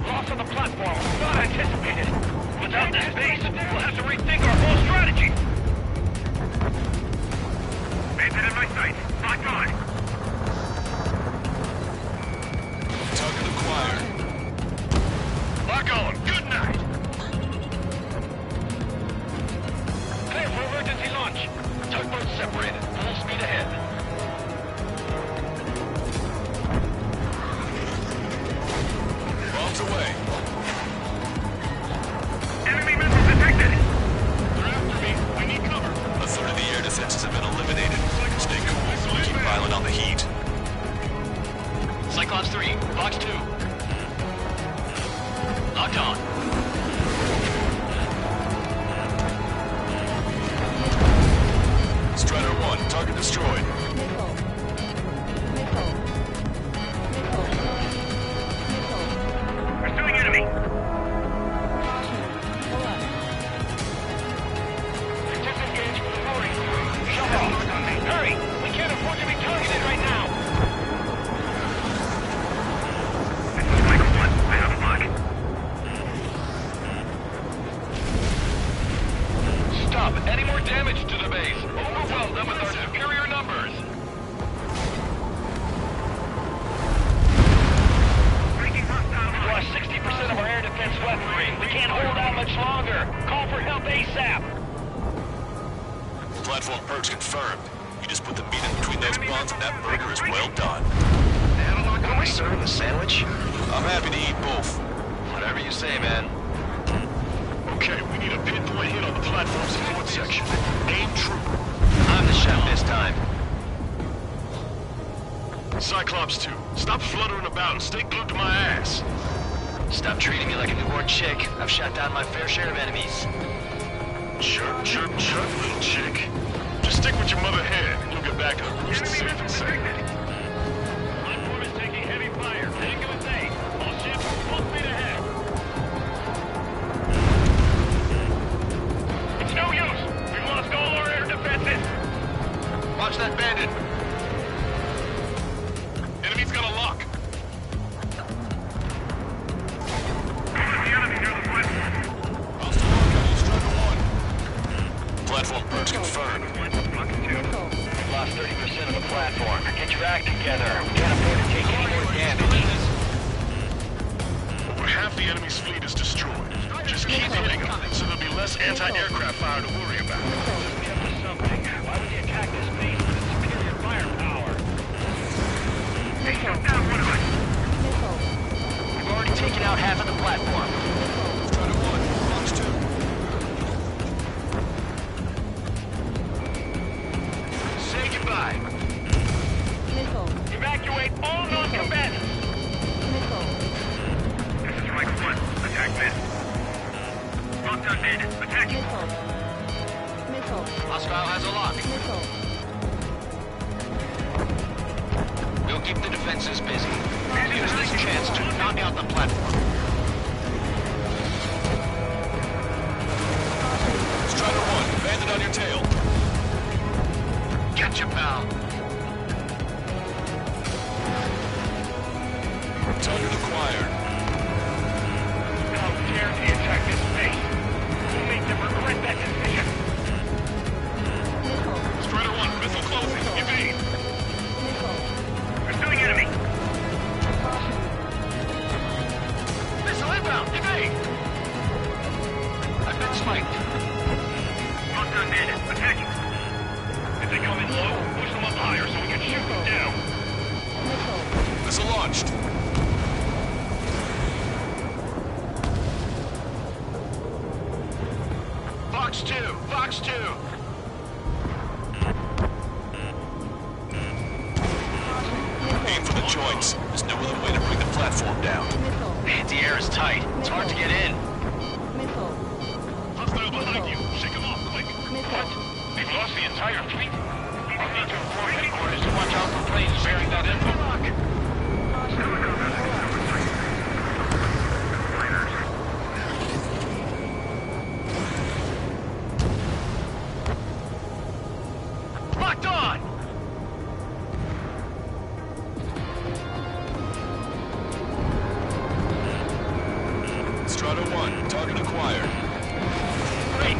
Loss on the platform. Not anticipated. Without this base, we'll have to rethink our whole strategy. Bandit in my sight. Locked on. Target acquired. Lock on. Good night. Clear for emergency launch. Tugboats separated. Full speed ahead. Bombs away. Enemy missiles detected. They're after me. I need cover. A third of the air defenses have been eliminated. Stay cool. Keep piling on the heat. Cyclops 3, Box 2. Locked on. Strider 1, target destroyed. Pursuing enemy. Disengage with the mooring. Shut off. Hurry! We can't afford to be targeted right now. This is Michael 1. I have a lock. Stop. Any more damage to the base. Overwhelm them with our superior numbers. We've lost 60% of our air defense weaponry. We can't hold out much longer. Call for help ASAP. Platform perks confirmed. You just put the meat in between those buns and that burger is well done. Can we serve a sandwich? I'm happy to eat both. Whatever you say, man. Okay, we need a pinpoint hit on the platform support section. Aim true. I'm the chef this time. Cyclops 2, stop fluttering about and stay glued to my ass. Stop treating me like a newborn chick. I've shot down my fair share of enemies. Chirp, chirp, chirp, little chick. Just stick with your mother hen, and you'll get back to the roost safe and sound. Platform is taking heavy fire. Heading to its aid. All ships, full speed ahead. It's no use. We've lost all our air defenses. Watch that bandit. Enemy's got a lock. Platform perks confirmed. We've lost 30% of the platform. Get your act together. We can't afford to take any more damage. half the enemy's fleet is destroyed. Just keep hitting them, so there'll be less anti-aircraft fire to worry about. Why would you attack this base with its superior firepower? Hey, shoot down one of us! We've already taken out half of the platform. Strider 1, Fox 2. Say goodbye. Missile. Evacuate all non-combatants. Missile. This is Strike 1. Attack this. Lockdown bandit. Attack it. Missile. Missile. Hostile has a lock. Missile. We'll keep the defenses busy. Use this chance to knock out the platform. Strider 1, bandit on your tail. Gotcha, pal. Target acquired. How dare they attack this base? We'll make them regret that decision. Missile. Strider 1, missile closing. Evade. Missile. Pursuing enemy. Caution. Missile inbound! Evade! I've been spiked. Lockdown bandit. Attacking. If they come in low, push them up higher so we can shoot them down. Missile. Missile launched. Fox 2! Fox 2! Aim for the joints. There's no other way to bring the platform down. Missile. Anti-air is tight. It's hard to get in. Missile. Hostile behind you. Shake him off quick. Missile. We've lost the entire fleet. I'll need to inform headquarters to watch out for planes bearing that info. Locked on! Strider 1, target acquired. Break!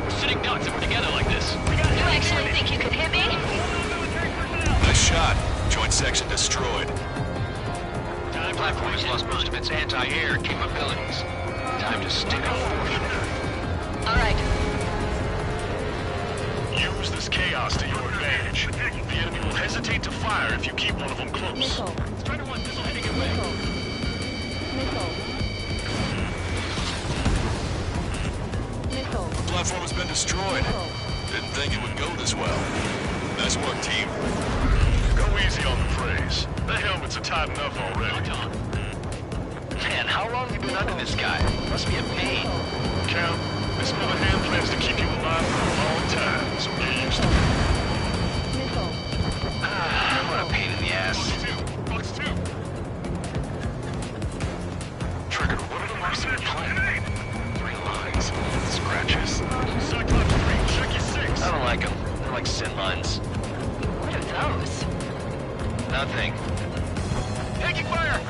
We're sitting ducks if we're together like this. You actually think you could hit me? Nice shot. Joint section destroyed. The platform has lost most of its anti-air capabilities. Time to stick a fork in it. All right. Use this chaos to your advantage. The enemy will hesitate to fire if you keep one of them close. Missile. Strider 1, missile heading your way. Missile. Missile. Missile. The platform has been destroyed. Missile. Didn't think it would go this well. Nice work, team. Go easy on the praise. The helmets are tight enough already. Man, how long have you been under this guy? Must be a pain. Count, this mother hand plans to keep you alive for a long time, so get used to it. Missile. What a pain in the ass. Fox 2. Trigger, what are the marks of your plan? 3 lines. Scratches. Cyclops 3, check your 6. I don't like them. They're like sin lines. What are those? Nothing. Taking fire!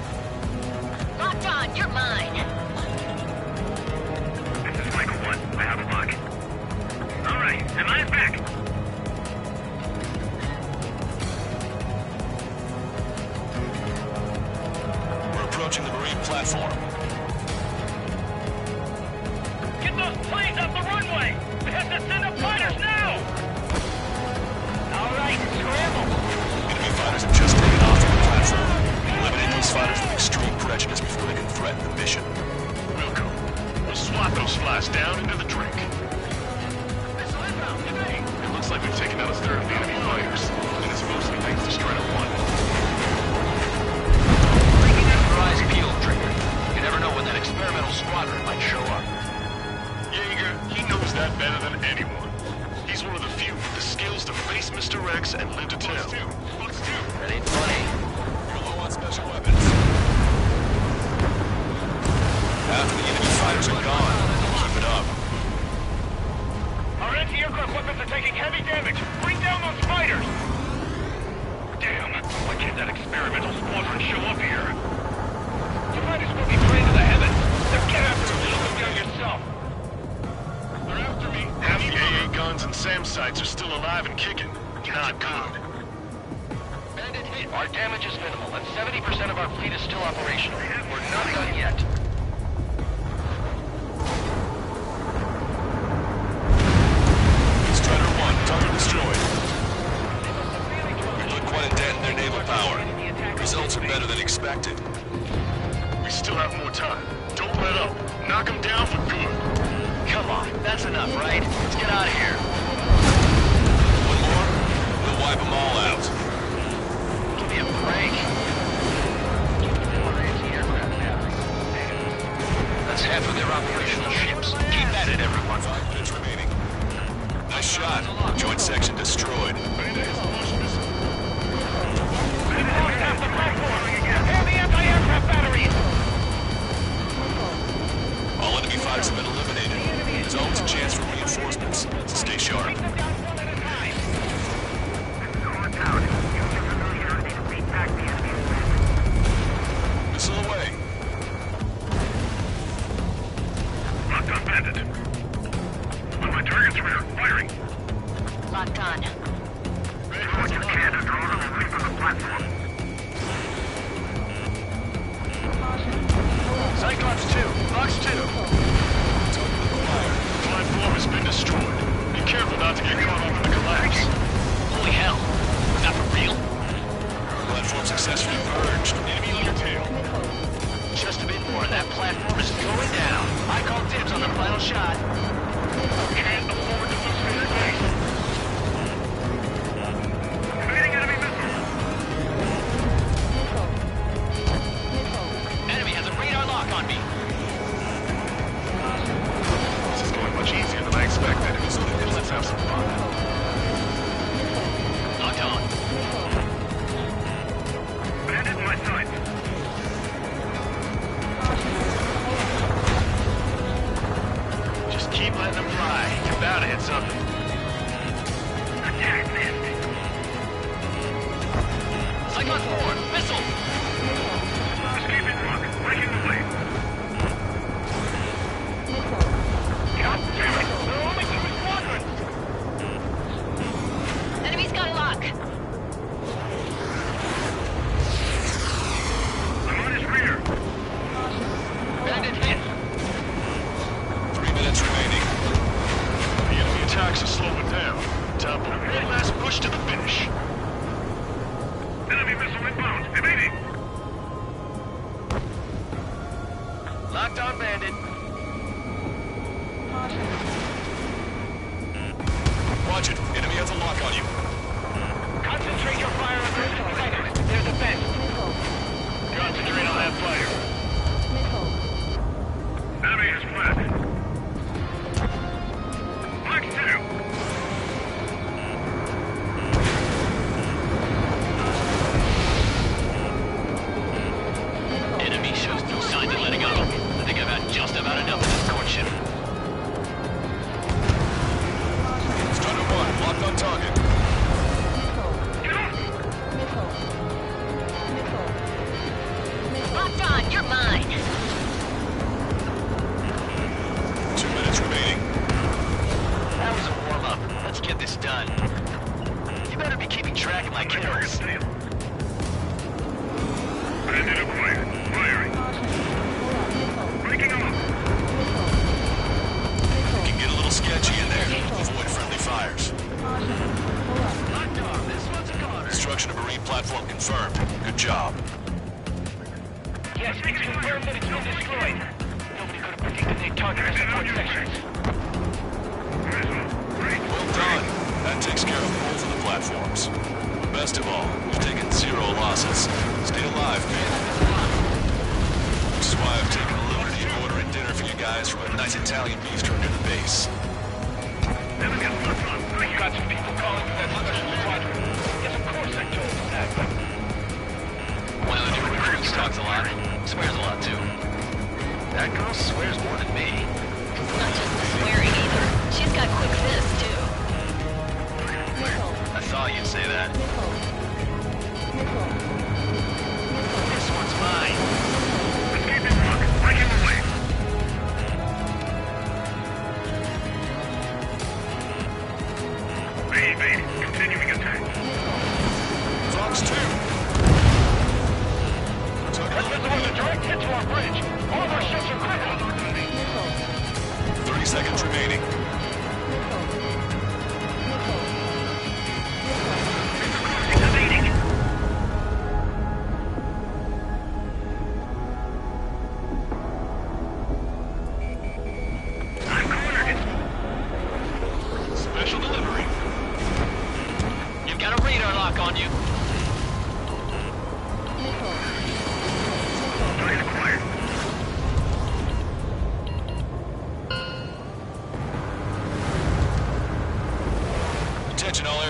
Locked on. You're mine. This is Michael 1. I have a lock. All right, am I back? We're approaching the marine platform. Get those planes off the runway! We have to send up fighters now! All right, scramble! Enemy fighters have just taken off from the platform. Eliminate those fighters with extreme prejudice before they can threaten the mission. Wilco, we'll swat those flies down into the drink. It looks like we've taken out a third of the enemy fighters, and it's mostly thanks to Strider 1. Your eyes peeled, Trigger. You never know when that experimental squadron might show up. Jaeger, he knows that better than anyone. He's one of the few with the skills to face Mr. Rex and live to tell. That ain't funny. You're low on special weapons. Half of the enemy fighters are gone. Keep it up. Our anti-aircraft weapons are taking heavy damage! Bring down those fighters! Damn, why can't that experimental squadron show up here? You might as well be praying to the heavens! They're get after me! Look down yourself! They're after me. Half the AA guns and SAM sites are still alive and kicking. Not good. Bandit hit. Our damage is minimal, and 70% of our fleet is still operational. We're not done yet. firepower. Results are better than expected. We still have more time. Don't let up. Knock them down for good. Come on, that's enough, right? Let's get out of here. One more, we'll wipe them all out. Give me a break. That's half of their operational ships. Keep at it, everyone. 5 minutes remaining. Nice shot. Joint section destroyed. All enemy fighters have been eliminated. There's always a chance for reinforcements, so stay sharp. Missile away. Locked on bandit. On my target's rear, firing. Locked on. Do what you can to draw them away from the platform. Cyclops 2, Box 2. Platform has been destroyed. Be careful not to get caught up in the collapse. Holy hell. Was that for real? Platform successfully purged. Enemy on your tail. Just a bit more and that platform is going down. I call dibs on the final shot. Can't afford to lose their base. Evading enemy missiles. Enemy has a radar lock on me. This is going much easier than I expected. So let's have some fun. Locked on. Bandit in my sight. Just keep letting them fly. You're bound to hit something. Attack missed. Cyclone 4, missile. Escaping rock. Breaking away. God damn it! There are only 2 squadrons! Enemy's got a lock. I'm on his rear. Bandit hit. 3 minutes remaining. The enemy attacks are slowing down. Time for one last push to the finish. Enemy missile inbound. Evading. Locked on, Bandit. Watch it. Enemy has a lock on you. Concentrate your fire on those fighters. There's a fence. Concentrate on that fire. Enemy is flat. Black 2. Enemy shows no signs of letting up. I think I've had just about enough of this courtship. Strider 1, locked on target. Locked on. You're mine. 2 minutes remaining. That was a warm-up. Let's get this done. You better be keeping track of my kills. Bandit acquired. Firing. Breaking them up. You can get a little sketchy in there. Avoid friendly fires. Locked on. This one's a goner. Destruction of marine platform confirmed. Good job. Yes, it's confirmed that it's been destroyed. Nobody could have predicted they'd target our support sections. Well done. That takes care of both of the platforms. Best of all, you've taken 0 losses. Stay alive, man. Which is why I've taken a liberty of ordering dinner for you guys from a nice Italian bistro near the base. We've got some people calling for that special squadron. Yes, of course I told them that, but... One of the new recruits talks a lot. Swears a lot, too. That girl swears more than me. Not just the swearing either. She's got quick fists, too. I thought you'd say that. This one's mine. Escaping rock. Breaking away. Evade. Continuing attack. Fox 2. That missile was a direct hit to our bridge. All of our ships are crippled. 30 seconds remaining. Evading.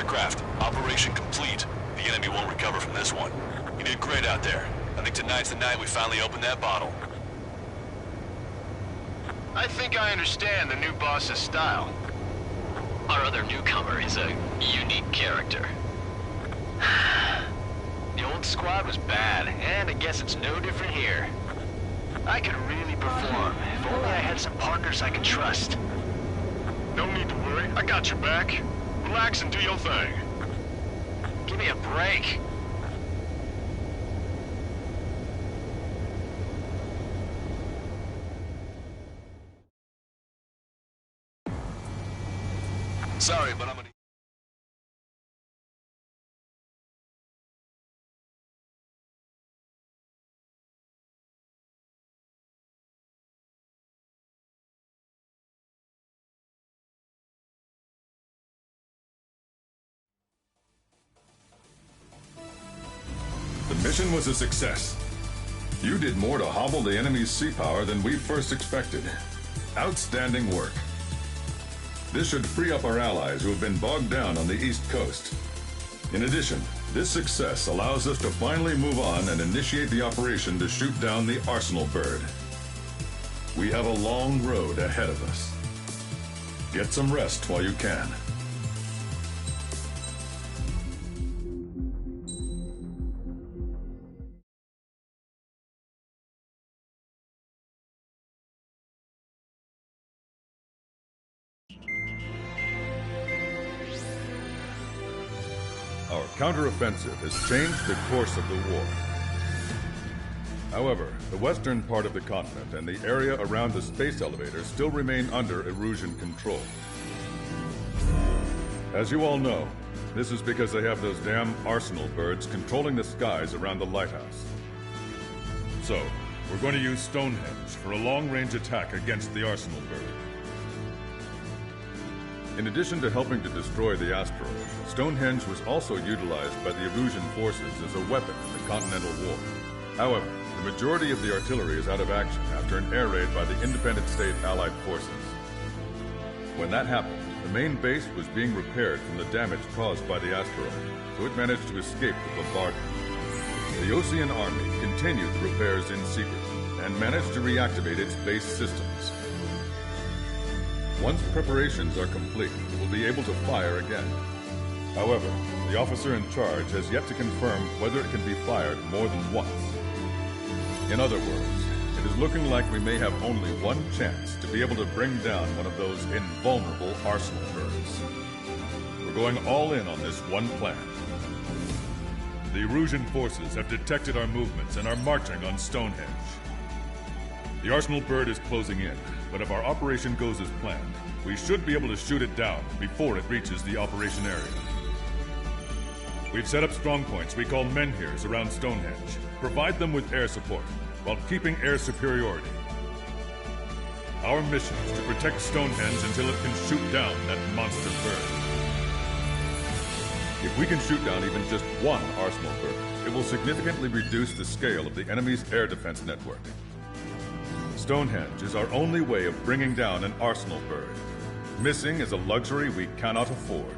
aircraft. Operation complete. The enemy won't recover from this one. You did great out there. I think tonight's the night we finally open that bottle. I think I understand the new boss's style. Our other newcomer is a unique character. The old squad was bad, and I guess it's no different here. I could really perform, if only I had some partners I could trust. No need to worry, I got your back. Relax and do your thing. Give me a break. Sorry, but I'm gonna... The mission was a success. You did more to hobble the enemy's sea power than we first expected. Outstanding work. This should free up our allies who have been bogged down on the East Coast. In addition, this success allows us to finally move on and initiate the operation to shoot down the Arsenal bird. We have a long road ahead of us. Get some rest while you can. Our counteroffensive has changed the course of the war. However, the western part of the continent and the area around the space elevator still remain under Erusian control. As you all know, this is because they have those damn Arsenal birds controlling the skies around the lighthouse. So, we're going to use Stonehenge for a long-range attack against the Arsenal bird. In addition to helping to destroy the asteroid, Stonehenge was also utilized by the Erusian forces as a weapon in the Continental War. However, the majority of the artillery is out of action after an air raid by the independent state Allied forces. When that happened, the main base was being repaired from the damage caused by the asteroid, so it managed to escape the bombardment. The Osean Army continued the repairs in secret and managed to reactivate its base systems. Once preparations are complete, it will be able to fire again. However, the officer in charge has yet to confirm whether it can be fired more than once. In other words, it is looking like we may have only one chance to be able to bring down one of those invulnerable Arsenal birds. We're going all in on this one plan. The Erusian forces have detected our movements and are marching on Stonehenge. The Arsenal bird is closing in, but if our operation goes as planned, we should be able to shoot it down before it reaches the operation area. We've set up strongpoints we call menhirs around Stonehenge. Provide them with air support, while keeping air superiority. Our mission is to protect Stonehenge until it can shoot down that monster bird. If we can shoot down even just one Arsenal bird, it will significantly reduce the scale of the enemy's air defense network. Stonehenge is our only way of bringing down an Arsenal bird. Missing is a luxury we cannot afford.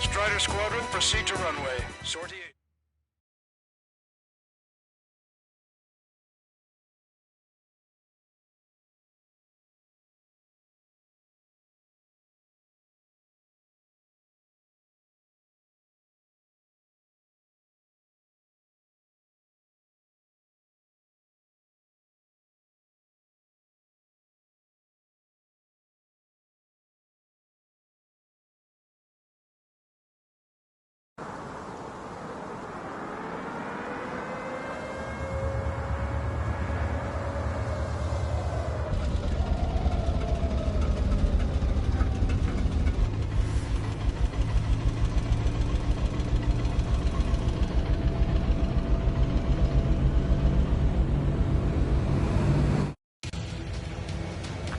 Strider Squadron, proceed to runway. Sortie...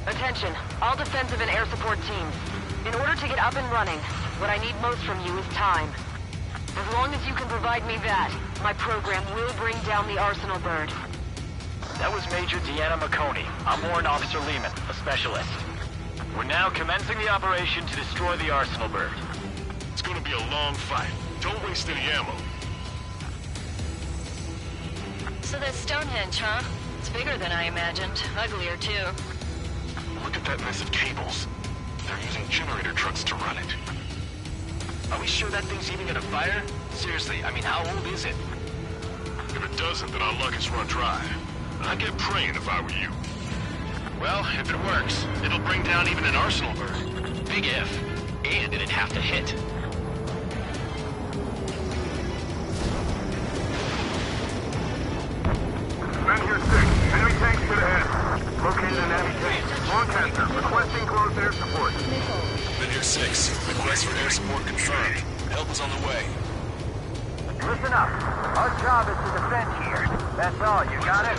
Attention, all defensive and air support teams. In order to get up and running, what I need most from you is time. As long as you can provide me that, my program will bring down the Arsenal bird. That was Major Deanna McConey. I'm Warrant Officer Lehman, a specialist. We're now commencing the operation to destroy the Arsenal bird. It's gonna be a long fight. Don't waste any ammo. So that's Stonehenge, huh? It's bigger than I imagined. Uglier, too. Look at that mess of cables. They're using generator trucks to run it. Are we sure that thing's even gonna fire? Seriously, I mean, how old is it? If it doesn't, then our luck is run dry. I'd get praying if I were you. Well, if it works, it'll bring down even an Arsenal bird. Big if. And it'd have to hit. Men here 6. Enemy tanks to the head. Located an enemy tank. Lancaster, requesting close air support. Men here 6. Request for air support confirmed. Help is on the way. Listen up. Our job is to defend here. That's all, you got it?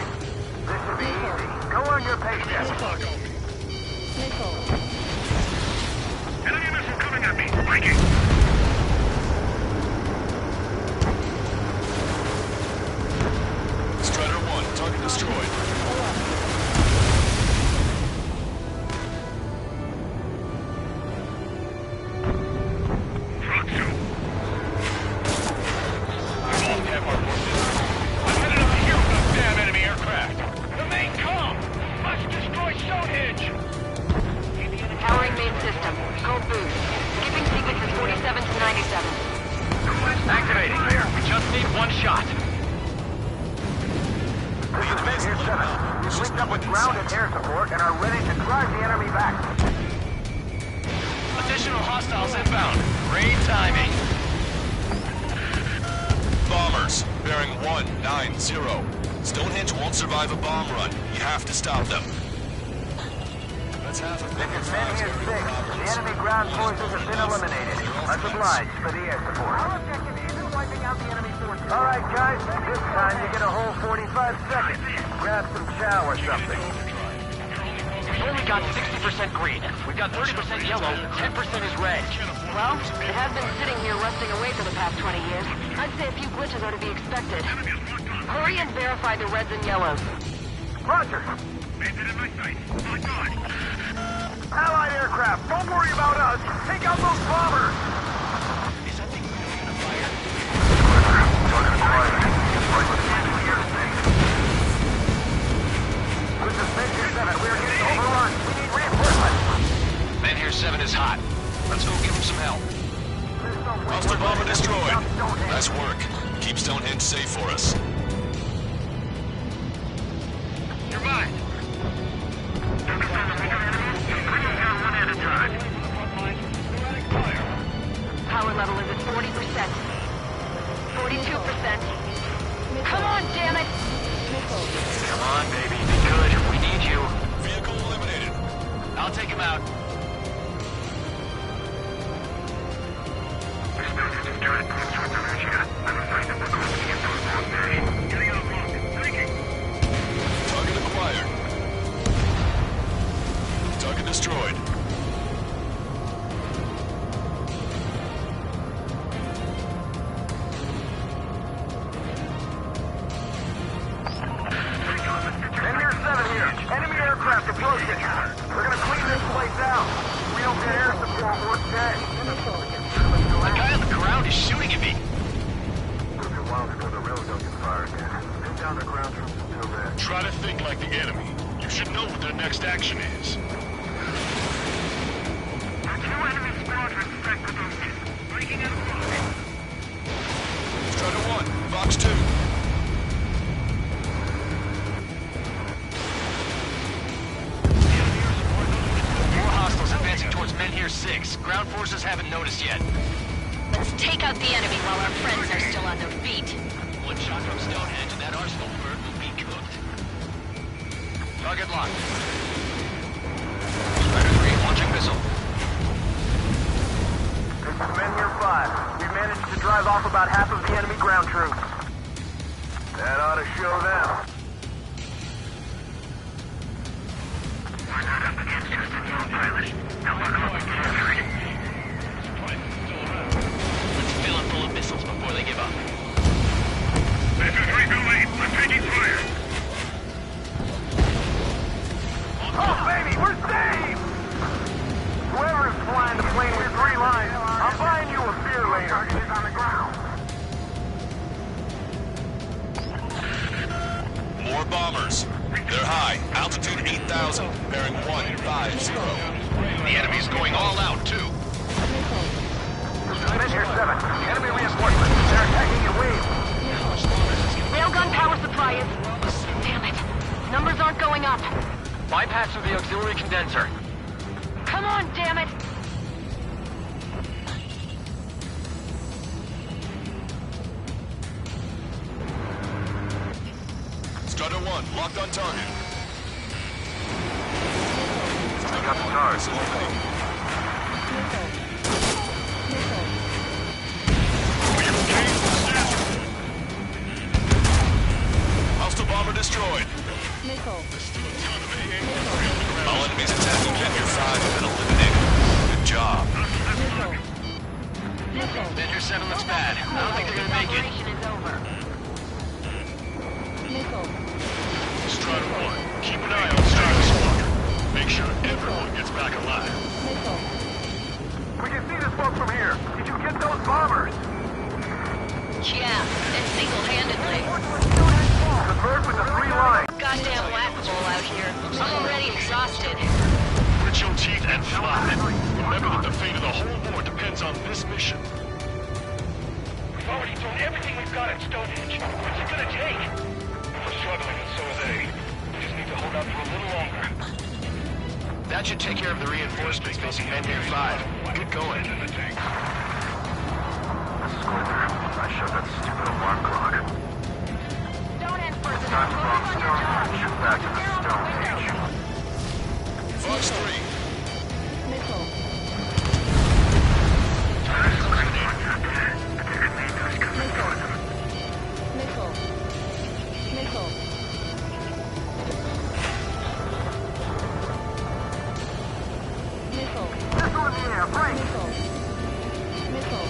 This should be easy. Go on your paycheck. Enemy missile coming at me. Breaking. Strider 1, target destroyed. Powering main system. Code boost. Skipping sequences 47 to 97. Activating. We just need one shot. This is Tier 7. We've linked up with ground and air support and are ready to drive the enemy back. Additional hostiles inbound. Great timing. Bombers, bearing 190. Stonehenge won't survive a bomb run. You have to stop them. That's half of This is Men here 6. The enemy ground forces have been eliminated. Much obliged for the air support. Our objective isn't wiping out the enemy forces. All right, guys. This time you get a whole 45 seconds. Grab some chow or something. We've only got 60% green. We've got 30% yellow, 10% is red. Well, it has been sitting here rusting away for the past 20 years. I'd say a few glitches are to be expected. Hurry and verify the reds and yellows. Roger. Bandit in my sight. Oh my God. Allied aircraft, don't worry about us. Take out those bombers. Is that thing really gonna fire? Target acquired. Right with the airspace. This is Men here 7. We are getting overrun. We need reinforcements. Man here 7 is hot. Let's go give him some help. Hostile bomber destroyed. Nice work. Keep Stonehenge safe for us. You're mine. Power level is at 40%. 42%. Come on, damn it! Come on, baby. Be good. We need you. Vehicle eliminated. I'll take him out. Target acquired. 6. Ground forces haven't noticed yet. Let's take out the enemy while our friends are still on their feet. One shot from Stonehenge and that arsenal bird will be cooked. Target locked. Strider 3 launching missile. This is Men here 5. We managed to drive off about half of the enemy ground troops. That ought to show them. We're not up against just a lone pilot. Now we're going to carry. Let's fill it full of missiles before they give up. Sector 3 too late. I'm taking fire. Oh, baby, we're saved! Whoever is flying the plane with 3 lines, I'm buying you a beer later. Target is on the ground. More bombers. They're high. Altitude 8,000. Bearing 150. The enemy's going all out, too. Men here 7. Enemy reinforcements. They're attacking in waves. Railgun power supply is... Damn it. Numbers aren't going up. Bypass through the auxiliary condenser. Come on, damn it! Strider 1, locked on target. I got the stars. Hostile bomber destroyed. Missile. All enemies attacking Men here 5 have been eliminated. Good job. Men here 7 looks bad. I don't think they're gonna make it. Operation is over. Missile. Strider 1, keep an eye on Strider Squadron. Make sure everyone gets back alive. Missile. We can see the smoke from here. Did you get those bombers? Yeah, and single-handedly. Convert with the 3 lines. Goddamn whack-a-mole out here. I'm already exhausted. Grit your teeth and fly. Remember that the fate of the whole war depends on this mission. We've already thrown everything we've got at Stonehenge. What's it gonna take? We're struggling, and so are they. We just need to hold out for a little longer. That should take care of the reinforcements facing Men here 5. Good going. I shut that stupid alarm clock. Stonehenge person, Time to bomb move on your job. Stonehenge. Back to the Stonehenge. Fox 3. Missile. Missile. Missile. Missile. Missile in the air, break! Missile. Missile.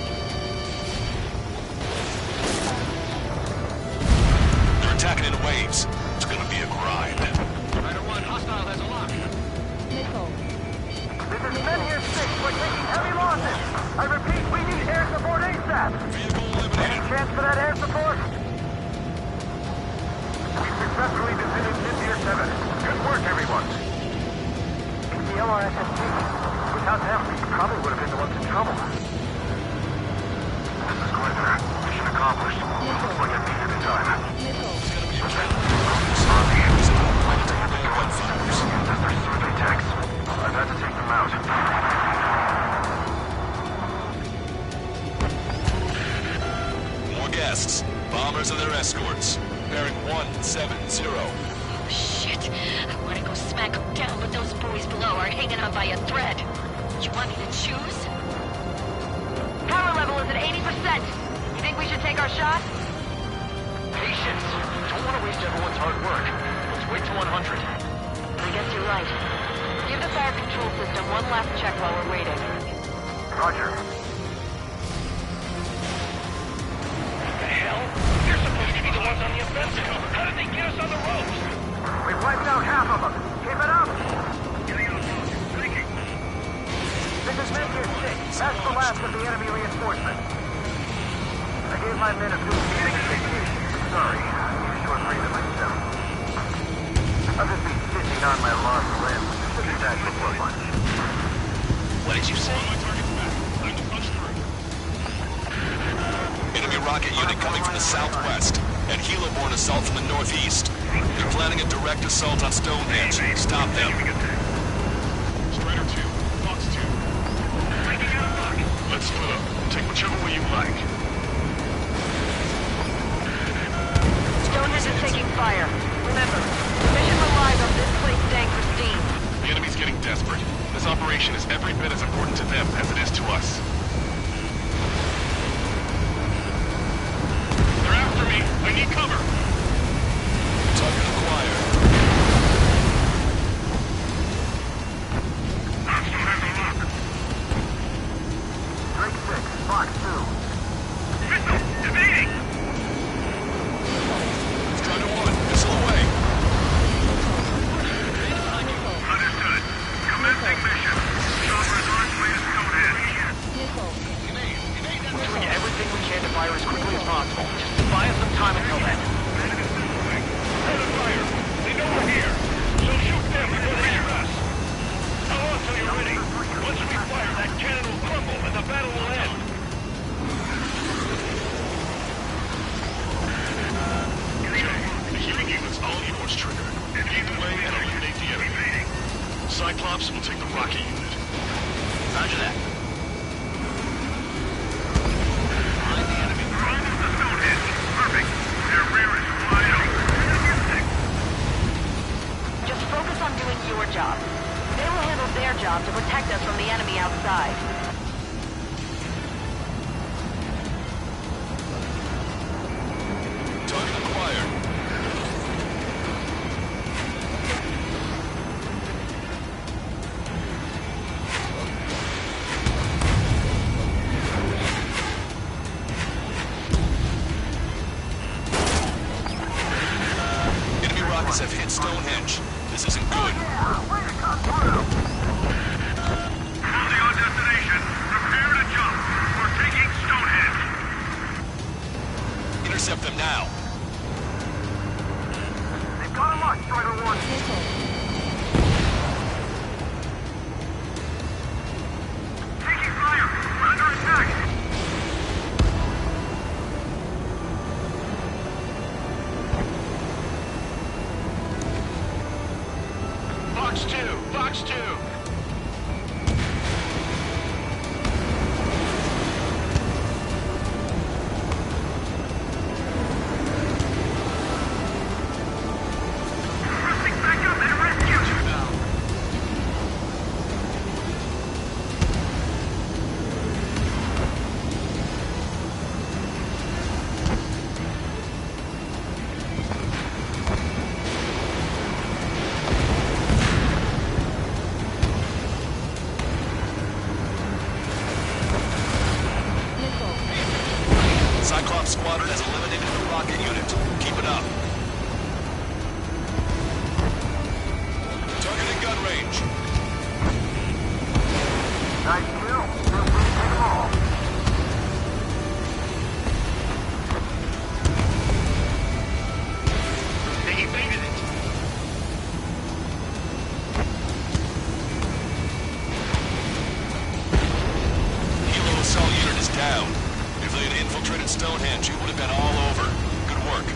They're attacking in waves. It's gonna be a grind. Strider 1, hostile has a lock. Missile. This is Men here 6. We're taking heavy losses. I repeat, we need air support ASAP. Vehicle Any eliminated. chance for that air support? We've successfully defeated Men here 7. Good work, everyone. It's the LRSST. Without them, we probably would have been the ones in trouble. This is Gardner. Mission accomplished. Looks like I made it in time. Missile. On the end. That's their survey techs. I've had to take them out. More guests. Bombers and their escorts. Bearing 170. Shit. I want to go smack them down, but those boys below are hanging on by a thread. You want me to choose? Power level is at 80%. You think we should take our shot? Patience. Don't want to waste everyone's hard work. Let's wait to 100. I guess you're right. Give the fire control system one last check while we're waiting. Roger. What the hell? They're supposed to be the ones on the offensive. How did they get us on the ropes? We've wiped out half of them. Keep it up. This is Men here 6. That's the last of the enemy reinforcements. I gave my men a few weeks vacation. Sorry, I'm short breathing myself. I'll just be sitting on my lost limb. Should be back before lunch. What did you say? Enemy rocket unit coming from the southwest. And helo-borne assault from the northeast. They're planning a direct assault on Stonehenge. Stop them. Strider 2, Fox 2. every bit as important to them as it is to us. They're after me. I need cover. Target acquired. Drake 6, Fox 2. Missile! Evading! Strider 1, missile away. Understood. Commencing mission. Chopper is on its way to Stonehenge. We're doing everything we can to fire as quickly as possible. Just buy us some time until then. Head fire! They know we're here, so shoot them before they shoot us. Hold on till you're ready. Once we fire, that cannon will crumble and the battle will end. The healing unit's all yours, Trigger. Lead the way and eliminate the enemy. Cyclops will take the rocket unit. Roger that. Find the enemy. We're almost to Stonehenge. Perfect. Their rear is wide open. Just focus on doing your job. They will handle their job to protect us from the enemy outside. Target acquired. Enemy rockets have hit Stonehenge. This isn't good. Bounty on destination. Prepare to jump. We're taking Stonehenge. Intercept them now. They've got him locked, Strider 1. Taking fire. We're under attack. Fox 2! Fox 2! Pressing back up and rescue. Cyclops squadron has eliminated the rocket unit. Keep it up. Target in gun range. Nice kill. We'll take them all. They evaded it! Helo assault unit is down. If they had infiltrated Stonehenge, it would have been all over. Good work.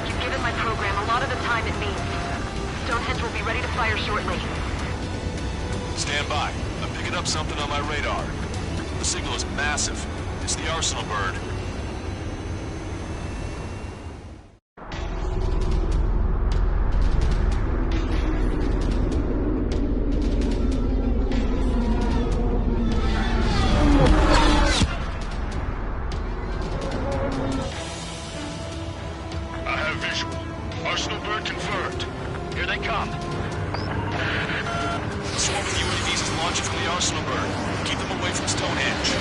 You've given my program a lot of the time it needs. Stonehenge will be ready to fire shortly. Stand by. I'm picking up something on my radar. The signal is massive. It's the Arsenal bird. I have visual. Arsenal bird confirmed. Here they come. The swarm of UAVs is launching from the Arsenal bird. Keep them away from Stonehenge.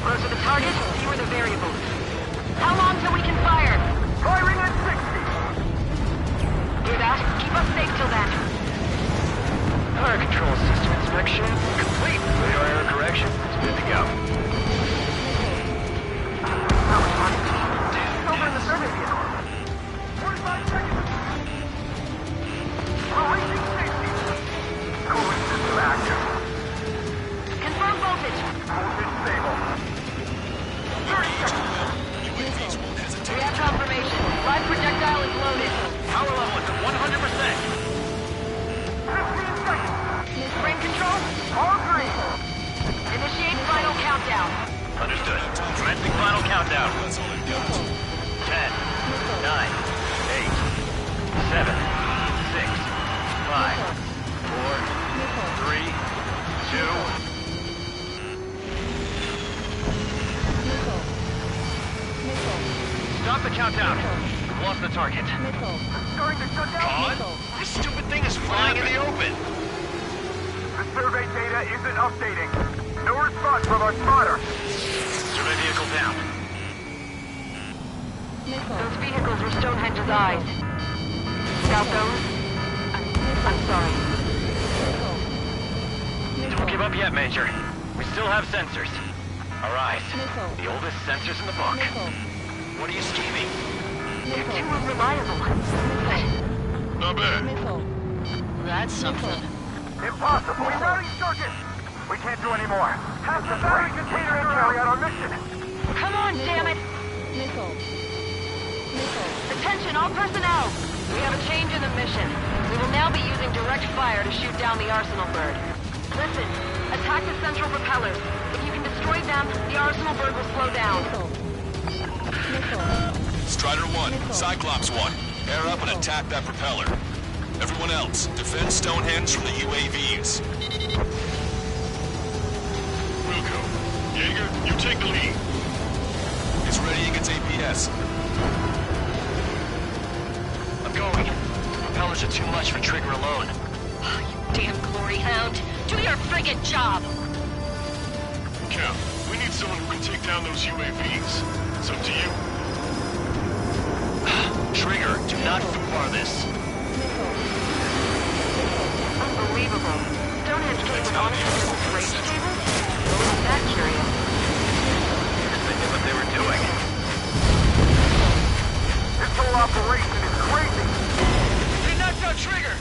Closer the target, fewer the variables. How long till we can fire? Firing at 60. Hear that? Keep us safe till then. Fire control system inspection complete. Radar error correction. It's good to go. Over in the survey vehicle. 45 seconds. Releasing safety. Cooling system active. Confirm voltage. Voltage stable. 30 seconds. UAVs won't hesitate. We have confirmation. Live projectile is loaded. Power level is at 100%. 15 seconds. Commencing final countdown. 10, 9, 8, 7, 6, 5, 4, 3, 2... Stop the countdown. We've lost the target. Starting to shut down. God? This stupid thing is flying in the open. The survey data isn't updating. No response from our spotter. Survey vehicle down. Those vehicles were Stonehenge's eyes. Without those, I'm sorry. Don't give up yet, Major. We still have sensors. Our eyes. The oldest sensors in the book. What are you scheming? Your team was reliable. Not bad. That's something. Impossible. Rerouting circuit. We can't do any more. Have the battery container and carry out our mission. Come on, damn it! Attention, all personnel! We have a change in the mission. We will now be using direct fire to shoot down the Arsenal bird. Listen, attack the central propellers. If you can destroy them, the Arsenal bird will slow down. Strider 1, Cyclops 1, air up and attack that propeller. Everyone else, defend Stonehenge from the UAVs. Wilco, Jaeger, you take the lead. It's ready against APS. I'm going. Propellers are too much for Trigger alone. Oh, you damn glory hound. Do your friggin' job. Cap, we need someone who can take down those UAVs. It's up to you. Trigger, do not foobar this. Unbelievable. Stonehenge came with honest to race table? What was that curious? They knew what they were doing. This whole operation is crazy. They knocked out Trigger!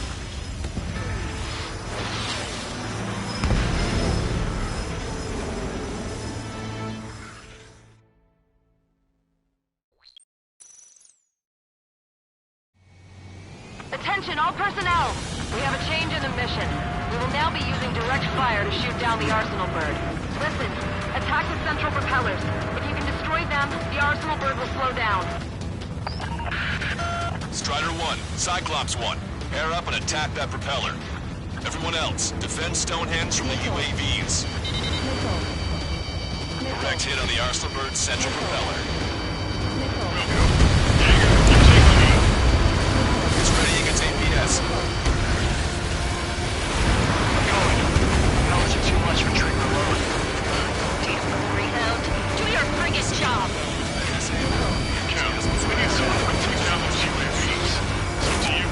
Attention, all personnel! We have a change in the mission. We will now be using direct fire to shoot down the Arsenal bird. Listen, attack the central propellers. If you can destroy them, the Arsenal bird will slow down. Strider 1, Cyclops 1, air up and attack that propeller. Everyone else, defend Stonehenge from the UAVs. Direct hit on the Arsenal bird's central propeller. It's ready against APS. I'm going. Propellers are too much for Trigger alone. Damn glory hound. Do your friggin' job. Cap, we need someone who can take down those UAVs. It's up to you.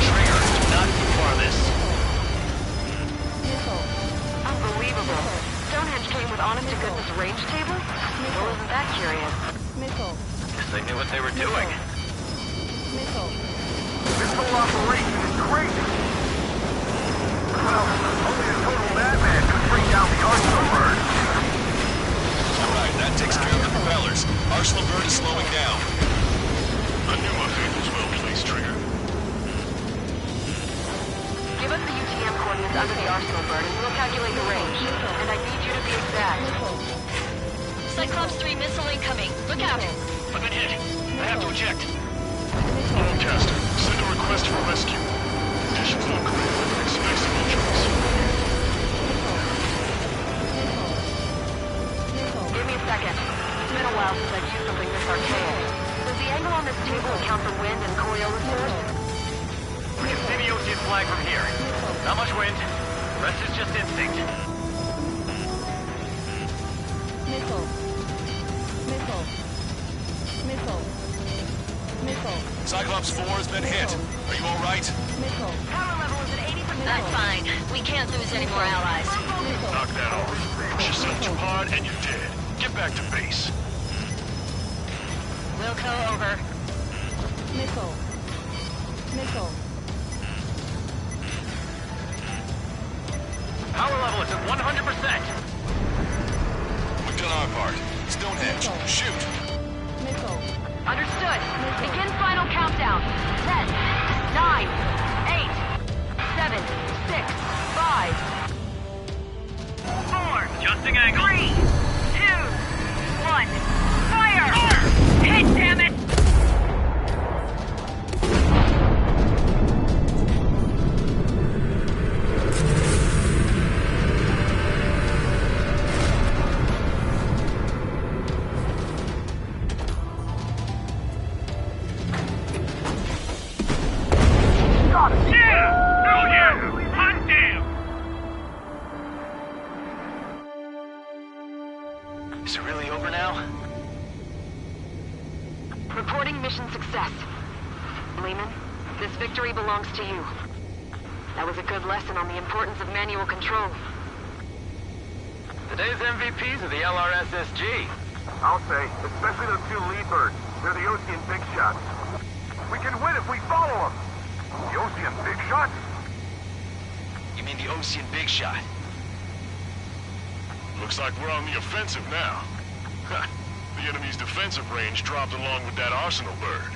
Trigger, do not foobar this. Unbelievable. Stonehenge came with honest-to-goodness range table? Well, isn't that curious? Guess they knew what they were doing. This whole operation is crazy. Well, only a total madman could bring down the Arsenal bird. Alright, that takes care of the propellers. Arsenal bird is slowing down. I knew my fate was well placed, Trigger. Give us the UTM coordinates under the Arsenal bird and we'll calculate the range. And I need you to be exact. Cyclops 3 missile incoming. Look out. I've been hit. I have to eject. Broadcaster, send a request for rescue. Conditions look great. Expect some injuries. Give me a second. It's been a while since I've used something this archaic. Does the angle on this table account for wind and Coriolis force? We can see the ocean flag from here. Not much wind. Rest is just instinct. Cyclops 4 has been hit. Are you alright? Power level is at 80%. I'm fine. We can't lose any more allies. Knock that off. Push yourself too hard and you're dead. Get back to base. Wilco, over. Power level is at 100%. We've done our part. Stonehenge, shoot! Understood. Begin final countdown. 10, 9, 8, 7, 6, 5, 4, Adjusting angle. 3, success. Lehman, this victory belongs to you. That was a good lesson on the importance of manual control. Today's MVPs are the LRSSG. I'll say, especially those two lead birds. They're the Ocean big shots. We can win if we follow them. The Ocean big shots? You mean the Ocean Big Shot? Looks like we're on the offensive now. The enemy's defensive range dropped along with that arsenal bird.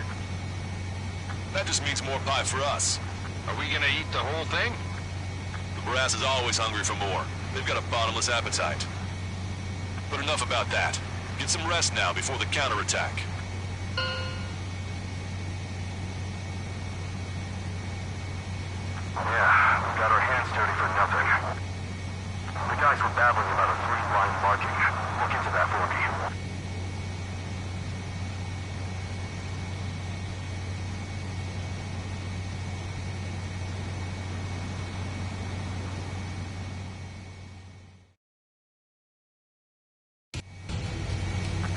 That just means more pie for us. Are we gonna eat the whole thing? The brass is always hungry for more. They've got a bottomless appetite. But enough about that. Get some rest now before the counterattack. Yeah, we got our hands dirty for nothing. The guys were babbling about a 3-line marking. Look into that for me.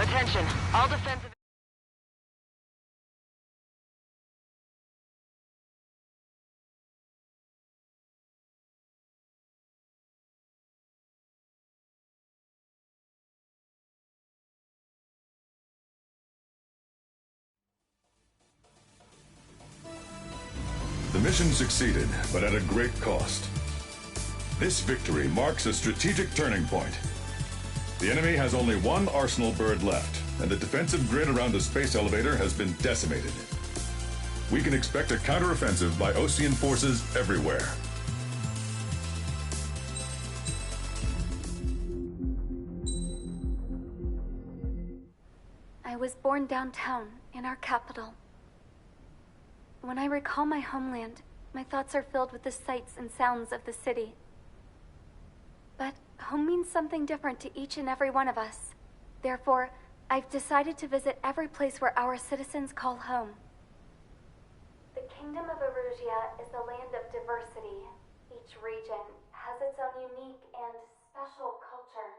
Attention, all defensive... The mission succeeded, but at a great cost. This victory marks a strategic turning point. The enemy has only one Arsenal bird left, and the defensive grid around the space elevator has been decimated. We can expect a counteroffensive by Ocean forces everywhere. I was born downtown, in our capital. When I recall my homeland, my thoughts are filled with the sights and sounds of the city. But home means something different to each and every one of us. Therefore, I've decided to visit every place where our citizens call home. The Kingdom of Erusia is the land of diversity. Each region has its own unique and special culture.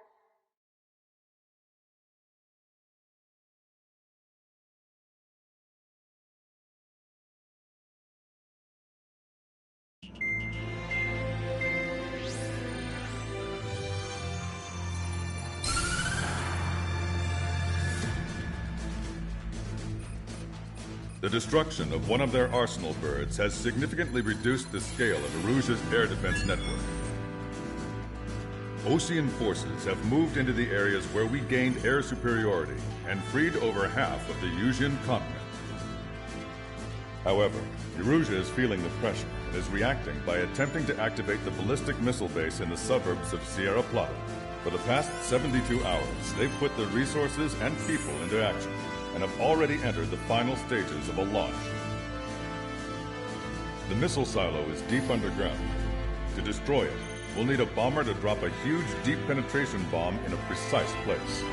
The destruction of one of their arsenal birds has significantly reduced the scale of Erusia's air defense network. Ocean forces have moved into the areas where we gained air superiority and freed over half of the Eusian continent. However, Erusia is feeling the pressure and is reacting by attempting to activate the ballistic missile base in the suburbs of Sierra Plata. For the past 72 hours, they've put their resources and people into action and have already entered the final stages of a launch. The missile silo is deep underground. To destroy it, we'll need a bomber to drop a huge deep penetration bomb in a precise place.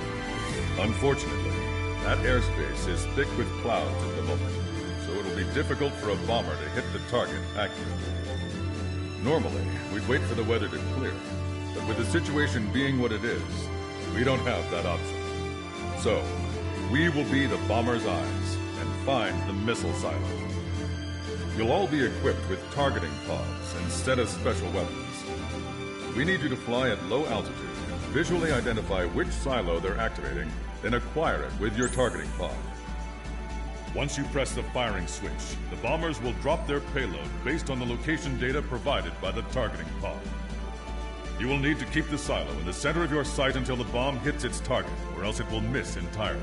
Unfortunately, that airspace is thick with clouds at the moment, so it'll be difficult for a bomber to hit the target accurately. Normally, we'd wait for the weather to clear, but with the situation being what it is, we don't have that option. So, we will be the bomber's eyes and find the missile silo. You'll all be equipped with targeting pods instead of special weapons. We need you to fly at low altitude and visually identify which silo they're activating, then acquire it with your targeting pod. Once you press the firing switch, the bombers will drop their payload based on the location data provided by the targeting pod. You will need to keep the silo in the center of your sight until the bomb hits its target, or else it will miss entirely.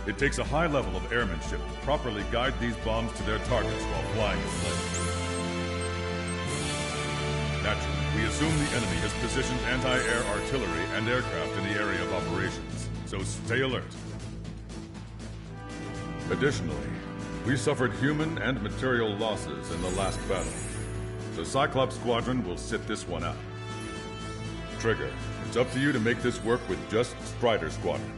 It takes a high level of airmanship to properly guide these bombs to their targets while flying in plane. Naturally, we assume the enemy has positioned anti-air artillery and aircraft in the area of operations, so stay alert. Additionally, we suffered human and material losses in the last battle, so Cyclops Squadron will sit this one out. Trigger, it's up to you to make this work with just Strider Squadron.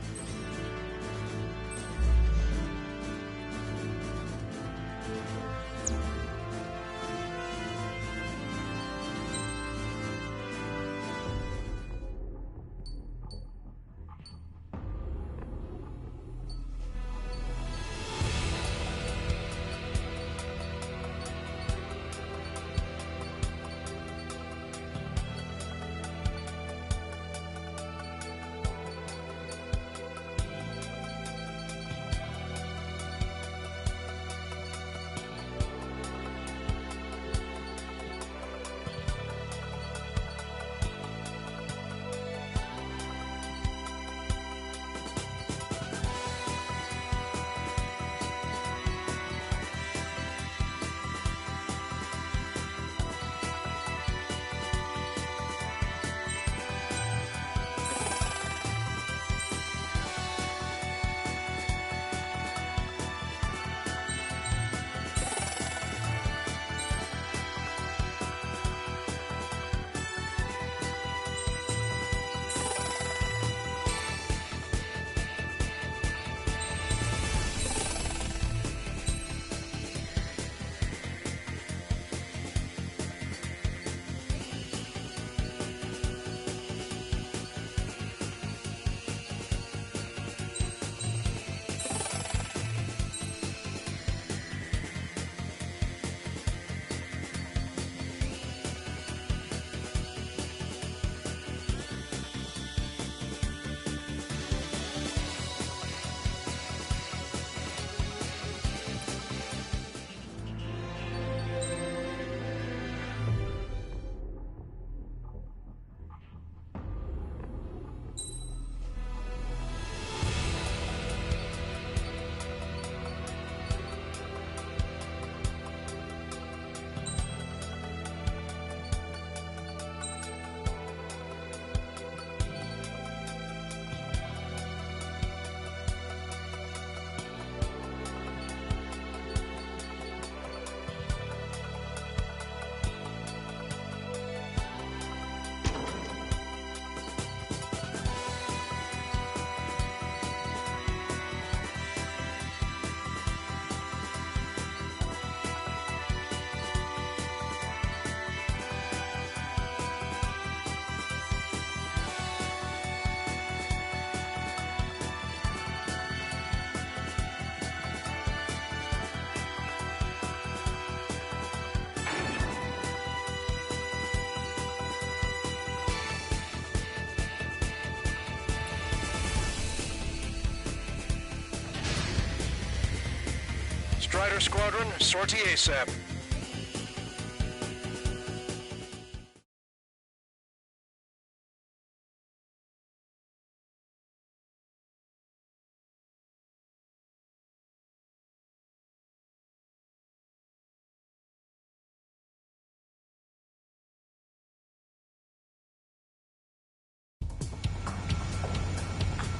Strider Squadron, sortie ASAP.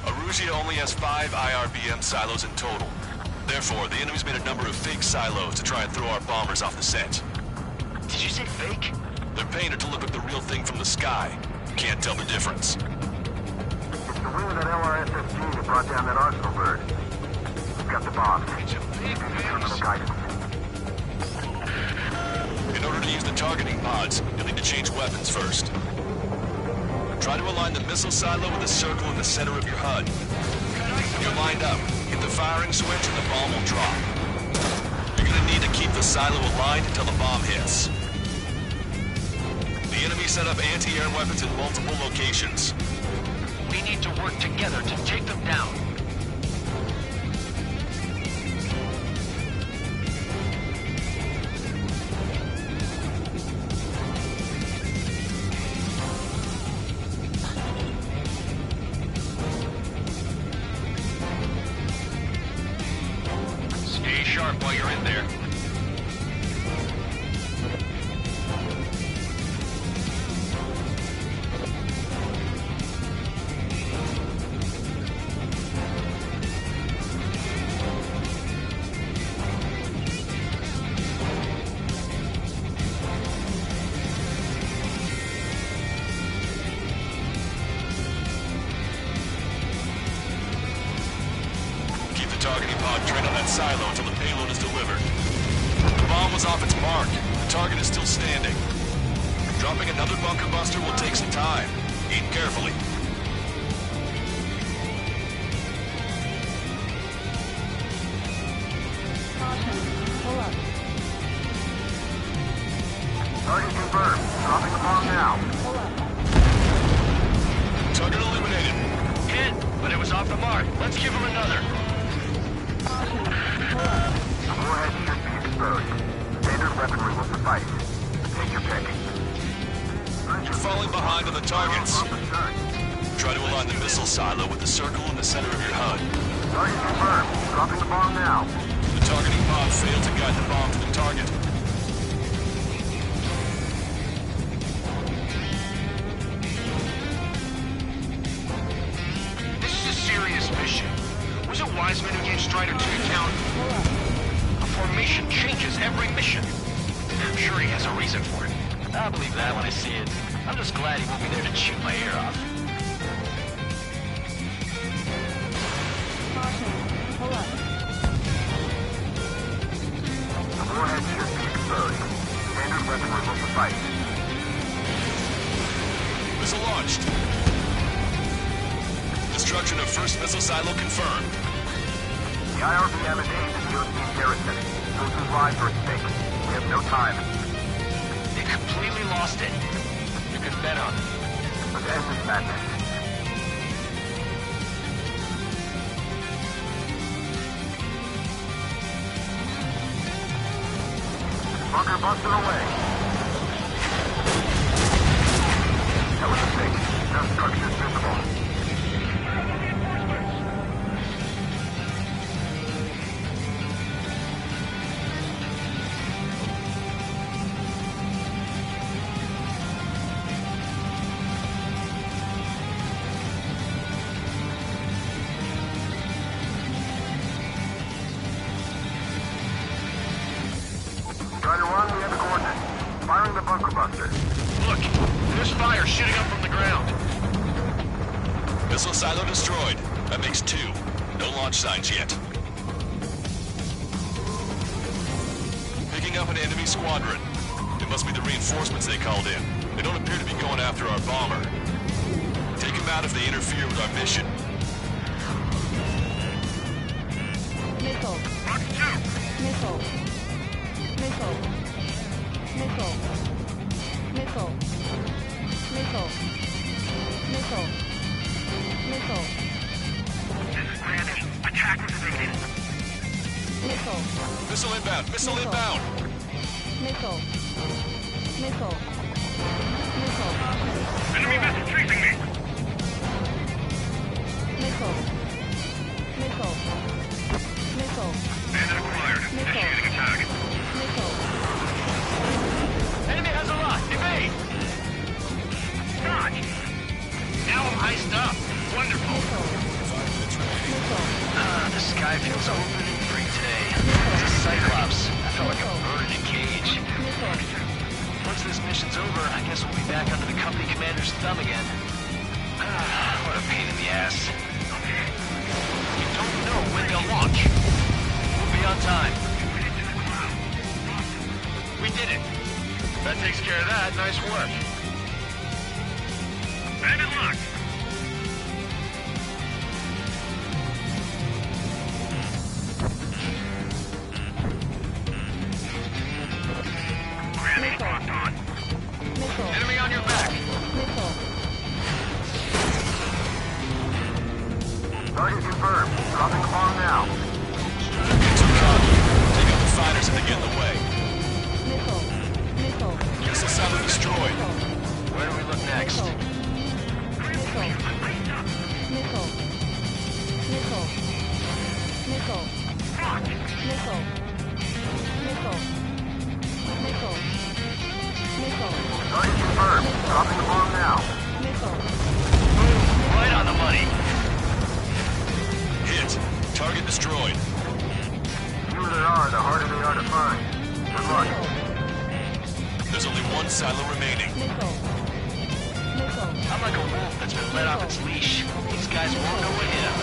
Arusia only has 5 IRBM silos in total. Therefore, the enemy's made a number of fake silos to try and throw our bombers off the scent. Did you say fake? They're painted to look like the real thing from the sky. Can't tell the difference. It's the wing of that LRSSG that brought down that Arsenal bird. We've got the bomb. It's a big terminal guidance. In order to use the targeting pods, you'll need to change weapons first. Try to align the missile silo with a circle in the center of your HUD. When you're lined up, hit the firing switch and the bomb will drop. You're gonna need to keep the silo aligned until the bomb hits. The enemy set up anti-air weapons in multiple locations. We need to work together to take them down. Stay sharp while you're in there. Keep the targeting pod trained on that silo until the payload is delivered. The bomb was off its mark. The target is still standing. Dropping another bunker buster will take some time. Aim carefully. Caution. Pull up. Target confirmed. Dropping the bomb now. Pull up. Target eliminated. Hit, but it was off the mark. Let's give him another. Caution. Pull up. The warhead should be exposed. Standard weaponry will suffice. Take your pick. You're falling behind on the targets. Off the stern. Try to align the missile silo with the circle in the center of your HUD. Target confirmed. Dropping the bomb now. The targeting pod failed to guide the bomb to the target. This is a serious mission. Was it Wiseman who gave Strider 2 account? A formation changes every mission. I'm sure he has a reason for it. I'll believe that when I see it. I'm just glad he won't be there to chew my ear off. Caution. Pull up. The warhead should be exposed. Standard weaponry will suffice. Missile launched. Destruction of first missile silo confirmed. The IRBM is aimed at the OC garrison. Those whose lives are at stake. We have no time. They completely lost it. You can bet on it. Let's end this madness. Bunker busted away. That was a mistake. No structures visible. Strider 1, we have the coordinates. Firing the bunker buster. Look, there's fire shooting up from the ground. Missile silo destroyed. That makes 2. No launch signs yet. Picking up an enemy squadron. It must be the reinforcements they called in. They don't appear to be going after our bomber. Take them out if they interfere with our mission. Missile. Rocket 2! Missile. Missile. Missile. Missile. Missile. Missile. Missile. This is Brandon. Attack was evaded. Missile. Missile inbound! Missile inbound! Missile. Missile. Missile. Enemy missile chasing me! Missile. Missile. Missile. Bandit acquired. Initiating attack. Missile. Enemy has a lock. Evade! Dodge! Now I'm iced up. Wonderful. The sky feels open and free today. It's a Cyclops. I felt like a bird in a cage. Once this mission's over, I guess we'll be back under the company commander's thumb again. What a pain in the ass. We don't know when they'll launch. We'll be on time. We did it. That takes care of that. Nice work. Bandit locked! Granny locked on. Missile. Enemy on your back. Missile. Target confirmed. Dropping the bomb now. Take out the fighters if they get in the way. Missile. Missile. Missile silo destroyed. Where do we look next? Missile. Missile. Missile. Missile. Missile. Missile. Missile. Missile. Missile. Target confirmed. Dropping the bomb now. Missile. Right on the money. Hit. Target destroyed. The fewer there are, the harder they are to find. Good luck. There's only one silo remaining. Missile. Missile. I'm like a wolf that's been let off its leash. These guys won't know what hit him.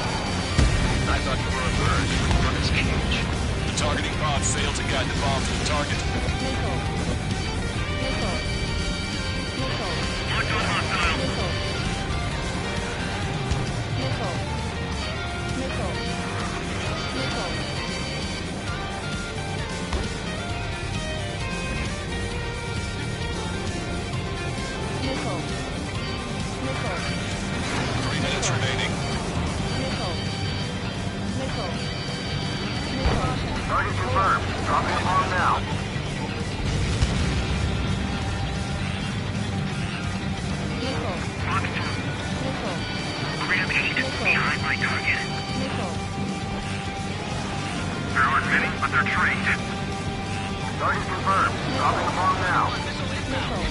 I thought you were a bird from its cage. The targeting pod failed to guide the bomb to the target. Missile. Missile. Missile. Locked on hostile. Missile. Missile. Missile. Missile. Missile. Missile. 3 minutes remaining. Missile. Missile. Missile. Target confirmed. Dropping the bomb now. Missile. Missile. Ram 8 behind my target. Missile. There aren't many, but they're trained. Target confirmed. Dropping the bomb now. Missile.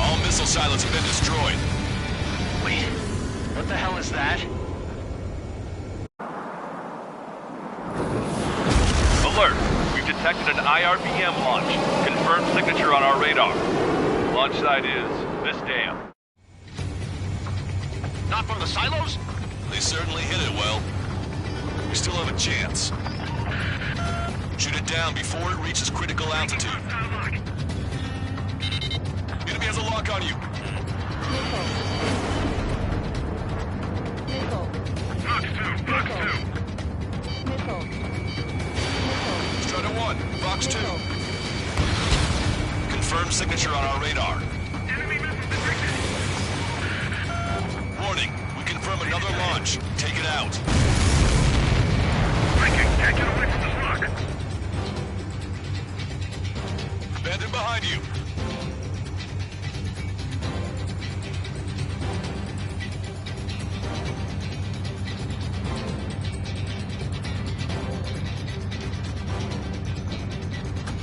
All missile silos have been destroyed. Wait, what the hell is that? Alert! We've detected an IRBM launch. Confirmed signature on our radar. Launch site is this dam. Not from the silos? They certainly hit it well. We still have a chance. Shoot it down before it reaches critical altitude. Enemy has a lock on you. Missile. Missile. Box 2, box 2. Missile. Missile. Strider 1, Fox 2. Confirmed signature on our radar. Enemy missile detected. Warning, we confirm another launch. Take it out. Viking, can't get away from this rock. Bandit behind you.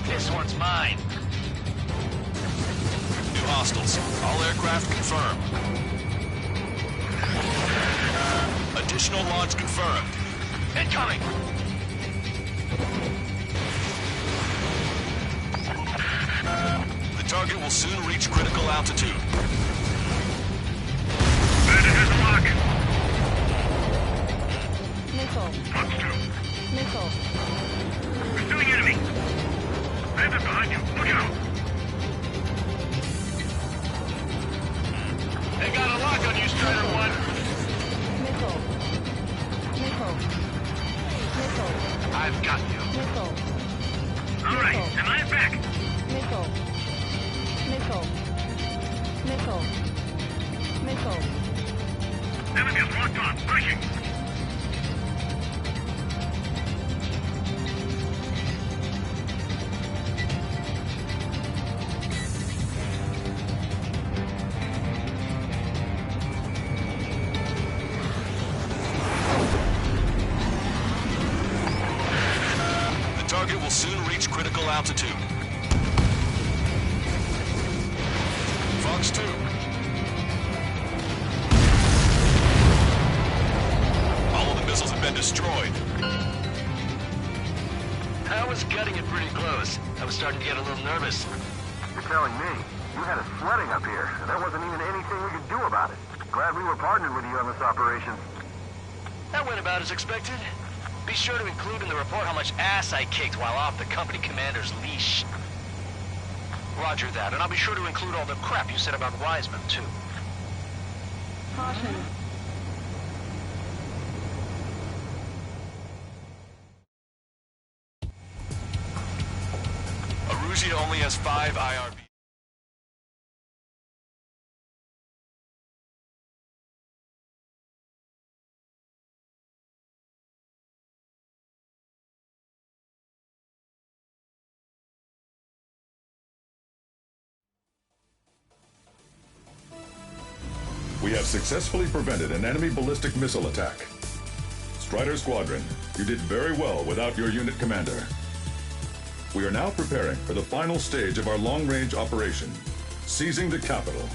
This one's mine. New hostiles. All aircraft confirmed. Additional launch confirmed. Incoming! The target will soon reach critical altitude. Bandit has a lock. Missile. Box 2. Missile. Pursuing enemy. Bandit behind you. Look out. They got a lock on you, Strider 1. Missile. Missile. Missile. I've got you. Missile. All right, am I back? Missile. Missile. Missile. Missile. Enemy is locked on. Breaking. Blocks 2. All of the missiles have been destroyed. I was gutting it pretty close. I was starting to get a little nervous. You're telling me you had us sweating up here, and there wasn't even anything we could do about it. Glad we were partnered with you on this operation. That went about as expected. Be sure to include in the report how much ass I kicked while off the company commander's leash. Roger that, and I'll be sure to include all the crap you said about Wiseman, too. Caution. Arusia only has 5 IRB. We have successfully prevented an enemy ballistic missile attack. Strider Squadron, you did very well without your unit commander. We are now preparing for the final stage of our long-range operation, seizing the capital.